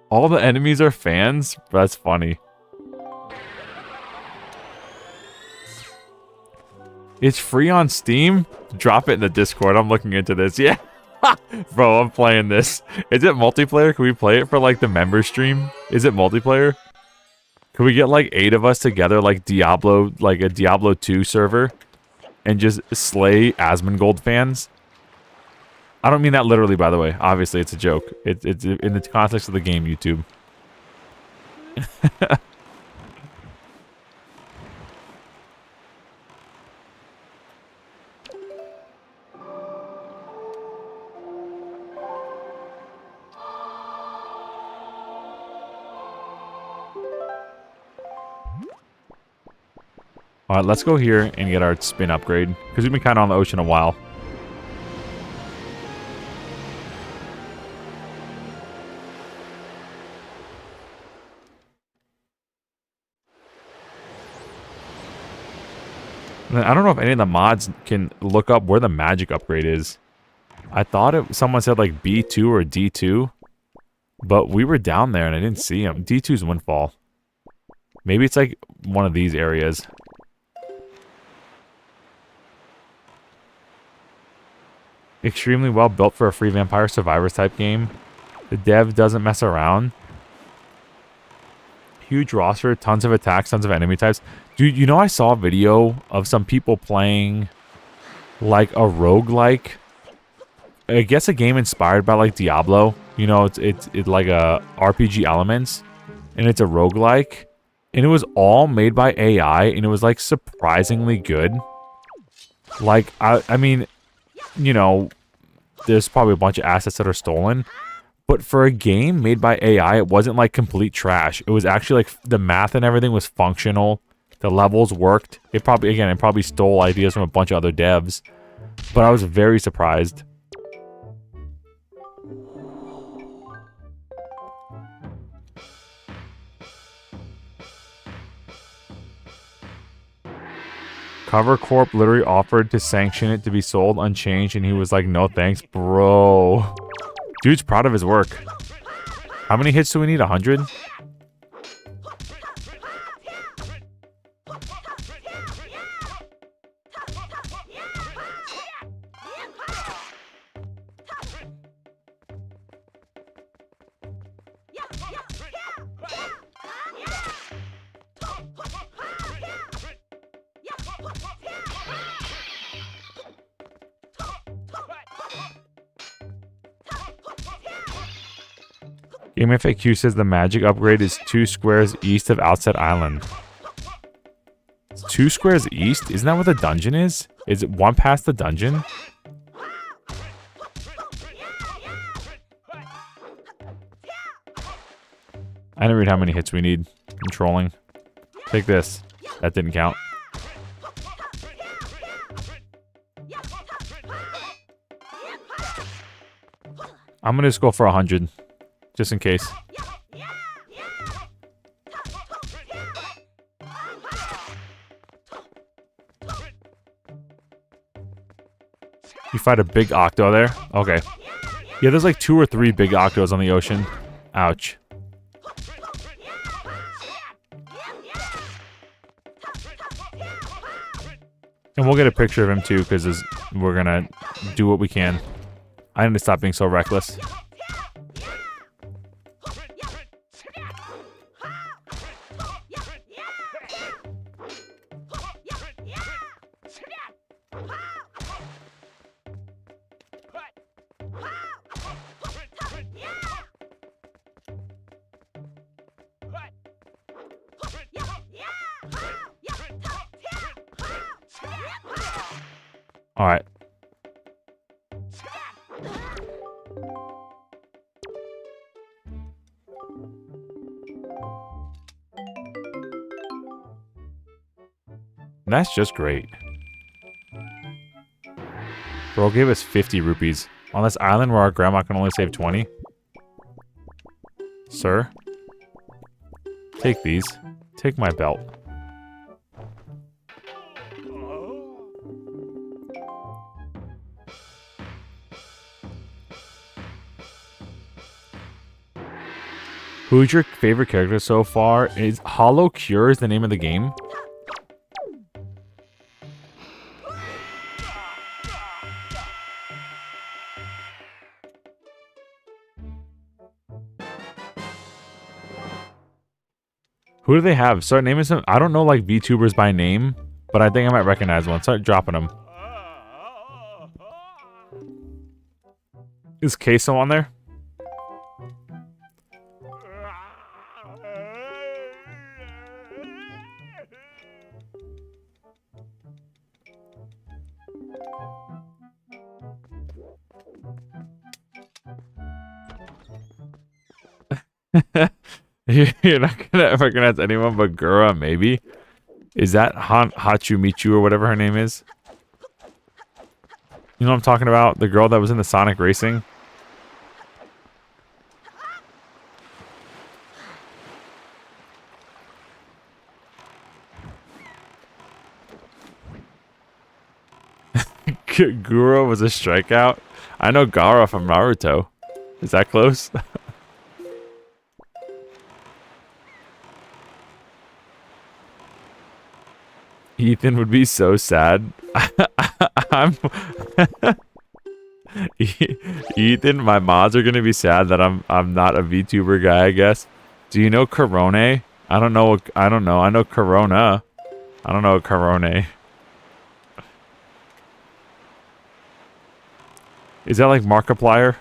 All the enemies are fans? That's funny. It's free on Steam? Drop it in the Discord. I'm looking into this. Yeah. Bro, I'm playing this. Is it multiplayer? Can we play it for like the member stream? Is it multiplayer? Can we get like 8 of us together like Diablo, like a Diablo 2 server? And just slay Asmongold fans? I don't mean that literally, by the way. Obviously, it's a joke. It's in the context of the game, YouTube. Alright, let's go here and get our spin upgrade. Because we've been kind of on the ocean a while. I don't know if any of the mods can look up where the magic upgrade is. I thought someone said like B2 or D2. But we were down there and I didn't see him. D2's Windfall. Maybe it's like one of these areas. Extremely well built for a free Vampire Survivors type game. The dev doesn't mess around. Huge roster, tons of attacks, tons of enemy types. Dude, you know I saw a video of some people playing like a roguelike. I guess a game inspired by like Diablo. You know, it's like a RPG elements. And it's a roguelike. And it was all made by AI. And it was like surprisingly good. Like, I mean, you know, there's probably a bunch of assets that are stolen. But for a game made by AI, it wasn't like complete trash. It was actually like the math and everything was functional. The levels worked. It probably stole ideas from a bunch of other devs. But I was very surprised. Cover Corp literally offered to sanction it to be sold unchanged, and he was like, no thanks, bro. Dude's proud of his work. How many hits do we need? 100? Game FAQ says the magic upgrade is 2 squares east of Outset Island. It's 2 squares east? Isn't that where the dungeon is? Is it one past the dungeon? I didn't read how many hits we need. I'm trolling. Take this. That didn't count. I'm gonna just go for 100. Just in case. You fight a big octo there? Okay. Yeah, there's like 2 or 3 big octos on the ocean. Ouch. And we'll get a picture of him too, because we're gonna do what we can. I need to stop being so reckless. All right. That's just great. Bro gave us 50 rupees on this island where our grandma can only save 20. Sir, take these. Take my belt. Who's your favorite character so far? Is Hollow Cure is the name of the game? Who do they have? Start naming some. I don't know like VTubers by name, but I think I might recognize one. Start dropping them. Is Queso on there? You're not gonna recognize anyone but Gura, maybe? Is that Hachu Michu or whatever her name is? You know what I'm talking about? The girl that was in the Sonic Racing? Gura was a strikeout? I know Gaara from Naruto. Is that close? Ethan would be so sad. Ethan, my mods are gonna be sad that I'm not a VTuber guy, I guess. Do you know Corone? I don't know. I know Corona. I don't know Corone. Is that like Markiplier?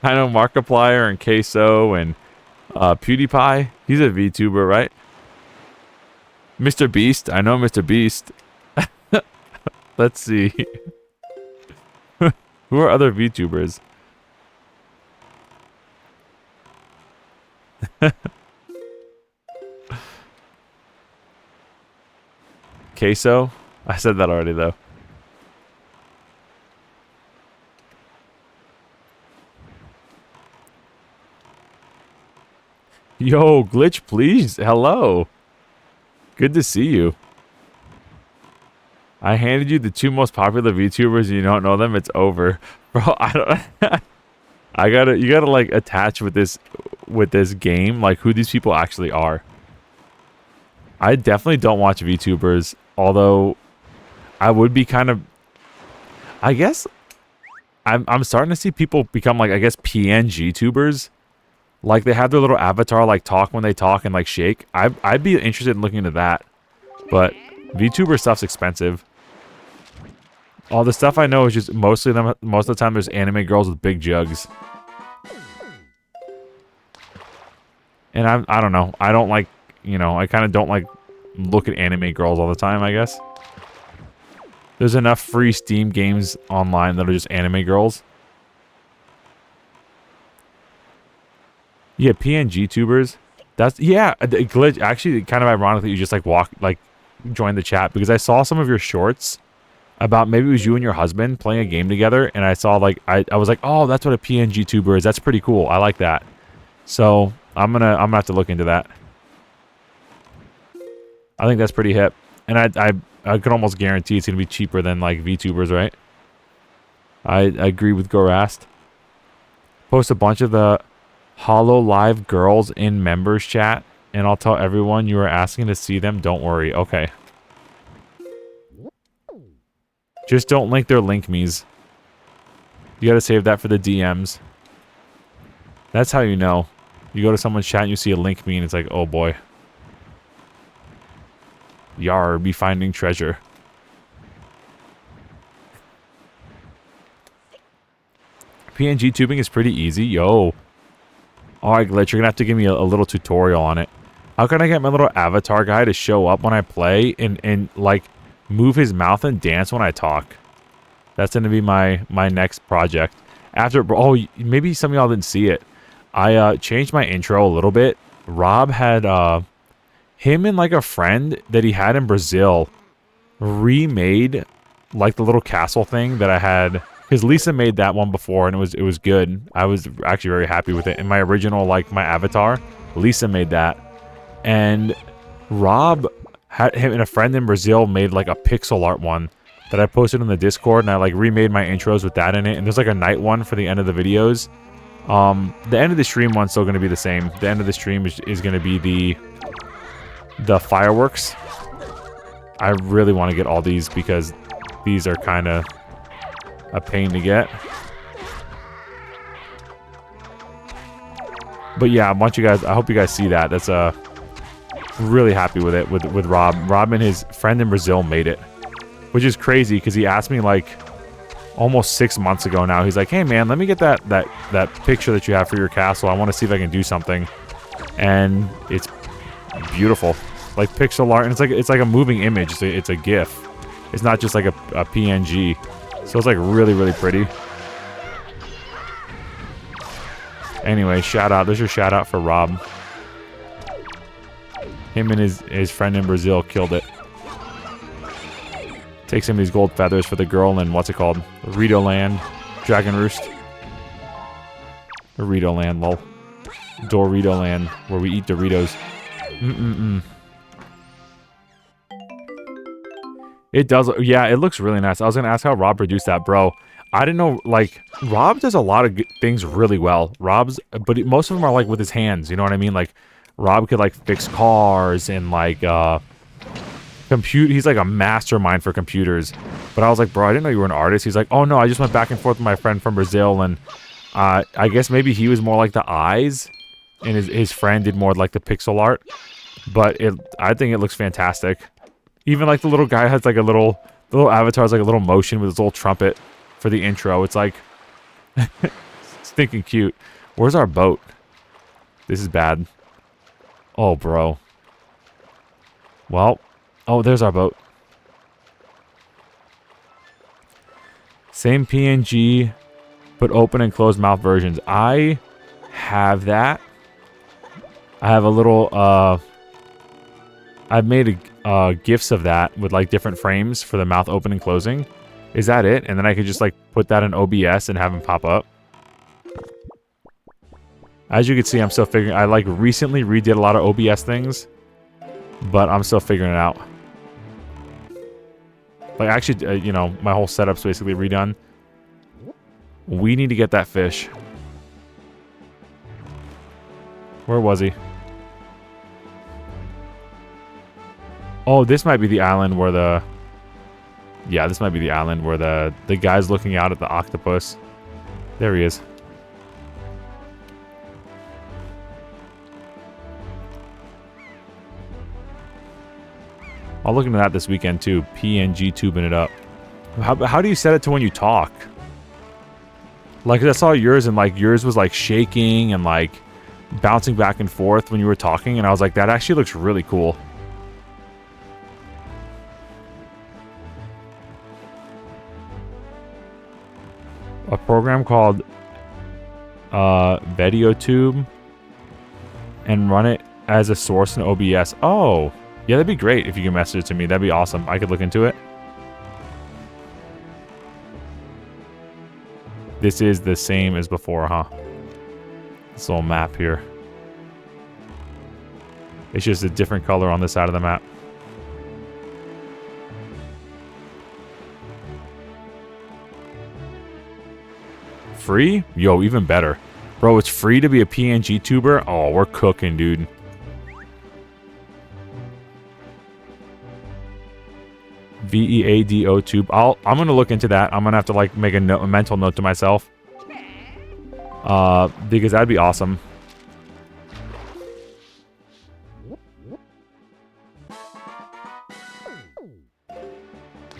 I know Markiplier and Queso and PewDiePie. He's a VTuber, right? Mr. Beast. I know Mr. Beast. Let's see. Who are other VTubers? Queso? I said that already, though. Yo, Glitch, please. Hello. Good to see you. I handed you the 2 most popular VTubers and you don't know them. It's over. Bro, I don't you gotta like attach with this game, like who these people actually are. I definitely don't watch VTubers, although I would be kind of, I guess I'm starting to see people become like, I guess, PNG tubers. Like they have their little avatar like talk when they talk and like shake. I'd be interested in looking into that. But VTuber stuff's expensive. All the stuff I know is just most of the time there's anime girls with big jugs. And I don't know. I don't like, you know, I kind of don't like look at anime girls all the time, I guess. There's enough free Steam games online that are just anime girls. Yeah, PNG tubers. That's, yeah, Glitch, actually kind of ironic that you just like joined the chat, because I saw some of your shorts about maybe it was you and your husband playing a game together, and I saw like I was like, oh, that's what a PNG tuber is. That's pretty cool. I like that. So I'm gonna have to look into that. I think that's pretty hip, and I could almost guarantee it's gonna be cheaper than like VTubers, right? I agree with Gorast. Post a bunch of the Hollow Live girls in members chat, and I'll tell everyone you are asking to see them. Don't worry. Okay. Just don't link their link me's. You gotta save that for the DMs. That's how you know. You go to someone's chat and you see a link me and it's like, oh boy. Yar, be finding treasure. PNG tubing is pretty easy. Yo. Alright, Glitch, you're gonna have to give me a little tutorial on it. How can I get my little avatar guy to show up when I play and like, move his mouth and dance when I talk? That's gonna be my next project. After, oh, maybe some of y'all didn't see it. I changed my intro a little bit. Rob had, him and like a friend that he had in Brazil remade like the little castle thing that I had. Because Lisa made that one before and it was good. I was actually very happy with it. In my original, like my avatar, Lisa made that. And Rob had him and a friend in Brazil made like a pixel art one that I posted in the Discord, and I like remade my intros with that in it. And there's like a night one for the end of the videos. The end of the stream one's still going to be the same. The end of the stream is going to be the fireworks. I really want to get all these because these are kind of a pain to get. But yeah, I hope you guys see that. That's really happy with it with Rob. Rob and his friend in Brazil made it, which is crazy because he asked me like almost 6 months ago now. He's like, hey man, let me get that picture that you have for your castle. I want to see if I can do something. And it's beautiful, like pixel art, and it's like a moving image. It's a GIF. It's not just like a PNG. So it's like really, really pretty. Anyway, shout out. There's your shout out for Rob. Him and his friend in Brazil killed it. Take some of these gold feathers for the girl in, what's it called? Rito Land. Dragon Roost. Dorito Land, lol. Dorito Land, where we eat Doritos. It does, yeah, it looks really nice. I was gonna ask how Rob produced that, bro. I didn't know, like, Rob does a lot of things really well. But most of them are, like, with his hands, you know what I mean? Like, Rob could, like, fix cars and, like, he's, like, a mastermind for computers. But I was like, bro, I didn't know you were an artist. He's like, oh, no, I just went back and forth with my friend from Brazil, and I guess maybe he was more like the eyes, and his friend did more like the pixel art. But I think it looks fantastic. Even, like, the little guy has, like, the little avatar has, like, a little motion with his little trumpet for the intro. It's, like, stinking cute. Where's our boat? This is bad. Oh, bro. Well, oh, there's our boat. Same PNG, but open and closed mouth versions. I have that. I have a little, I've made GIFs of that with like different frames for the mouth open and closing. Is that it? And then I could just like put that in OBS and have them pop up. As you can see, I'm still figuring. I like recently redid a lot of OBS things, but I'm still figuring it out. Like actually, you know, my whole setup's basically redone. We need to get that fish. Where was he? Oh, this might be the island where the... Yeah, this might be the island where the guy's looking out at the octopus. There he is. I'll look into that this weekend too. PNG tubing it up. How do you set it to when you talk? Like, I saw yours and like yours was like shaking and like bouncing back and forth when you were talking, and I was like, that actually looks really cool. A program called VideoTube and run it as a source in OBS. Oh, yeah, that'd be great if you can message it to me. That'd be awesome. I could look into it. This is the same as before, huh? This little map here. It's just a different color on this side of the map. free? Yo, even better. Bro, it's free to be a PNG tuber? Oh, we're cooking, dude. VEADO tube. I'm gonna look into that. I'm gonna have to like make a mental note to myself. Because that'd be awesome.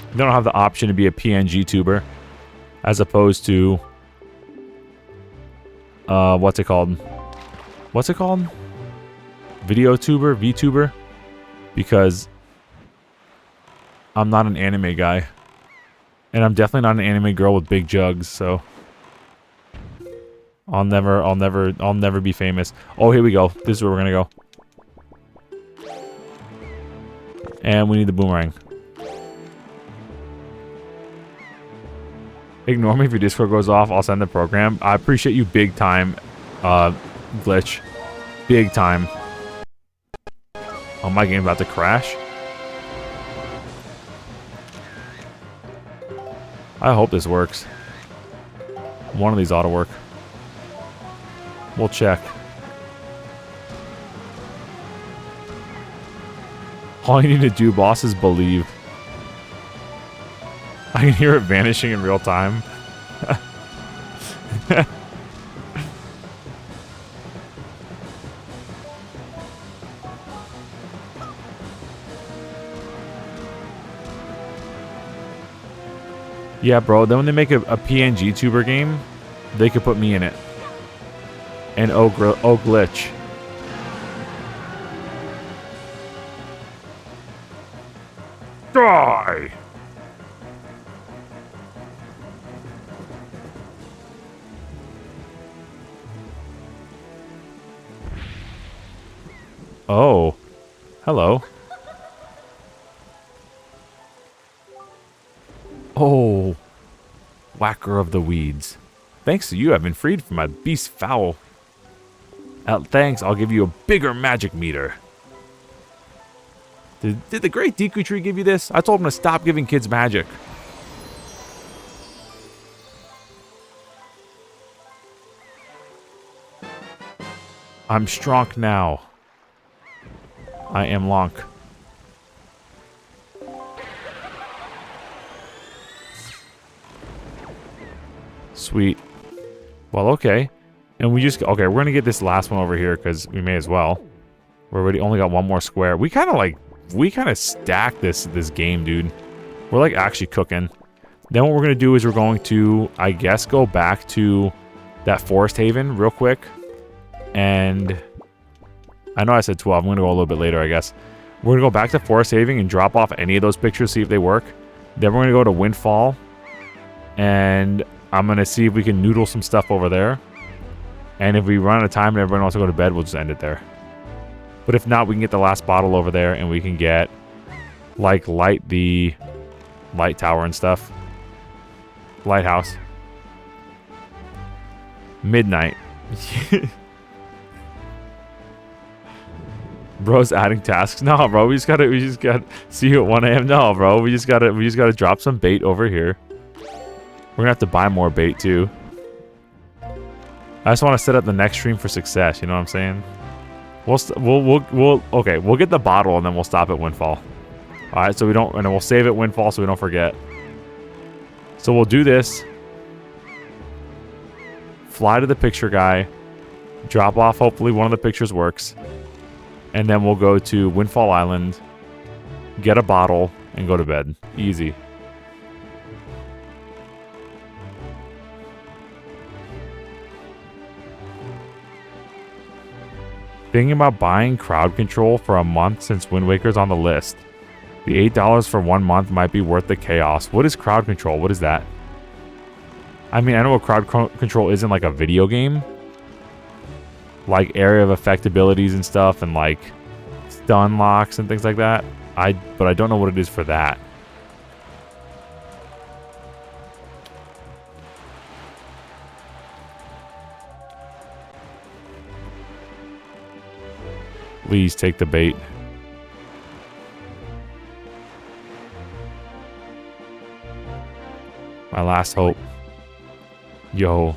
They don't have the option to be a PNG tuber, as opposed to what's it called? What's it called? Video tuber, VTuber, because I'm not an anime guy, and I'm definitely not an anime girl with big jugs, so I'll never be famous. Oh, here we go. This is where we're gonna go, and we need the boomerang. Ignore me if your Discord goes off. I'll send the program. I appreciate you big time, Glitch. Big time. Oh, my game's about to crash. I hope this works. One of these ought to work. We'll check. All you need to do, boss, is believe. I can hear it vanishing in real time. Yeah, bro. Then when they make a PNG tuber game, they could put me in it. And Glitch. Die! Oh. Hello. Oh. Whacker of the weeds. Thanks to you, I've been freed from my beast foul. Thanks, I'll give you a bigger magic meter. Did the Great Deku Tree give you this? I told him to stop giving kids magic. I'm strong now. I am Lonk. Sweet. Well, okay. And we just... Okay, we're going to get this last one over here because we may as well. We're already only got one more square. We kind of like... We kind of stacked this game, dude. We're like actually cooking. Then what we're going to do is we're going to, I guess, go back to that Forest Haven real quick. And... I know I said 12. I'm going to go a little bit later, I guess. We're going to go back to Forest Haven and drop off any of those pictures, see if they work. Then we're going to go to Windfall. And I'm going to see if we can noodle some stuff over there. And if we run out of time and everyone wants to go to bed, we'll just end it there. But if not, we can get the last bottle over there and we can get, like, light the light tower and stuff. Lighthouse. Midnight. Bro's adding tasks. No, bro, we just gotta see you at 1 a.m. No, bro, we just gotta drop some bait over here. We're gonna have to buy more bait too. I just want to set up the next stream for success. You know what I'm saying? We'll get the bottle and then we'll stop at Windfall. All right, so we don't, and then we'll save at Windfall so we don't forget. So we'll do this. Fly to the picture guy. Drop off. Hopefully one of the pictures works. And then we'll go to Windfall Island, get a bottle, and go to bed. Easy. Thinking about buying crowd control for a month since Wind Waker's on the list. The $8 for 1 month might be worth the chaos. What is crowd control? What is that? I mean, I know what crowd control is in like a video game. Like area of effect abilities and stuff, and like stun locks and things like that. But I don't know what it is for that. Please take the bait. My last hope. Yo.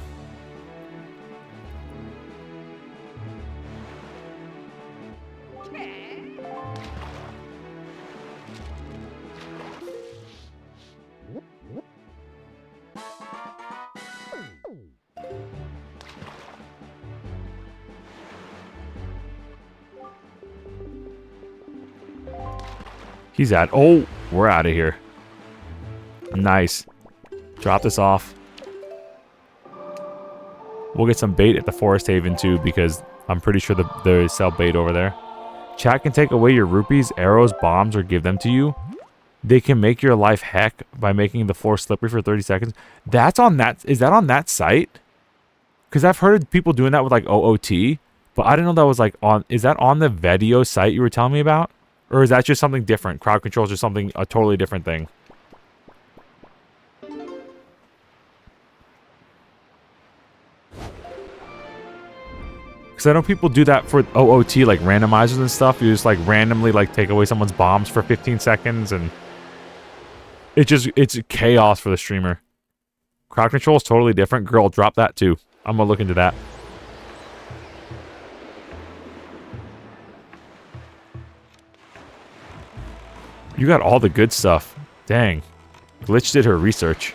He's at. Oh, we're out of here. Nice. Drop this off. We'll get some bait at the Forest Haven too, because I'm pretty sure they sell bait over there. Chat can take away your rupees, arrows, bombs, or give them to you. They can make your life heck by making the floor slippery for 30 seconds. That's on that. Is that on that site? Because I've heard of people doing that with like OOT, but I didn't know that was like on. Is that on the video site you were telling me about? Or is that just something different? Crowd control is just something, a totally different thing. Because I know people do that for OOT, like randomizers and stuff. You just like randomly like take away someone's bombs for 15 seconds and it's chaos for the streamer. Crowd control is totally different. Girl, drop that too. I'm gonna look into that. You got all the good stuff. Dang. Glitch did her research.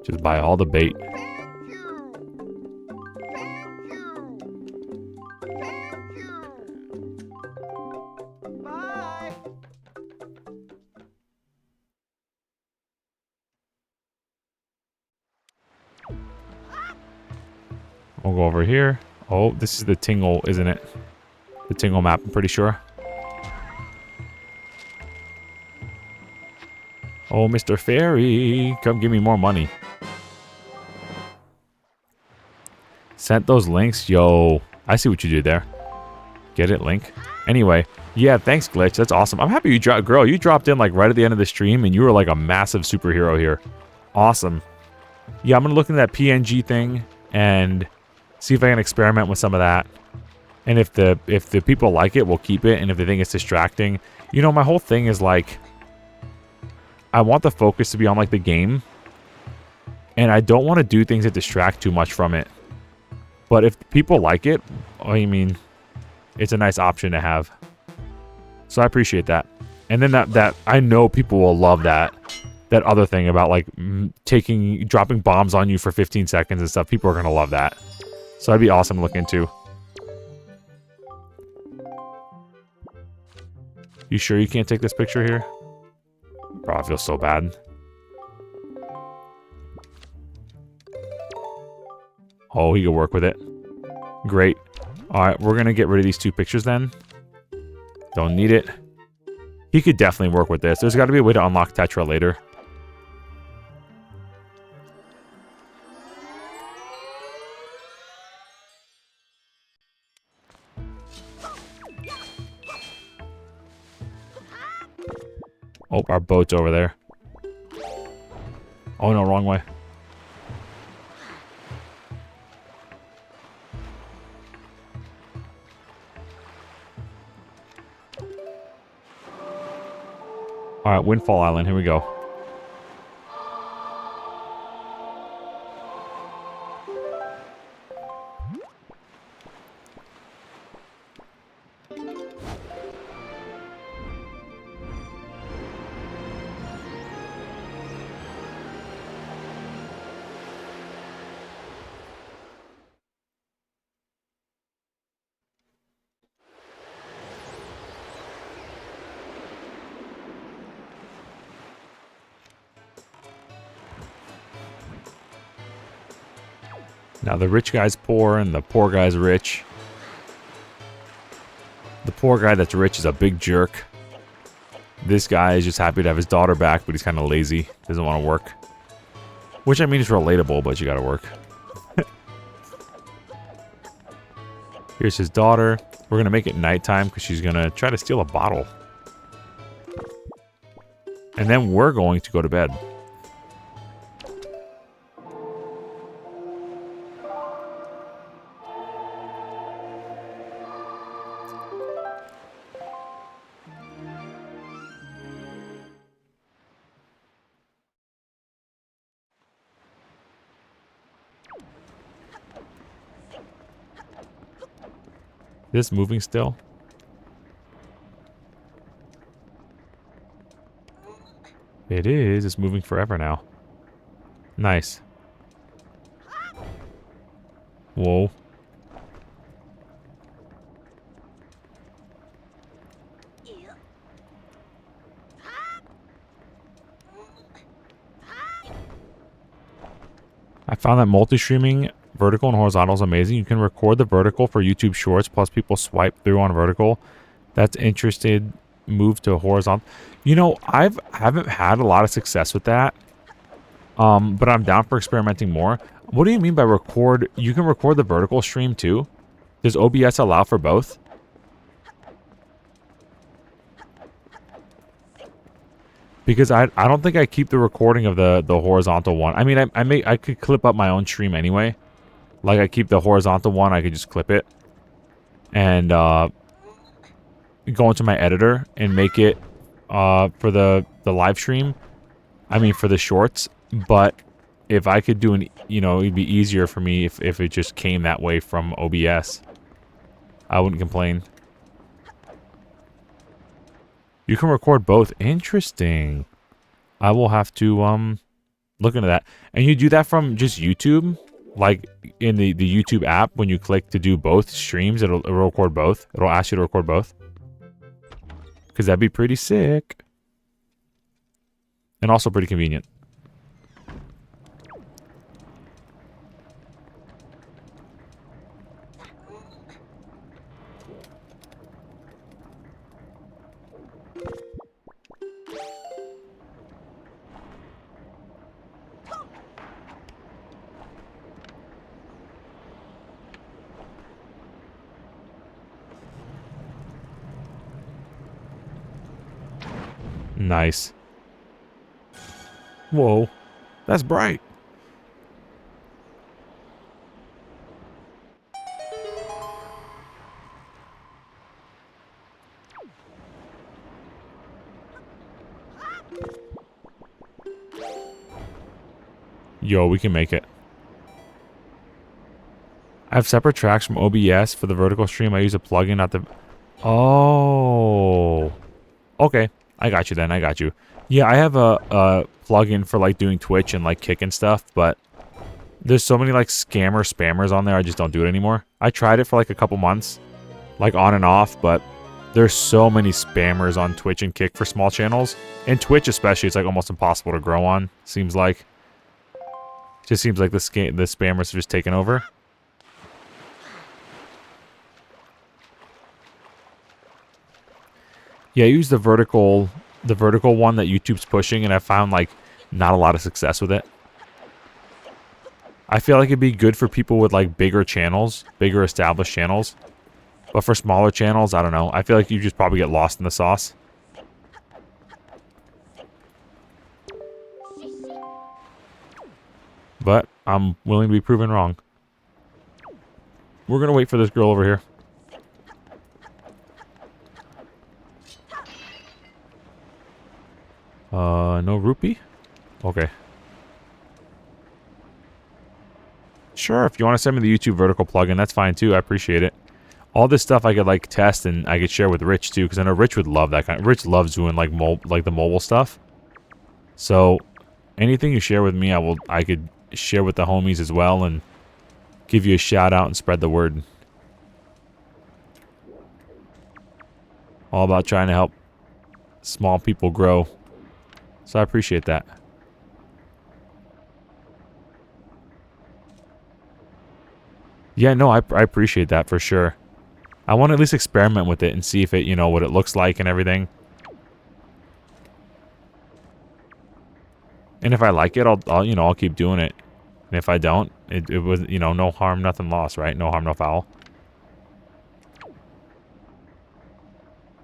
Just buy all the bait. Bye. We'll go over here. Oh, this is the Tingle, isn't it? The Tingle map, I'm pretty sure. Oh, Mr. Fairy, come give me more money. Sent those links? Yo, I see what you did there. Get it, Link? Anyway, yeah, thanks, Glitch. That's awesome. I'm happy you dropped... Girl, you dropped in, like, right at the end of the stream, and you were, like, a massive superhero here. Awesome. Yeah, I'm gonna look into that PNG thing and see if I can experiment with some of that. And if the people like it, we'll keep it. And if they think it's distracting... You know, my whole thing is, like... I want the focus to be on, like, the game. And I don't want to do things that distract too much from it. But if people like it, I mean, it's a nice option to have. So I appreciate that. And then that I know people will love that other thing about like dropping bombs on you for 15 seconds and stuff. People are going to love that. So that'd be awesome to look into. You sure you can't take this picture here? Bro, I feel so bad. Oh, he could work with it. Great. Alright, we're going to get rid of these two pictures then. Don't need it. He could definitely work with this. There's got to be a way to unlock Tetra later. Oh, our boat's over there. Oh no, wrong way. Alright, Windfall Island, here we go. Now the rich guy's poor and the poor guy's rich. The poor guy that's rich is a big jerk. This guy is just happy to have his daughter back, but he's kind of lazy. Doesn't want to work. Which I mean is relatable, but you gotta work. Here's his daughter. We're gonna make it nighttime because she's gonna try to steal a bottle. And then we're going to go to bed. This moving still? It is. It's moving forever now. Nice. Whoa. I found that multi-streaming vertical and horizontal is amazing. You can record the vertical for YouTube Shorts, plus people swipe through on vertical. That's interested. Move to horizontal. You know, I haven't had a lot of success with that. But I'm down for experimenting more. What do you mean by record? You can record the vertical stream too? Does OBS allow for both? Because I don't think I keep the recording of the horizontal one. I mean, I could clip up my own stream anyway. Like I keep the horizontal one, I could just clip it and go into my editor and make it for the live stream. I mean for the shorts. But if I could do it'd be easier for me if it just came that way from OBS. I wouldn't complain. You can record both. Interesting. I will have to look into that. And you do that from just YouTube? Like in the YouTube app, when you click to do both streams, it'll record both. It'll ask you to record both. Because that'd be pretty sick. And also pretty convenient. Nice. Whoa. That's bright. Yo, we can make it. I have separate tracks from OBS for the vertical stream. I use a plugin, not the... Oh. Okay. I got you then. I got you. Yeah, I have a plugin for like doing Twitch and like Kick and stuff, but there's so many like spammers on there. I just don't do it anymore. I tried it for like a couple months, like on and off, but there's so many spammers on Twitch and Kick for small channels. And Twitch especially, it's like almost impossible to grow on. Seems like. It just seems like the spammers have just taken over. Yeah, I use the vertical one that YouTube's pushing, and I found like not a lot of success with it. I feel like it'd be good for people with like bigger channels, bigger established channels. But for smaller channels, I don't know. I feel like you just probably get lost in the sauce. But I'm willing to be proven wrong. We're gonna wait for this girl over here. No rupee? Okay. Sure, if you want to send me the YouTube vertical plugin, that's fine too. I appreciate it. All this stuff I could like test and I could share with Rich too, because I know Rich would love that kind. Rich loves doing like the mobile stuff. So anything you share with me, I could share with the homies as well and give you a shout out and spread the word. All about trying to help small people grow. So I appreciate that. Yeah, no, I appreciate that for sure. I want to at least experiment with it and see if it, you know, what it looks like and everything. And if I like it, I'll keep doing it. And if I don't, it was, you know, no harm, nothing lost, right? No harm, no foul.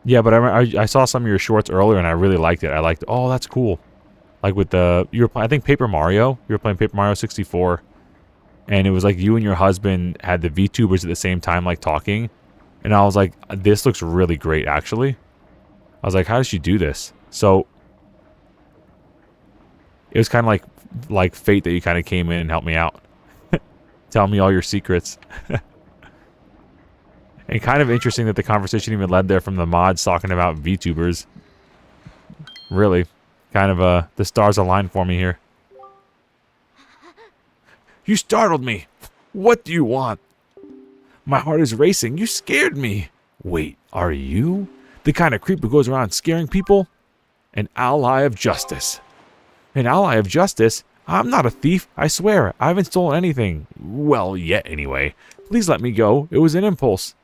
Yeah, but I saw some of your shorts earlier and I really liked it. I liked, oh, that's cool. Like with I think Paper Mario. You were playing Paper Mario 64. And it was like you and your husband had the VTubers at the same time, like talking. And I was like, this looks really great, actually. I was like, how does she do this? So it was kind of like fate that you kind of came in and helped me out. Tell me all your secrets. And kind of interesting that the conversation even led there from the mods talking about VTubers. Really. Kind of, the stars aligned for me here. You startled me. What do you want? My heart is racing. You scared me. Wait, are you the kind of creep who goes around scaring people? An ally of justice. An ally of justice? I'm not a thief, I swear. I haven't stolen anything. Well, yet anyway. Please let me go. It was an impulse.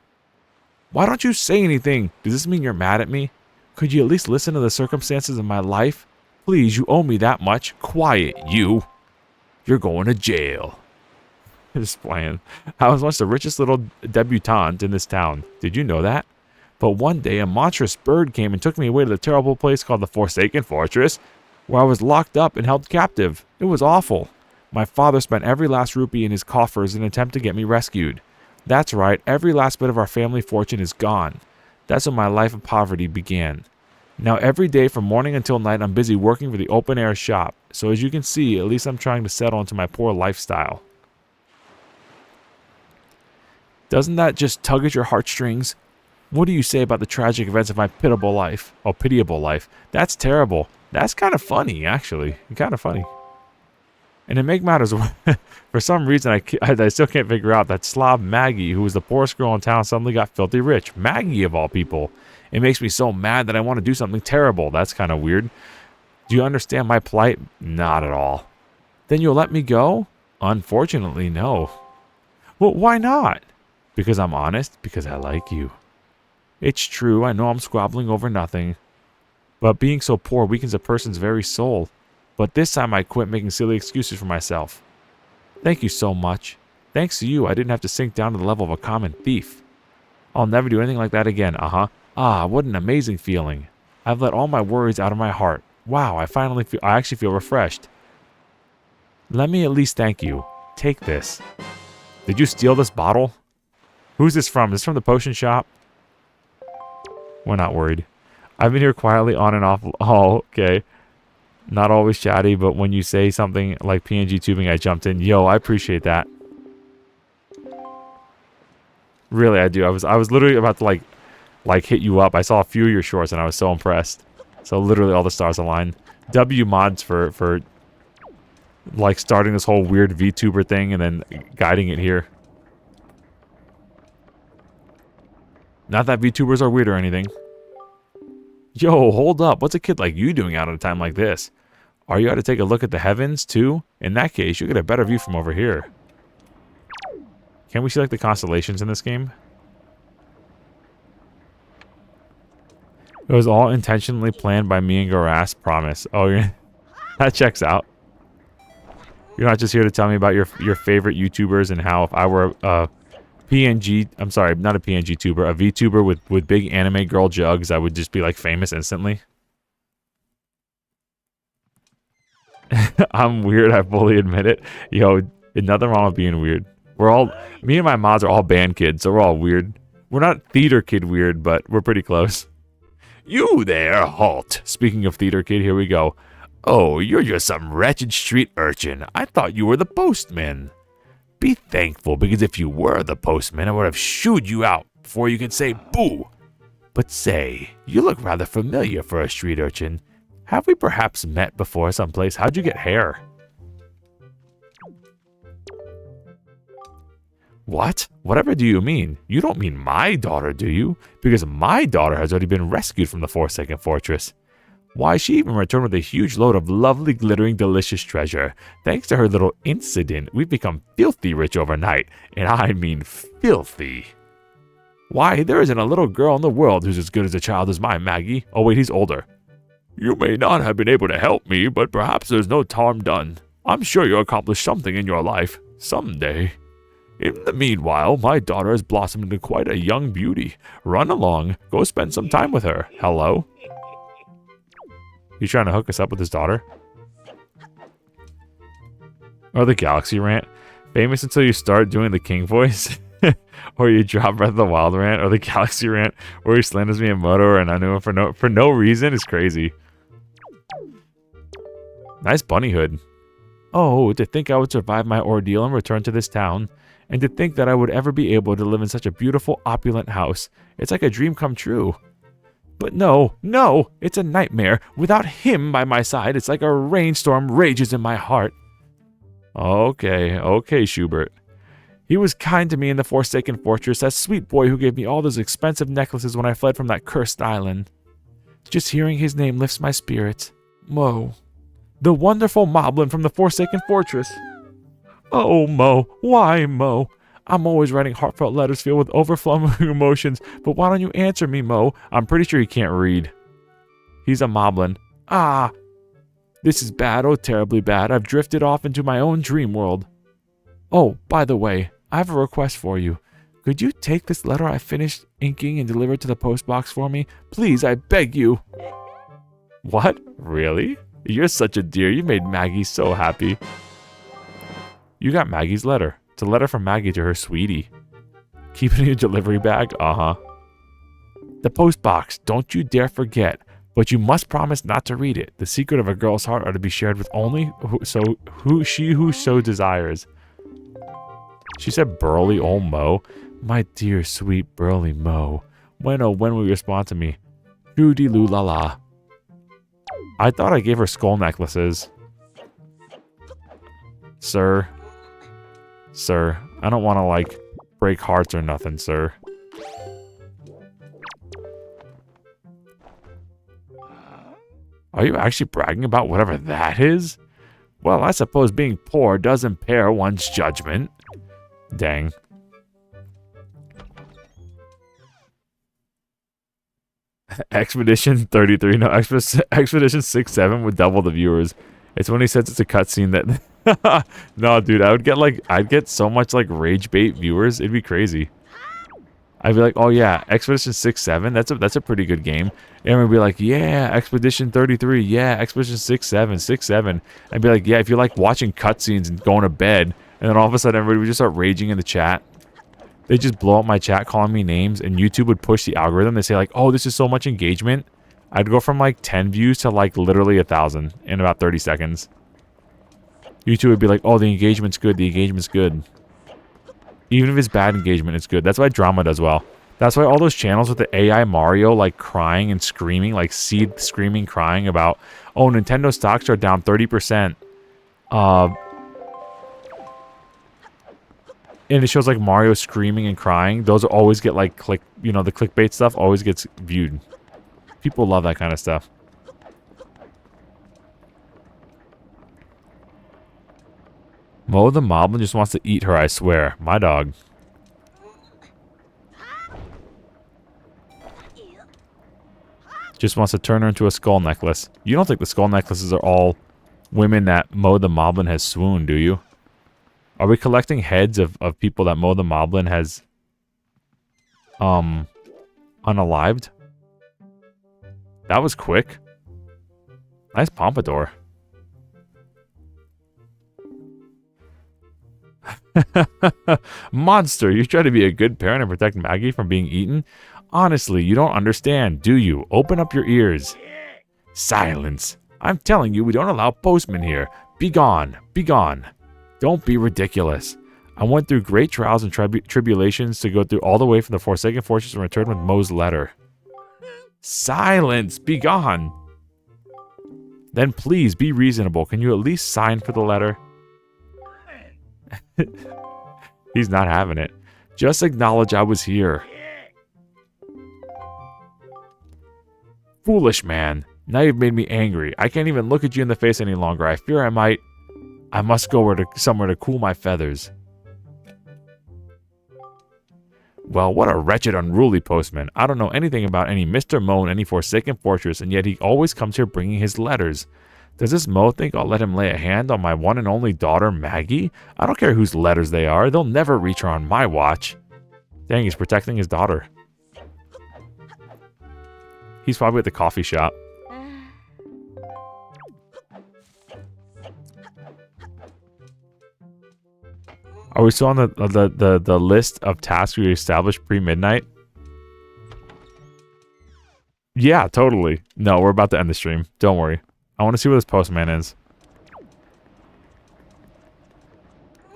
Why don't you say anything? Does this mean you're mad at me? Could you at least listen to the circumstances of my life? Please, you owe me that much. Quiet, you. You're going to jail. Just playing. I was once the richest little debutante in this town. Did you know that? But one day a monstrous bird came and took me away to the terrible place called the Forstaken Fortress, where I was locked up and held captive. It was awful. My father spent every last rupee in his coffers in an attempt to get me rescued. That's right, every last bit of our family fortune is gone. That's when my life of poverty began. Now every day from morning until night I'm busy working for the open air shop. So as you can see, at least I'm trying to settle into my poor lifestyle. Doesn't that just tug at your heartstrings? What do you say about the tragic events of my pitiable life? Oh, pitiable life. That's terrible. That's kind of funny, actually. Kind of funny. And to make matters worse, for some reason I still can't figure out that slob Maggie, who was the poorest girl in town, suddenly got filthy rich. Maggie, of all people. It makes me so mad that I want to do something terrible. That's kind of weird. Do you understand my plight? Not at all. Then you'll let me go? Unfortunately, no. Well, why not? Because I'm honest. Because I like you. It's true. I know I'm squabbling over nothing. But being so poor weakens a person's very soul. But this time I quit making silly excuses for myself. Thank you so much. Thanks to you, I didn't have to sink down to the level of a common thief. I'll never do anything like that again, Ah, what an amazing feeling. I've let all my worries out of my heart. Wow, I actually feel refreshed. Let me at least thank you. Take this. Did you steal this bottle? Who's this from? Is this from the potion shop? We're not worried. I've been here quietly on and off. Oh, okay. Not always chatty, but when you say something like PNG tubing, I jumped in. Yo, I appreciate that. Really, I do. I was literally about to like hit you up. I saw a few of your shorts and I was so impressed. So literally all the stars aligned. W mods for like starting this whole weird VTuber thing and then guiding it here. Not that VTubers are weird or anything. Yo, hold up. What's a kid like you doing out at a time like this? Are you out to take a look at the heavens, too? In that case, you'll get a better view from over here. Can we see, like, the constellations in this game? It was all intentionally planned by me and Garas, promise. Oh, that checks out. You're not just here to tell me about your favorite YouTubers and how if I were a PNG, I'm sorry, not a PNG tuber, a VTuber with big anime girl jugs, I would just be like famous instantly. I'm weird, I fully admit it. Yo, nothing wrong with being weird. Me and my mods are all band kids, so we're all weird. We're not theater kid weird, but we're pretty close. You there, halt. Speaking of theater kid, here we go. Oh, you're just some wretched street urchin. I thought you were the postman. Be thankful, because if you were the postman, I would have shooed you out before you could say boo. But say, you look rather familiar for a street urchin. Have we perhaps met before someplace? How'd you get hair? What? Whatever do you mean? You don't mean my daughter, do you? Because my daughter has already been rescued from the Forsaken Fortress. Why, she even returned with a huge load of lovely, glittering, delicious treasure. Thanks to her little incident, we've become filthy rich overnight. And I mean filthy. Why, there isn't a little girl in the world who's as good as a child as my Maggie. Oh wait, he's older. You may not have been able to help me, but perhaps there's no harm done. I'm sure you'll accomplish something in your life. Someday. In the meanwhile, my daughter has blossomed into quite a young beauty. Run along. Go spend some time with her. Hello? He's trying to hook us up with his daughter? Or the Galaxy rant? Famous until you start doing the King voice? Or you drop Breath of the Wild rant? Or the Galaxy rant? Where he slanders me in Moto and I knew him for no reason? Is crazy. Nice bunny hood. Oh, to think I would survive my ordeal and return to this town. And to think that I would ever be able to live in such a beautiful, opulent house. It's like a dream come true. But no, no, it's a nightmare. Without him by my side, it's like a rainstorm rages in my heart. Okay, okay, Schubert. He was kind to me in the Forsaken Fortress, that sweet boy who gave me all those expensive necklaces when I fled from that cursed island. Just hearing his name lifts my spirits. Mo. The wonderful Moblin from the Forsaken Fortress. Oh, Mo. Why, Mo? I'm always writing heartfelt letters filled with overflowing emotions, but why don't you answer me, Mo? I'm pretty sure he can't read. He's a Moblin. Ah! This is bad, oh terribly bad. I've drifted off into my own dream world. Oh, by the way, I have a request for you. Could you take this letter I finished inking and deliver it to the post box for me? Please, I beg you. What? Really? You're such a dear. You made Maggie so happy. You got Maggie's letter. It's a letter from Maggie to her sweetie. Keep it in your delivery bag? Uh-huh. The post box. Don't you dare forget. But you must promise not to read it. The secret of a girl's heart are to be shared with only who so desires. She said burly old Mo. My dear, sweet, burly Mo. When will you respond to me? Doody-loo-la-la. I thought I gave her skull necklaces. Sir. Sir, I don't want to, like, break hearts or nothing, sir. Are you actually bragging about whatever that is? Well, I suppose being poor does impair one's judgment. Dang. Expedition 33. No, Expedition 6-7 would double the viewers. It's when he says it's a cutscene that... No, dude, I'd get so much, like, rage bait viewers. It'd be crazy. I'd be like, oh yeah, Expedition 6-7, that's a pretty good game. And we'd be like, yeah, Expedition 33, yeah, Expedition 6-7. I'd be like, yeah, if you like watching cutscenes and going to bed, and then all of a sudden everybody would just start raging in the chat. They just blow up my chat calling me names, and YouTube would push the algorithm. They say like, oh, this is so much engagement. I'd go from like 10 views to like literally 1,000 in about 30 seconds. YouTube would be like, oh, the engagement's good, the engagement's good. Even if it's bad engagement, it's good. That's why drama does well. That's why all those channels with the AI Mario, like, crying and screaming, like, Seed screaming, crying about, oh, Nintendo stocks are down 30%. And it shows, like, Mario screaming and crying. Those always get, like, the clickbait stuff always gets viewed. People love that kind of stuff. Mo the Moblin just wants to eat her, I swear. My dog. Just wants to turn her into a skull necklace. You don't think the skull necklaces are all women that Mo the Moblin has swooned, do you? Are we collecting heads of people that Mo the Moblin has unalived? That was quick. Nice pompadour. Monster, you try to be a good parent and protect Maggie from being eaten? Honestly, you don't understand, do you? Open up your ears. Silence. I'm telling you, we don't allow postmen here. Be gone. Be gone. Don't be ridiculous. I went through great trials and tribulations to go through all the way from the Forsaken Fortress and return with Mo's letter. Silence. Be gone. Then please be reasonable. Can you at least sign for the letter? He's not having it. Just acknowledge I was here. Foolish man. Now you've made me angry. I can't even look at you in the face any longer. I fear I must go somewhere to cool my feathers. Well, what a wretched, unruly postman. I don't know anything about any Mr. Mo in any Forsaken Fortress, and yet he always comes here bringing his letters. Does this Mo think I'll let him lay a hand on my one and only daughter, Maggie? I don't care whose letters they are. They'll never reach her on my watch. Dang, he's protecting his daughter. He's probably at the coffee shop. Are we still on the list of tasks we established pre-midnight? Yeah, totally. No, we're about to end the stream. Don't worry. I want to see where this postman is.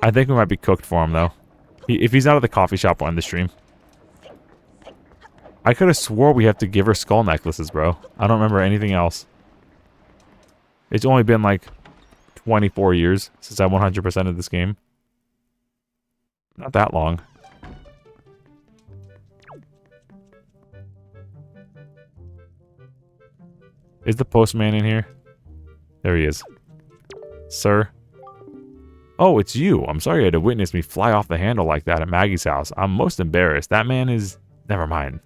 I think we might be cooked for him, though. If he's not at the coffee shop, we'll end the stream. I could have swore we have to give her skull necklaces, bro. I don't remember anything else. It's only been like 24 years since I 100%ed this game. Not that long. Is the postman in here? There he is. Sir? Oh, it's you. I'm sorry you had to witness me fly off the handle like that at Maggie's house. I'm most embarrassed. That man is... Never mind.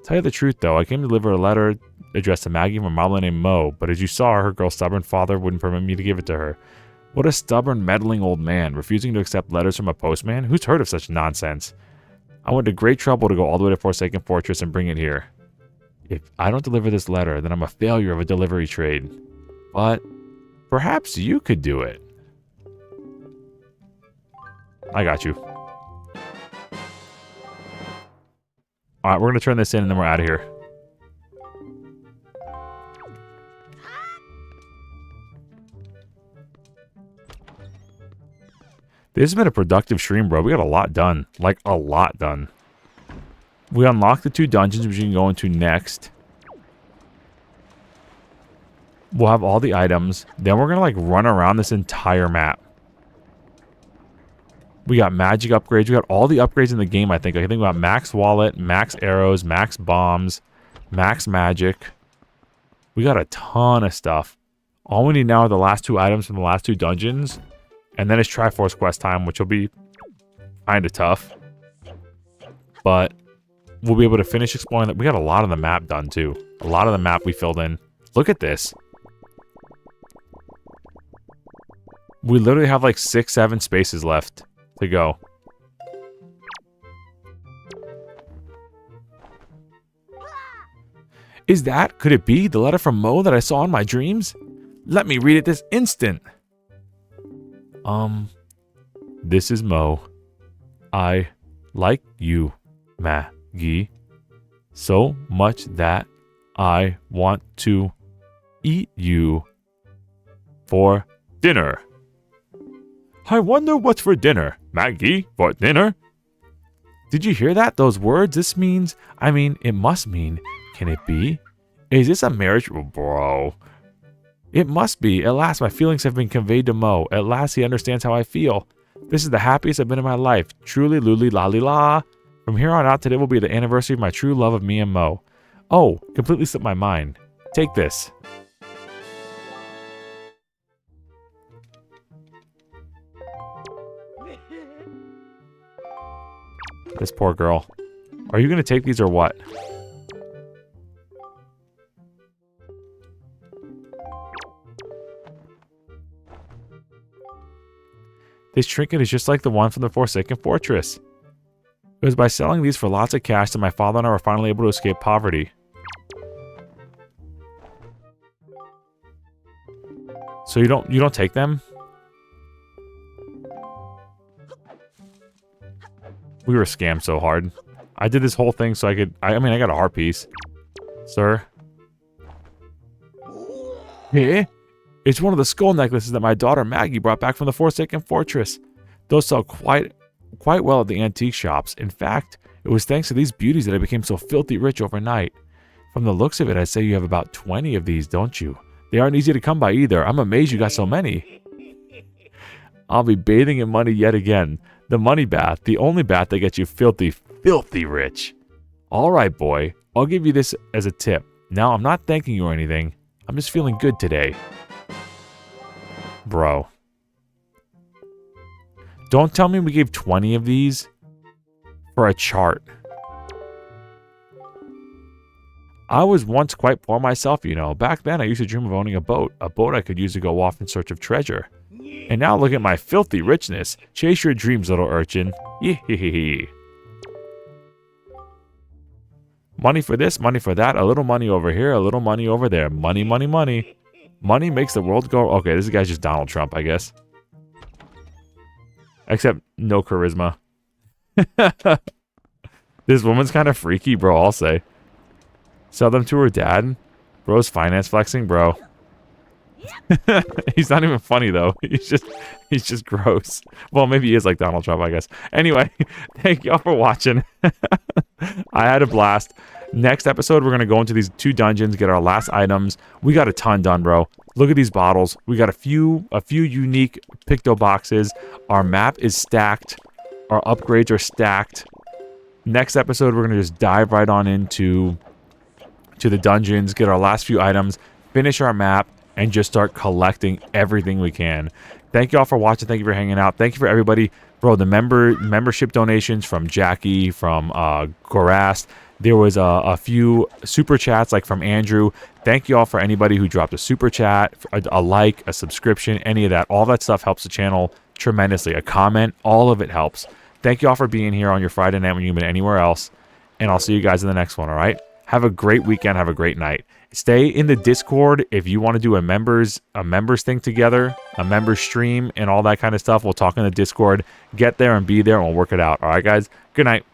Tell you the truth, though, I came to deliver a letter addressed to Maggie from a mama named Mo, but as you saw, her girl's stubborn father wouldn't permit me to give it to her. What a stubborn, meddling old man, refusing to accept letters from a postman? Who's heard of such nonsense? I went to great trouble to go all the way to Forsaken Fortress and bring it here. If I don't deliver this letter, then I'm a failure of a delivery trade. But perhaps you could do it. I got you. Alright, we're going to turn this in and then we're out of here. This has been a productive stream, bro. We got a lot done. Like, a lot done. We unlocked the 2 dungeons which we can go into next. We'll have all the items. Then we're going to, like, run around this entire map. We got magic upgrades. We got all the upgrades in the game, I think. I think we got max wallet, max arrows, max bombs, max magic. We got a ton of stuff. All we need now are the last 2 items from the last 2 dungeons. And then it's Triforce quest time, which will be kind of tough. But we'll be able to finish exploring that. We got a lot of the map done, too. A lot of the map we filled in. Look at this. We literally have like 6-7 spaces left to go. Is that, could it be, the letter from Mo that I saw in my dreams? Let me read it this instant. This is Mo. I like you, Maggie, so much that I want to eat you for dinner. I wonder what's for dinner, Maggie, for dinner? Did you hear that? Those words? This means, I mean, it must mean, can it be? Is this a marriage? Oh, bro. It must be. At last, my feelings have been conveyed to Mo. At last, he understands how I feel. This is the happiest I've been in my life. Truly, Luli, la li la. From here on out, today will be the anniversary of my true love of me and Mo. Oh, completely slipped my mind. Take this. This poor girl. Are you going to take these or what? This trinket is just like the one from the Forsaken Fortress. It was by selling these for lots of cash that my father and I were finally able to escape poverty. So you don't take them? We were scammed so hard. I did this whole thing so I could... I mean, I got a heart piece. Sir? Yeah? It's one of the skull necklaces that my daughter Maggie brought back from the Forsaken Fortress. Those sell quite well at the antique shops. In fact, it was thanks to these beauties that I became so filthy rich overnight. From the looks of it, I'd say you have about 20 of these, don't you? They aren't easy to come by either. I'm amazed you got so many. I'll be bathing in money yet again. The money bath, the only bath that gets you filthy, filthy rich. All right, boy. I'll give you this as a tip. Now, I'm not thanking you or anything. I'm just feeling good today. Bro. Don't tell me we gave 20 of these for a chart. I was once quite poor myself, you know. Back then, I used to dream of owning a boat I could use to go off in search of treasure. And now look at my filthy richness. Chase your dreams, little urchin. Yee-hee-hee-hee. Money for this, money for that, a little money over here, a little money over there. Money, money, money. Money makes the world go... Okay, this guy's just Donald Trump, I guess. Except no charisma. This woman's kind of freaky, bro, I'll say. Sell them to her dad? Bro's finance flexing, bro. He's not even funny though. He's just gross. Well, maybe he is like Donald Trump, I guess. Anyway, thank y'all for watching. I had a blast. Next episode, we're gonna go into these 2 dungeons, get our last items. We got a ton done, bro. Look at these bottles. We got a few unique picto boxes. Our map is stacked. Our upgrades are stacked. Next episode, we're gonna just dive right on into the dungeons, get our last few items, finish our map, and just start collecting everything we can. Thank you all for watching. Thank you for hanging out. Thank you for everybody. Bro, the membership donations from Jackie, from Gorast. There was a few super chats like from Andrew. Thank you all for anybody who dropped a super chat, a like, a subscription, any of that. All that stuff helps the channel tremendously. A comment, all of it helps. Thank you all for being here on your Friday night when you've been anywhere else. And I'll see you guys in the next one, all right? Have a great weekend. Have a great night. Stay in the Discord if you want to do a members thing together, a members stream and all that kind of stuff. We'll talk in the Discord. Get there and be there and we'll work it out. All right, guys? Good night.